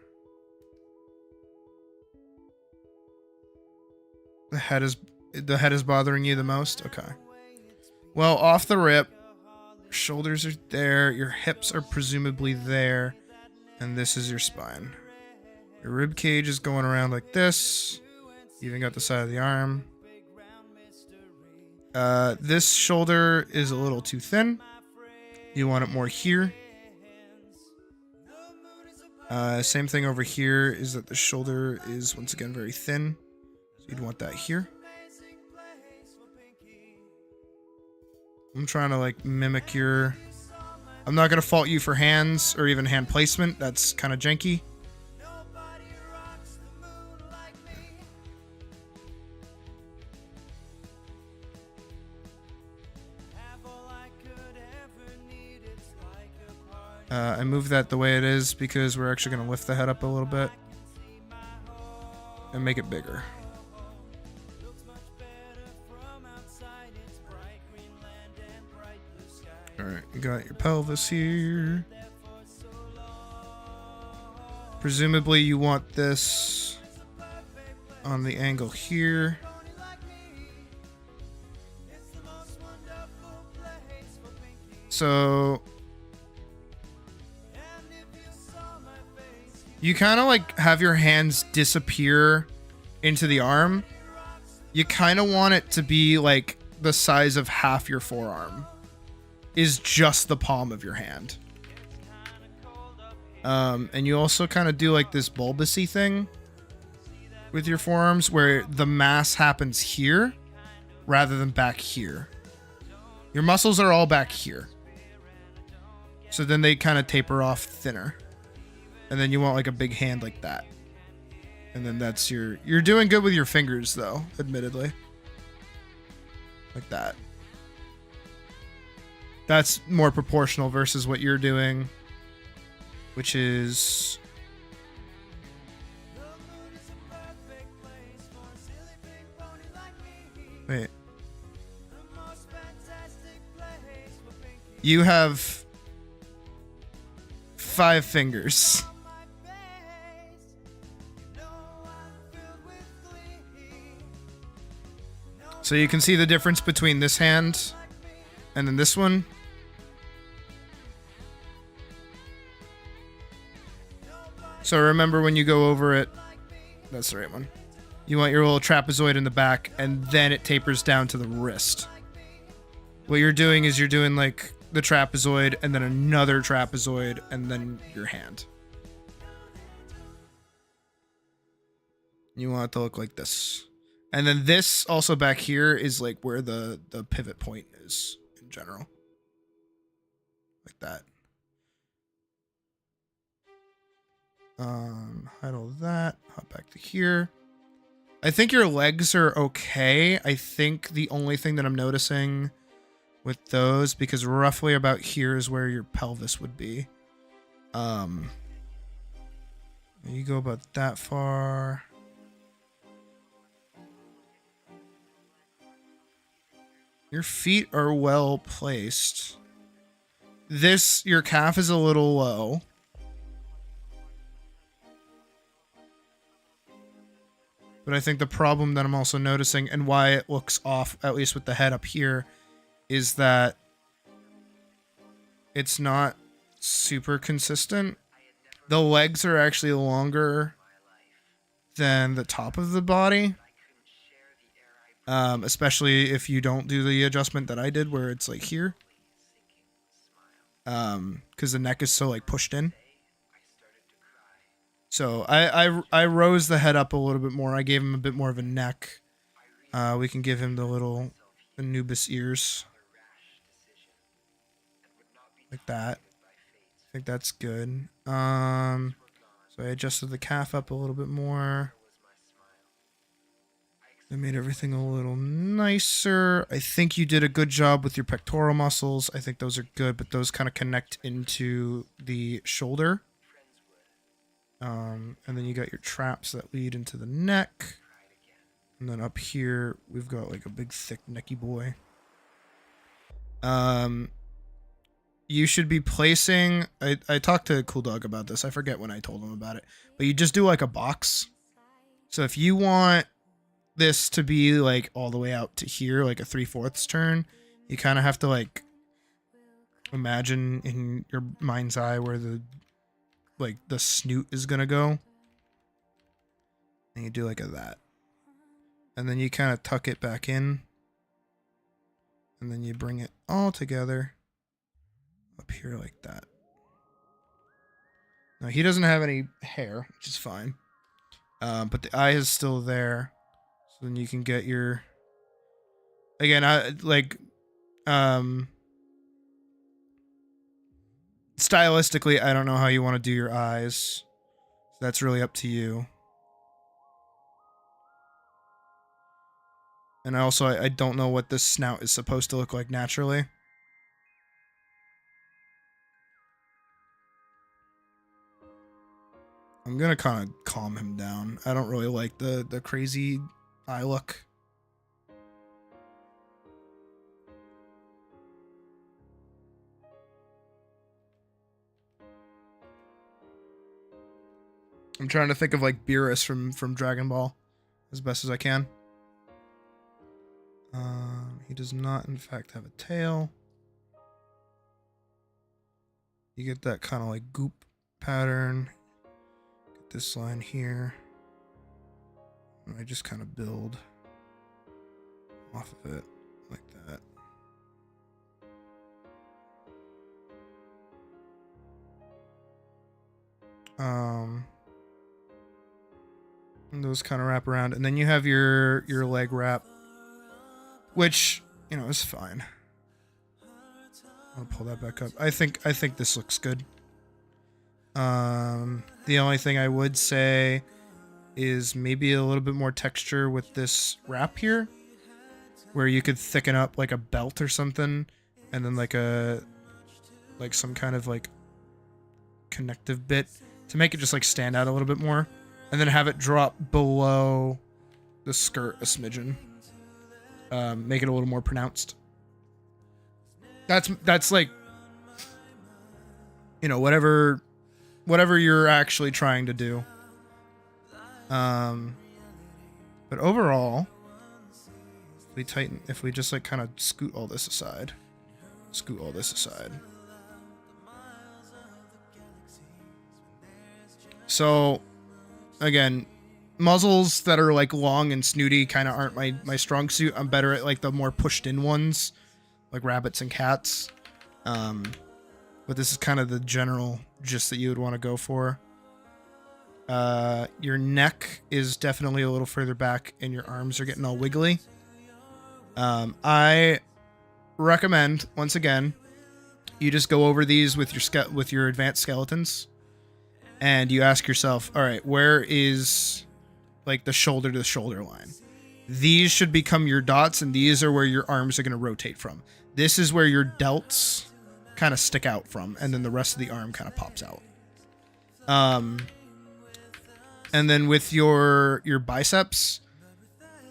A: The head is bothering you the most? Okay. Well, off the rip, shoulders are there, your hips are presumably there, and this is your spine. Your rib cage is going around like this. You even got the side of the arm. This shoulder is a little too thin. You want it more here. Same thing over here is that the shoulder is once again very thin. So you'd want that here. I'm trying to like mimic your... I'm not going to fault you for hands or even hand placement. That's kind of janky. I move that the way it is because we're actually going to lift the head up a little bit and make it bigger. Alright, you got your pelvis here. Presumably you want this on the angle here. So you kind of like have your hands disappear into the arm. You kind of want it to be like the size of half your forearm is just the palm of your hand. And you also kind of do like this bulbousy thing with your forearms where the mass happens here rather than back here. Your muscles are all back here. So then they kind of taper off thinner. And then you want like a big hand like that. And then that's you're doing good with your fingers though, admittedly. Like that. That's more proportional versus what you're doing, which is... Wait. You have 5 fingers. So you can see the difference between this hand and then this one. So remember when you go over it, that's the right one. You want your little trapezoid in the back and then it tapers down to the wrist. What you're doing is you're doing like the trapezoid and then another trapezoid and then your hand. You want it to look like this. And then this also back here is like where the pivot point is in general. Like that. Hide all that. Hop back to here. I think your legs are okay. I think the only thing that I'm noticing with those, because roughly about here is where your pelvis would be. You go about that far. Your feet are well placed. Your calf is a little low. But I think the problem that I'm also noticing and why it looks off, at least with the head up here, is that it's not super consistent. The legs are actually longer than the top of the body. Especially if you don't do the adjustment that I did where it's like here. Because the neck is so like pushed in. So I rose the head up a little bit more. I gave him a bit more of a neck. We can give him the little Anubis ears. Like that. I think that's good. So I adjusted the calf up a little bit more. I made everything a little nicer. I think you did a good job with your pectoral muscles. I think those are good, but those kind of connect into the shoulder. And then you got your traps that lead into the neck. And then up here, we've got like a big, thick, necky boy. You should be placing... I talked to Cool Dog about this. I forget when I told him about it. But you just do like a box. So if you want this to be like all the way out to here, like a 3/4 turn, you kind of have to like imagine in your mind's eye where the snoot is gonna go, and you do like that, and then you kind of tuck it back in, and then you bring it all together up here like that. Now he doesn't have any hair, which is fine, but the eye is still there. So then you can get your, again, stylistically, I don't know how you want to do your eyes. That's really up to you. And also, I don't know what this snout is supposed to look like naturally. I'm gonna kind of calm him down. I don't really like the crazy eye look. I'm trying to think of like Beerus from Dragon Ball as best as I can. He does not, in fact, have a tail. You get that kind of like goop pattern. Get this line here. And I just kind of build off of it like that. And those kind of wrap around, and then you have your leg wrap, which, you know, is fine. I'll pull that back up. I think this looks good. The only thing I would say is maybe a little bit more texture with this wrap here, where you could thicken up like a belt or something, and then like some kind of like connective bit to make it just like stand out a little bit more, and then have it drop below the skirt a smidgen. Make it a little more pronounced. That's like, you know, whatever you're actually trying to do. But overall, if we just like kind of scoot all this aside. So, again, muzzles that are like long and snooty kind of aren't my strong suit. I'm better at like the more pushed in ones, like rabbits and cats. But this is kind of the general gist that you would want to go for. Your neck is definitely a little further back, and your arms are getting all wiggly. I recommend, once again, you just go over these with your advanced skeletons, and you ask yourself, all right, where is like the shoulder to shoulder line? These should become your dots, and these are where your arms are going to rotate from. This is where your delts kind of stick out from, and then the rest of the arm kind of pops out. And then with your biceps,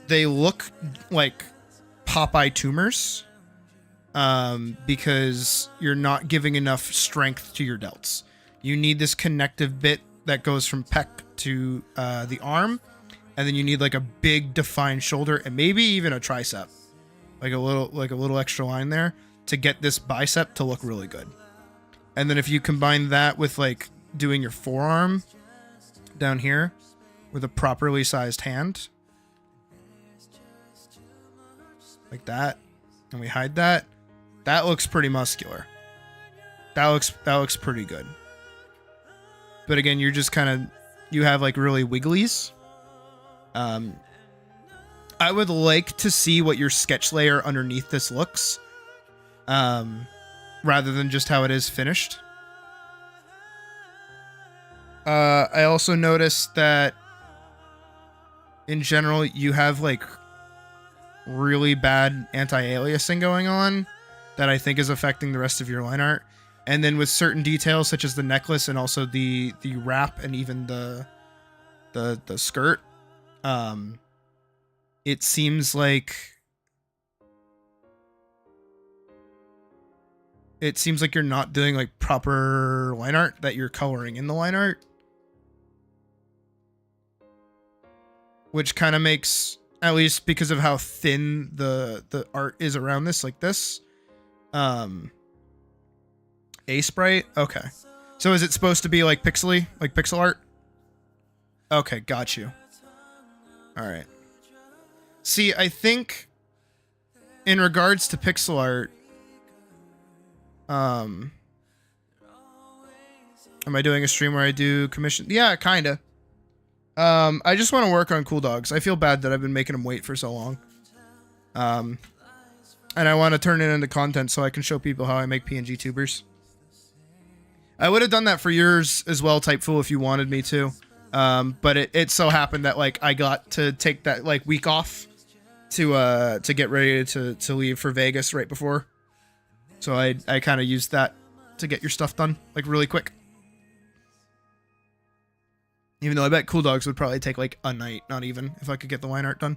A: they look like Popeye tumors, because you're not giving enough strength to your delts. You need this connective bit that goes from pec to the arm, and then you need like a big defined shoulder and maybe even a tricep, like a little extra line there to get this bicep to look really good. And then if you combine that with like doing your forearm down here with a properly sized hand like that, and we hide that, that looks pretty muscular. That looks pretty good. But again, you're just kind of you have like really wigglies. I would like to see what your sketch layer underneath this looks, rather than just how it is finished. I also noticed that in general, you have like really bad anti-aliasing going on that I think is affecting the rest of your line art. And then with certain details such as the necklace and also the wrap and even the skirt, it seems like you're not doing like proper line art, that you're coloring in the line art. Which kind of makes, at least because of how thin the art is around this, like this. A sprite? Okay. So is it supposed to be like pixely? Like pixel art? Okay, got you. Alright. See, I think in regards to pixel art, am I doing a stream where I do commission? Yeah, kinda. I just want to work on Cool Dogs. I feel bad that I've been making them wait for so long. And I want to turn it into content so I can show people how I make PNG tubers. I would have done that for yours as well, Typefool, if you wanted me to. But it so happened that like I got to take that like week off to get ready to leave for Vegas right before. So I kind of used that to get your stuff done like really quick. Even though I bet Cool Dogs would probably take like a night, not even, if I could get the line art done.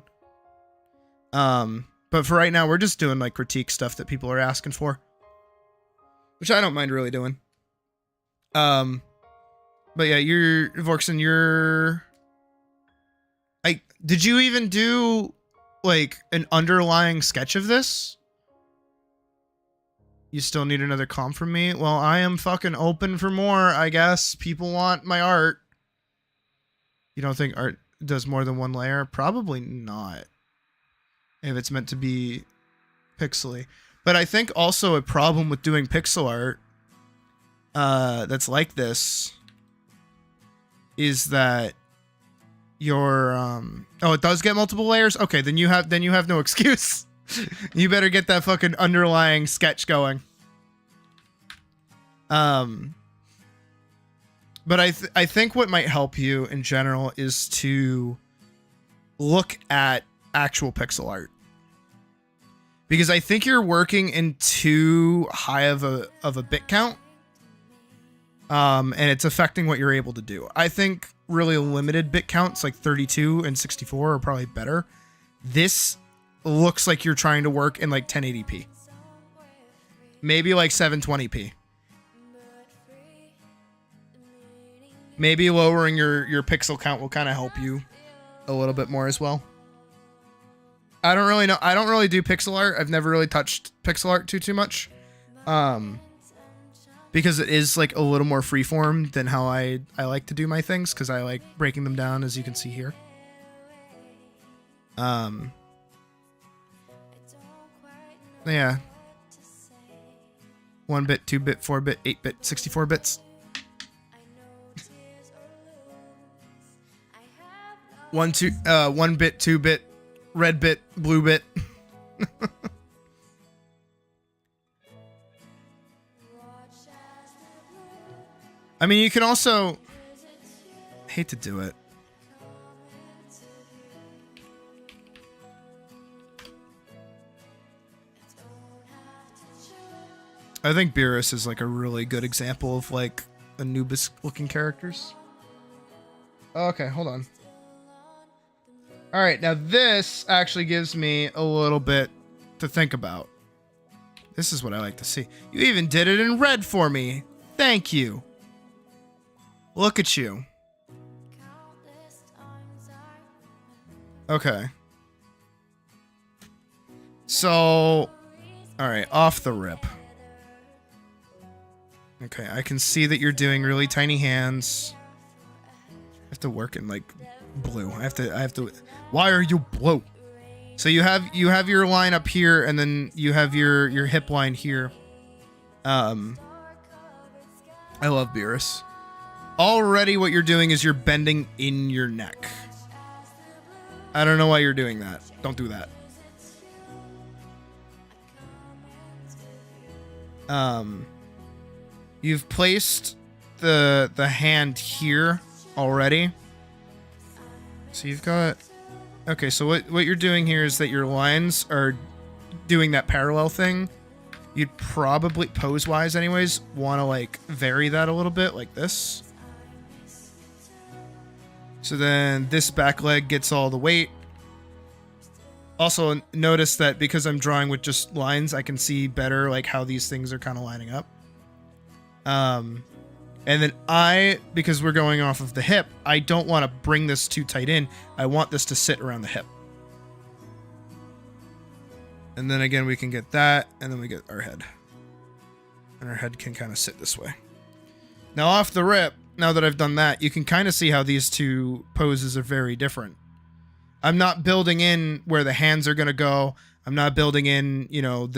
A: But for right now, we're just doing like critique stuff that people are asking for, which I don't mind really doing. But yeah, Vorkson, did you even do like an underlying sketch of this? You still need another comp from me? Well, I am fucking open for more, I guess. People want my art. You don't think art does more than one layer? Probably not. If it's meant to be pixely. But I think also a problem with doing pixel art that's like this is that your oh, it does get multiple layers? Okay, then you have no excuse. You better get that fucking underlying sketch going. But I think what might help you in general is to look at actual pixel art. Because I think you're working in too high of a bit count. And it's affecting what you're able to do. I think really limited bit counts like 32 and 64 are probably better. This looks like you're trying to work in like 1080p. Maybe like 720p. Maybe lowering your pixel count will kind of help you a little bit more as well. I don't really know. I don't really do pixel art. I've never really touched pixel art too much. Because it is like a little more freeform than how I like to do my things, because I like breaking them down, as you can see here. Yeah. 1-bit, 2-bit, 4-bit, 8-bit, 64 bits. 1-bit, 2-bit, red bit, blue bit. I mean, you can also... hate to do it. I think Beerus is like a really good example of like Anubis looking characters. Okay, hold on. Alright, now this actually gives me a little bit to think about. This is what I like to see. You even did it in red for me. Thank you. Look at you. Okay. So, alright, off the rip. Okay, I can see that you're doing really tiny hands. I have to work in like blue. I have to why are you blue? So you have your line up here, and then you have your hip line here. I love Beerus. already what you're doing is you're bending in your neck. I don't know why you're doing that. Don't do that. You've placed the hand here already. So you've got... Okay, so what you're doing here is that your lines are doing that parallel thing. You'd probably, pose-wise anyways, want to like vary that a little bit like this. So then this back leg gets all the weight. Also notice that because I'm drawing with just lines, I can see better like how these things are kind of lining up. And then because we're going off of the hip, I don't want to bring this too tight in. I want this to sit around the hip. And then again, we can get that, and then we get our head. And our head can kind of sit this way. Now off the rip, now that I've done that, you can kind of see how these two poses are very different. I'm not building in where the hands are going to go. I'm not building in, you know,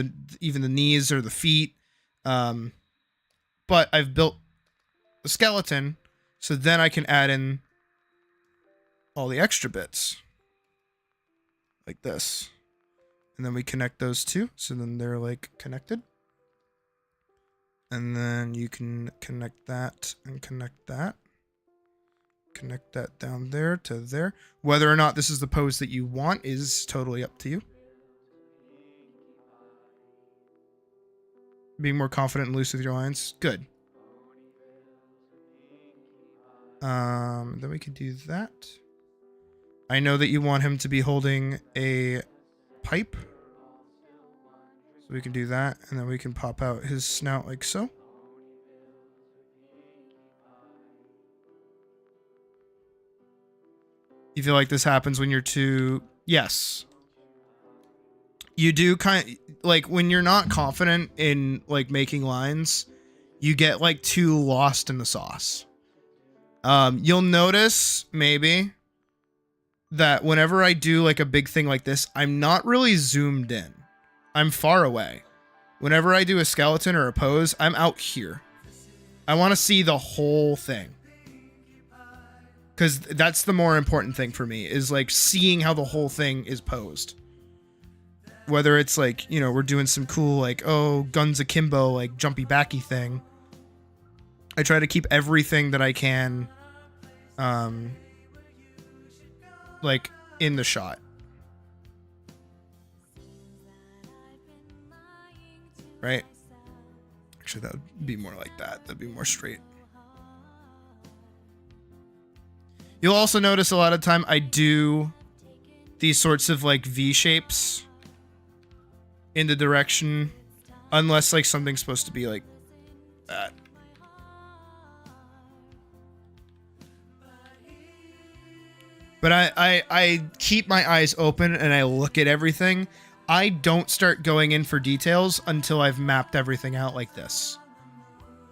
A: even the knees or the feet. But I've built the skeleton, so then I can add in all the extra bits. Like this. And then we connect those two, so then they're like connected. And then you can connect that and connect that. Connect that down there to there. Whether or not this is the pose that you want is totally up to you. Being more confident and loose with your lines. Good. Then we can do that. I know that you want him to be holding a pipe. So we can do that, and then we can pop out his snout like so. You feel like this happens when you're too... Yes. You do kind of... Like, when you're not confident in, like, making lines, you get, like, too lost in the sauce. You'll notice, maybe, that whenever I do, like, a big thing like this, I'm not really zoomed in. I'm far away. Whenever I do a skeleton or a pose, I'm out here. I want to see the whole thing. Because that's the more important thing for me, is like seeing how the whole thing is posed. Whether it's like, you know, we're doing some cool like, oh, guns akimbo, like jumpy backy thing. I try to keep everything that I can, like in the shot. Right? Actually, that would be more like that. That'd be more straight. You'll also notice a lot of time I do these sorts of like V shapes in the direction, unless like something's supposed to be like that. But I keep my eyes open and I look at everything. I don't start going in for details until I've mapped everything out like this.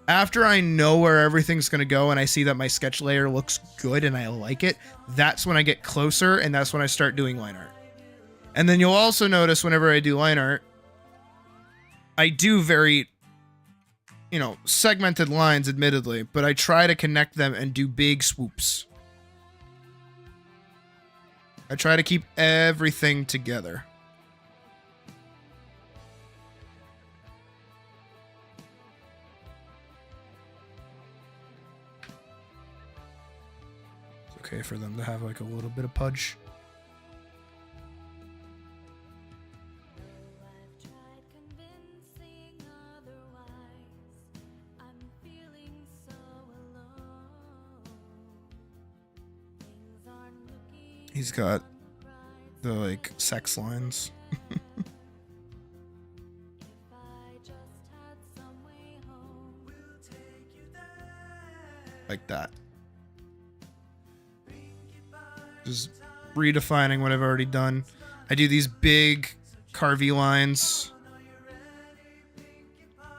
A: After I know where everything's going to go and I see that my sketch layer looks good and I like it, that's when I get closer and that's when I start doing line art. And then you'll also notice whenever I do line art, I do very, you know, segmented lines, admittedly, but I try to connect them and do big swoops. I try to keep everything together. Okay for them to have like a little bit of pudge. He's got the like sex lines. Like that. Just redefining what I've already done. I do these big carvy lines.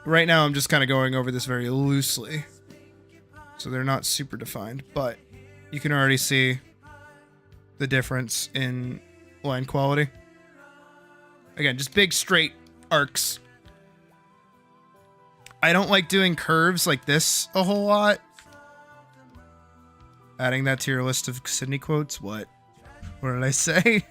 A: Right now I'm just kind of going over this very loosely. So they're not super defined, but you can already see the difference in line quality. Again, just big straight arcs. I don't like doing curves like this a whole lot. Adding that to your list of Sydney quotes. What did I say?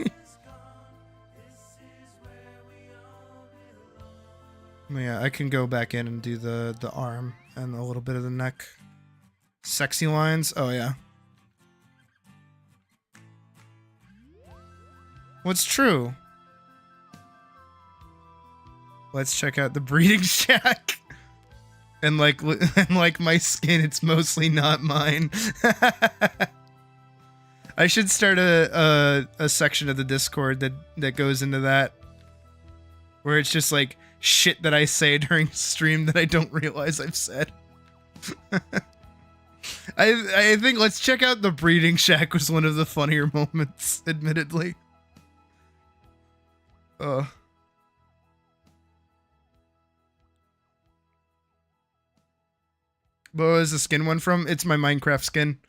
A: Yeah, I can go back in and do the arm and a little bit of the neck. Sexy lines. Oh yeah. What's true? Let's check out the breeding shack. And like my skin, it's mostly not mine. I should start a section of the Discord that goes into that, where it's just like shit that I say during stream that I don't realize I've said. I think let's check out the breeding shack was one of the funnier moments, admittedly. What was the skin one from? It's my Minecraft skin.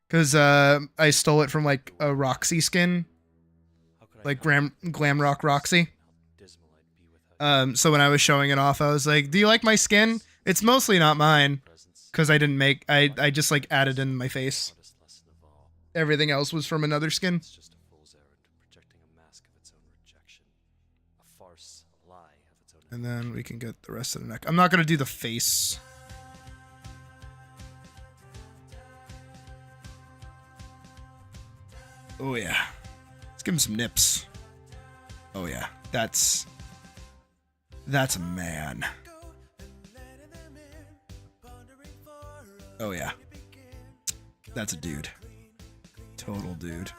A: Because I stole it from like a Roxy skin. Like Glam Rock Roxy. So when I was showing it off, I was like, do you like my skin? It's mostly not mine. Because I didn't make... I just like added in my face. Everything else was from another skin. And then we can get the rest of the neck. I'm not going to do the face. Oh yeah. Let's give him some nips. Oh yeah. That's a man. Oh yeah. That's a dude. Total dude.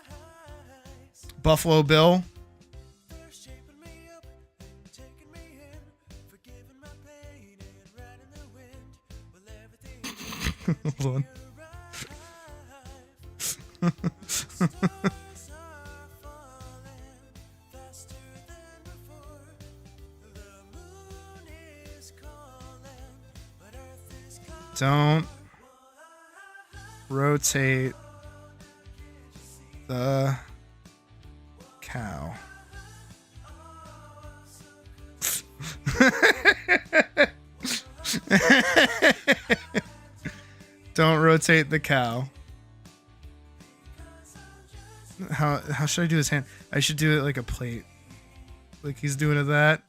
A: Buffalo Bill. Hold on. Don't rotate the cow. Don't rotate the cow. How should I do his hand? I should do it like a plate. Like he's doing it that.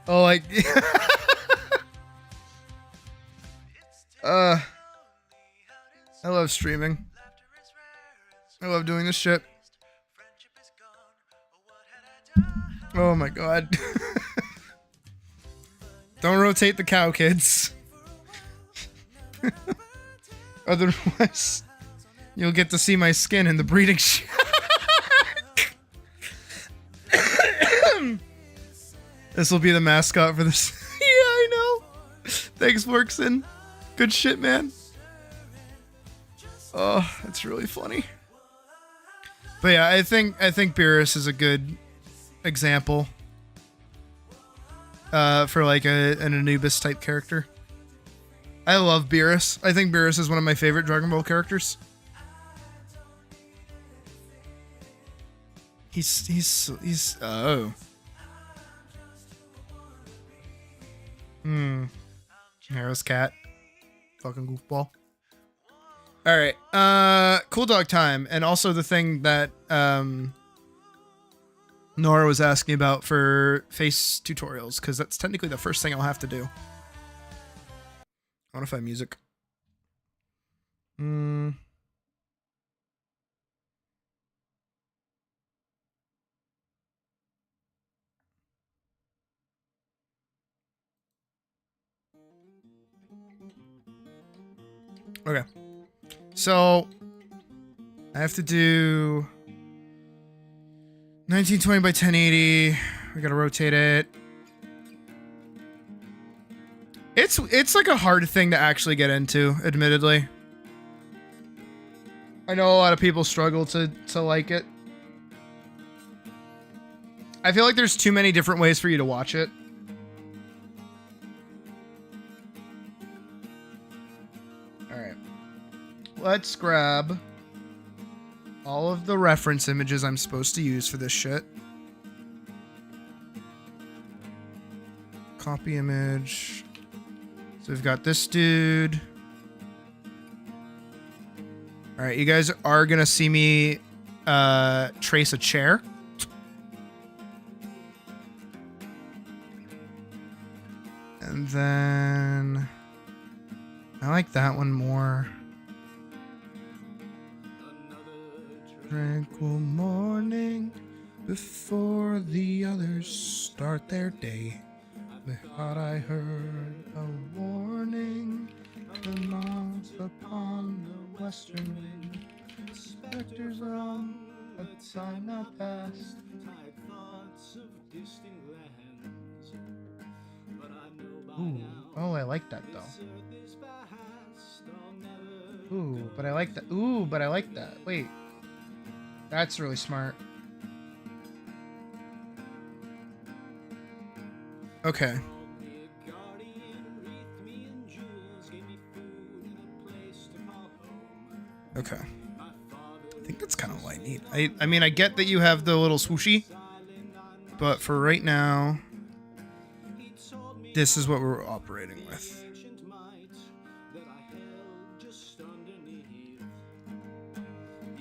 A: Oh, like... I love streaming. I love doing this shit. Oh my god. Don't rotate the cow, kids. Otherwise, you'll get to see my skin in the breeding shack. This will be the mascot for this. Yeah, I know. Thanks, Workson. Good shit, man. Oh, that's really funny. But yeah, I think Beerus is a good example for like an Anubis type character. I love Beerus. I think Beerus is one of my favorite Dragon Ball characters. He's oh. Hero's cat. Fucking goofball. Alright. Cool dog time. And also the thing that Nora was asking about for face tutorials, because that's technically the first thing I'll have to do. I want to find music. Okay. So I have to do 1920 by 1080. We gotta rotate it. It's like a hard thing to actually get into, admittedly. I know a lot of people struggle to like it. I feel like there's too many different ways for you to watch it. Alright. Let's grab all of the reference images I'm supposed to use for this shit. Copy image. So we've got this dude. All right, you guys are gonna see me trace a chair. And then I like that one more. Tranquil morning before the others start their day. Thought I heard a warning. The moths upon the western wind. Specters on a time not past. Ooh, oh, I like that though. Ooh, but I like that. Ooh, but I like that. Wait, that's really smart. Okay. Okay. I think that's kind of all I need. I mean, I get that you have the little swooshy, but for right now, this is what we're operating with.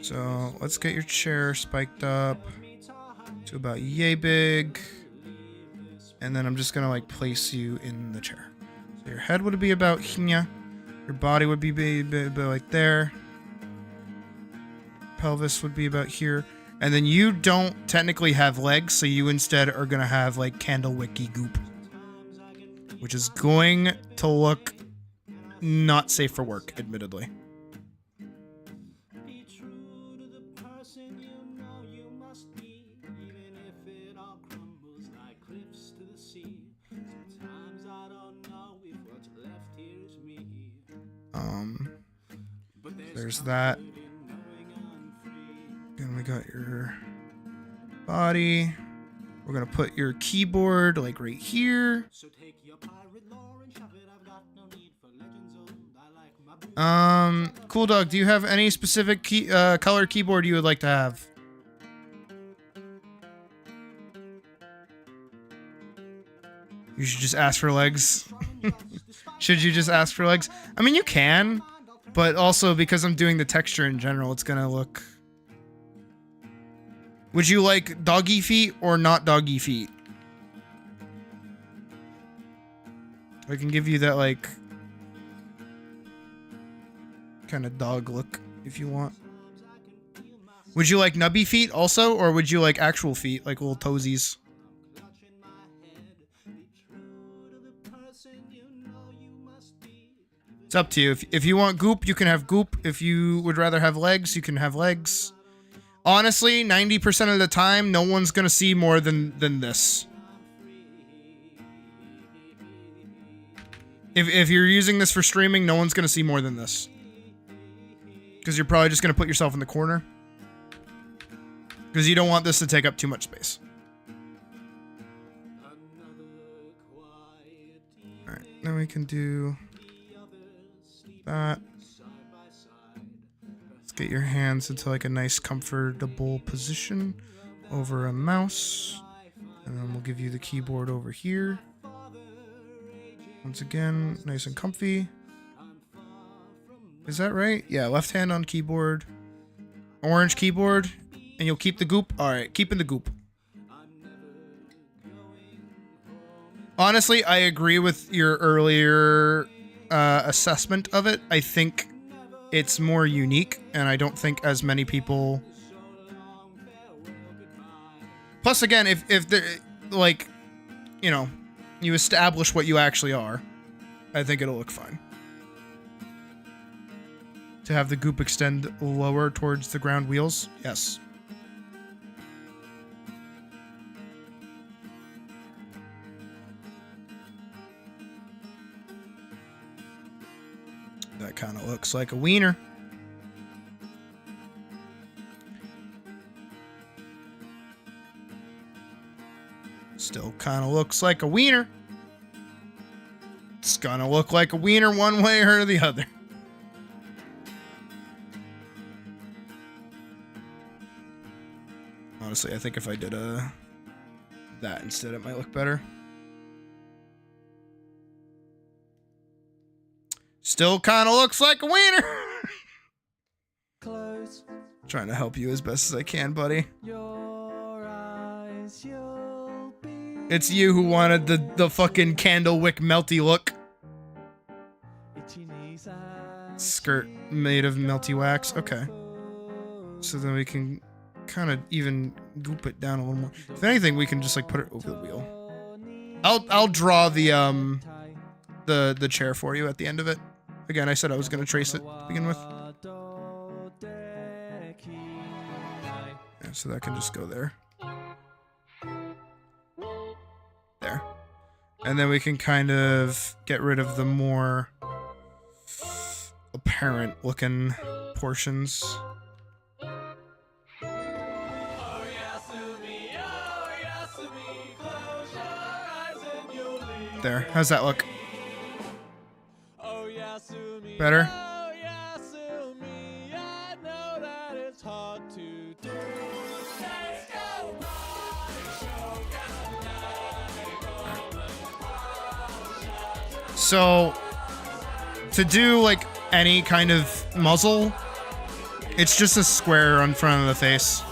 A: So let's get your chair spiked up to about yay big. And then I'm just gonna like place you in the chair. So your head would be about here. Your body would be like there. Pelvis would be about here. And then you don't technically have legs, so you instead are gonna have like candle wicky goop. Which is going to look not safe for work, admittedly. There's that. And we got your body. We're gonna put your keyboard like right here. Cool Dog, do you have any specific color keyboard you would like to have? You should just ask for legs. Should you just ask for legs? I mean, you can, but also because I'm doing the texture in general, it's gonna look... Would you like doggy feet or not doggy feet? I can give you that, like, kind of dog look if you want. Would you like nubby feet also, or would you like actual feet, like little toesies? It's up to you. If you want goop, you can have goop. If you would rather have legs, you can have legs. Honestly, 90% of the time, no one's gonna see more than this. If you're using this for streaming, no one's gonna see more than this. Because you're probably just gonna put yourself in the corner. Because you don't want this to take up too much space. Alright, now we can do that. Let's get your hands into like a nice comfortable position over a mouse. And then we'll give you the keyboard over here. Once again, nice and comfy. Is that right? Yeah, left hand on keyboard. Orange keyboard. And you'll keep the goop? Alright, keeping the goop. Honestly, I agree with your earlier assessment of it. I think it's more unique, and I don't think as many people... Plus, again, if the like, you know, you establish what you actually are, I think it'll look fine. To have the goop extend lower towards the ground wheels? Yes. That kind of looks like a wiener. Still kind of looks like a wiener. It's gonna look like a wiener one way or the other. Honestly, I think if I did that instead, it might look better. Still kind of looks like a wiener. Trying to help you as best as I can, buddy. It's you who wanted the fucking candle wick melty look. Skirt made of melty wax. Okay. So then we can kind of even goop it down a little more. If anything, we can just like put it over the wheel. I'll draw the chair for you at the end of it. Again, I said I was gonna trace it to begin with. Yeah, so that can just go there. There. And then we can kind of get rid of the more apparent looking portions. There. How's that look? Better? So, to do like any kind of muzzle, it's just a square in front of the face.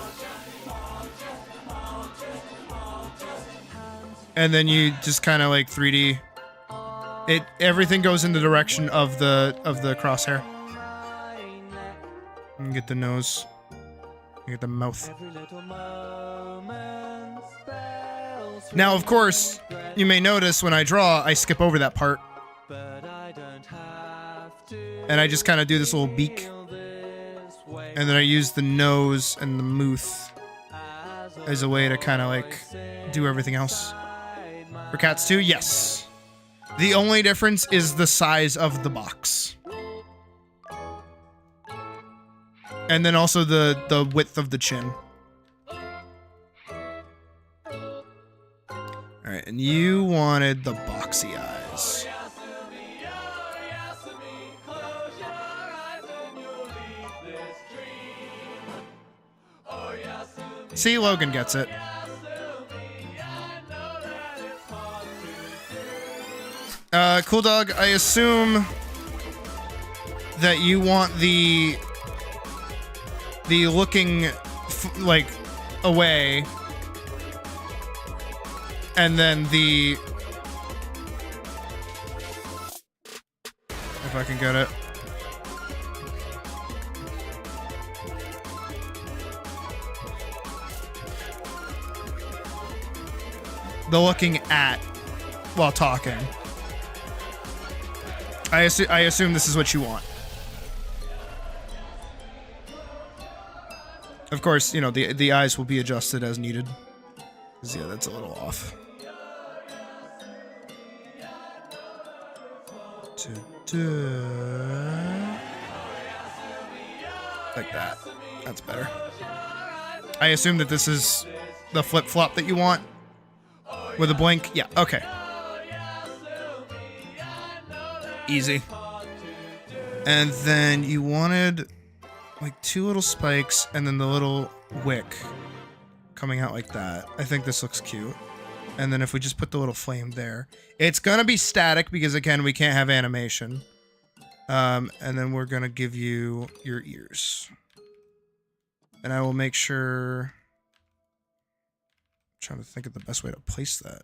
A: And then you just kind of like 3D. Everything goes in the direction of the crosshair. And get the nose. Get the mouth. Now, of course, you may notice when I draw, I skip over that part. And I just kind of do this little beak. And then I use the nose and the mouth as a way to kind of like do everything else. For cats too? Yes. The only difference is the size of the box. And then also the width of the chin. Alright, and you wanted the boxy eyes. See, Logan gets it. Cool Dog, I assume that you want the looking like away, and then the, if I can get it. The looking at while talking. I assume this is what you want. Of course, you know, the eyes will be adjusted as needed. 'Cause, yeah, that's a little off. Like that. That's better. I assume that this is the flip-flop that you want? With a blink? Yeah, okay. Easy. And then you wanted like 2 little spikes and then the little wick coming out like that. I think this looks cute. And then if we just put the little flame there, it's gonna be static because again, we can't have animation. And then we're gonna give you your ears. And I will make sure, I'm trying to think of the best way to place that.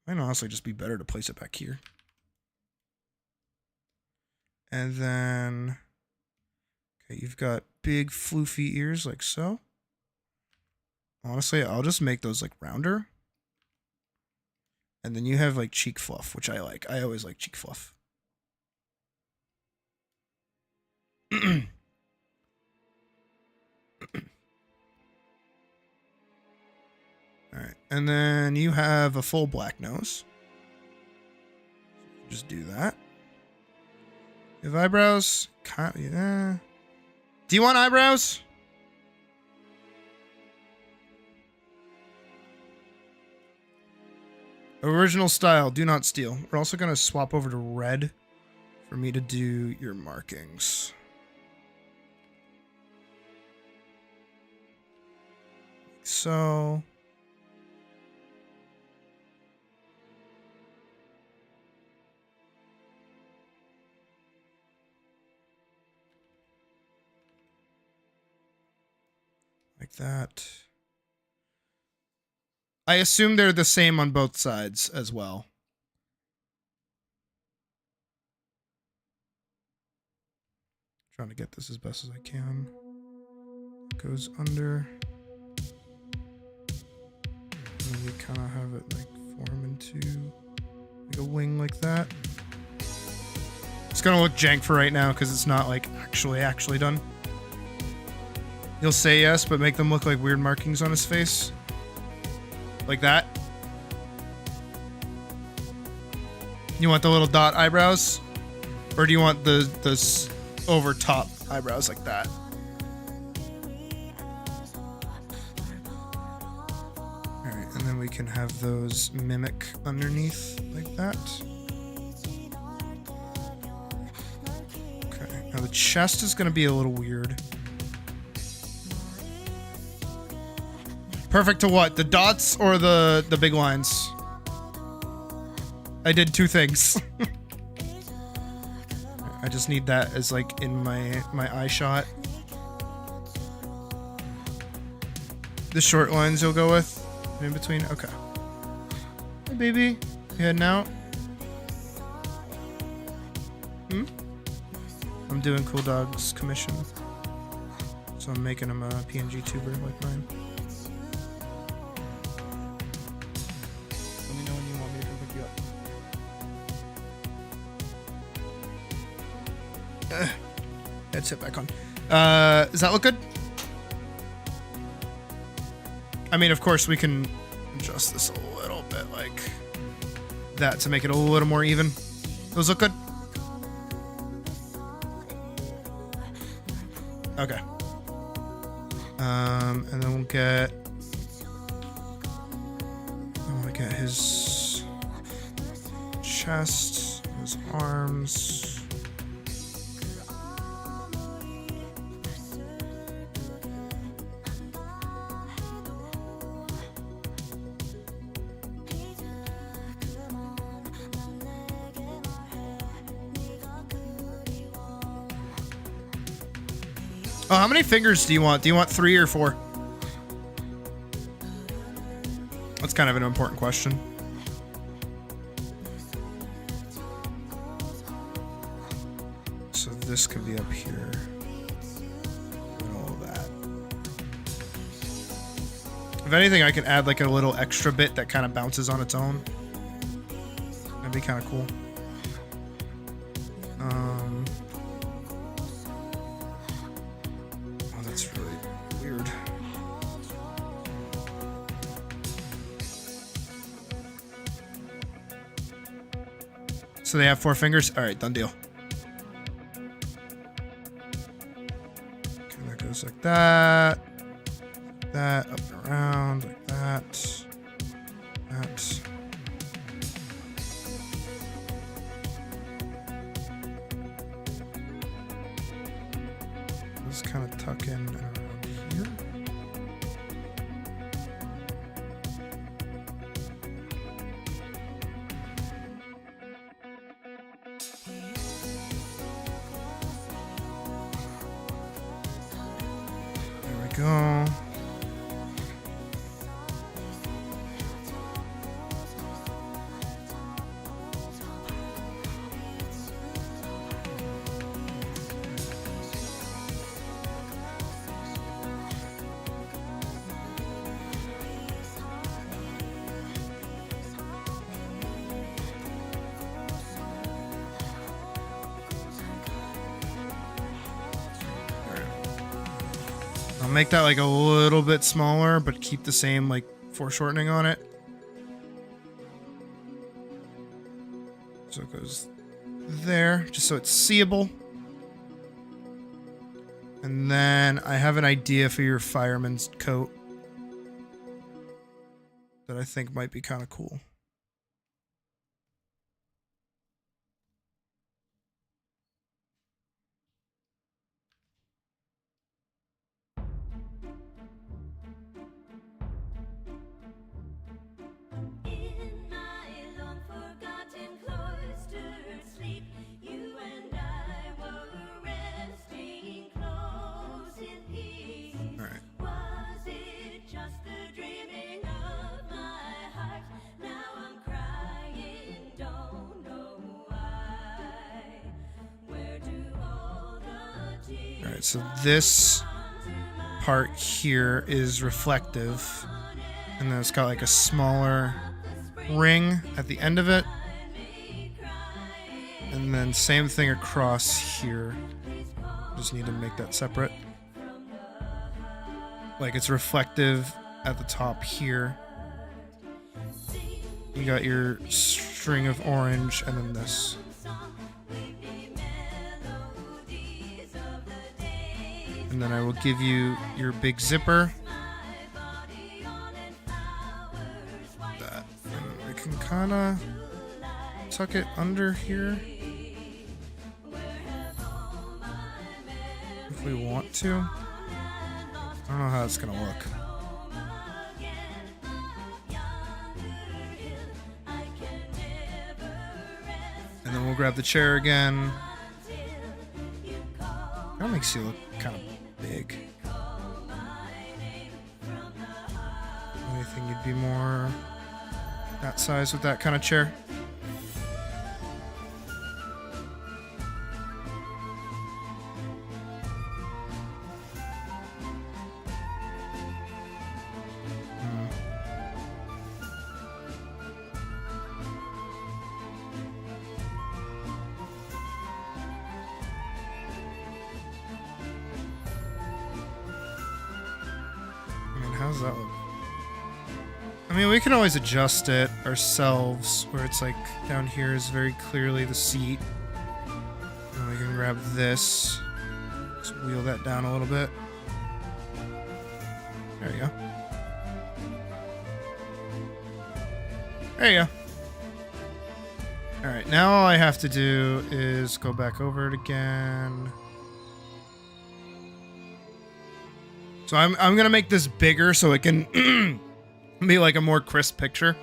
A: Might honestly just be better to place it back here. And then, okay, you've got big floofy ears like so. Honestly, I'll just make those like rounder. And then you have like cheek fluff, which I like. I always like cheek fluff. Alright, and then you have a full black nose. Just do that. You have eyebrows? Yeah. Do you want eyebrows? Original style, do not steal. We're also going to swap over to red for me to do your markings. Like so. that. I assume they're the same on both sides as well. Trying to get this as best as I can. Goes under. And we kind of have it like form into like a wing like that. It's gonna look jank for right now because it's not like actually done. You'll say yes, but make them look like weird markings on his face. Like that. You want the little dot eyebrows? Or do you want the over top eyebrows like that? Alright, and then we can have those mimic underneath like that. Okay, now the chest is going to be a little weird. Perfect to what? The dots or the big lines? I did two things. I just need that as like in my eye shot. The short lines you'll go with in between. Okay. Hey baby, you heading out? I'm doing Cool Dog's commission, so I'm making him a PNG tuber like mine. Let me know when you want me to come pick you up. Headset back on. Does that look good? I mean, of course, we can adjust this a little bit like that to make it a little more even. Those look good? Okay. And then we'll get... I want to get his chest, his arms... Oh, how many fingers do you want? Do you want 3 or 4? That's kind of an important question. So this could be up here. And all of that. If anything, I can add like a little extra bit that kind of bounces on its own. That'd be kind of cool. So they have 4 fingers? Alright, done deal. Okay, that goes like that. That, up and around, like that. That. Let's kind of tuck in and around here. Go. I'll make that like a little bit smaller, but keep the same like foreshortening on it. So it goes there, just so it's seeable. And then I have an idea for your fireman's coat that I think might be kind of cool. Alright, so this part here is reflective. And then it's got like a smaller ring at the end of it. And then same thing across here. Just need to make that separate. Like it's reflective at the top here. You got your string of orange and then this. And then I will give you your big zipper. That. And I can kind of tuck it under here. If we want to. I don't know how it's gonna look. And then we'll grab the chair again. That makes you look kind of big. I think you'd be more that size with that kind of chair. How's that look? I mean, we can always adjust it ourselves, where it's like down here is very clearly the seat. And we can grab this, just wheel that down a little bit. There you go. There you go. Alright, now all I have to do is go back over it again. So I'm gonna make this bigger so it can be like a more crisp picture.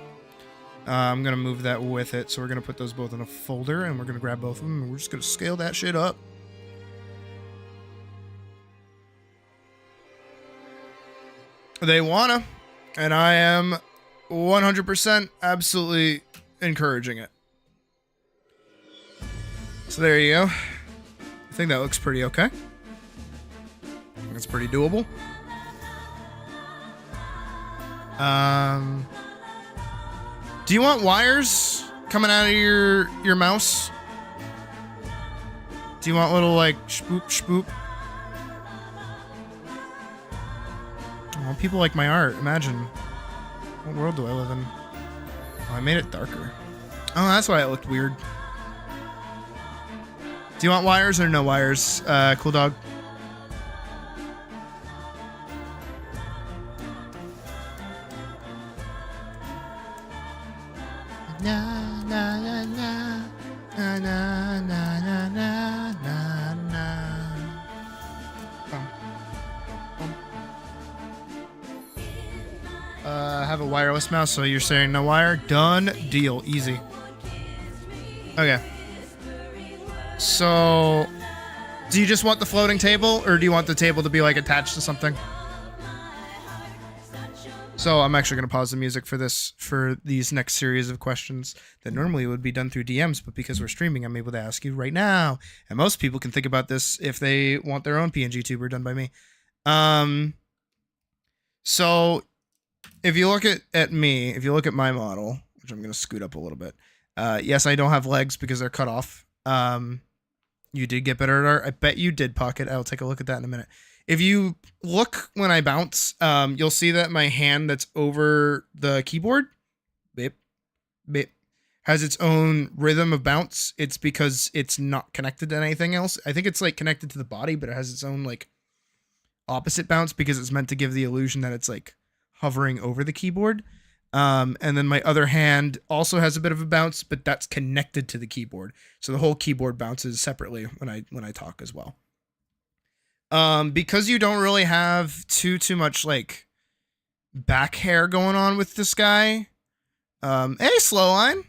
A: I'm gonna move that with it. So we're gonna put those both in a folder and we're gonna grab both of them and we're just gonna scale that shit up. They wanna, and I am 100% absolutely encouraging it. So there you go. I think that looks pretty okay. It's pretty doable. Do you want wires coming out of your mouse? Do you want little like spoop spoop? Oh, people like my art. Imagine. What world do I live in? Oh, I made it darker. Oh, that's why it looked weird. Do you want wires or no wires? Cool dog. Na na na na na na na na na na. Have a wireless mouse, so you're saying no wire? Done deal. Easy. Okay. So, do you just want the floating table, or do you want the table to be like attached to something? So I'm actually going to pause the music for these next series of questions that normally would be done through DMs, but because we're streaming, I'm able to ask you right now. And most people can think about this if they want their own PNG tuber done by me. So if you look at me, if you look at my model, which I'm going to scoot up a little bit. Yes, I don't have legs because they're cut off. You did get better at art. I bet you did, Pocket. I'll take a look at that in a minute. If you look when I bounce, you'll see that my hand that's over the keyboard, beep, beep, has its own rhythm of bounce. It's because it's not connected to anything else. I think it's like connected to the body, but it has its own like opposite bounce because it's meant to give the illusion that it's like hovering over the keyboard. And then my other hand also has a bit of a bounce, but that's connected to the keyboard. So the whole keyboard bounces separately when I talk as well. Because you don't really have too much like back hair going on with this guy. Hey, Slowline.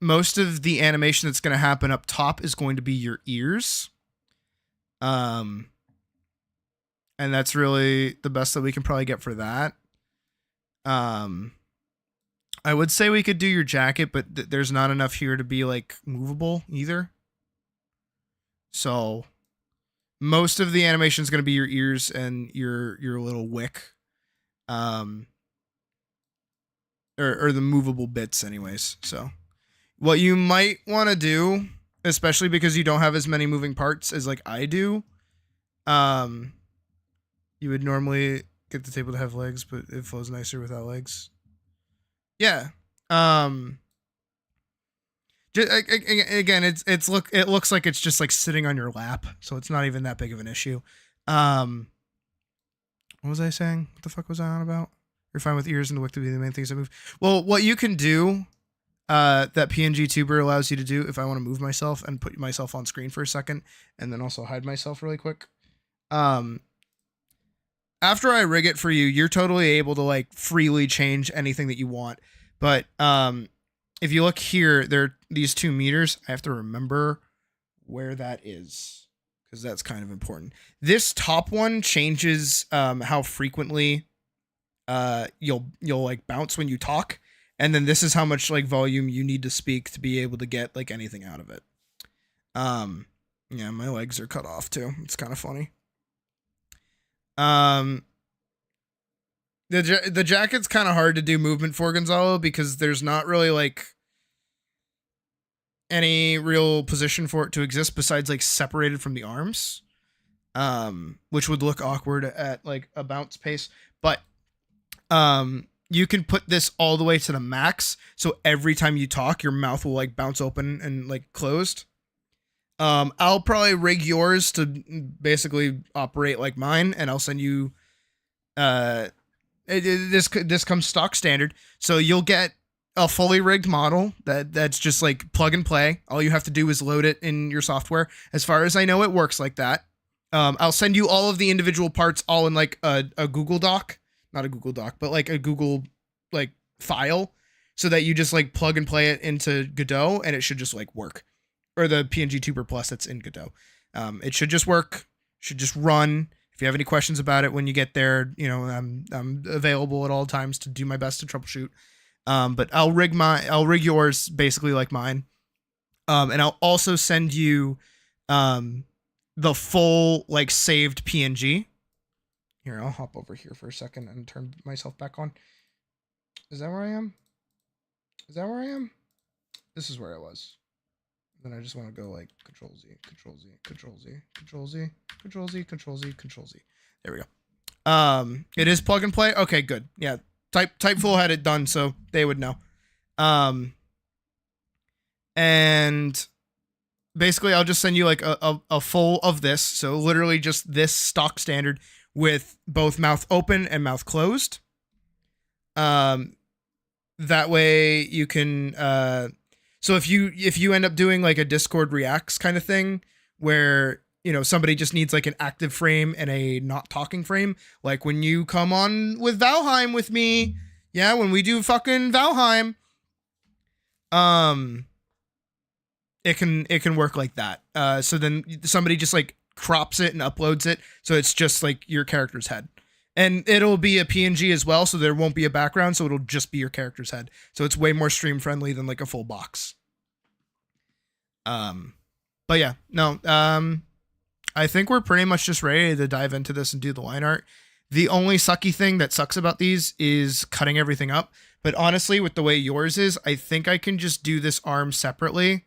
A: Most of the animation that's going to happen up top is going to be your ears. And that's really the best that we can probably get for that. I would say we could do your jacket, but there's not enough here to be like movable either. So Most of the animation is going to be your ears and your little wick, or the movable bits, anyways. So, what you might want to do, especially because you don't have as many moving parts as like I do, you would normally get the table to have legs, but it flows nicer without legs. Yeah. Again, it looks like it's just like sitting on your lap, so it's not even that big of an issue. What was I saying? What the fuck was I on about? You're fine with ears and the wick to be the main things that move. Well, what you can do, that PNG tuber allows you to do, if I want to move myself and put myself on screen for a second, and then also hide myself really quick. After I rig it for you, you're totally able to like freely change anything that you want. But if you look here, there are these 2 meters. I have to remember where that is because that's kind of important. This top one changes how frequently you'll like bounce when you talk, and then this is how much like volume you need to speak to be able to get like anything out of it. Yeah, my legs are cut off too. It's kind of funny. The jacket's kind of hard to do movement for, Gonzalo, because there's not really like any real position for it to exist besides like separated from the arms, which would look awkward at like a bounce pace. But you can put this all the way to the max, so every time you talk, your mouth will like bounce open and like closed. I'll probably rig yours to basically operate like mine, and I'll send you this comes stock standard, so you'll get a fully rigged model that's just like plug and play. All you have to do is load it in your software. As far as I know, it works like that. I'll send you all of the individual parts all in like a Google Doc, not a Google Doc, but like a Google like file, so that you just like plug and play it into Godot and it should just like work. Or the PNG Tuber Plus that's in Godot. It should just work, should just run. If you have any questions about it when you get there, you know, I'm available at all times to do my best to troubleshoot. But I'll rig yours basically like mine. And I'll also send you the full like saved PNG. Here, I'll hop over here for a second and turn myself back on. Is that where I am? Is that where I am? This is where I was. Then I just want to go like Control Z, Control Z, Control Z, Control Z, Control Z, Control Z, Control Z. There we go. It is plug and play. Okay, good. Yeah, Typeful had it done, so they would know. And basically, I'll just send you like a full of this. So literally just this stock standard with both mouth open and mouth closed. That way you can. So if you end up doing like a Discord reacts kind of thing where, you know, somebody just needs like an active frame and a not talking frame, like when you come on with Valheim with me, yeah, when we do fucking Valheim, it can work like that. So then somebody just like crops it and uploads it, so it's just like your character's head. And it'll be a PNG as well, so there won't be a background, so it'll just be your character's head. So it's way more stream friendly than like a full box. But yeah, no, I think we're pretty much just ready to dive into this and do the line art. The only sucky thing that sucks about these is cutting everything up. But honestly, with the way yours is, I think I can just do this arm separately,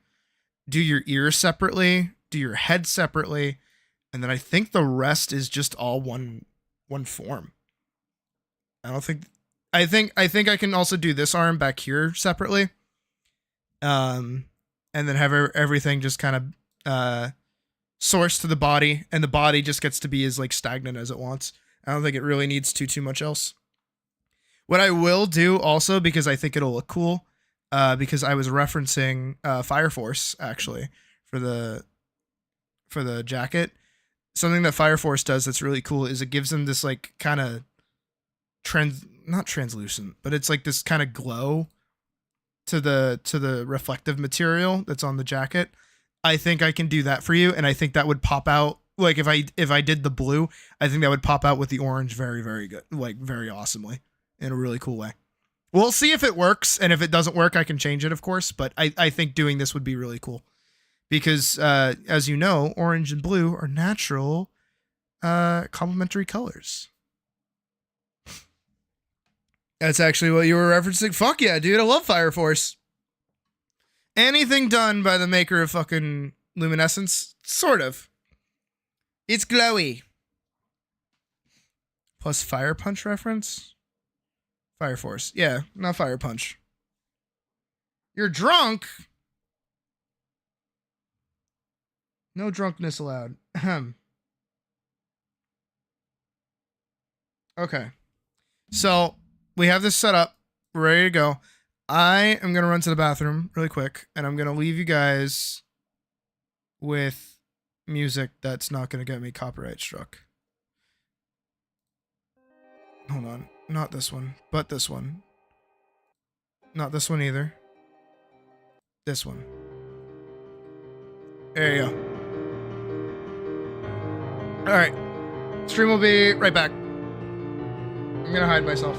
A: do your ears separately, do your head separately, and then I think the rest is just all one form. I think I can also do this arm back here separately. And then have everything just kind of source to the body, and the body just gets to be as like stagnant as it wants. I don't think it really needs too much else. What I will do also, because I think it'll look cool, because I was referencing Fire Force actually for the jacket. Something that Fire Force does that's really cool is it gives them this like kind of not translucent, but it's like this kind of glow to the reflective material that's on the jacket. I think I can do that for you, and I think that would pop out. Like if I did the blue, I think that would pop out with the orange very, very good, like very awesomely in a really cool way. We'll see if it works, and if it doesn't work, I can change it, of course, but I think doing this would be really cool. because as you know, orange and blue are natural complementary colors. That's actually what you were referencing. Fuck yeah, dude. I love Fire Force. Anything done by the maker of fucking Luminescence, sort of. It's glowy. Plus Fire Punch reference? Fire Force. Yeah, not Fire Punch. You're drunk? No drunkenness allowed. Ahem. Okay. So, we have this set up. We're ready to go. I am going to run to the bathroom really quick, and I'm going to leave you guys with music that's not going to get me copyright struck. Hold on. Not this one, but this one. Not this one either. This one. There you go. Alright. Stream will be right back. I'm going to hide myself.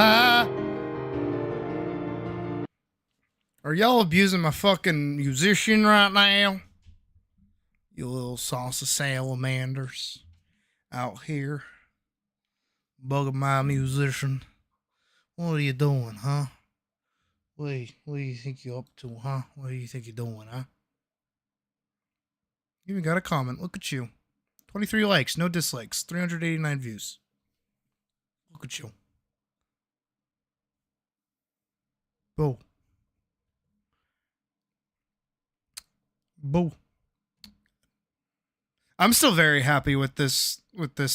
A: ha. Are y'all abusing my fucking musician right now? You little saucy salamanders out here bugging my musician. What are you doing, huh? What do you think you're up to, huh? What do you think you're doing, huh? You even got a comment. Look at you. 23 likes, no dislikes, 389 views. Look at you. Boo. Boo. I'm still very happy with this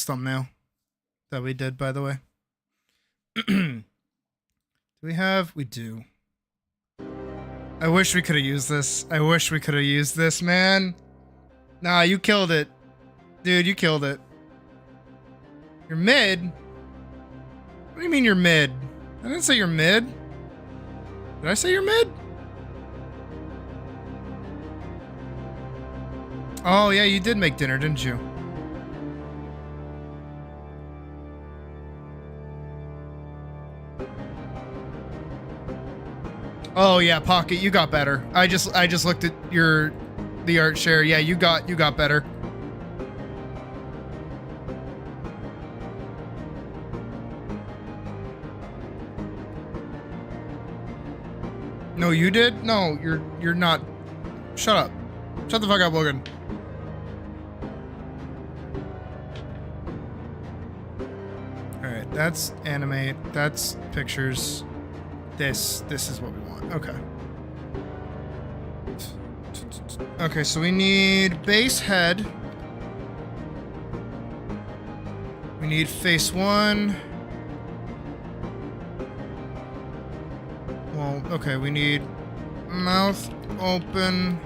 A: thumbnail that we did, by the way. Do we have? We do. I wish we could have used this. I wish we could have used this, man. Nah, you killed it. Dude, you killed it. You're mid? What do you mean you're mid? I didn't say you're mid. Did I say you're mid? Oh, yeah, you did make dinner, didn't you? Oh, yeah, Pocket, you got better. I just looked at the art share. Yeah, you got better. No, you did? No, you're not. Shut up. Shut the fuck up, Logan. Alright, that's animate. That's pictures. This is what we want. Okay. Okay, so we need base head. We need face 1. Well, okay, we need mouth open,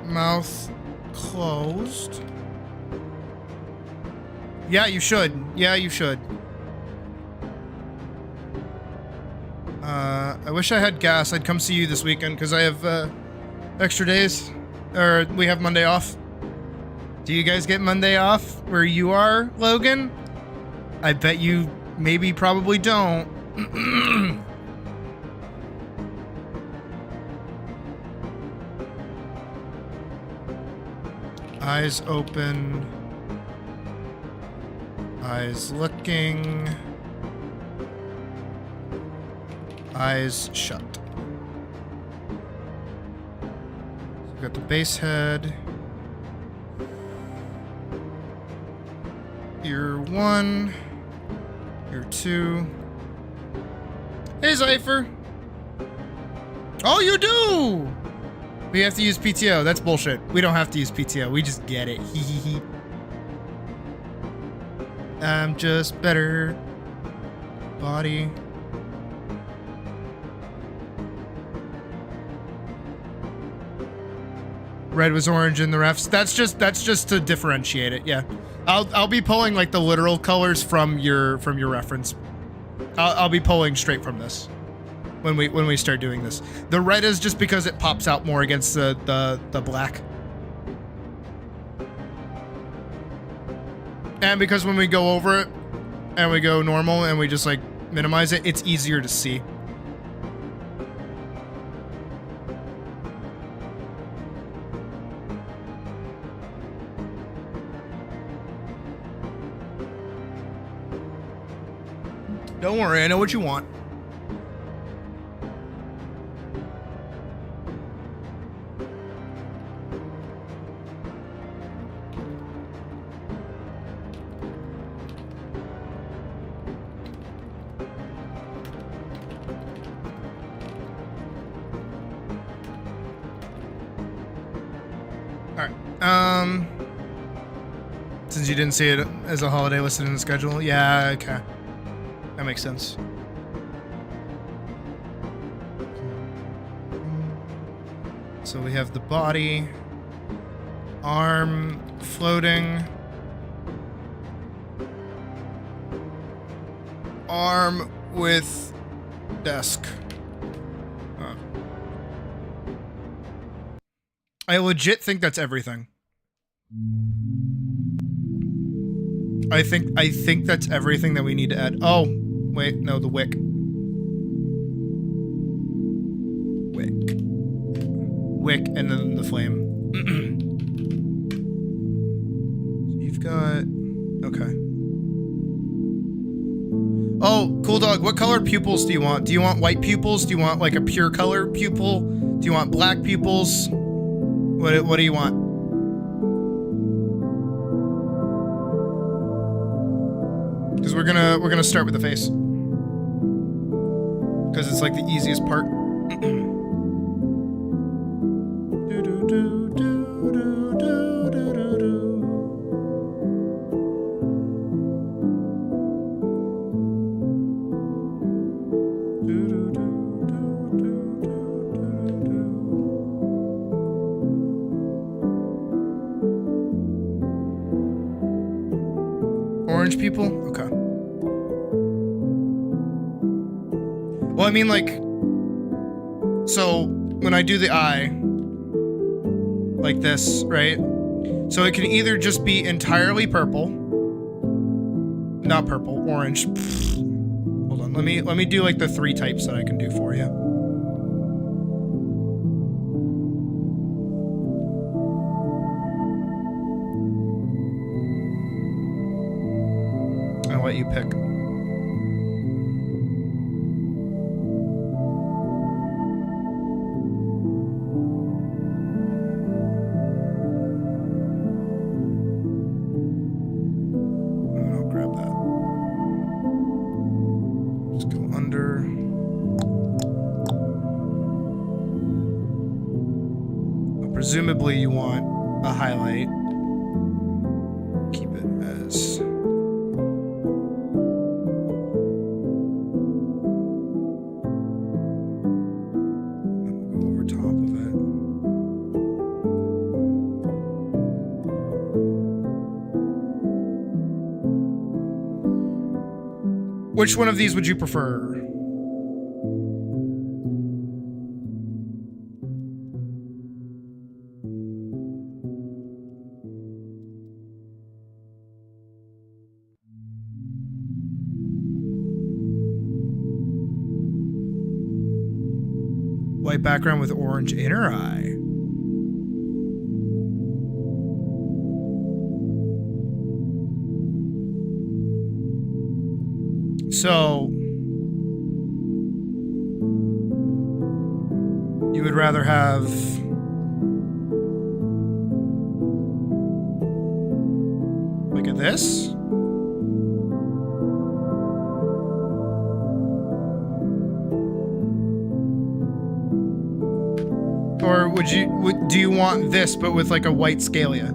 A: mouth closed. Yeah, you should. Yeah, you should. I wish I had gas. I'd come see you this weekend because I have extra days. Or we have Monday off. Do you guys get Monday off where you are, Logan? I bet you maybe probably don't. Eyes open. Eyes looking. Eyes shut. So we've got the base head. Ear 1. Ear 2. Hey, Zypher. Oh, you do! We have to use PTO. That's bullshit. We don't have to use PTO. We just get it. Hee hee hee. I'm just better. Body. Red was orange in the refs. That's just to differentiate it. Yeah, I'll be pulling like the literal colors from your reference. I'll be pulling straight from this when we start doing this. The red is just because it pops out more against the black, and because when we go over it and we go normal and we just like minimize it, it's easier to see. Don't worry, I know what you want. Alright, since you didn't see it as a holiday listed in the schedule, yeah, okay. That makes sense. So we have the body, arm floating, arm with desk. I legit think that's everything. I think that's everything that we need to add. Oh, Wait, no, the wick. Wick, and then the flame. So you've got... Okay. Oh, cool dog. What color pupils do you want? Do you want white pupils? Do you want like a pure color pupil? Do you want black pupils? What do you want? Because we're gonna start with the face. Because it's like the easiest part. Orange people? Okay. Well, I mean, like, so when I do the eye, like this, right? So it can either just be entirely purple, not purple, orange. Hold on, let me do like the 3 types that I can do for you. I'll let you pick. I'll grab that. Just go under. Well, presumably you want a highlight. Keep it as... Which one of these would you prefer? White background with orange inner eye. So, you would rather have like a this? Or do you want this but with like a white scalia?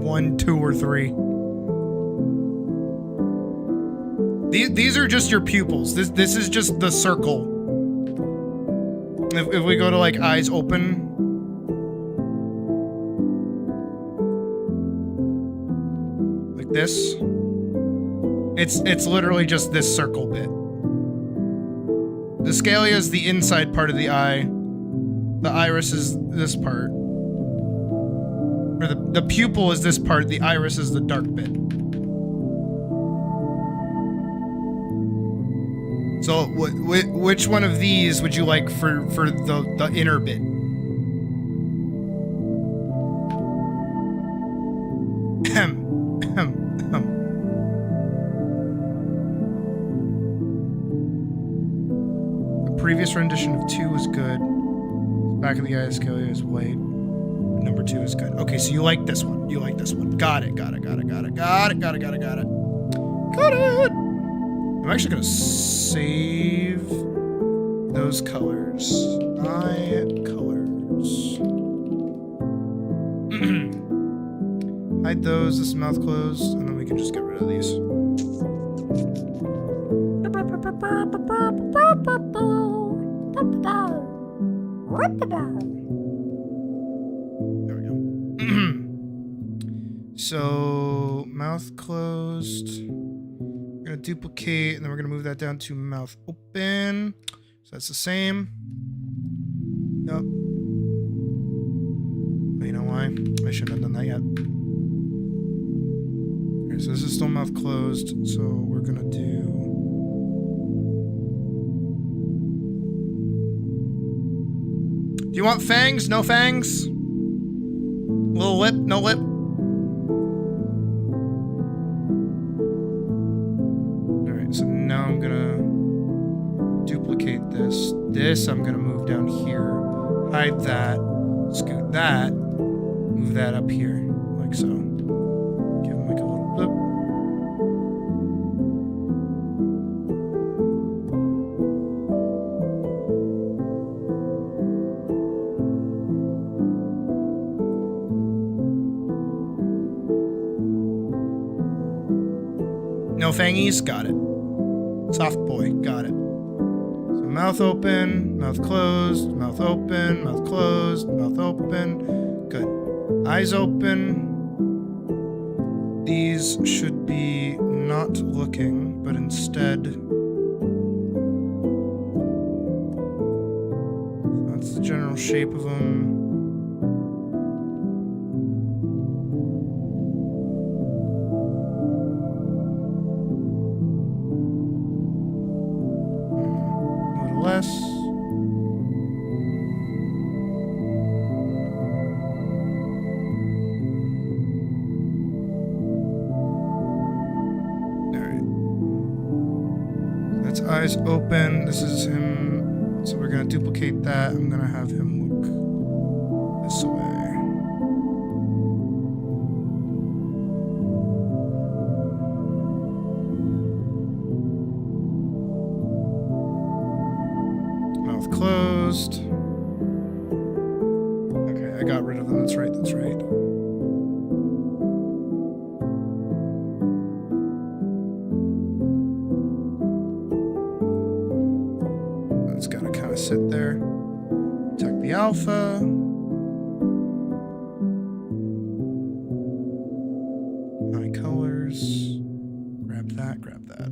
A: One, 2, or 3. These are just your pupils. This is just the circle. If we go to like eyes open. Like this. It's literally just this circle bit. The scalia is the inside part of the eye. The iris is this part. Or the pupil is this part, the iris is the dark bit. So which one of these would you like for the inner bit? The previous rendition of 2 was good. Back of the eye scalia is white. Number 2 is good. Okay, so you like this one. You like this one. Got it. Got it. I'm actually gonna save those colors. Eye colors. Hide those, this mouth closed, and then we can just get rid of these. There we go. So, mouth closed. We're gonna duplicate, and then we're gonna move that down to mouth open. So that's the same. Yep. Oh, you know why? I shouldn't have done that yet. Okay, so this is still mouth closed, so we're gonna do... Do you want fangs? No fangs? Little lip? No lip? Alright, so now I'm gonna duplicate this. This I'm gonna move down here. Hide that. Scoot that. Move that up here. Like so. Give him like a little blip. No fangies? Got it. Soft boy. Got it. So mouth open, mouth closed, mouth open, mouth closed, mouth open. Good. Eyes open. These should be not looking, but instead... That's the general shape of them. Less. Alright. That's eyes open. This is him. So we're gonna duplicate that. I'm gonna have him look this way. Closed. Okay, I got rid of them. That's right, that's right. That's gotta kind of sit there. Protect the alpha. High colors. Grab that, grab that.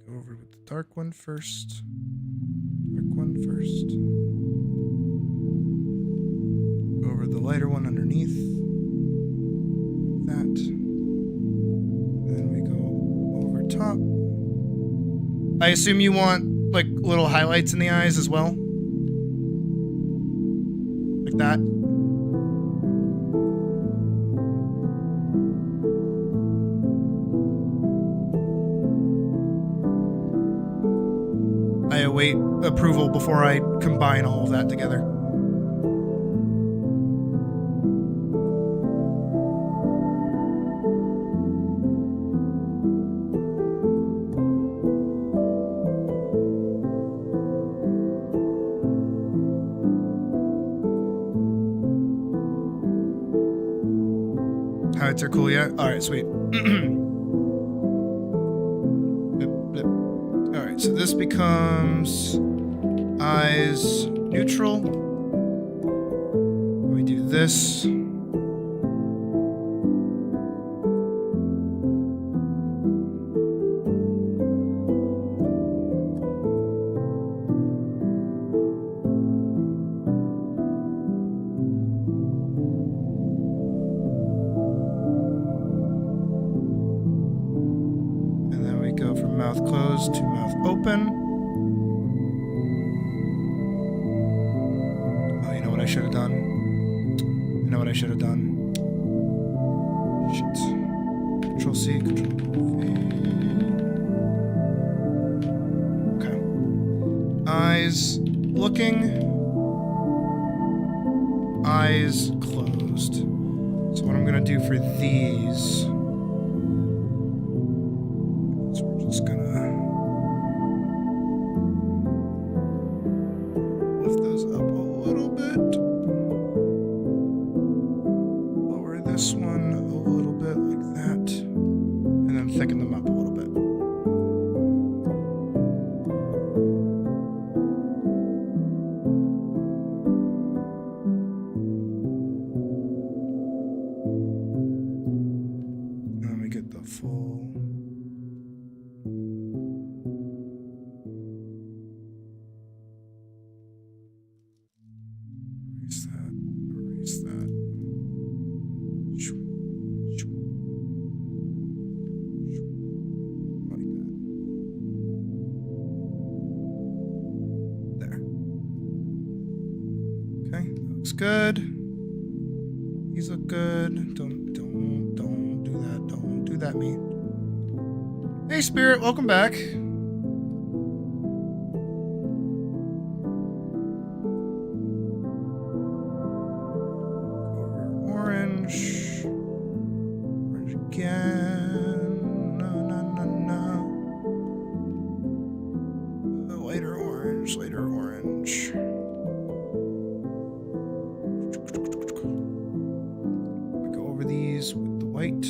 A: Over with the dark one first. Dark one first. Over the lighter one underneath. That. Then we go over top. I assume you want like little highlights in the eyes as well? Like that? I await approval before I combine all of that together. Highlights are cool, yeah? Alright, sweet. Alright, so this becomes eyes neutral. We do this. And then we go from mouth closed to mouth open. Oh, you know what I should have done? You know what I should have done? Shit. Control C, Control V. Okay. Eyes looking. Eyes closed. So what I'm gonna do for these... So we're just gonna lift those up a little bit. Lower this one a little bit like that. And then thicken them up a little bit. full. Erase that. Erase that. Like that. There. Okay, that looks good. These look good. Don't do that. Don't do that, me. Hey, Spirit, welcome back. Orange. Orange again. No. Lighter orange. Lighter orange. We go over these with the white.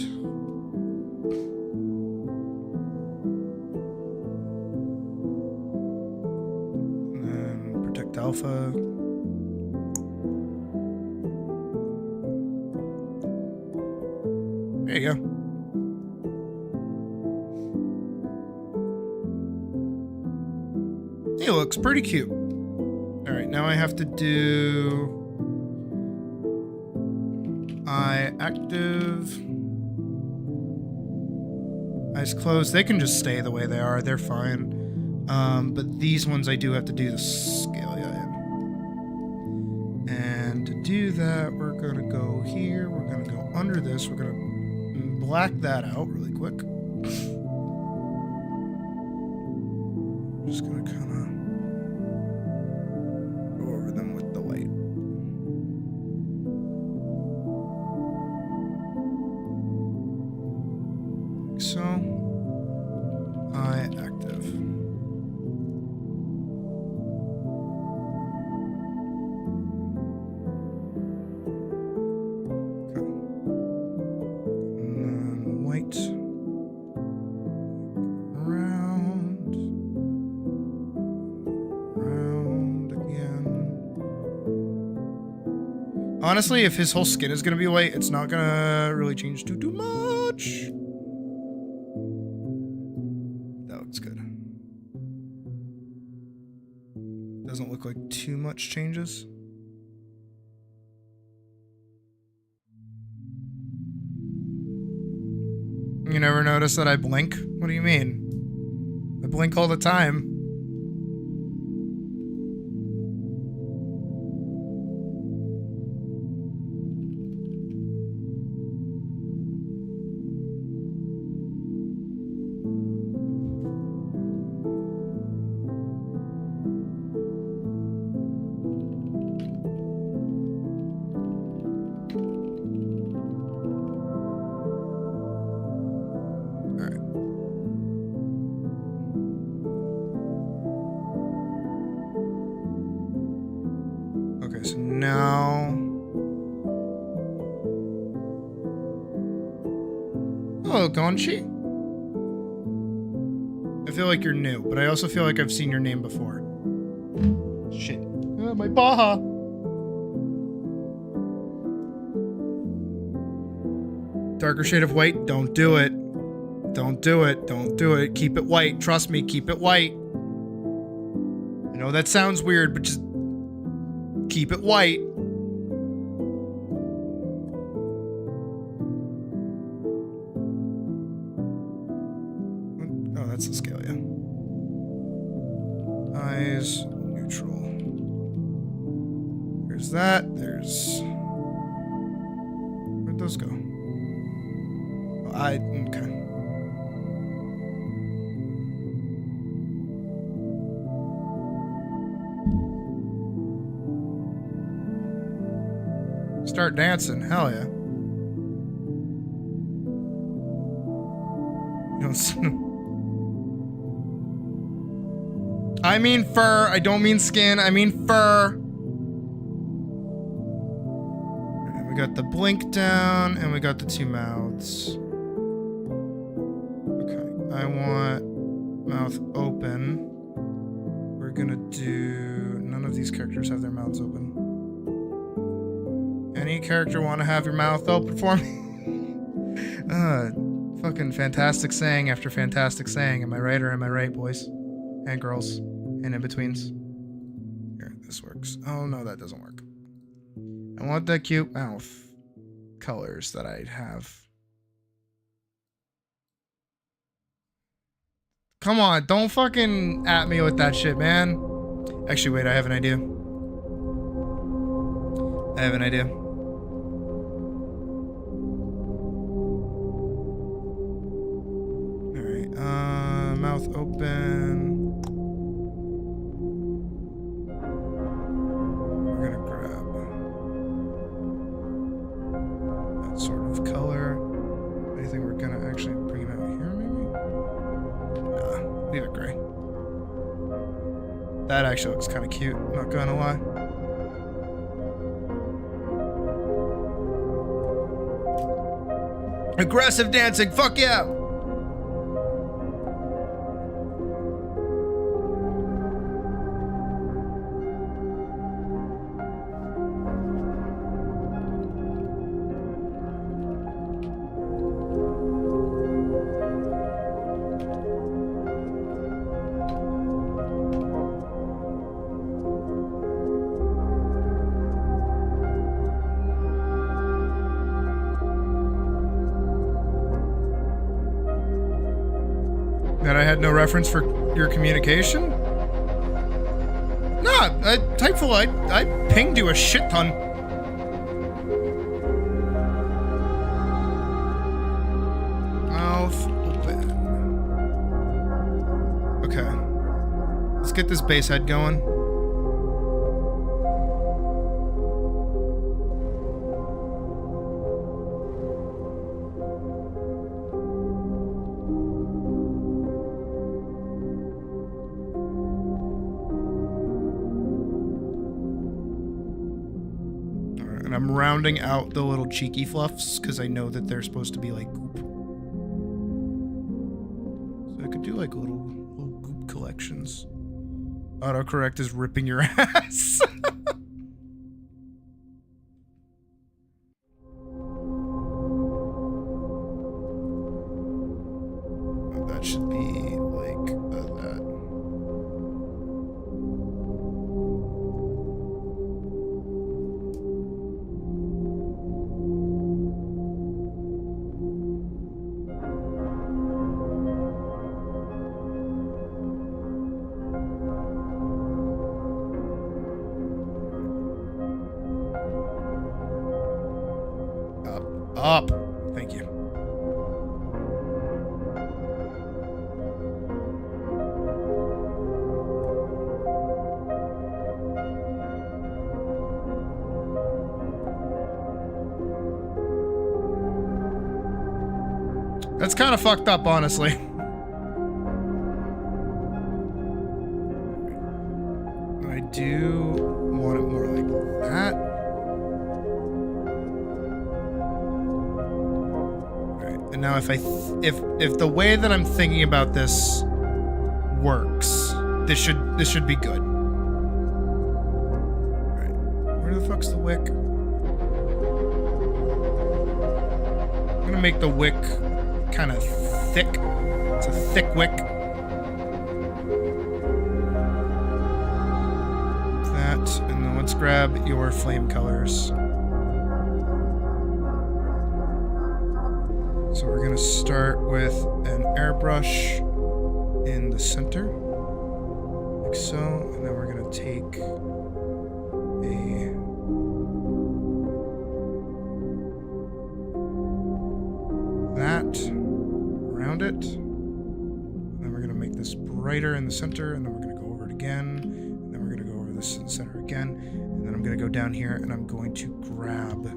A: And then protect alpha. There you go. He looks pretty cute. Alright, now I have to do eye active. Eyes closed. They can just stay the way they are. They're fine. But these ones I do have to do the scalia in. And to do that, we're gonna go here. We're gonna go under this. We're gonna black that out really quick. Just gonna kind of go over them with the white. Like so. Eye active. Okay. And then white. Round. Round again. Honestly, if his whole skin is gonna be white, it's not gonna really change too much. That looks good. Doesn't look like too much changes. You never notice that I blink? What do you mean? I blink all the time. Okay, so now... Hello, Gonchi. I feel like you're new, but I also feel like I've seen your name before. Shit. My Baja! Darker shade of white? Don't do it. Don't do it. Don't do it. Keep it white. Trust me, keep it white. I know that sounds weird, but just... keep it white. Oh, that's the scale, yeah. Eyes, neutral. There's that. There's... Where'd those go? Oh, okay. Start dancing, hell yeah. You don't I mean fur, I don't mean skin, I mean fur. And we got the blink down, and we got the two mouths. Okay, I want mouth open. We're gonna do... None of these characters have their mouths open. Any character want to have your mouth open for me? Fucking fantastic saying after fantastic saying. Am I right or am I right, boys? And girls. And in-betweens. Here, this works. Oh, no, that doesn't work. I want the cute mouth colors that I have. Come on, don't fucking at me with that shit, man. Actually, wait, I have an idea. I have an idea. Alright, mouth open. We're gonna grab that sort of color. I think we're gonna actually bring it out here, maybe? Nah, leave it gray. That actually looks kind of cute, not gonna lie. Aggressive dancing, fuck yeah! That I had no reference for your communication? Nah, Typeful, I pinged you a shit ton. Mouth open. Okay. Let's get this base head going. And I'm rounding out the little cheeky fluffs because I know that they're supposed to be like goop. So I could do like little goop collections. Autocorrect is ripping your ass. That should be like that. Up. Thank you. That's kind of fucked up, honestly. I do want it more like that. And now if if the way that I'm thinking about this works, this should be good. Alright. Where the fuck's the wick? I'm gonna make the wick kind of thick. It's a thick wick. That, and then let's grab your flame colors. So we're gonna start with an airbrush in the center, like so, and then we're gonna take that around it, and then we're gonna make this brighter in the center, and then we're gonna go over it again, and then we're gonna go over this in the center again, and then I'm gonna go down here, and I'm going to grab.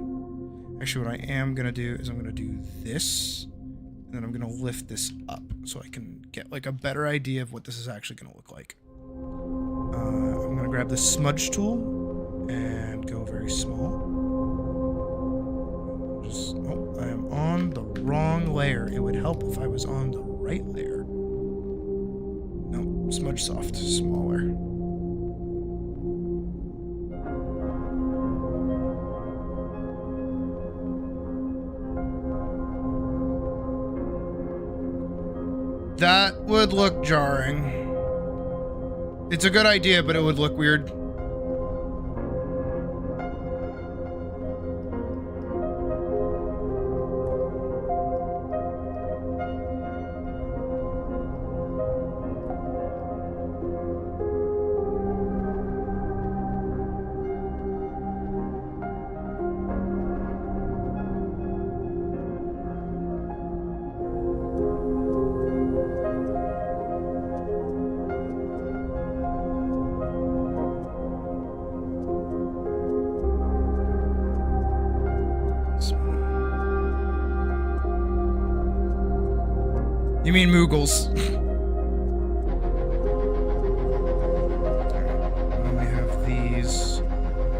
A: Actually, what I am going to do is I'm going to do this, and then I'm going to lift this up so I can get like a better idea of what this is actually going to look like. I'm going to grab the smudge tool and go very small. Just, oh, I am on the wrong layer. It would help if I was on the right layer. No, smudge soft, smaller. That would look jarring. It's a good idea, but it would look weird. You mean Moogles. And then we have these.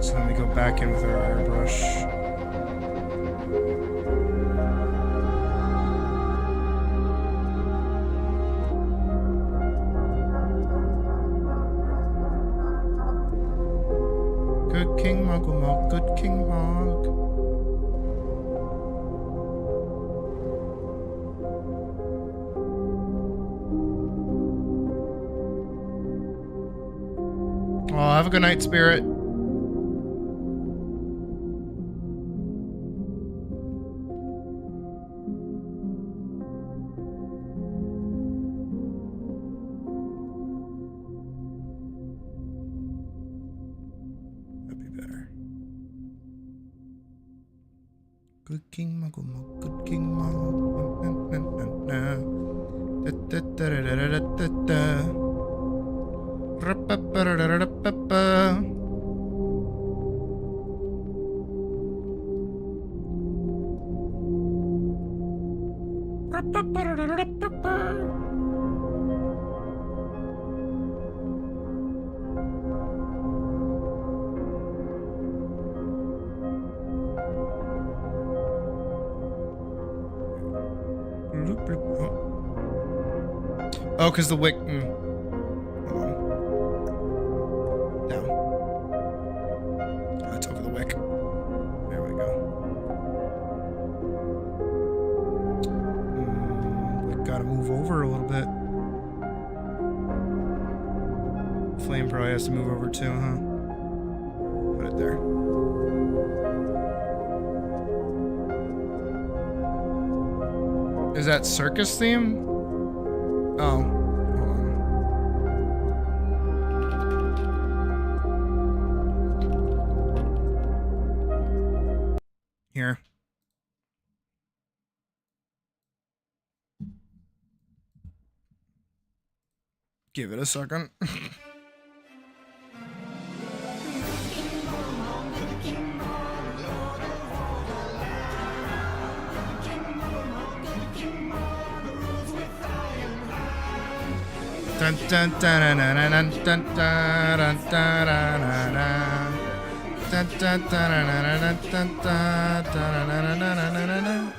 A: So then we go back in with our airbrush. Good King Muggle Mug, good King Mug. Oh, have a good night, Spirit. That'd be better. Good King Muggle Mug, good King Mug. Da da da da da da da da. Oh, because the wick. That's over the wick. There we go. We gotta move over a little bit. Flame probably has to move over too, huh? Put it there. Is that circus theme? Oh. Here. Give it a second. Dun dun dun dun dun dun dun dun dun dun. Dun dun dun dun dun dun dun dun.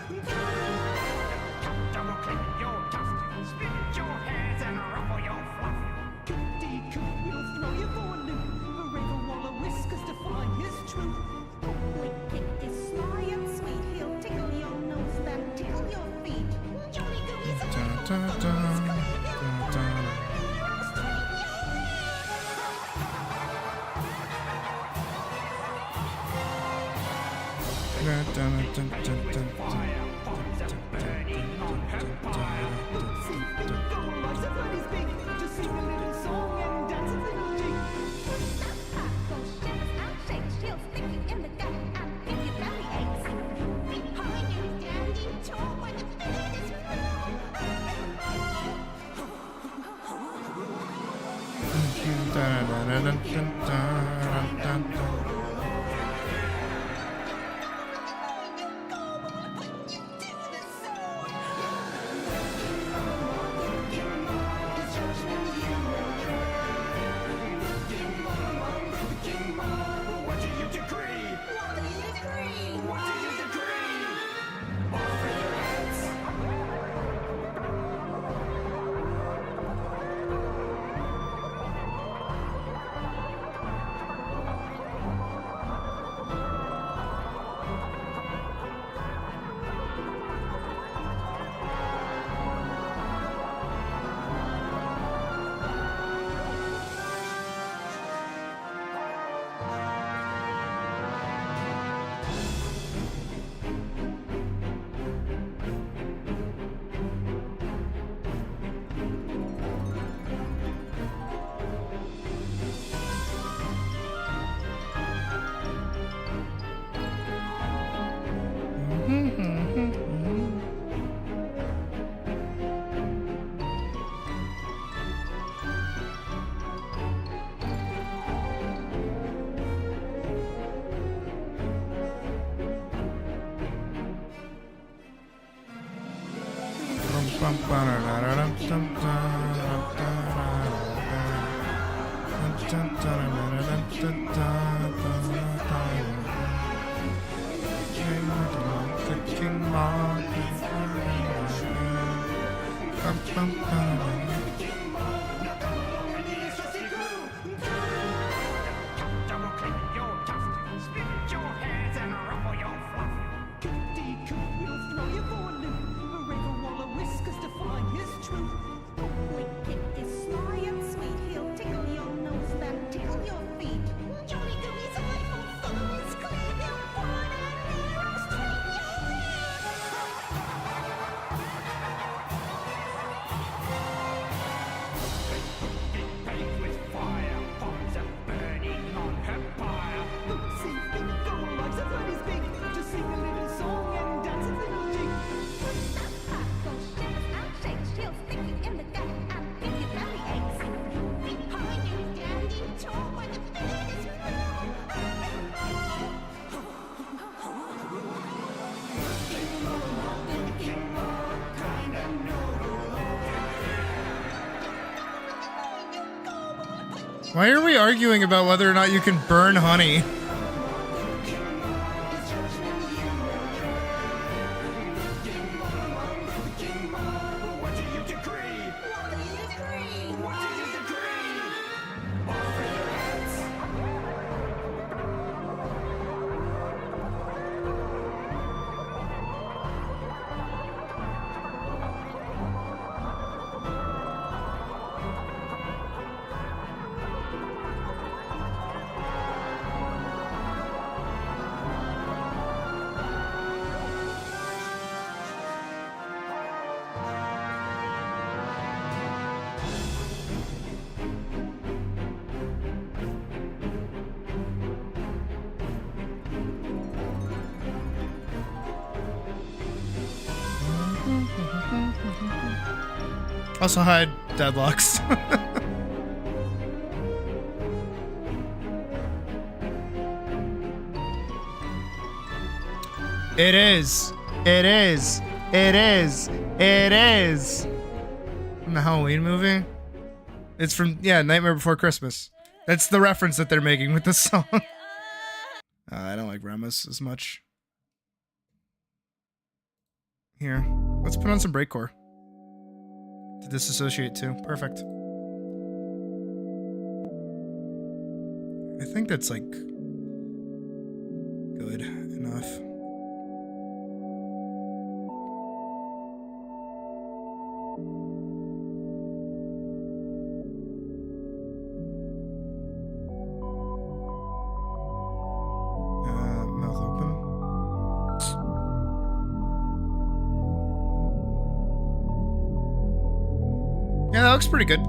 A: Why are we arguing about whether or not you can burn honey? Also hide deadlocks. It is. It is. It is. It is. From the Halloween movie? It's from, yeah, Nightmare Before Christmas. That's the reference that they're making with this song. I don't like Remus as much. Here, let's put on some breakcore. To disassociate too. Perfect. I think that's like good enough. Mouth open. Yeah, that looks pretty good. Wait,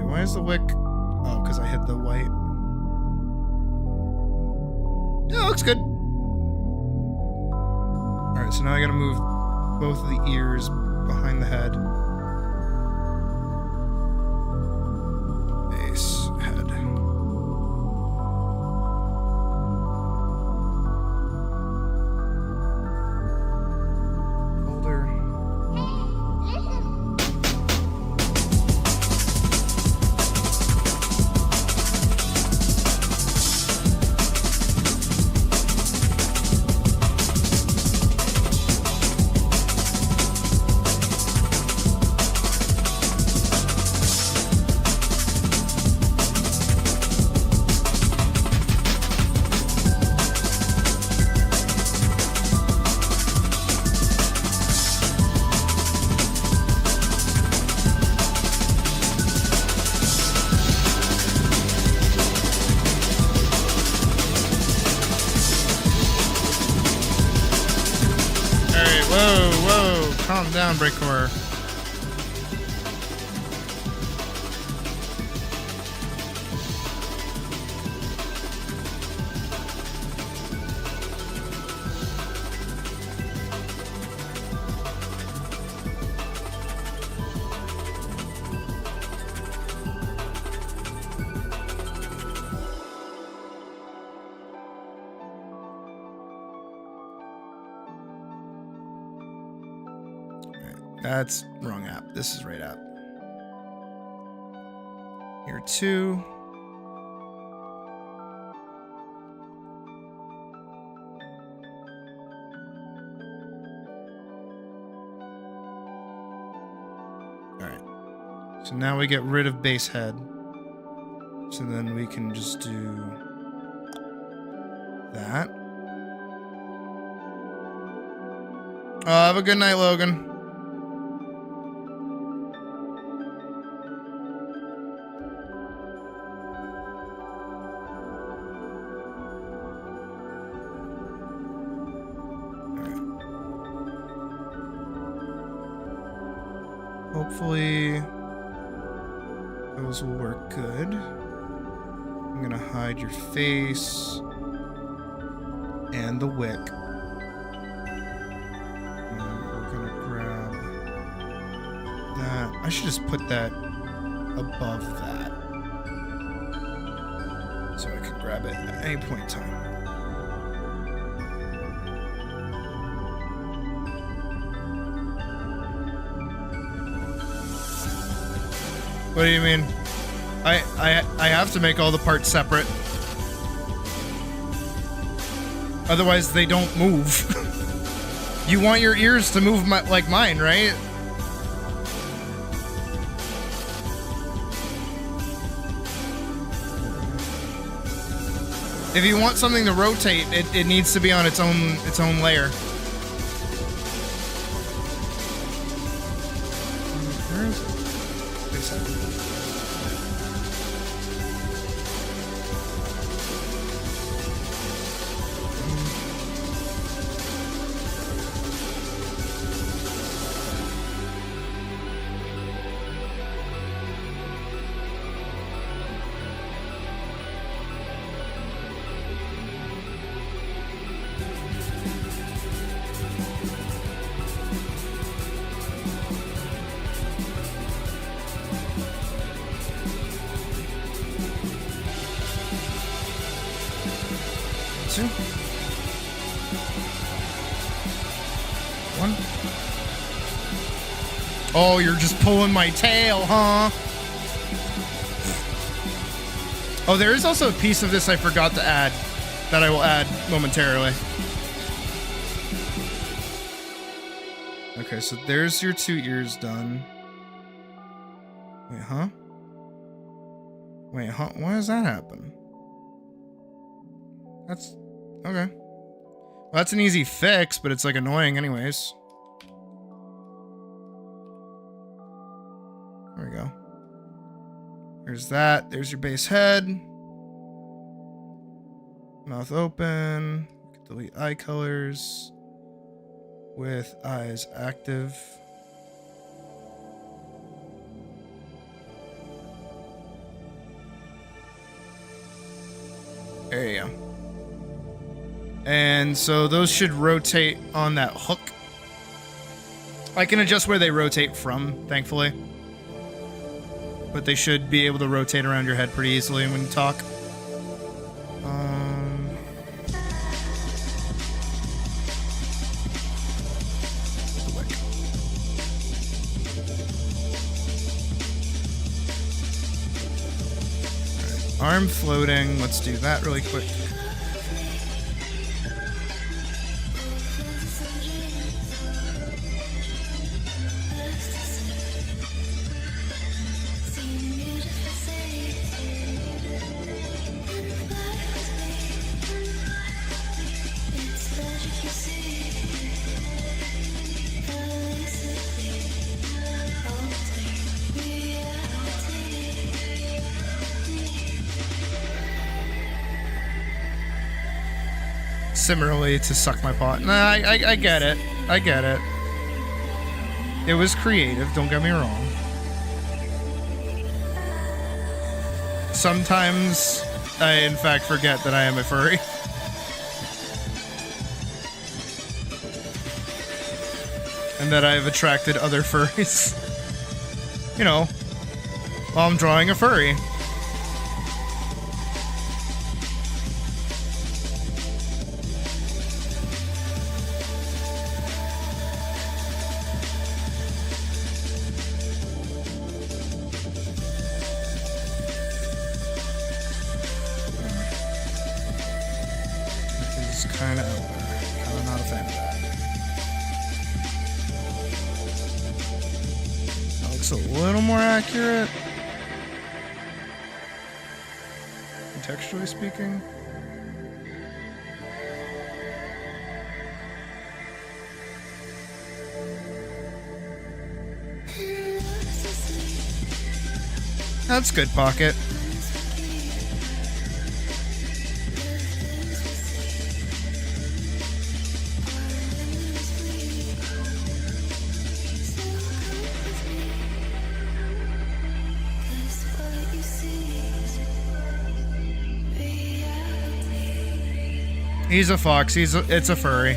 A: why is the wick? Oh, because I hit the white. Yeah, it looks good. Alright, so now I gotta move both of the ears behind the head. Face, head. Folder. Calm down, breakcore. That's wrong app. This is right app. Here 2. Alright. So now we get rid of base head. So then we can just do that. Have a good night, Logan. Hopefully those will work good. I'm gonna hide your face and the wick. And we're gonna grab that. I should just put that above that, so I can grab it at any point in time. What do you mean? I have to make all the parts separate. Otherwise they don't move. You want your ears to move like mine, right? If you want something to rotate, it needs to be on its own layer. Where is it? One. Oh, you're just pulling my tail, huh? Oh, there is also a piece of this I forgot to add that I will add momentarily. Okay, so there's your 2 ears done. Wait, huh? Wait, huh? Why does that happen? That's... okay. Well, that's an easy fix, but it's like annoying anyways. There we go. There's that. There's your base head. Mouth open. Delete eye colors. With eyes active. There you go. And so those should rotate on that hook. I can adjust where they rotate from, thankfully. But they should be able to rotate around your head pretty easily when you talk. Alright, arm floating. Let's do that really quick. Similarly to suck my paw. Nah, I get it. I get it. It was creative, don't get me wrong. Sometimes I in fact forget that I am a furry. And that I've attracted other furries. You know, while I'm drawing a furry. It's kind of out there. Kind of not a fan of that. That looks a little more accurate. Contextually speaking. That's good, Pocket. He's a fox. It's a furry.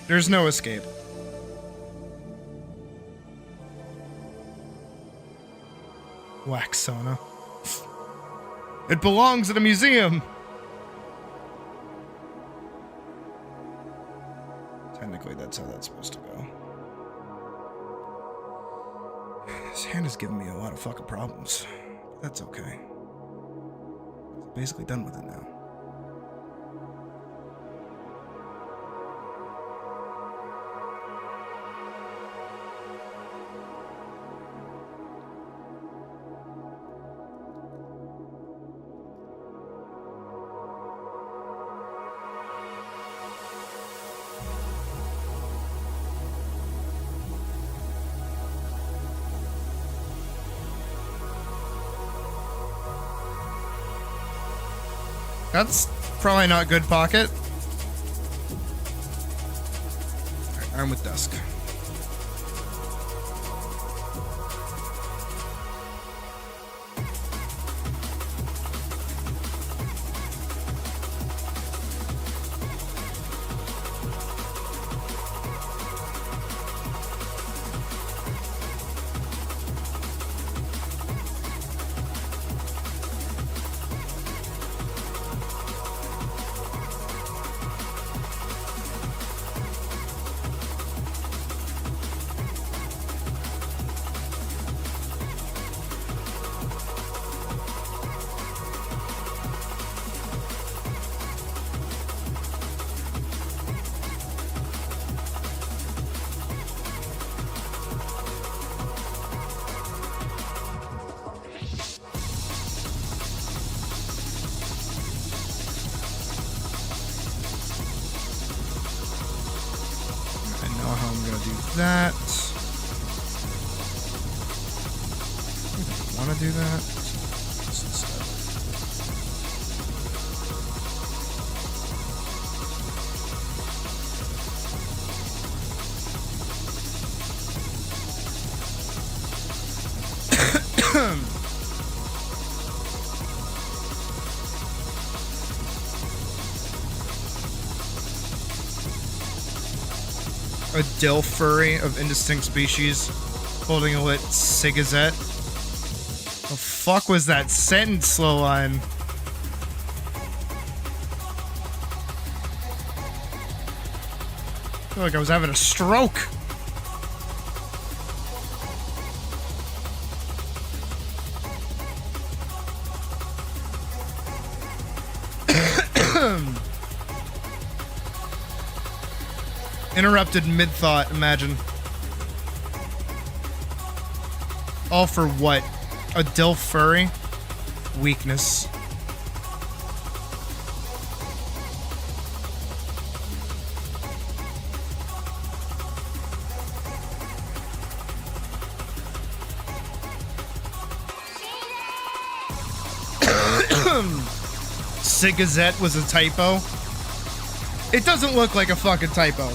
A: There's no escape. Waxona. It belongs at a museum. Technically, that's how that's supposed to go. This hand is giving me a lot of fucking problems. But that's okay. I'm basically done with it now. That's probably not good, Pocket. Alright, arm with Dusk. That. I want to do that. A dill furry of indistinct species holding a lit cigazette. The fuck was that sentence, slow line? I feel like I was having a stroke. Interrupted mid-thought, imagine. All for what? A dill furry? Weakness. Cigazette was a typo. It doesn't look like a fucking typo.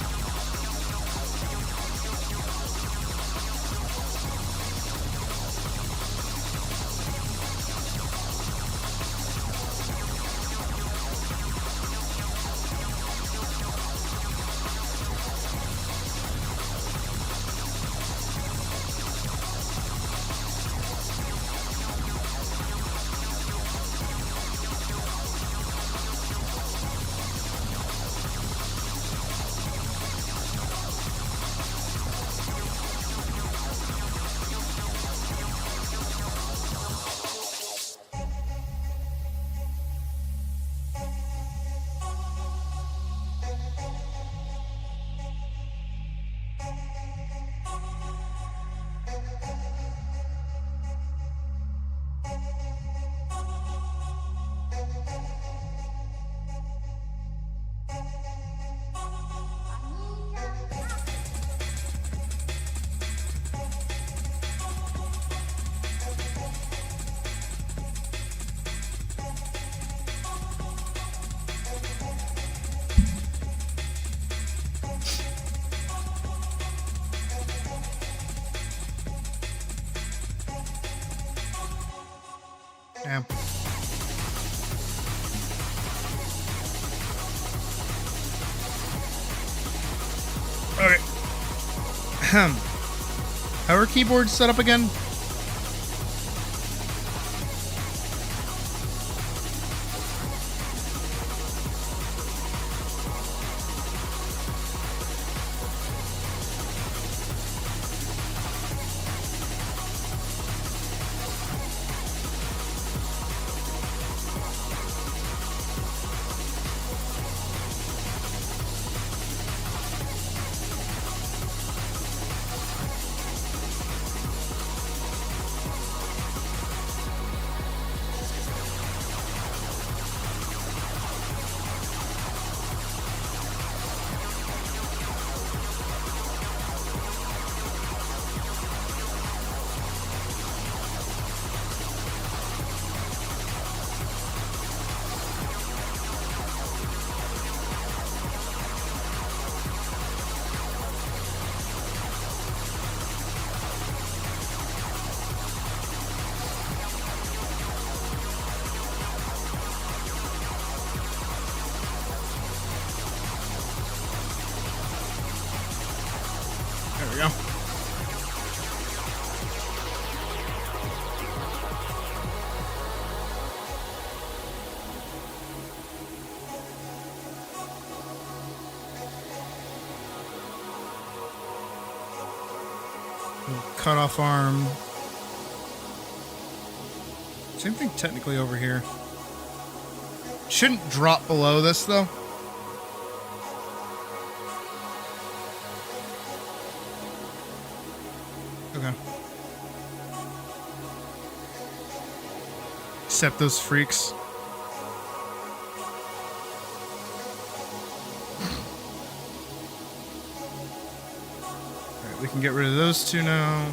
A: Yeah. Okay. How are keyboards set up again? There we go. Cut off arm. Same thing technically over here. Shouldn't drop below this though. Okay. Except those freaks. Alright, we can get rid of those two now.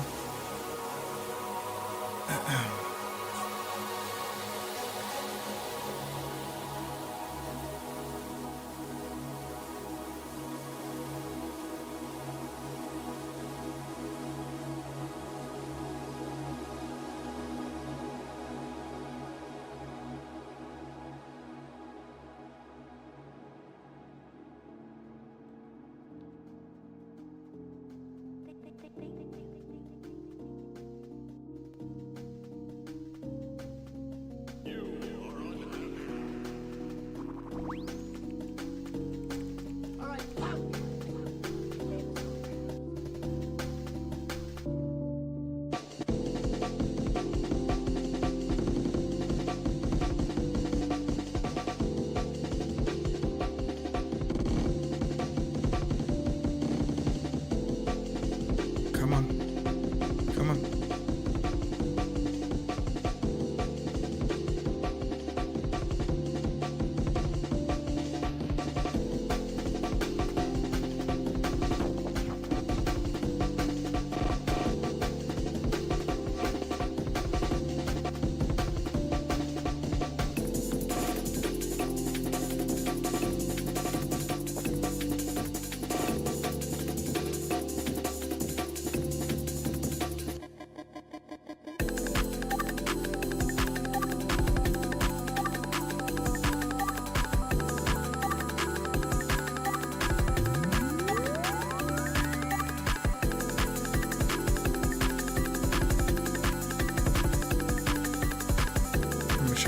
A: Come on. Come on.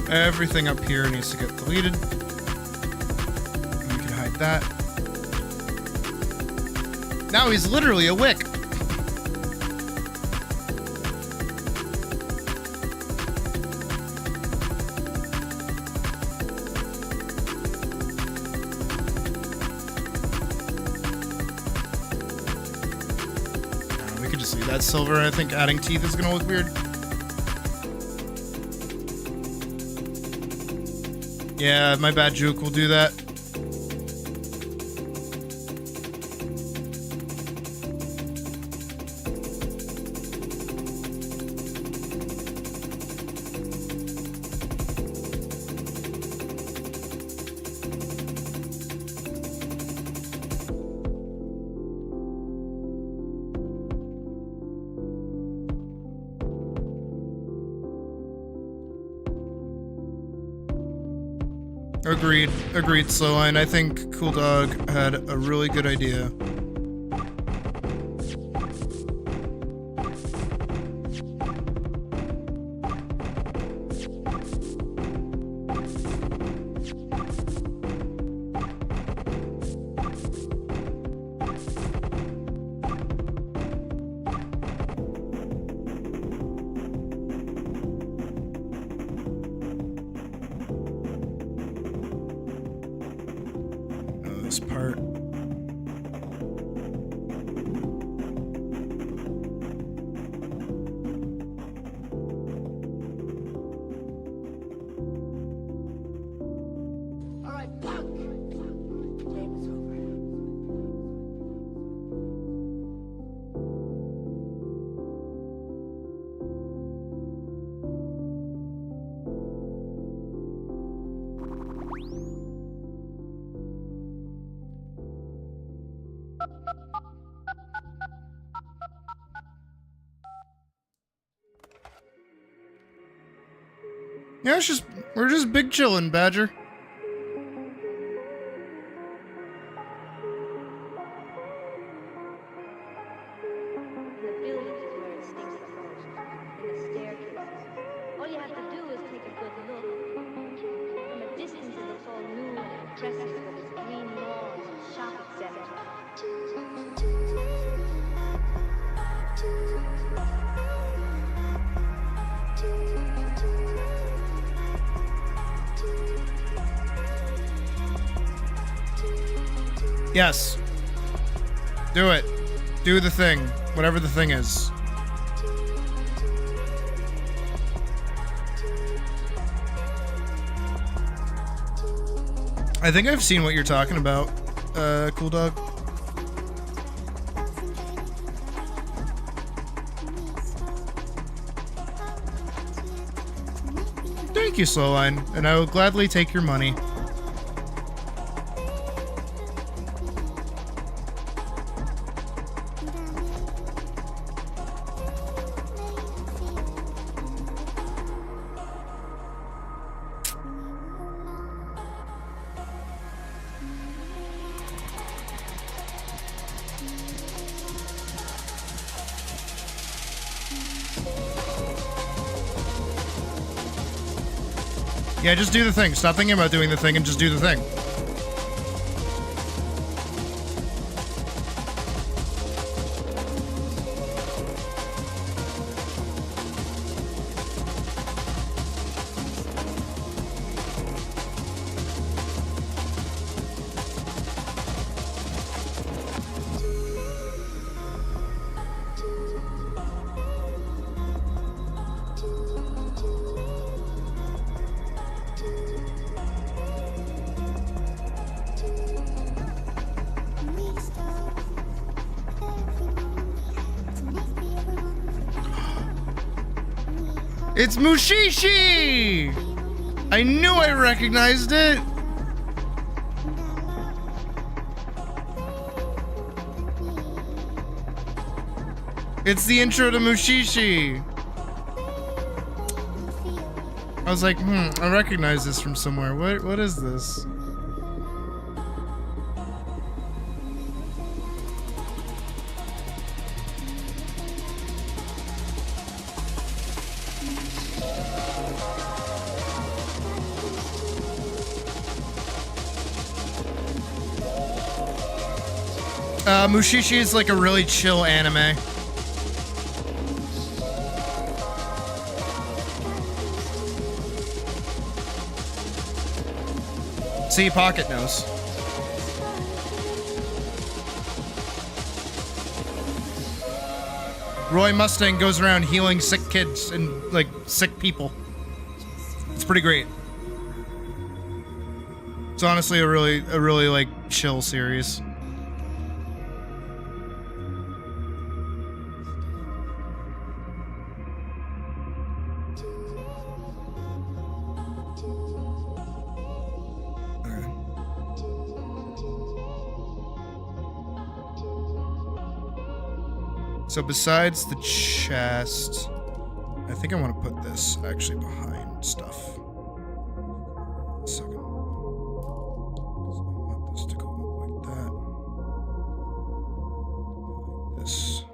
A: Everything up here needs to get deleted. And we can hide that. Now he's literally a wick. We could just leave that silver. I think adding teeth is gonna look weird. Yeah, my bad, Juke will do that. Agreed. Agreed, Slowline. I think Cool Dog had a really good idea. This part.
E: All right, fuck. Game is over.
A: Yeah, we're just big chillin', Badger.
J: The buildings is where it stinks the most. In the staircases. All you have to do is take a good look. From a distance it looks all new and impressive with its green lawns and shopping centers.
A: Yes. Do it. Do the thing. Whatever the thing is. I think I've seen what you're talking about, Cool Dog. Thank you, Slowline, and I will gladly take your money. Yeah, just do the thing. Stop thinking about doing the thing and just do the thing. It's Mushishi! I knew I recognized it! It's the intro to Mushishi! I was like, I recognize this from somewhere. What is this? Mushishi is like a really chill anime. See, Pocket knows. Roy Mustang goes around healing sick kids and like sick people. It's pretty great. It's honestly a really like chill series. So besides the chest, I think I want to put this actually behind stuff. 1 second. this.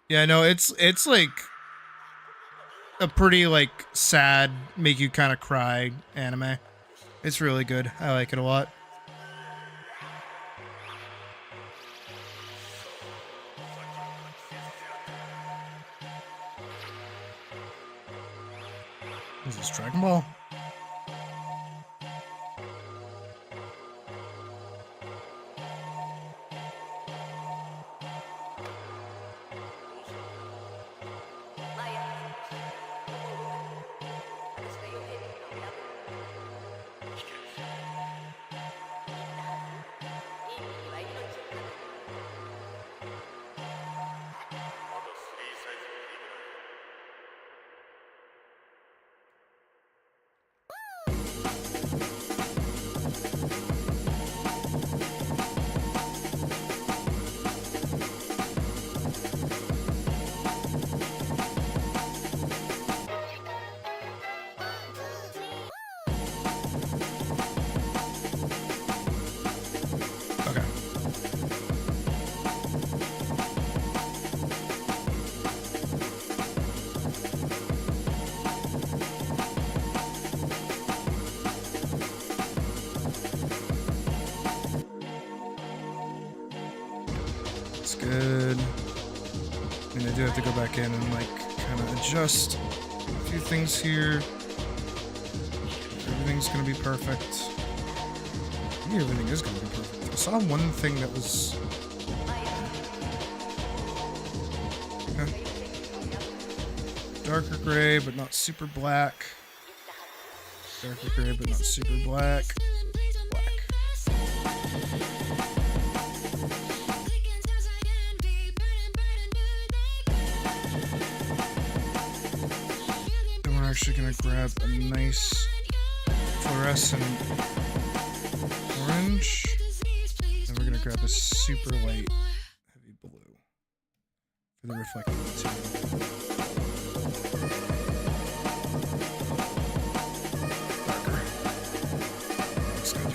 A: Yeah, no, it's like a pretty like sad, make you kind of cry anime. It's really good. I like it a lot. Is this Dragon Ball? Good. I mean, I do have to go back in and like kind of adjust a few things here. Everything's gonna be perfect. Maybe everything is gonna be perfect. I saw one thing that was. Okay. Darker gray, but not super black. Darker gray, but not super black. Actually gonna grab a nice fluorescent orange, and we're gonna grab a super light heavy blue for the reflective material. Darker. Looks good.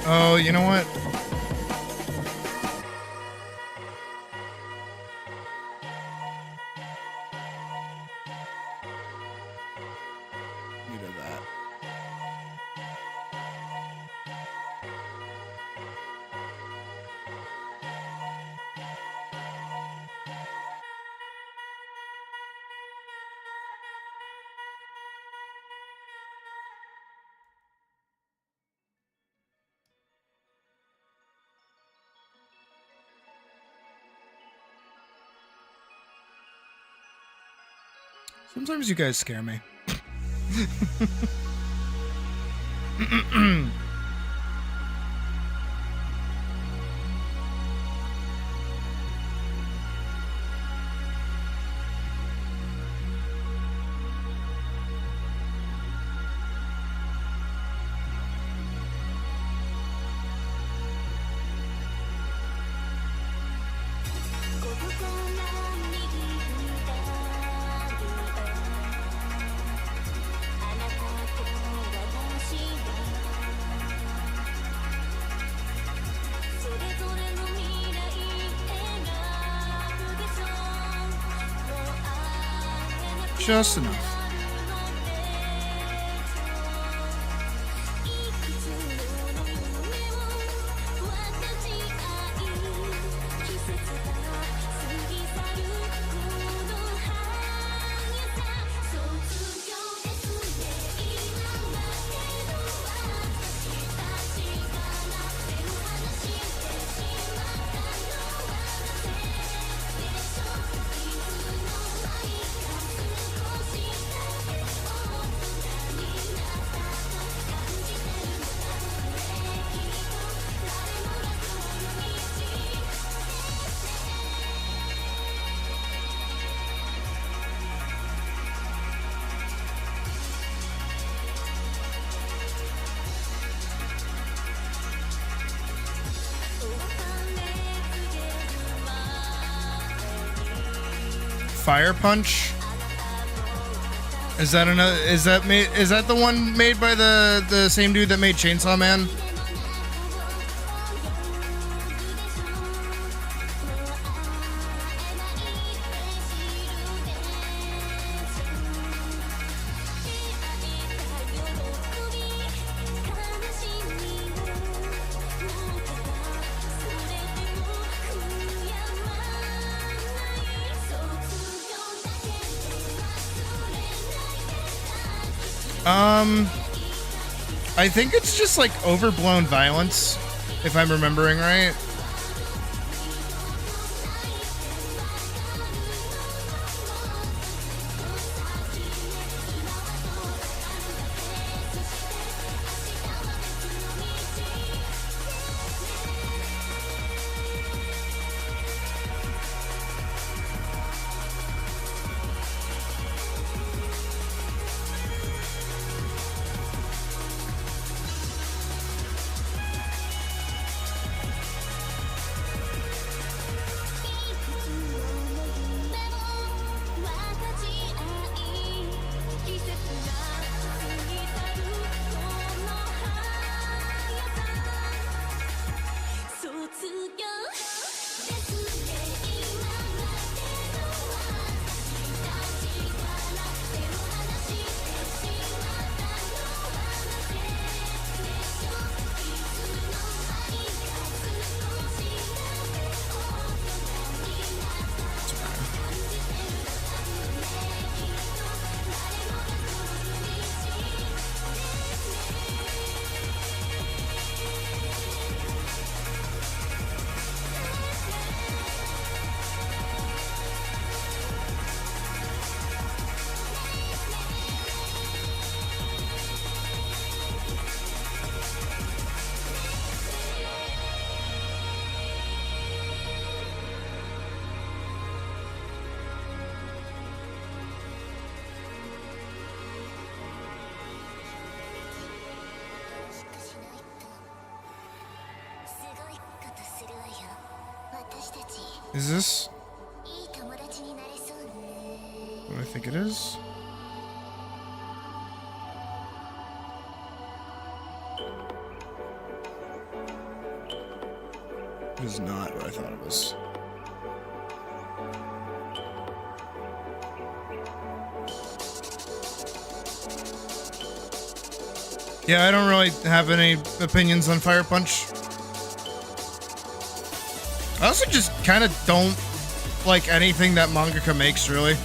A: Oh, you know what? You did that. Sometimes you guys scare me. Just enough. Fire Punch. Is that another? Is that the one made by the same dude that made Chainsaw Man? I think it's just like overblown violence, if I'm remembering right. Is this what I think it is? It is not what I thought it was. Yeah, I don't really have any opinions on Fire Punch. I also just kind of don't like anything that mangaka makes, really.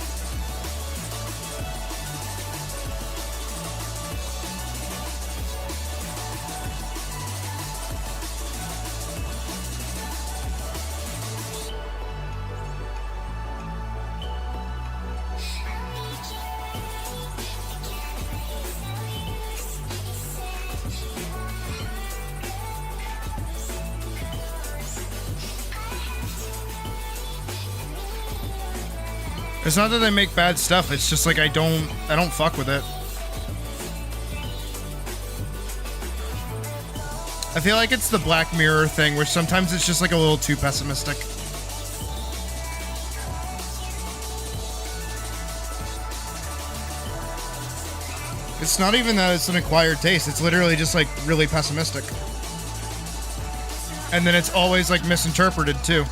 A: It's not that they make bad stuff, it's just like I don't fuck with it. I feel like it's the Black Mirror thing where sometimes it's just like a little too pessimistic. It's not even that it's an acquired taste, it's literally just like really pessimistic. And then it's always like misinterpreted too.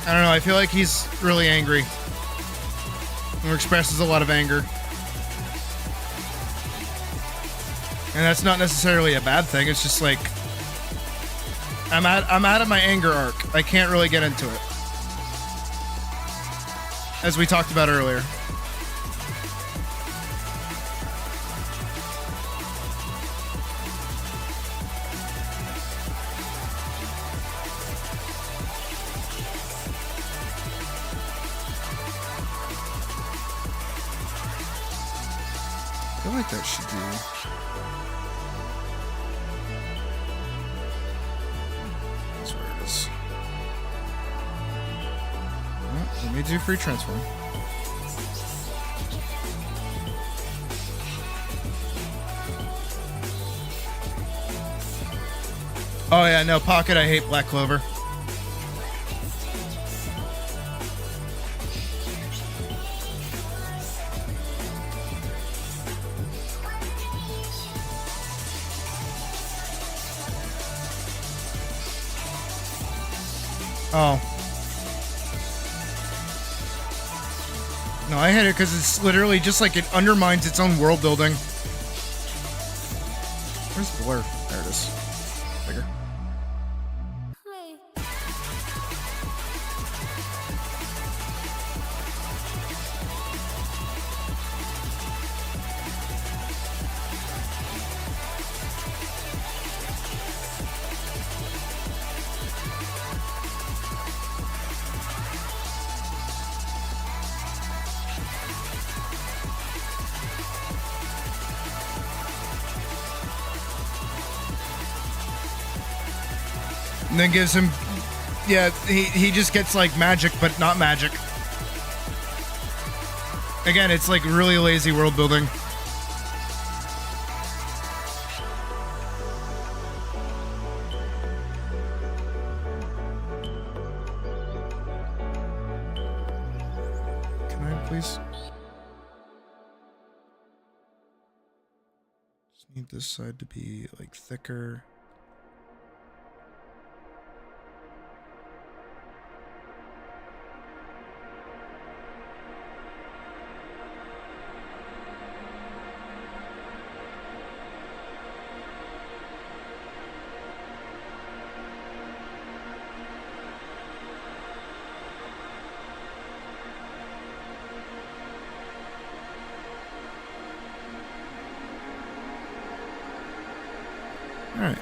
A: I don't know, I feel like he's really angry. Or expresses a lot of anger. And that's not necessarily a bad thing, it's just like I'm out of my anger arc. I can't really get into it. As we talked about earlier. I feel like that should do. That's where it is. Well, let me do free transform. Oh yeah, no, Pocket, I hate Black Clover. Oh. No, I hate it because it's literally just like it undermines its own world building. Where's Blur? There it is. Bigger. And then gives him, yeah, he just gets like magic, but not magic. Again, it's like really lazy world building. Can I please? Just need this side to be like thicker. Alright.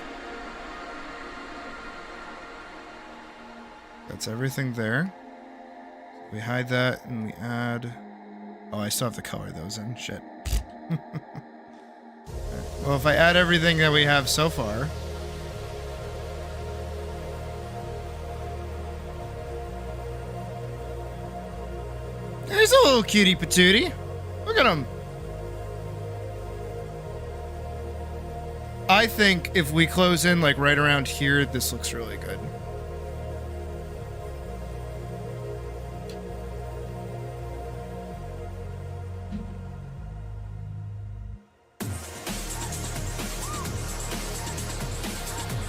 A: That's everything there. We hide that and we add... Oh, I still have to color those in. Shit. Right. Well, if I add everything that we have so far... There's a little cutie patootie. Look at him. I think if we close in like right around here, this looks really good.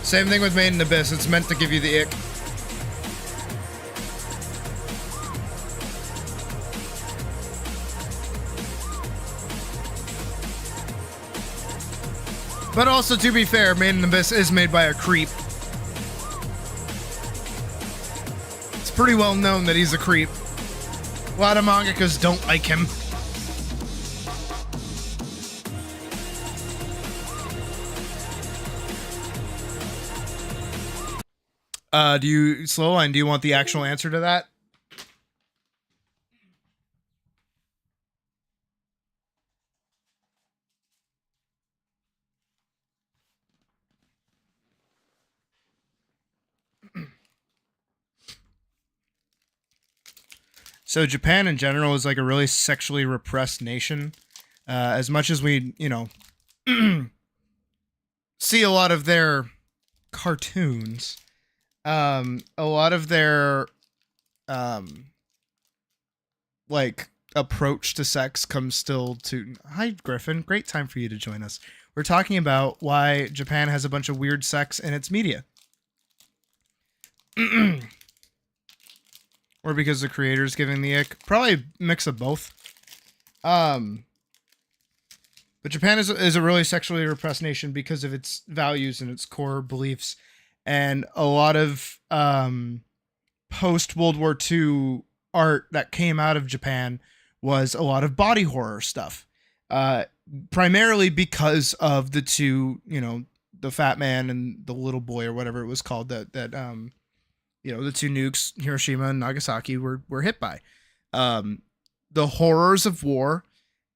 A: Same thing with Made in Abyss. It's meant to give you the ick. But also, to be fair, Made in Abyss is made by a creep. It's pretty well known that he's a creep. A lot of mangakas don't like him. Do you, Slowline, do you want the actual answer to that? So Japan in general is like a really sexually repressed nation. As much as we, you know, see a lot of their cartoons, a lot of their like approach to sex comes still to... Hi, Griffin. Great time for you to join us. We're talking about why Japan has a bunch of weird sex in its media. Or because the creator's giving the ick. Probably a mix of both. But Japan is a really sexually repressed nation because of its values and its core beliefs. And a lot of post-World War II art that came out of Japan was a lot of body horror stuff. Primarily because of the two, you know, the fat man and the little boy or whatever it was called that you know, the two nukes, Hiroshima and Nagasaki, were hit by. The horrors of war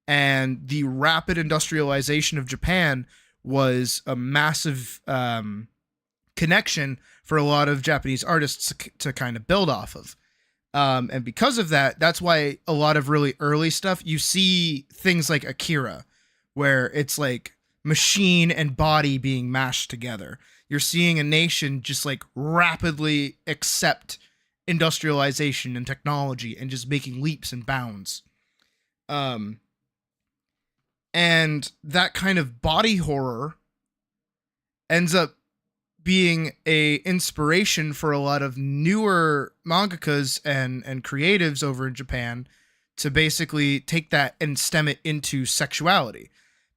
A: and the rapid industrialization of Japan was a massive connection for a lot of Japanese artists to kind of build off of. And because of that, that's why a lot of really early stuff, you see things like Akira, where it's like machine and body being mashed together. You're seeing a nation just like rapidly accept industrialization and technology and just making leaps and bounds. And that kind of body horror ends up being a inspiration for a lot of newer mangakas and creatives over in Japan to basically take that and stem it into sexuality,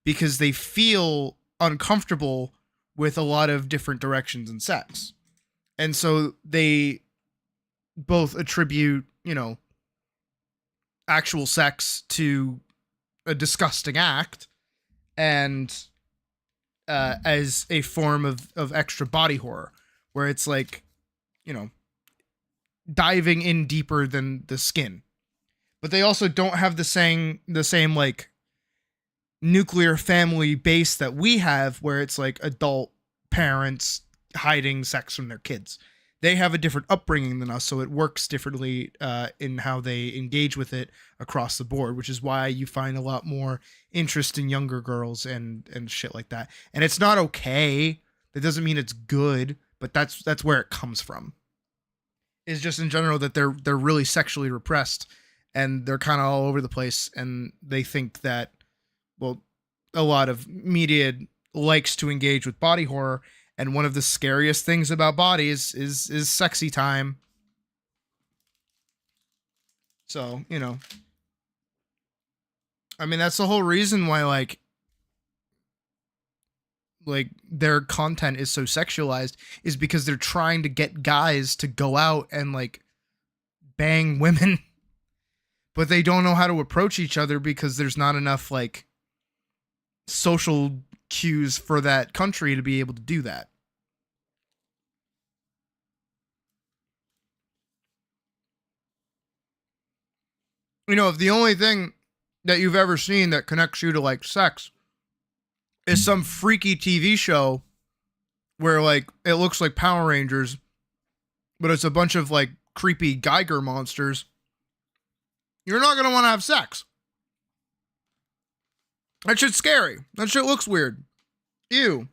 A: because they feel uncomfortable with a lot of different directions in sex. And so they both attribute, actual sex to a disgusting act, and as a form of extra body horror, where it's like, diving in deeper than the skin. But they also don't have the same like nuclear family base that we have, where it's like adult parents hiding sex from their kids. They have a different upbringing than us, so it works differently in how they engage with it across the board, which is why you find a lot more interest in younger girls and shit like that. And it's not okay. That doesn't mean it's good, but that's where it comes from. Is just in general that they're really sexually repressed, and they're kind of all over the place, and they think that, well, a lot of media likes to engage with body horror. And one of the scariest things about bodies is sexy time. So, I mean, that's the whole reason why, like their content is so sexualized, is because they're trying to get guys to go out and, like, bang women. But they don't know how to approach each other because there's not enough, like, social cues for that country to be able to do that. If the only thing that you've ever seen that connects you to, like, sex is some freaky TV show where, like, it looks like Power Rangers, but it's a bunch of, like, creepy Geiger monsters, you're not going to want to have sex. That shit's scary. That shit looks weird. Ew.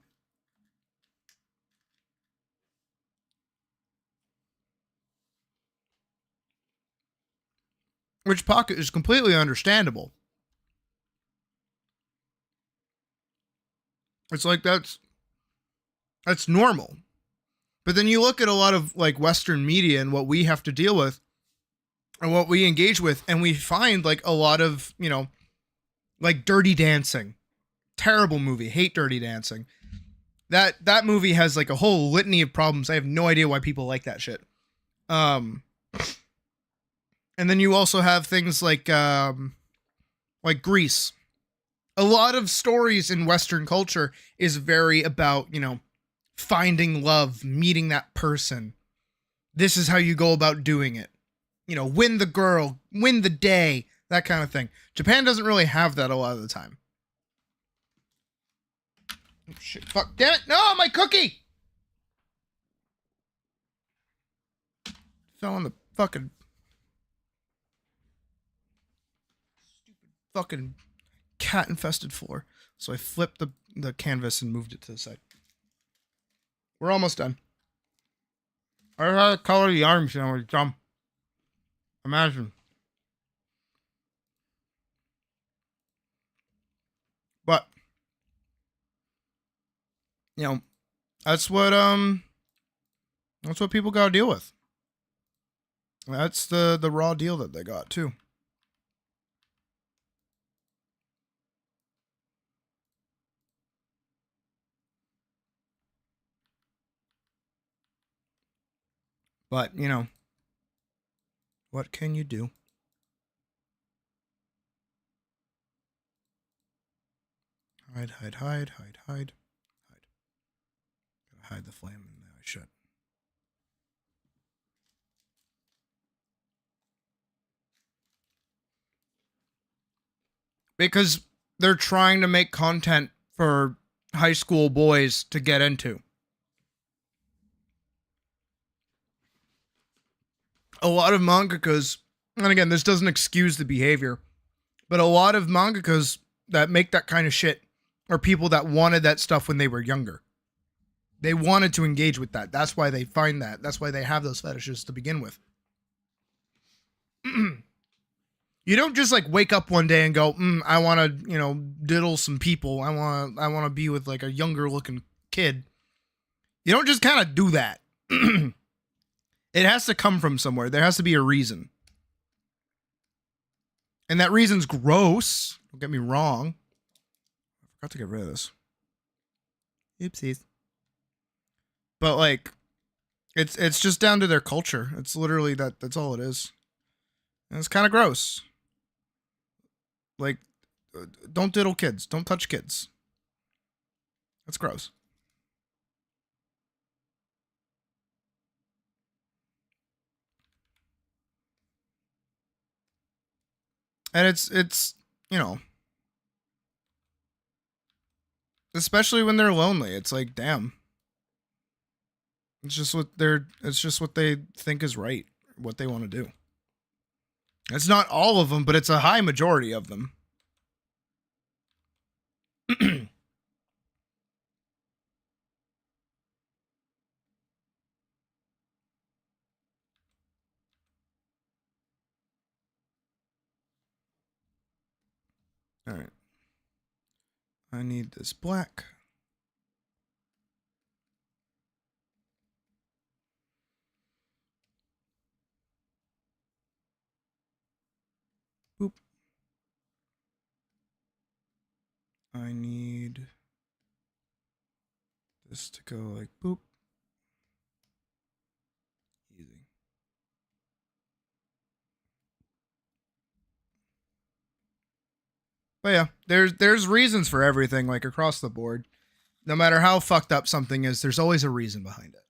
A: Which pocket is completely understandable. It's like that's normal. But then you look at a lot of, like, Western media and what we have to deal with and what we engage with, and we find, like, a lot of, like Dirty Dancing. Terrible movie. Hate Dirty Dancing. That movie has, like, a whole litany of problems. I have no idea why people like that shit. And then you also have things like Grease. A lot of stories in Western culture is very about, finding love, meeting that person. This is how you go about doing it. Win the girl, win the day, that kind of thing. Japan doesn't really have that a lot of the time. Oh, shit, fuck, damn it, no, my cookie! Fell on the fucking cat-infested floor. So I flipped the canvas and moved it to the side. We're almost done. I had to color the arms, dumb. Imagine. But, that's what people gotta deal with. That's the raw deal that they got, too. But, what can you do? Hide. Gotta hide the flame in the eye shut. Because they're trying to make content for high school boys to get into. A lot of mangakas, and again, this doesn't excuse the behavior, but a lot of mangakas that make that kind of shit are people that wanted that stuff when they were younger. They wanted to engage with that. That's why they find that. That's why they have those fetishes to begin with. You don't just, like, wake up one day and go, I want to, diddle some people. I want to be with, like, a younger looking kid. You don't just kind of do that. It has to come from somewhere. There has to be a reason. And that reason's gross. Don't get me wrong. I forgot to get rid of this. Oopsies. But like, it's just down to their culture. It's literally that's all it is. And it's kind of gross. Like, don't diddle kids. Don't touch kids. That's gross. And it's, you know, especially when they're lonely. It's like, damn. It's just what they think is right, what they want to do. It's not all of them, but it's a high majority of them. All right. I need this black. Boop. I need this to go like boop. Easy. But yeah, there's reasons for everything, like across the board. No matter how fucked up something is, there's always a reason behind it.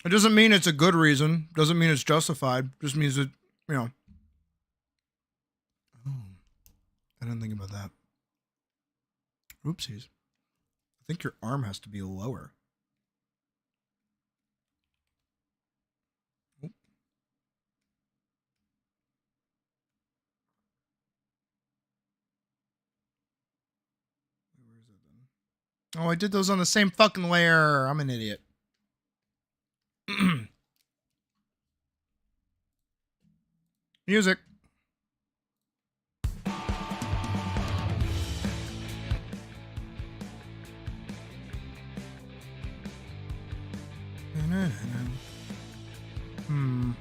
A: It doesn't mean it's a good reason. Doesn't mean it's justified. Just means that, you know. Oh, I didn't think about that. Oopsies. I think your arm has to be lower. Oop. Where is it then? Oh, I did those on the same fucking layer. I'm an idiot. Music. Hmm.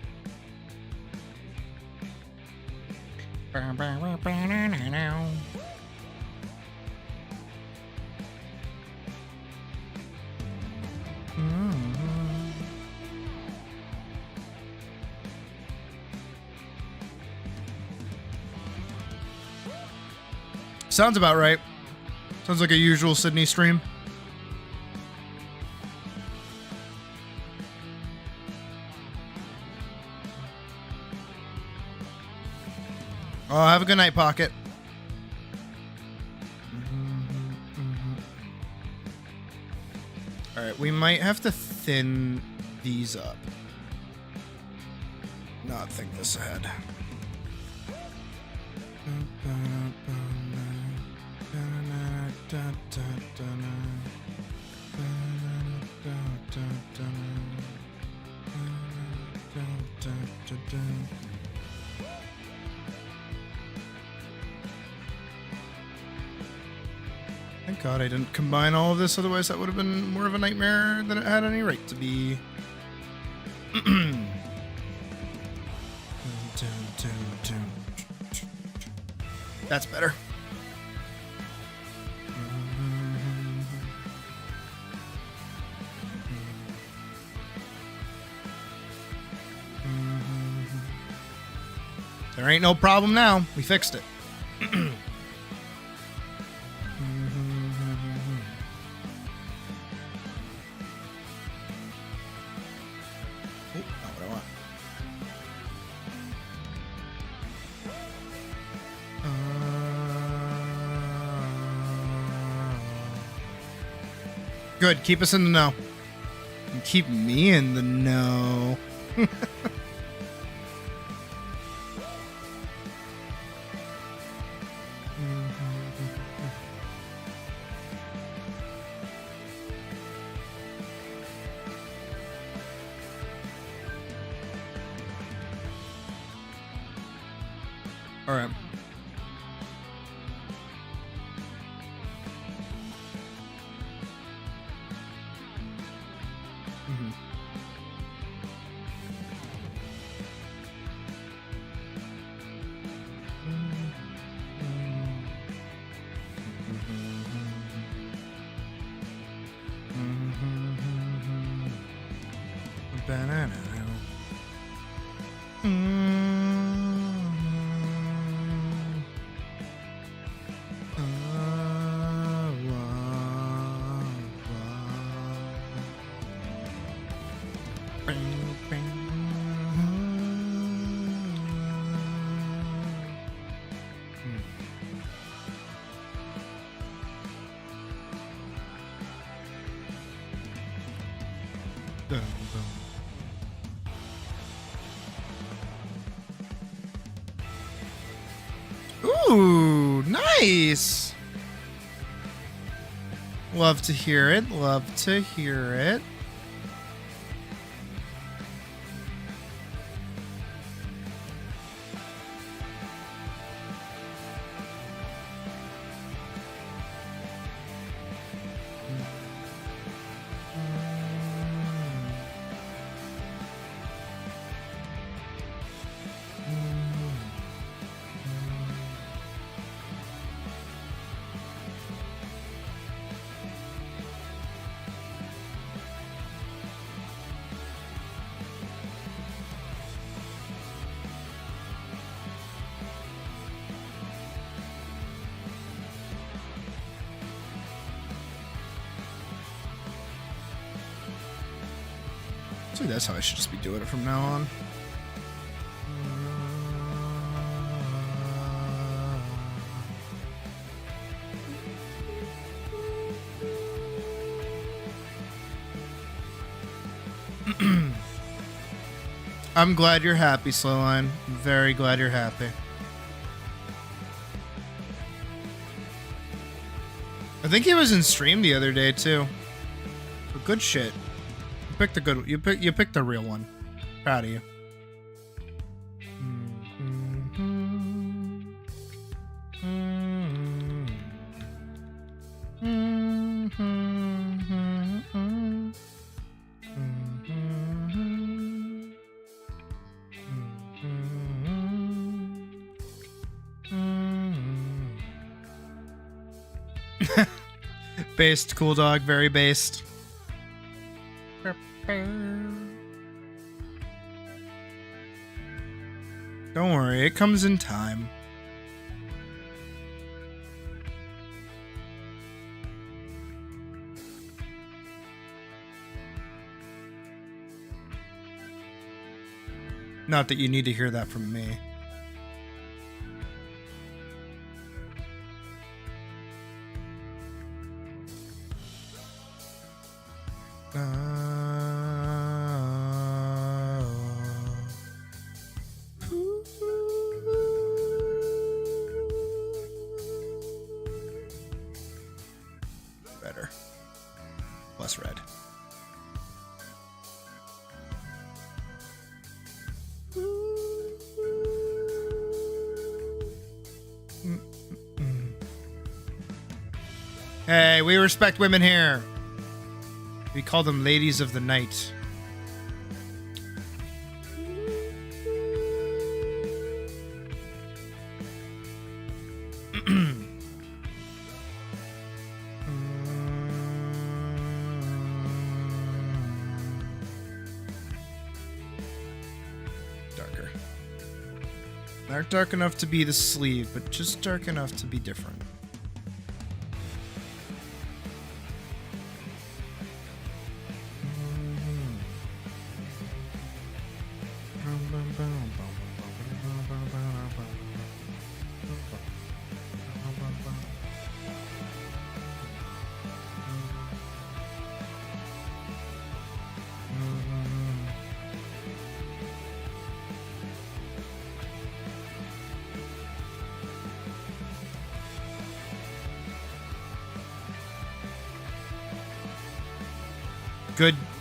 A: Sounds about right. Sounds like a usual Sydney stream. Oh, have a good night, Pocket. All right, we might have to thin these up. Not think this ahead. Thank God I didn't combine all of this, otherwise that would have been more of a nightmare than it had any right to be. That's better. There ain't no problem now. We fixed it. Good, keep us in the know. And keep me in the know. All right. Ooh, nice. Love to hear it. Love to hear it. See, that's how I should just be doing it from now on. I'm glad you're happy, Slowline. I'm very glad you're happy. I think he was in stream the other day too. But good shit. You picked the good. You picked the real one. Proud of you. Based, cool dog, very based. Don't worry, it comes in time. Not that you need to hear that from me. Better. Less red. Hey, we respect women here. We call them ladies of the night. Darker. Not dark enough to be the sleeve, but just dark enough to be different.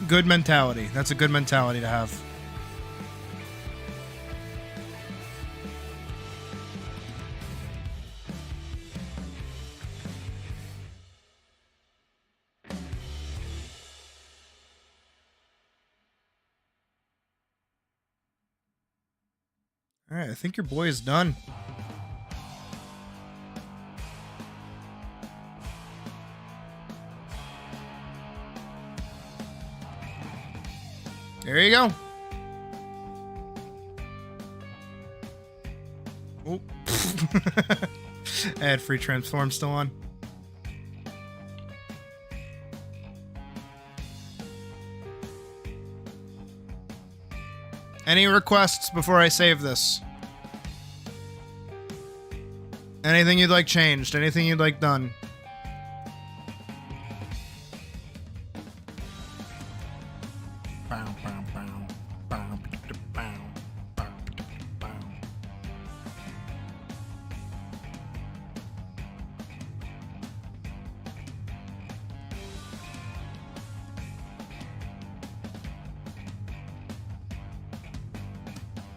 A: Good mentality. That's a good mentality to have. All right, I think your boy is done. There you go. Oh. Add free transform still on. Any requests before I save this? Anything you'd like changed? Anything you'd like done?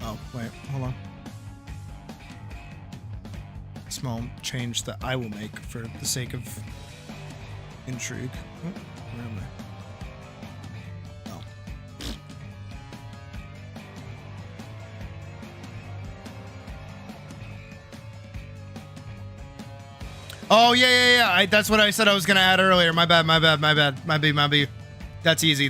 A: Oh, wait, hold on. Small change that I will make for the sake of intrigue. Oh, where am I? Oh. Oh, yeah. That's what I said I was going to add earlier. My bad. That's easy.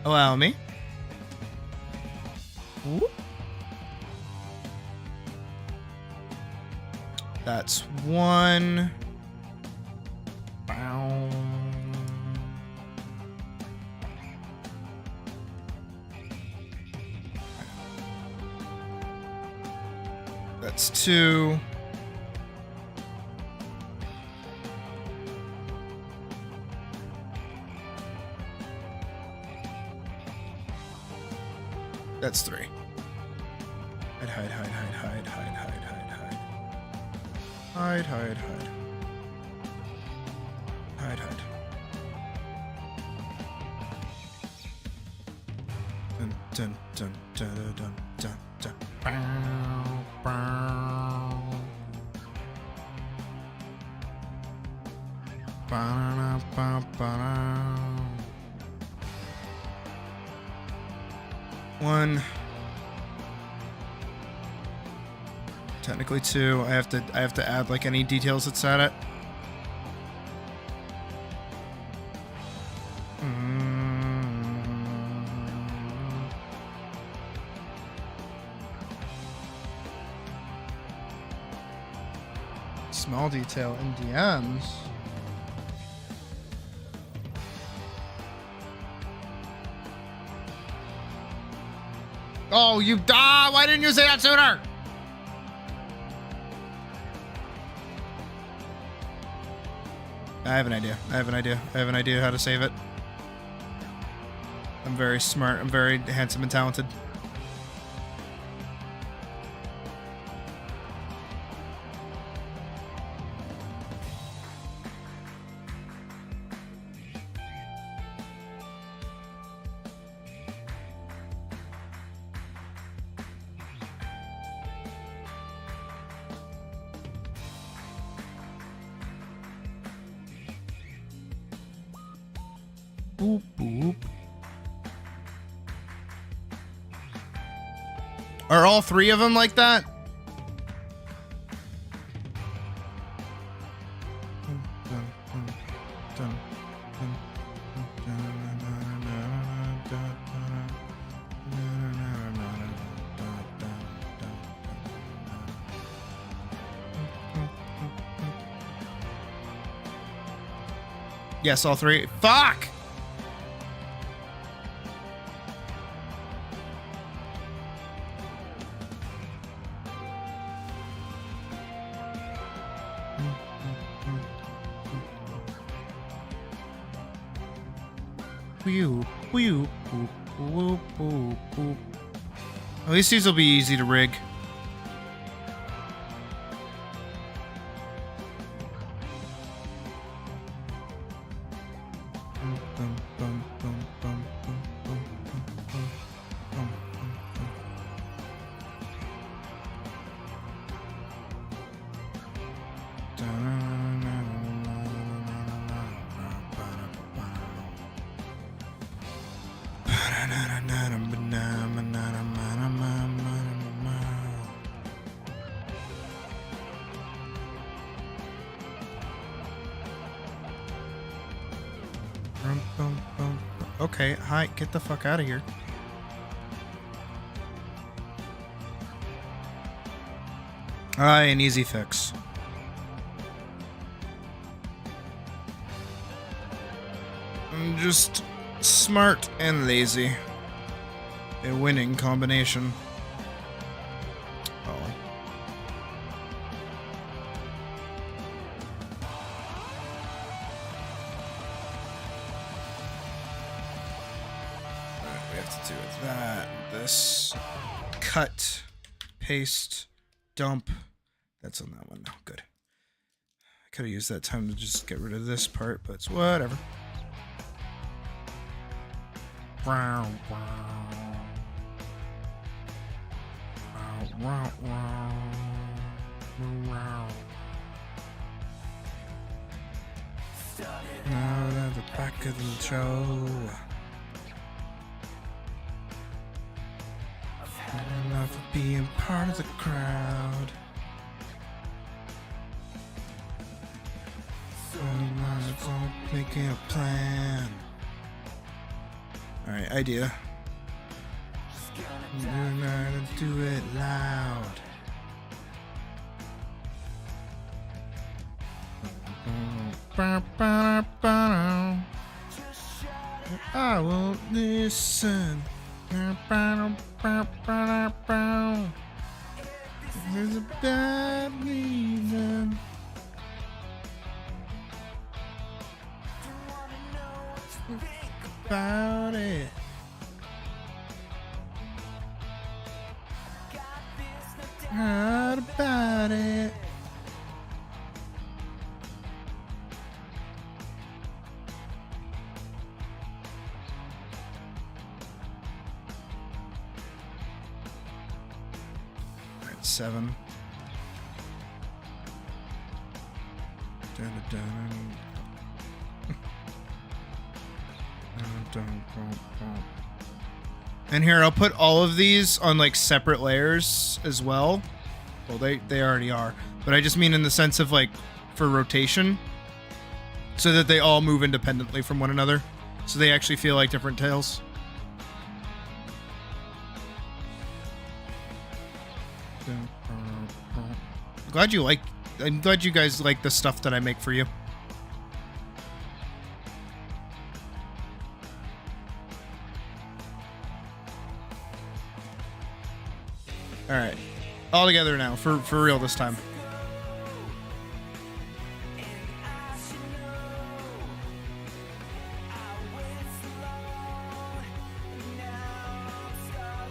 A: Allow me. Whoop. That's one. Bow. That's two. That's three. Hide. Dun. One. Technically two. I have to add like any details that's at it. Small detail in DMs. Oh, you why didn't you say that sooner? I have an idea how to save it. I'm very smart. I'm very handsome and talented. Boop, boop. Are all three of them like that? Yes, all three. Fuck! At least these will be easy to rig. Okay, hi, get the fuck out of here. An easy fix. I'm just smart and lazy. A winning combination. Oh. Alright, we have to do that. This. Cut. Paste. Dump. That's on that one now. Good. I could have used that time to just get rid of this part, but it's whatever. Wow, wow. Wow, wow. Wow. Now at the back of the show. Enough for being part of the crowd. Making a plan. Alright, idea. Do it loud. I won't listen. There's a bad reason. About it. What about it? Alright, 7. Dun, dun, dun. And here, I'll put all of these on like separate layers as well. Well, they already are, but I just mean in the sense of like for rotation, so that they all move independently from one another, so they actually feel like different tails. I'm glad you guys like the stuff that I make for you. Alright. All together now, for real this time.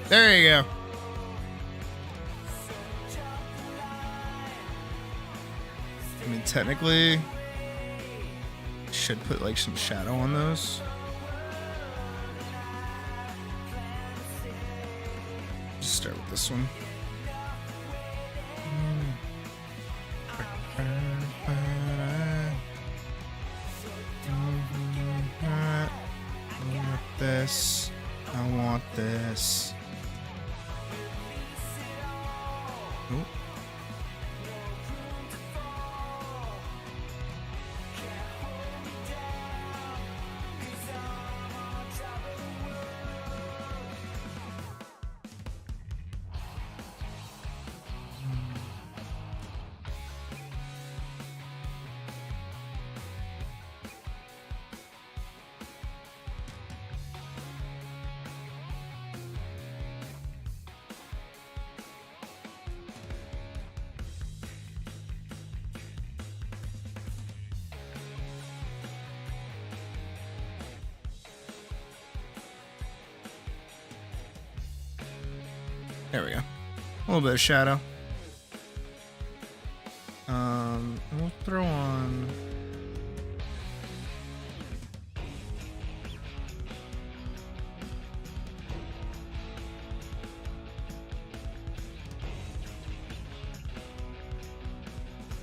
A: There you go. I mean, technically, should put like some shadow on those. Just start with this one. I want this. I want this. Oh. There we go. A little bit of shadow. We'll throw on.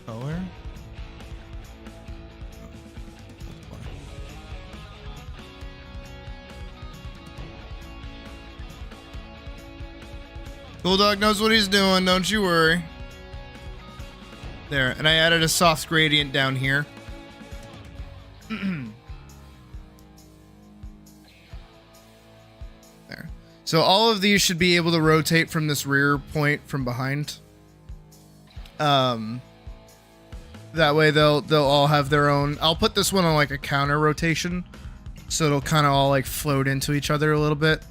A: Color. Bulldog knows what he's doing, don't you worry. There, and I added a soft gradient down here. So all of these should be able to rotate from this rear point from behind. That way they'll all have their own. I'll put this one on like a counter rotation, so it'll kind of all like float into each other a little bit.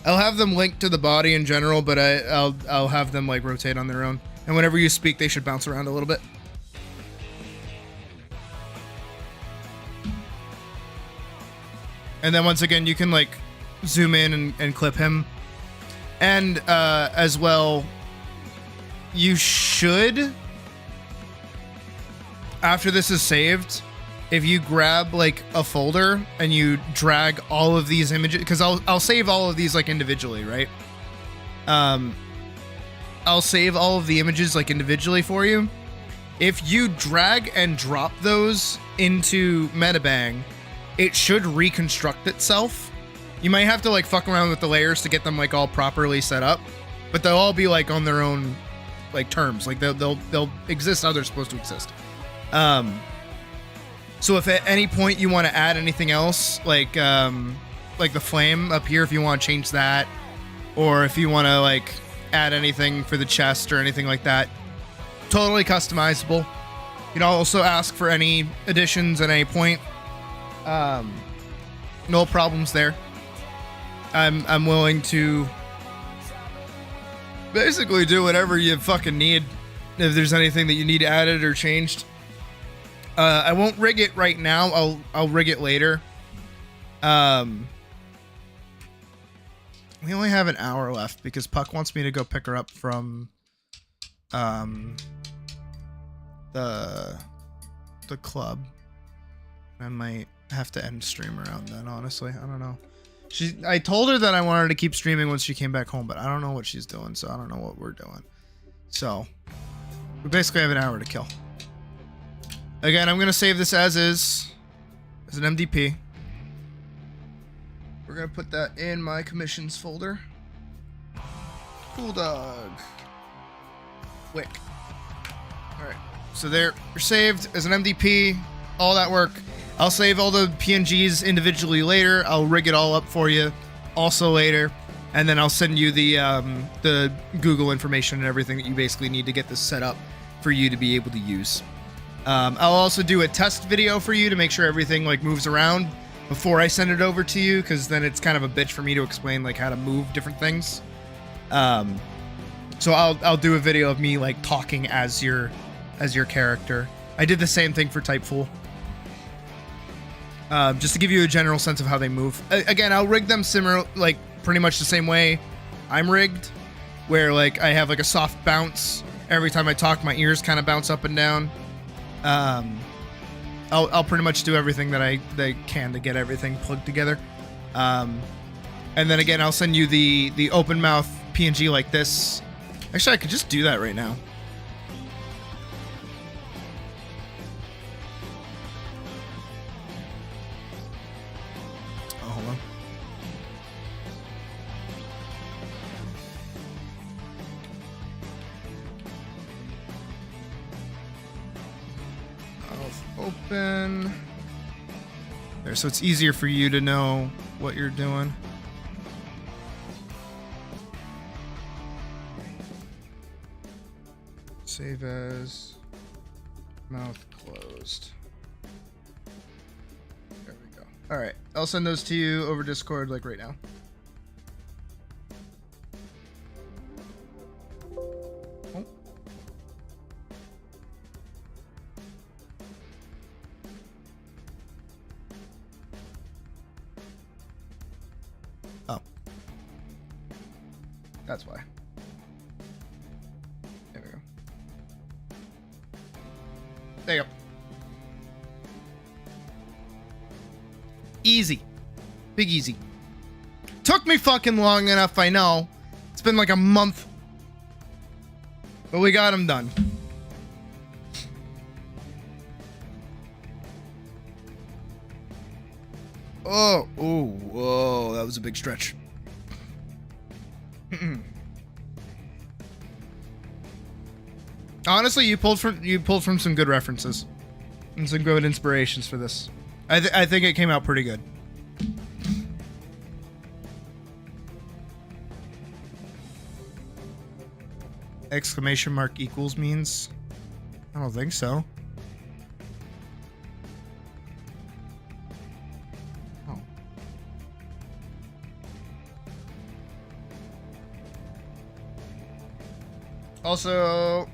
A: I'll have them linked to the body in general, but I'll have them like rotate on their own. And whenever you speak, they should bounce around a little bit. And then once again, you can like zoom in and clip him. And as well, you should, after this is saved, if you grab like a folder and you drag all of these images, because I'll save all of these like individually, right? I'll save all of the images like individually for you. If you drag and drop those into Metabang, it should reconstruct itself. You might have to like fuck around with the layers to get them like all properly set up, but they'll all be like on their own like terms. Like they'll exist how they're supposed to exist. So if at any point you want to add anything else, like the flame up here, if you want to change that, or if you want to like add anything for the chest or anything like that, totally customizable. You can also ask for any additions at any point. No problems there. I'm willing to basically do whatever you fucking need if there's anything that you need added or changed. I won't rig it right now. I'll rig it later. We only have an hour left because Puck wants me to go pick her up from the club. I might have to end stream around then, honestly. I don't know. I told her that I wanted to keep streaming once she came back home, but I don't know what she's doing, so I don't know what we're doing. So we basically have an hour to kill. Again, I'm gonna save this as is, as an MDP. We're gonna put that in my commissions folder. Cool dog. Quick. Alright, so they're saved as an MDP, all that work. I'll save all the PNGs individually later. I'll rig it all up for you also later. And then I'll send you the Google information and everything that you basically need to get this set up for you to be able to use. I'll also do a test video for you to make sure everything like moves around before I send it over to you, because then it's kind of a bitch for me to explain like how to move different things. So I'll do a video of me like talking as your character. I did the same thing for Typefool. Just to give you a general sense of how they move. Again, I'll rig them similar, like pretty much the same way I'm rigged, where like I have like a soft bounce every time I talk. My ears kind of bounce up and down. I'll pretty much do everything that I can to get everything plugged together. And then again, I'll send you the open mouth PNG like this. Actually, I could just do that right now. Oh, hold on. Open there, so it's easier for you to know what you're doing. Save as mouth closed. There we go. All right, I'll send those to you over Discord like right now. Oh. That's why. There we go. There you go. Easy. Big easy. Took me fucking long enough, I know. It's been like a month. But we got them done. Oh, oh, whoa, that was a big stretch. Honestly, you pulled from some good references and some good inspirations for this. I think it came out pretty good. exclamation mark equals means? I don't think so. Oh. Also,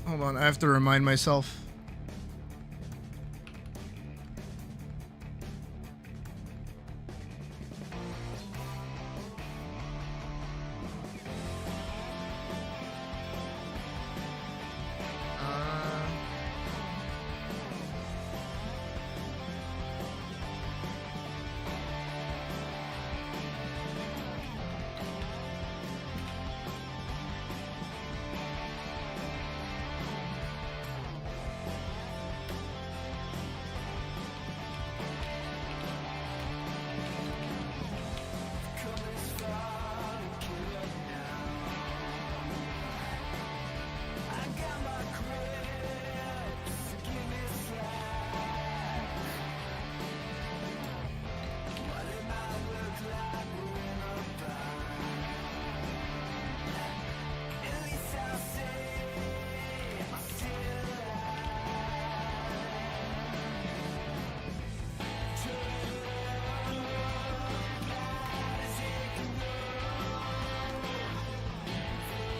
A: hold on, I have to remind myself.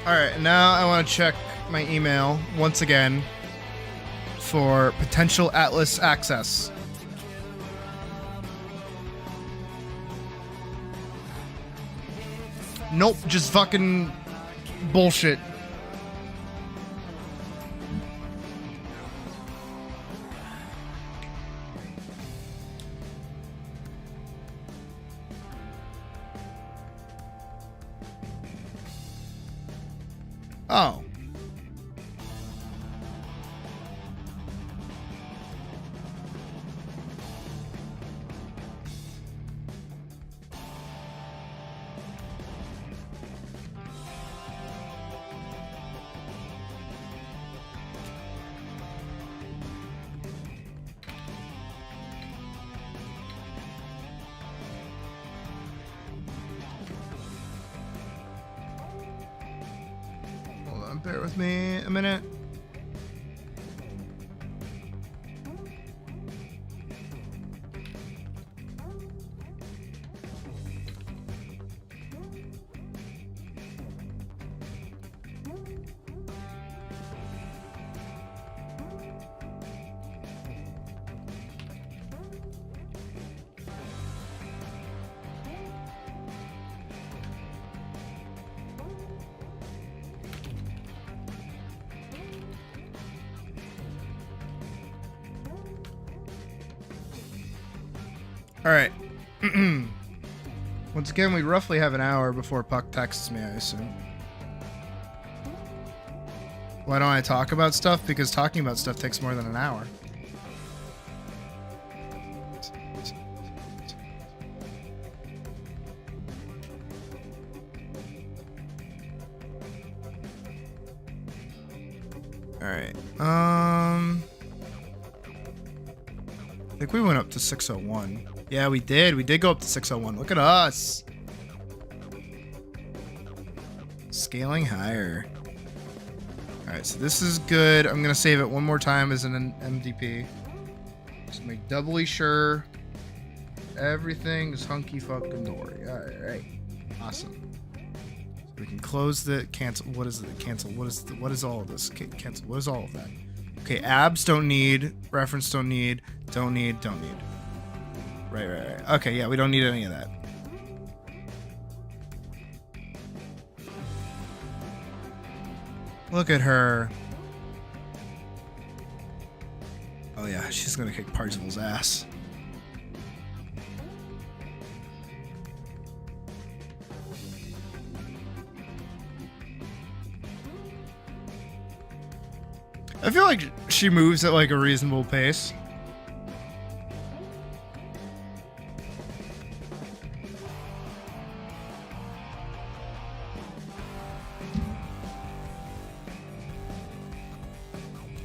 A: Alright, now I want to check my email once again for potential Atlas access. Nope, just fucking bullshit. Oh. Bear with me a minute. All right. Once again, we roughly have an hour before Puck texts me, I assume. Why don't I talk about stuff? Because talking about stuff takes more than an hour. All right. I think we went up to 601. Yeah, we did. We did go up to 601. Look at us. Scaling higher. Alright, so this is good. I'm going to save it one more time as an MDP. Just make doubly sure everything is hunky fucking dory. Alright. Awesome. So we can close the cancel. What is it? Cancel. What is all of this? Cancel. What is all of that? Okay, abs don't need. Reference don't need. Don't need. Right. Okay, yeah, we don't need any of that. Look at her. Oh yeah, she's gonna kick Parzival's ass. I feel like she moves at like a reasonable pace.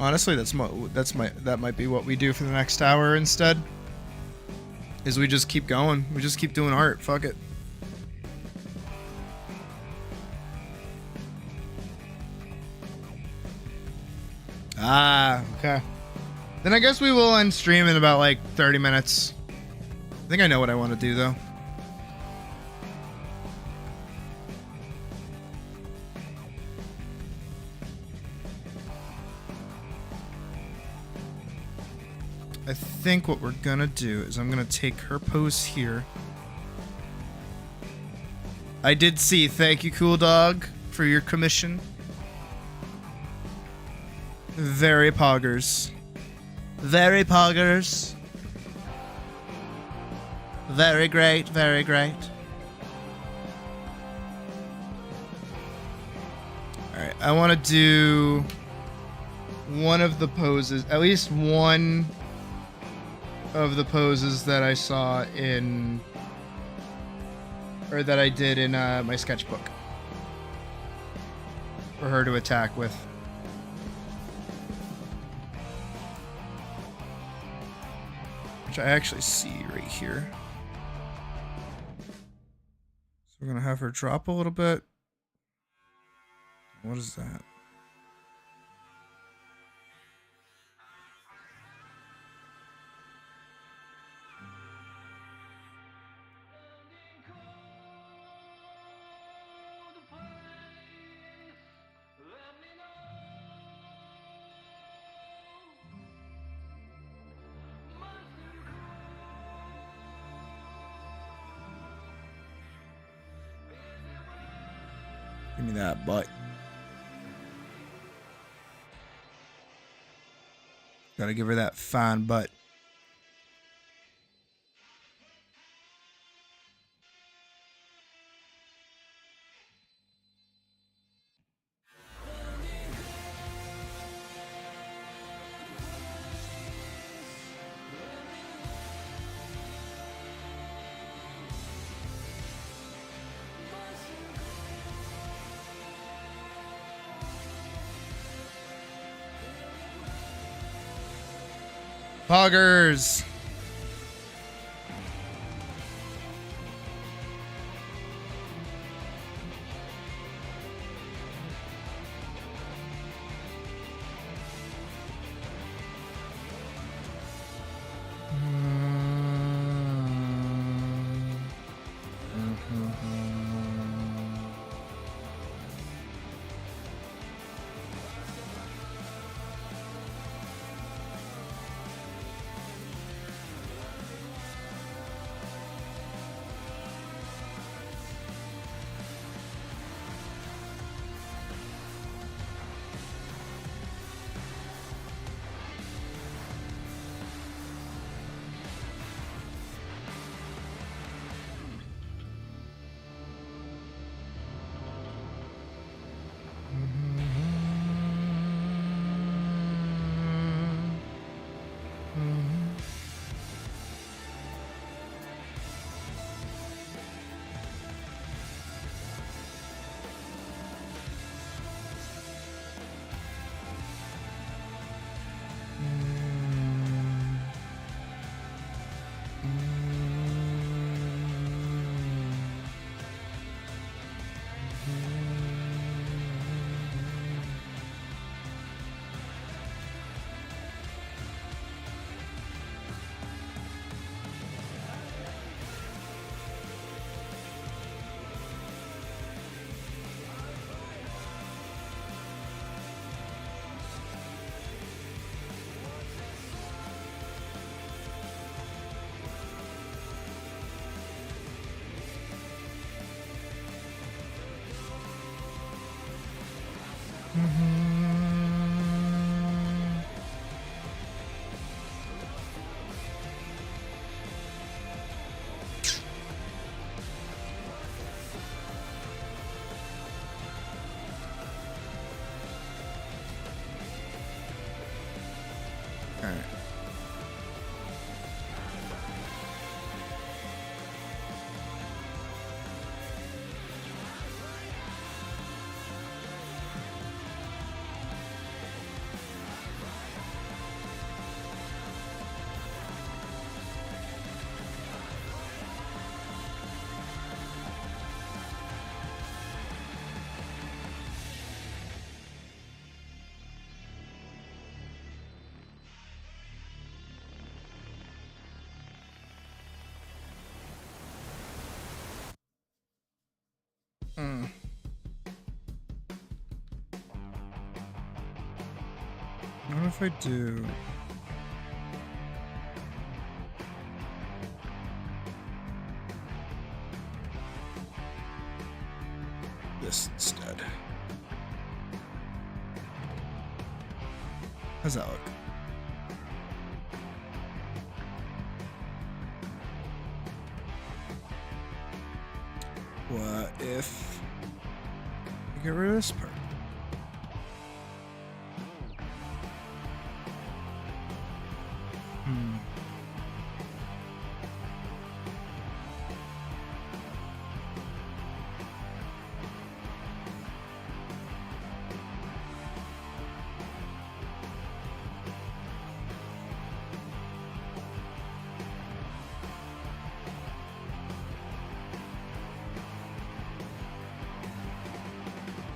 A: Honestly, that might be what we do for the next hour instead. Is we just keep going. We just keep doing art. Fuck it. Ah, okay. Then I guess we will end stream in about like 30 minutes. I think I know what I want to do though. I think what we're gonna do is I'm gonna take her pose here. I did see. Thank you, Cool Dog, for your commission. Very poggers. Very poggers. Very great, very great. Alright, I want to do one of the poses, at least one of the poses that I saw in, or that I did in my sketchbook for her to attack with. Which I actually see right here. So we're gonna have her drop a little bit. What is that? Give me that butt. Gotta give her that fine butt. Poggers. Hmm. What if I do... this instead? How's that look? What if I get rid of this part?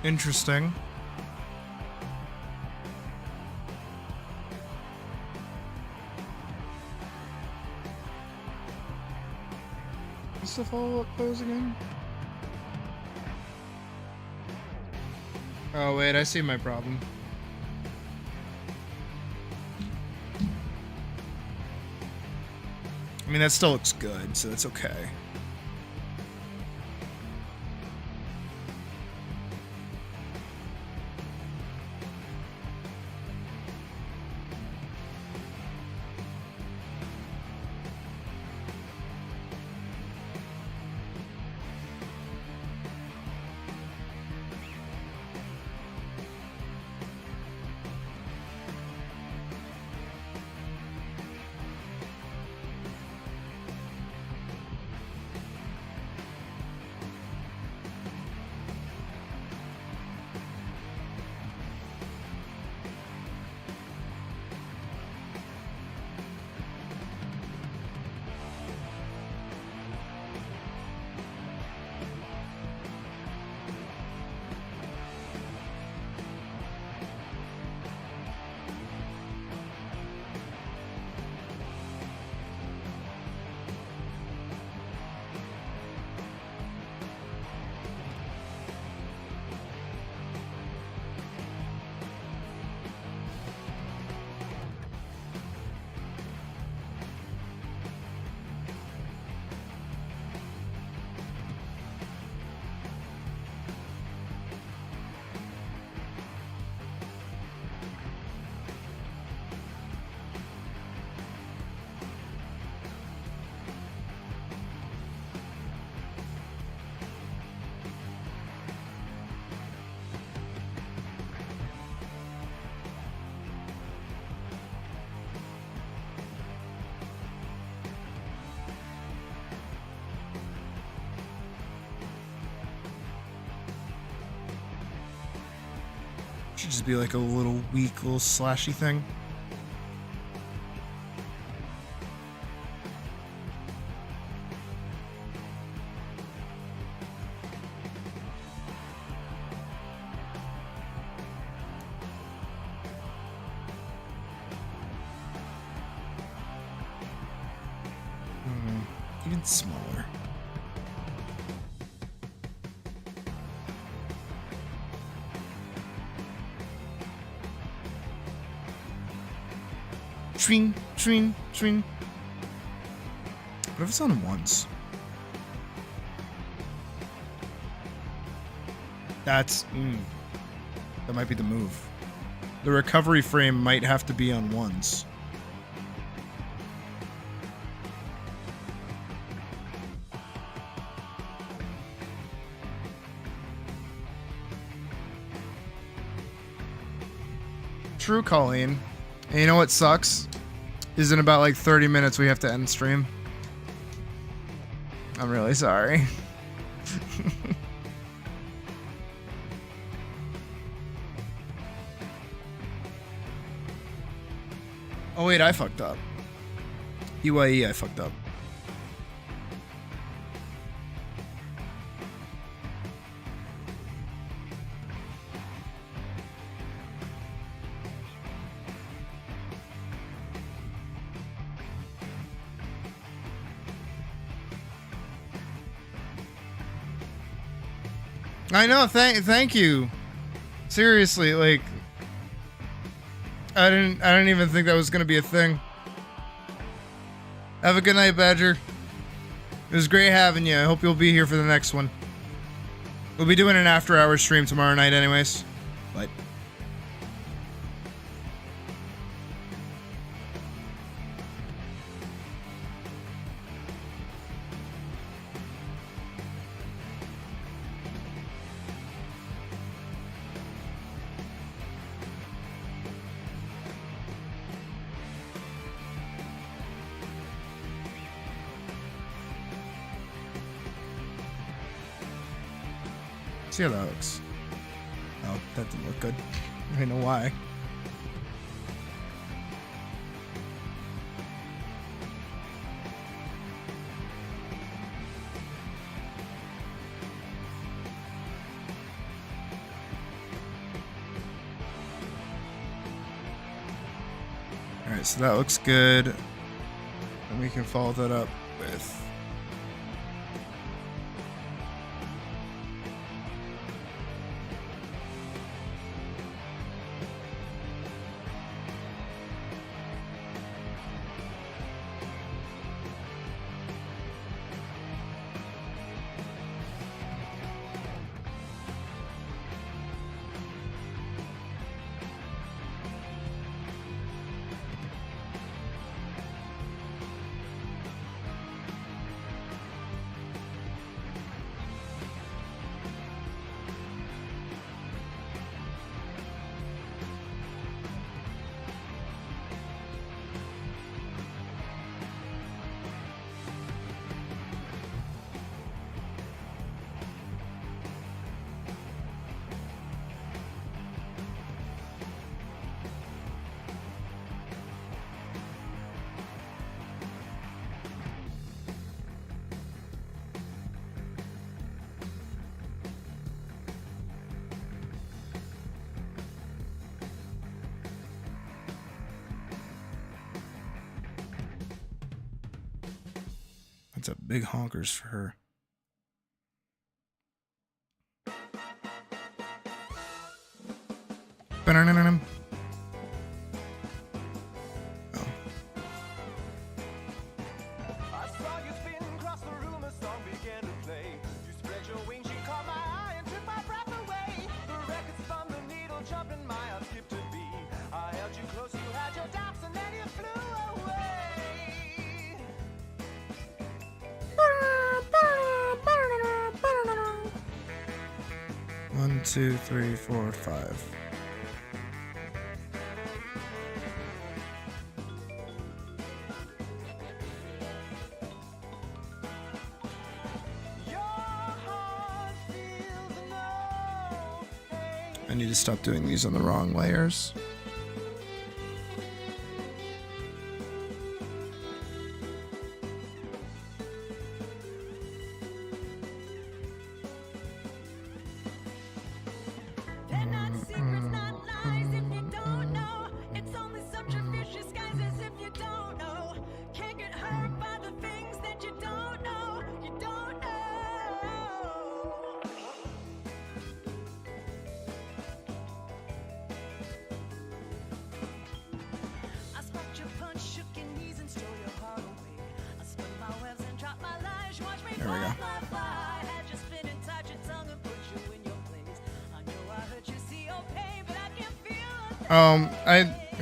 A: Interesting. What's the follow-up pose again? Oh wait, I see my problem. I mean, that still looks good, so that's okay. Should just be like a little weak, little slashy thing. Even smaller. Tring, tring, tring. What if it's on once? That's... that might be the move. The recovery frame might have to be on ones. True, Colleen. And you know what sucks? Is in about like 30 minutes we have to end stream. I'm really sorry. Oh wait, I fucked up. EYE, I fucked up. I know. Thank you. Seriously, like, I didn't even think that was gonna be a thing. Have a good night, Badger. It was great having you. I hope you'll be here for the next one. We'll be doing an after-hours stream tomorrow night, anyways. But. See how that looks. Oh, that didn't look good. I know why. Alright, so that looks good. And we can follow that up with... That's a big honkers for her. Ba-da-da-da-dum. Oh.
F: I saw you spin across the room, a song began to play. You spread your wings, you caught my eye and took my breath away. The records spun, the needle jumping, my heart skipped a beat. I held you close, you had your doubts, and then you flew away.
A: 1, 2, 3, 4, 5. I need to stop doing these on the wrong layers. There we go.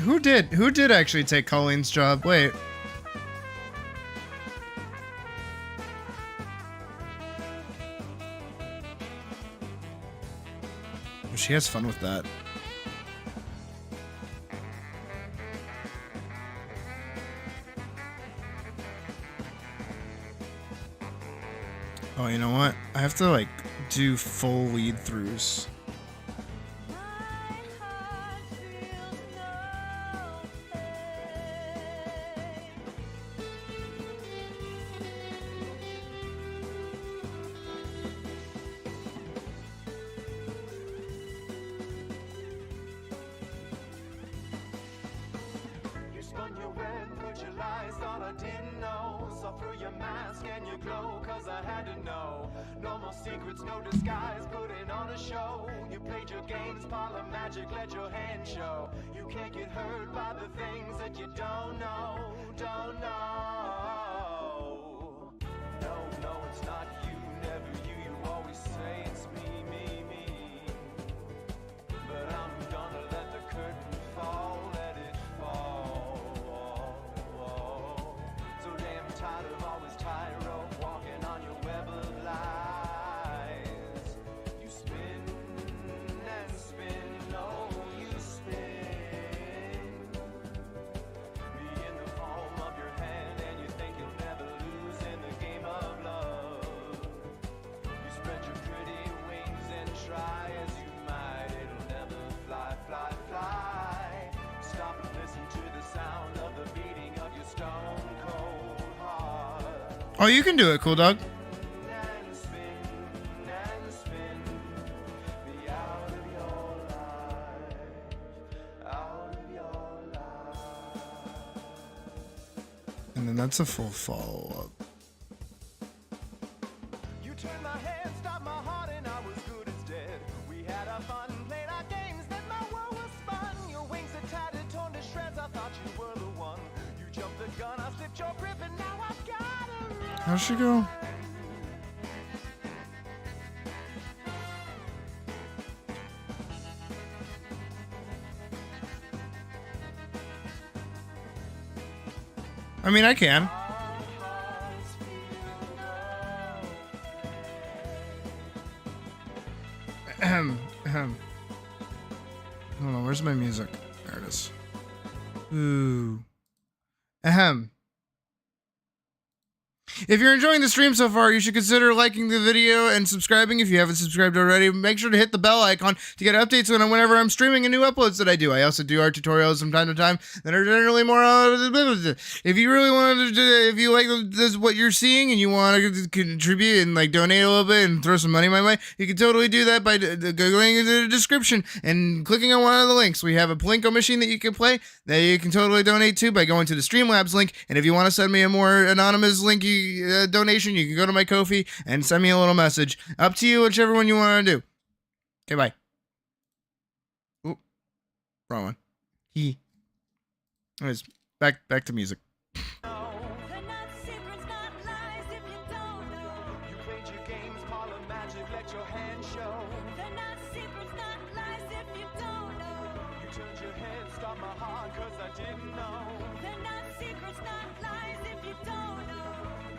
A: Who did actually take Colleen's job? Wait. She has fun with that. Oh, you know what? I have to, like, do full lead throughs.
F: You spun your web, put your lies, thought I didn't know. saw through your mask and your glow, cause I had to know. No more secrets, no disguise, putting on a show. You played your games, parlor magic, let your hand show. You can't get hurt by the things that you don't know, don't know. No, no, it's not you, never you. You always say it's me, me, me. But I'm gonna let the curtain fall, let it fall. So damn tired of always tightrope walking on your web of lies. You spin and spin, oh, you spin me in the palm of your hand, and you think you'll never lose in the game of love. You spread your pretty wings and try as you might, it'll never fly, fly, fly. Stop and listen to the sound of the beating of your stone cold heart.
A: Oh, you can do it, cool dog.
F: And spin me out of your life, out of your life.
A: And then that's a full follow-up.
F: You turned my head, stopped my heart, and I was good as dead. We had our fun, played our games, then my world was spun. Your wings are tattered, torn to shreds, I thought you were the one. You jumped the gun, I slipped your grip, and now I've got to run.
A: How'd she go? I mean, I can. Ahem, ahem. Hold on, where's my music? There it is. Ooh. Ahem. If you're enjoying the stream so far, you should consider liking the video and subscribing if you haven't subscribed already. Make sure to hit the bell icon to get updates whenever I'm streaming and new uploads that I do. I also do art tutorials from time to time that are generally more. If you really want to, if you like this, what you're seeing, and you want to contribute and like donate a little bit and throw some money my way, you can totally do that by going into the description and clicking on one of the links. We have a Plinko machine that you can play that you can totally donate to by going to the Streamlabs link. And if you want to send me a more anonymous link, donation, you can go to my Ko-fi and send me a little message. Up to you, whichever one you want to do. Okay, bye. Oop, wrong one. Anyways, back to music.
F: You played your games, parlor magic, let your hand show. You turned your head, stopped my heart, cause I didn't know.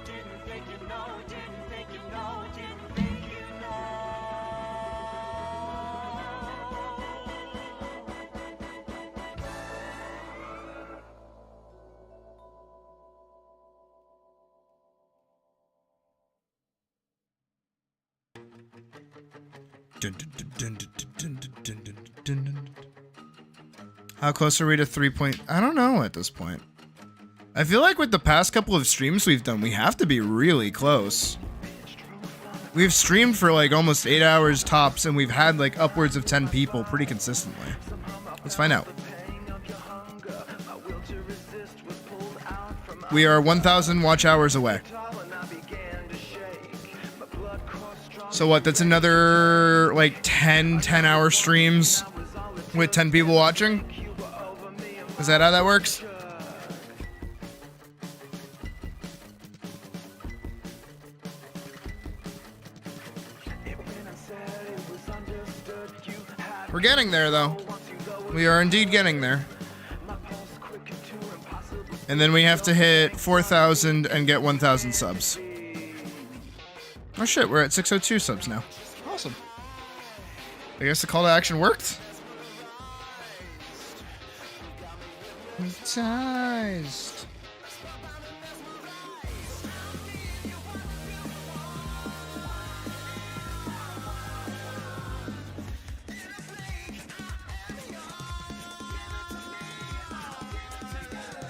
F: Didn't think you know, didn't think you know, didn't think you know.
A: How close are we to 3 point? I don't know at this point. I feel like with the past couple of streams we've done, we have to be really close. We've streamed for like almost 8 hours tops, and we've had like upwards of 10 people pretty consistently. Let's find out. We are 1,000 watch hours away. So what, that's another like 10-hour streams with 10 people watching? Is that how that works? We're getting there, though. We are indeed getting there. And then we have to hit 4,000 and get 1,000 subs. Oh shit, we're at 602 subs now. Awesome. I guess the call to action worked. Hypnotized.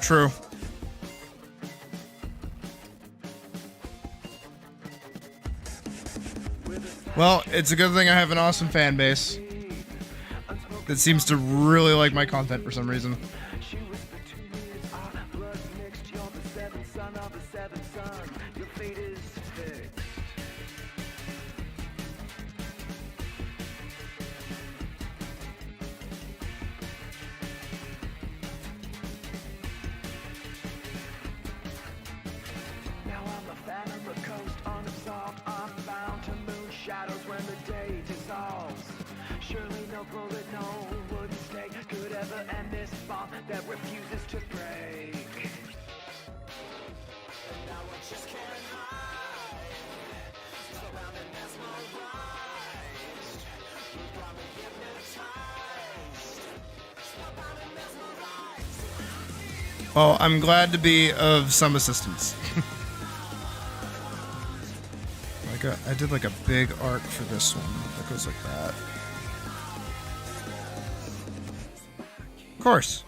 A: True. Well, it's a good thing I have an awesome fan base that seems to really like my content for some reason.
F: Surely no bullet, no wooden stake could ever end this bond that refuses to break. And now I just can't hide. Spellbound and mesmerized. You got me hypnotized. Spellbound and mesmerized.
A: Well, I'm glad to be of some assistance. I did like a big arc for this one that goes like that. Of course.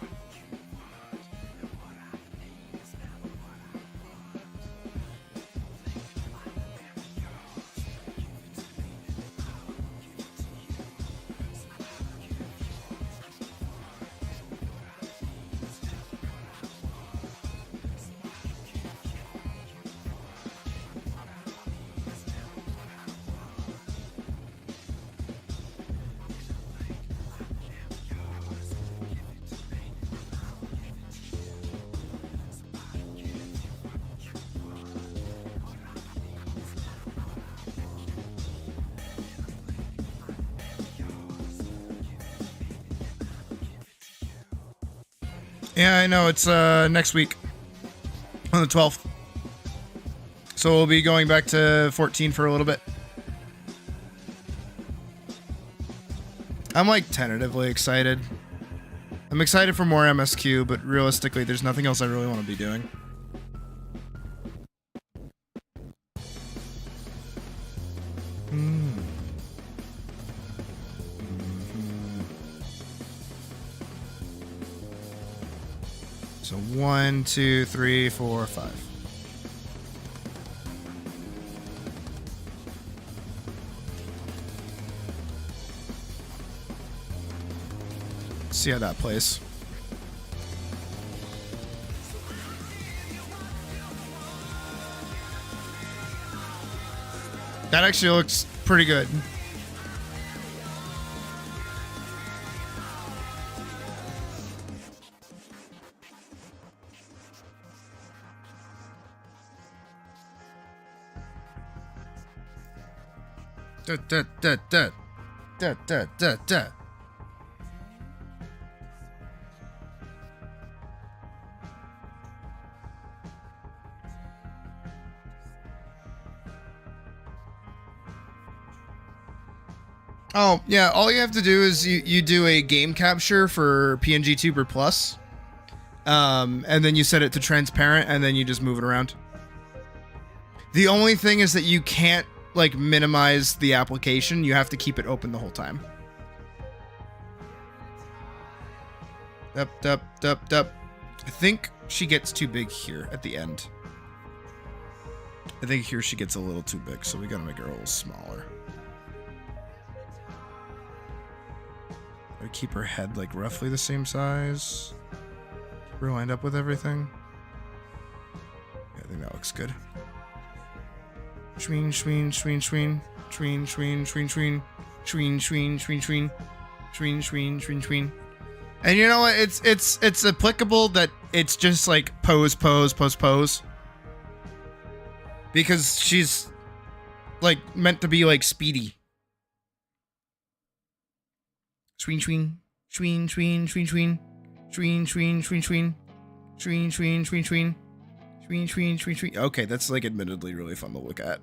A: Yeah, I know. It's next week on the 12th. So we'll be going back to 14 for a little bit. I'm like tentatively excited. I'm excited for more MSQ, but realistically, there's nothing else I really want to be doing. So 1, 2, 3, 4, 5. See how that plays. That actually looks pretty good. Da, da, da, da. Da, da, da, da. Oh, yeah, all you have to do is you do a game capture for PNG Tuber Plus. And then you set it to transparent, and then you just move it around. The only thing is that you can't like minimize the application. You have to keep it open the whole time. Dup, dup, dup, dup. I think she gets too big here at the end. I think here she gets a little too big, so we gotta make her a little smaller. I keep her head like roughly the same size. Keep her lined up with everything. Yeah, I think that looks good. Swing, swing, swing, swing, swing, swing, swing, swing, swing, swing, swing, swing, swing, swing, swing, swing. And you know what? It's applicable that it's just like pose, pose, pose, pose. Because she's like meant to be like speedy. Swing, swing, swing, swing, swing, swing, swing, swing, swing, swing, swing, swing, swing, swing. Swing, swing, swing, swing. Okay, that's like admittedly really fun to look at.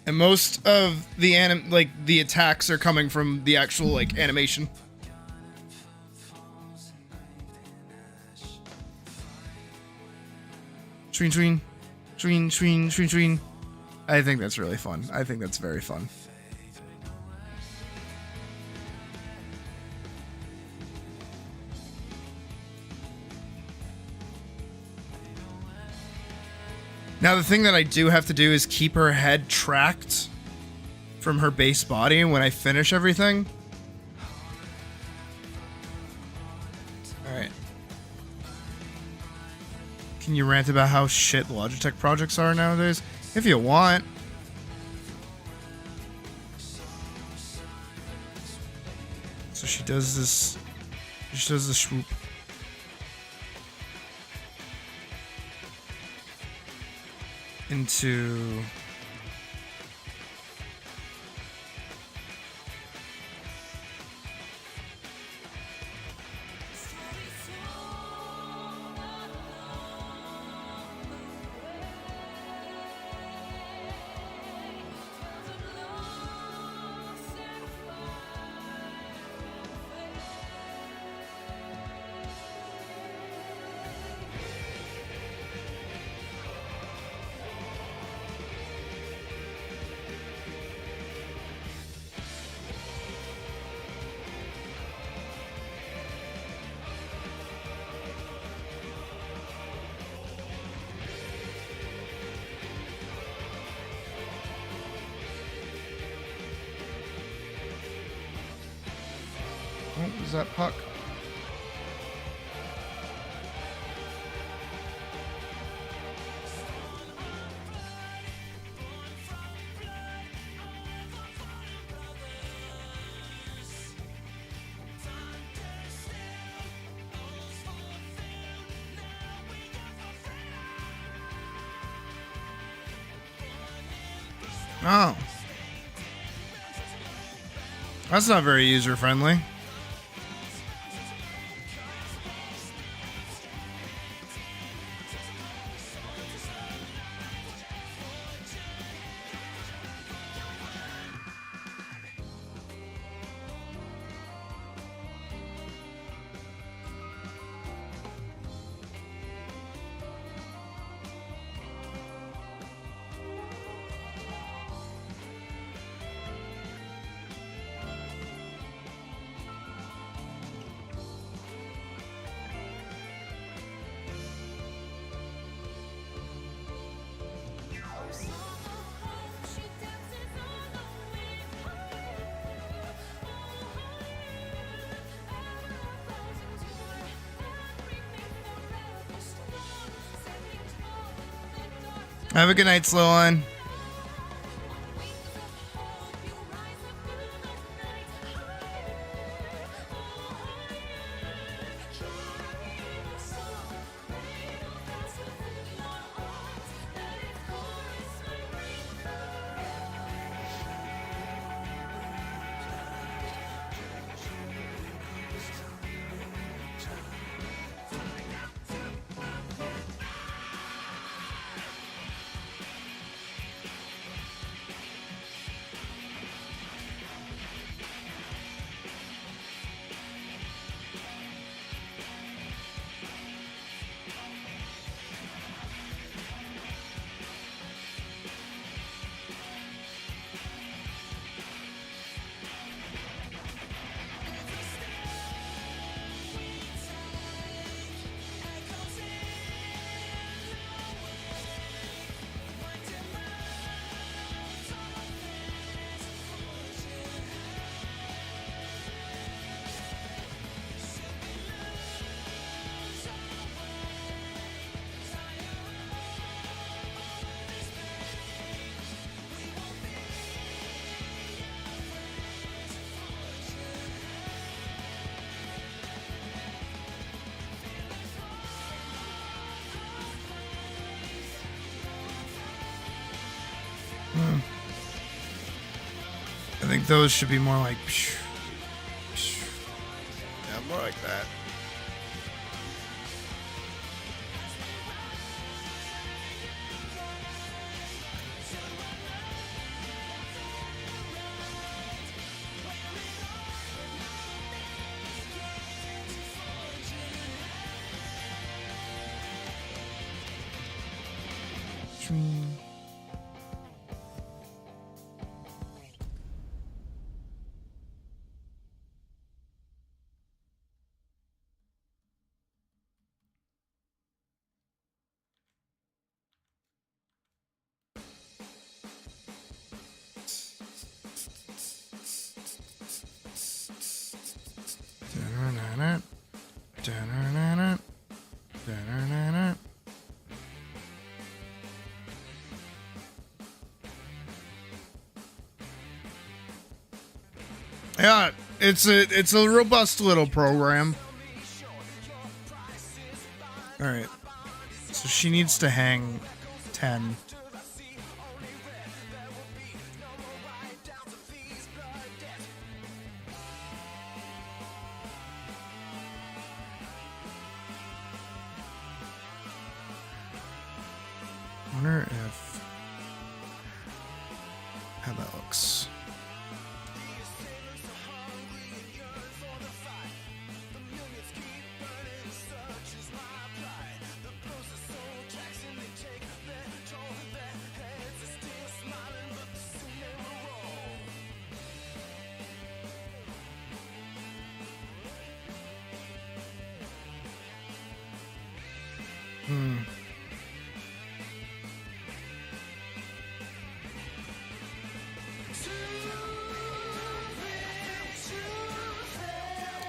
A: And most of the the attacks are coming from the actual like animation. Swing, swing, swing, swing, swing, swing. I think that's really fun. I think that's very fun. Now the thing that I do have to do is keep her head tracked from her base body when I finish everything. Alright. Can you rant about how shit Logitech projects are nowadays? If you want. She does this. She does the swoop. Into. Oh, is that puck? Oh. That's not very user friendly. Have a good night, slow one. I think those should be more like. Yeah, more like that. Yeah, It's a robust little program. All right. So she needs to hang 10. Wonder if how that looks.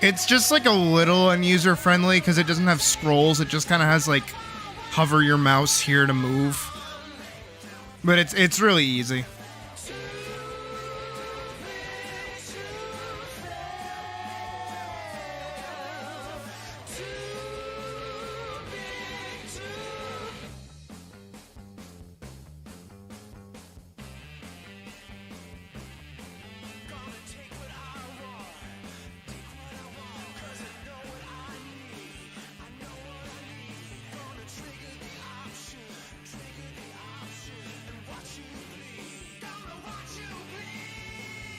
A: It's just like a little unuser friendly because it doesn't have scrolls. It just kind of has like hover your mouse here to move. But it's really easy.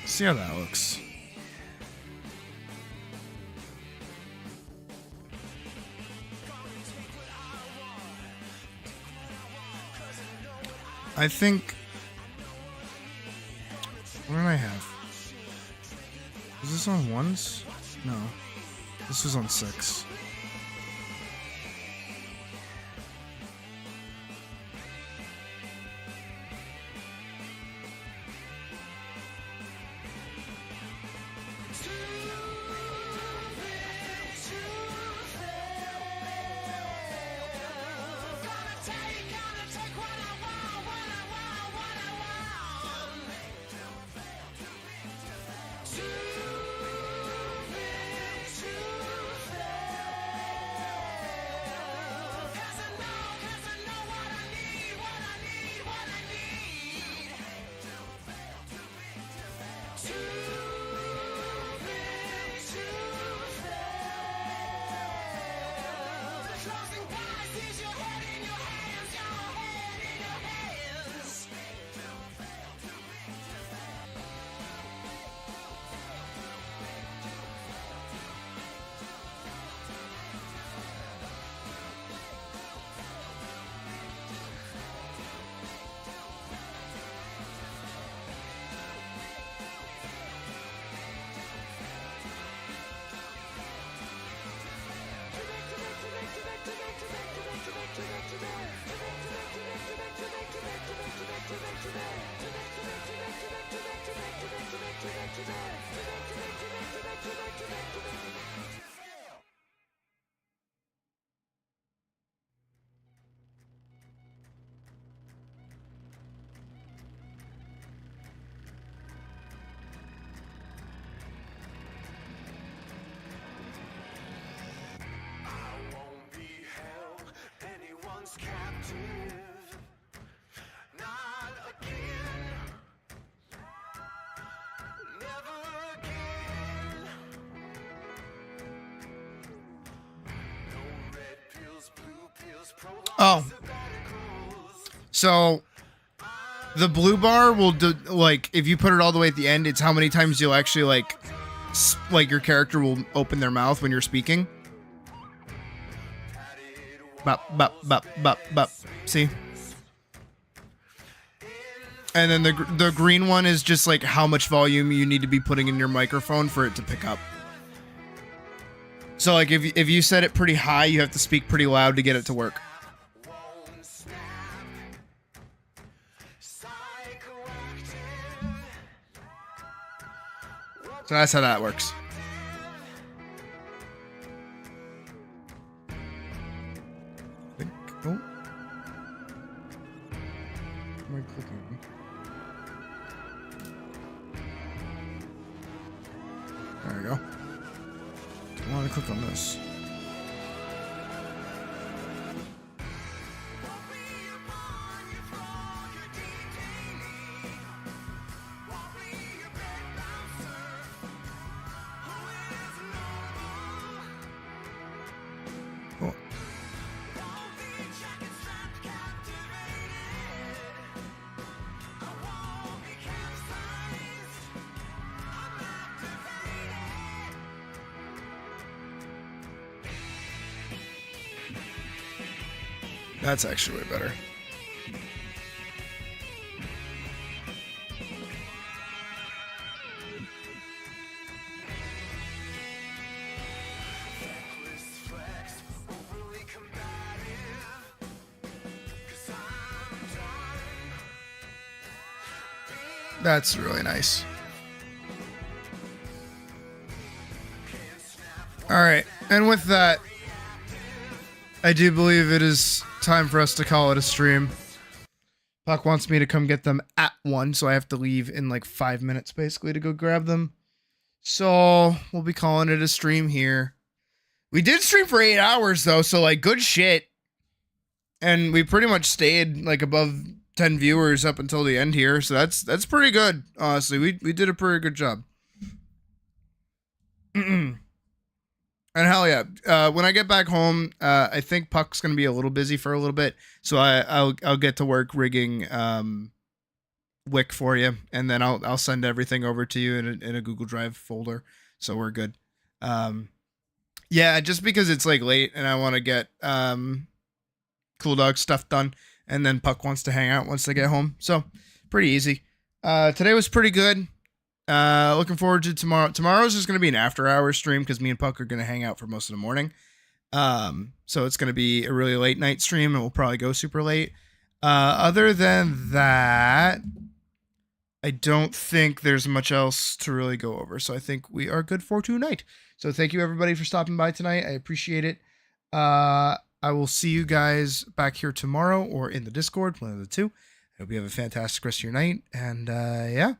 A: See how that looks. I think. What did I have? Is this on ones? No. This was on 6. Oh. So the blue bar will do, like, if you put it all the way at the end, it's how many times you'll actually like your character will open their mouth when you're speaking. Bop, bop, bop, bop, bop. See? And then the green one is just like how much volume you need to be putting in your microphone for it to pick up. So like if you set it pretty high, you have to speak pretty loud to get it to work. So that's how that works. Oh. Am I clicking? Alright. There we go. I want to click on this. Cool. That's actually way better. That's really nice. All right, and with that, I do believe it is time for us to call it a stream. Puck wants me to come get them at 1, so I have to leave in like 5 minutes basically to go grab them. So we'll be calling it a stream here. We did stream for 8 hours though, so like good shit. And we pretty much stayed like above 10 viewers up until the end here, so that's pretty good. Honestly, we did a pretty good job. And hell yeah, when I get back home, I think Puck's gonna be a little busy for a little bit, so I'll get to work rigging Wick for you, and then I'll send everything over to you in a Google Drive folder, so we're good. Yeah, just because it's like late and I want to get Cool Dog stuff done, and then Puck wants to hang out once they get home, so pretty easy. Today was pretty good. Looking forward to tomorrow. Tomorrow's just going to be an after-hours stream because me and Puck are going to hang out for most of the morning. So it's going to be a really late night stream, and we'll probably go super late. Other than that, I don't think there's much else to really go over. So I think we are good for tonight. So thank you everybody for stopping by tonight. I appreciate it. I will see you guys back here tomorrow or in the Discord, one of the two. I hope you have a fantastic rest of your night. And yeah.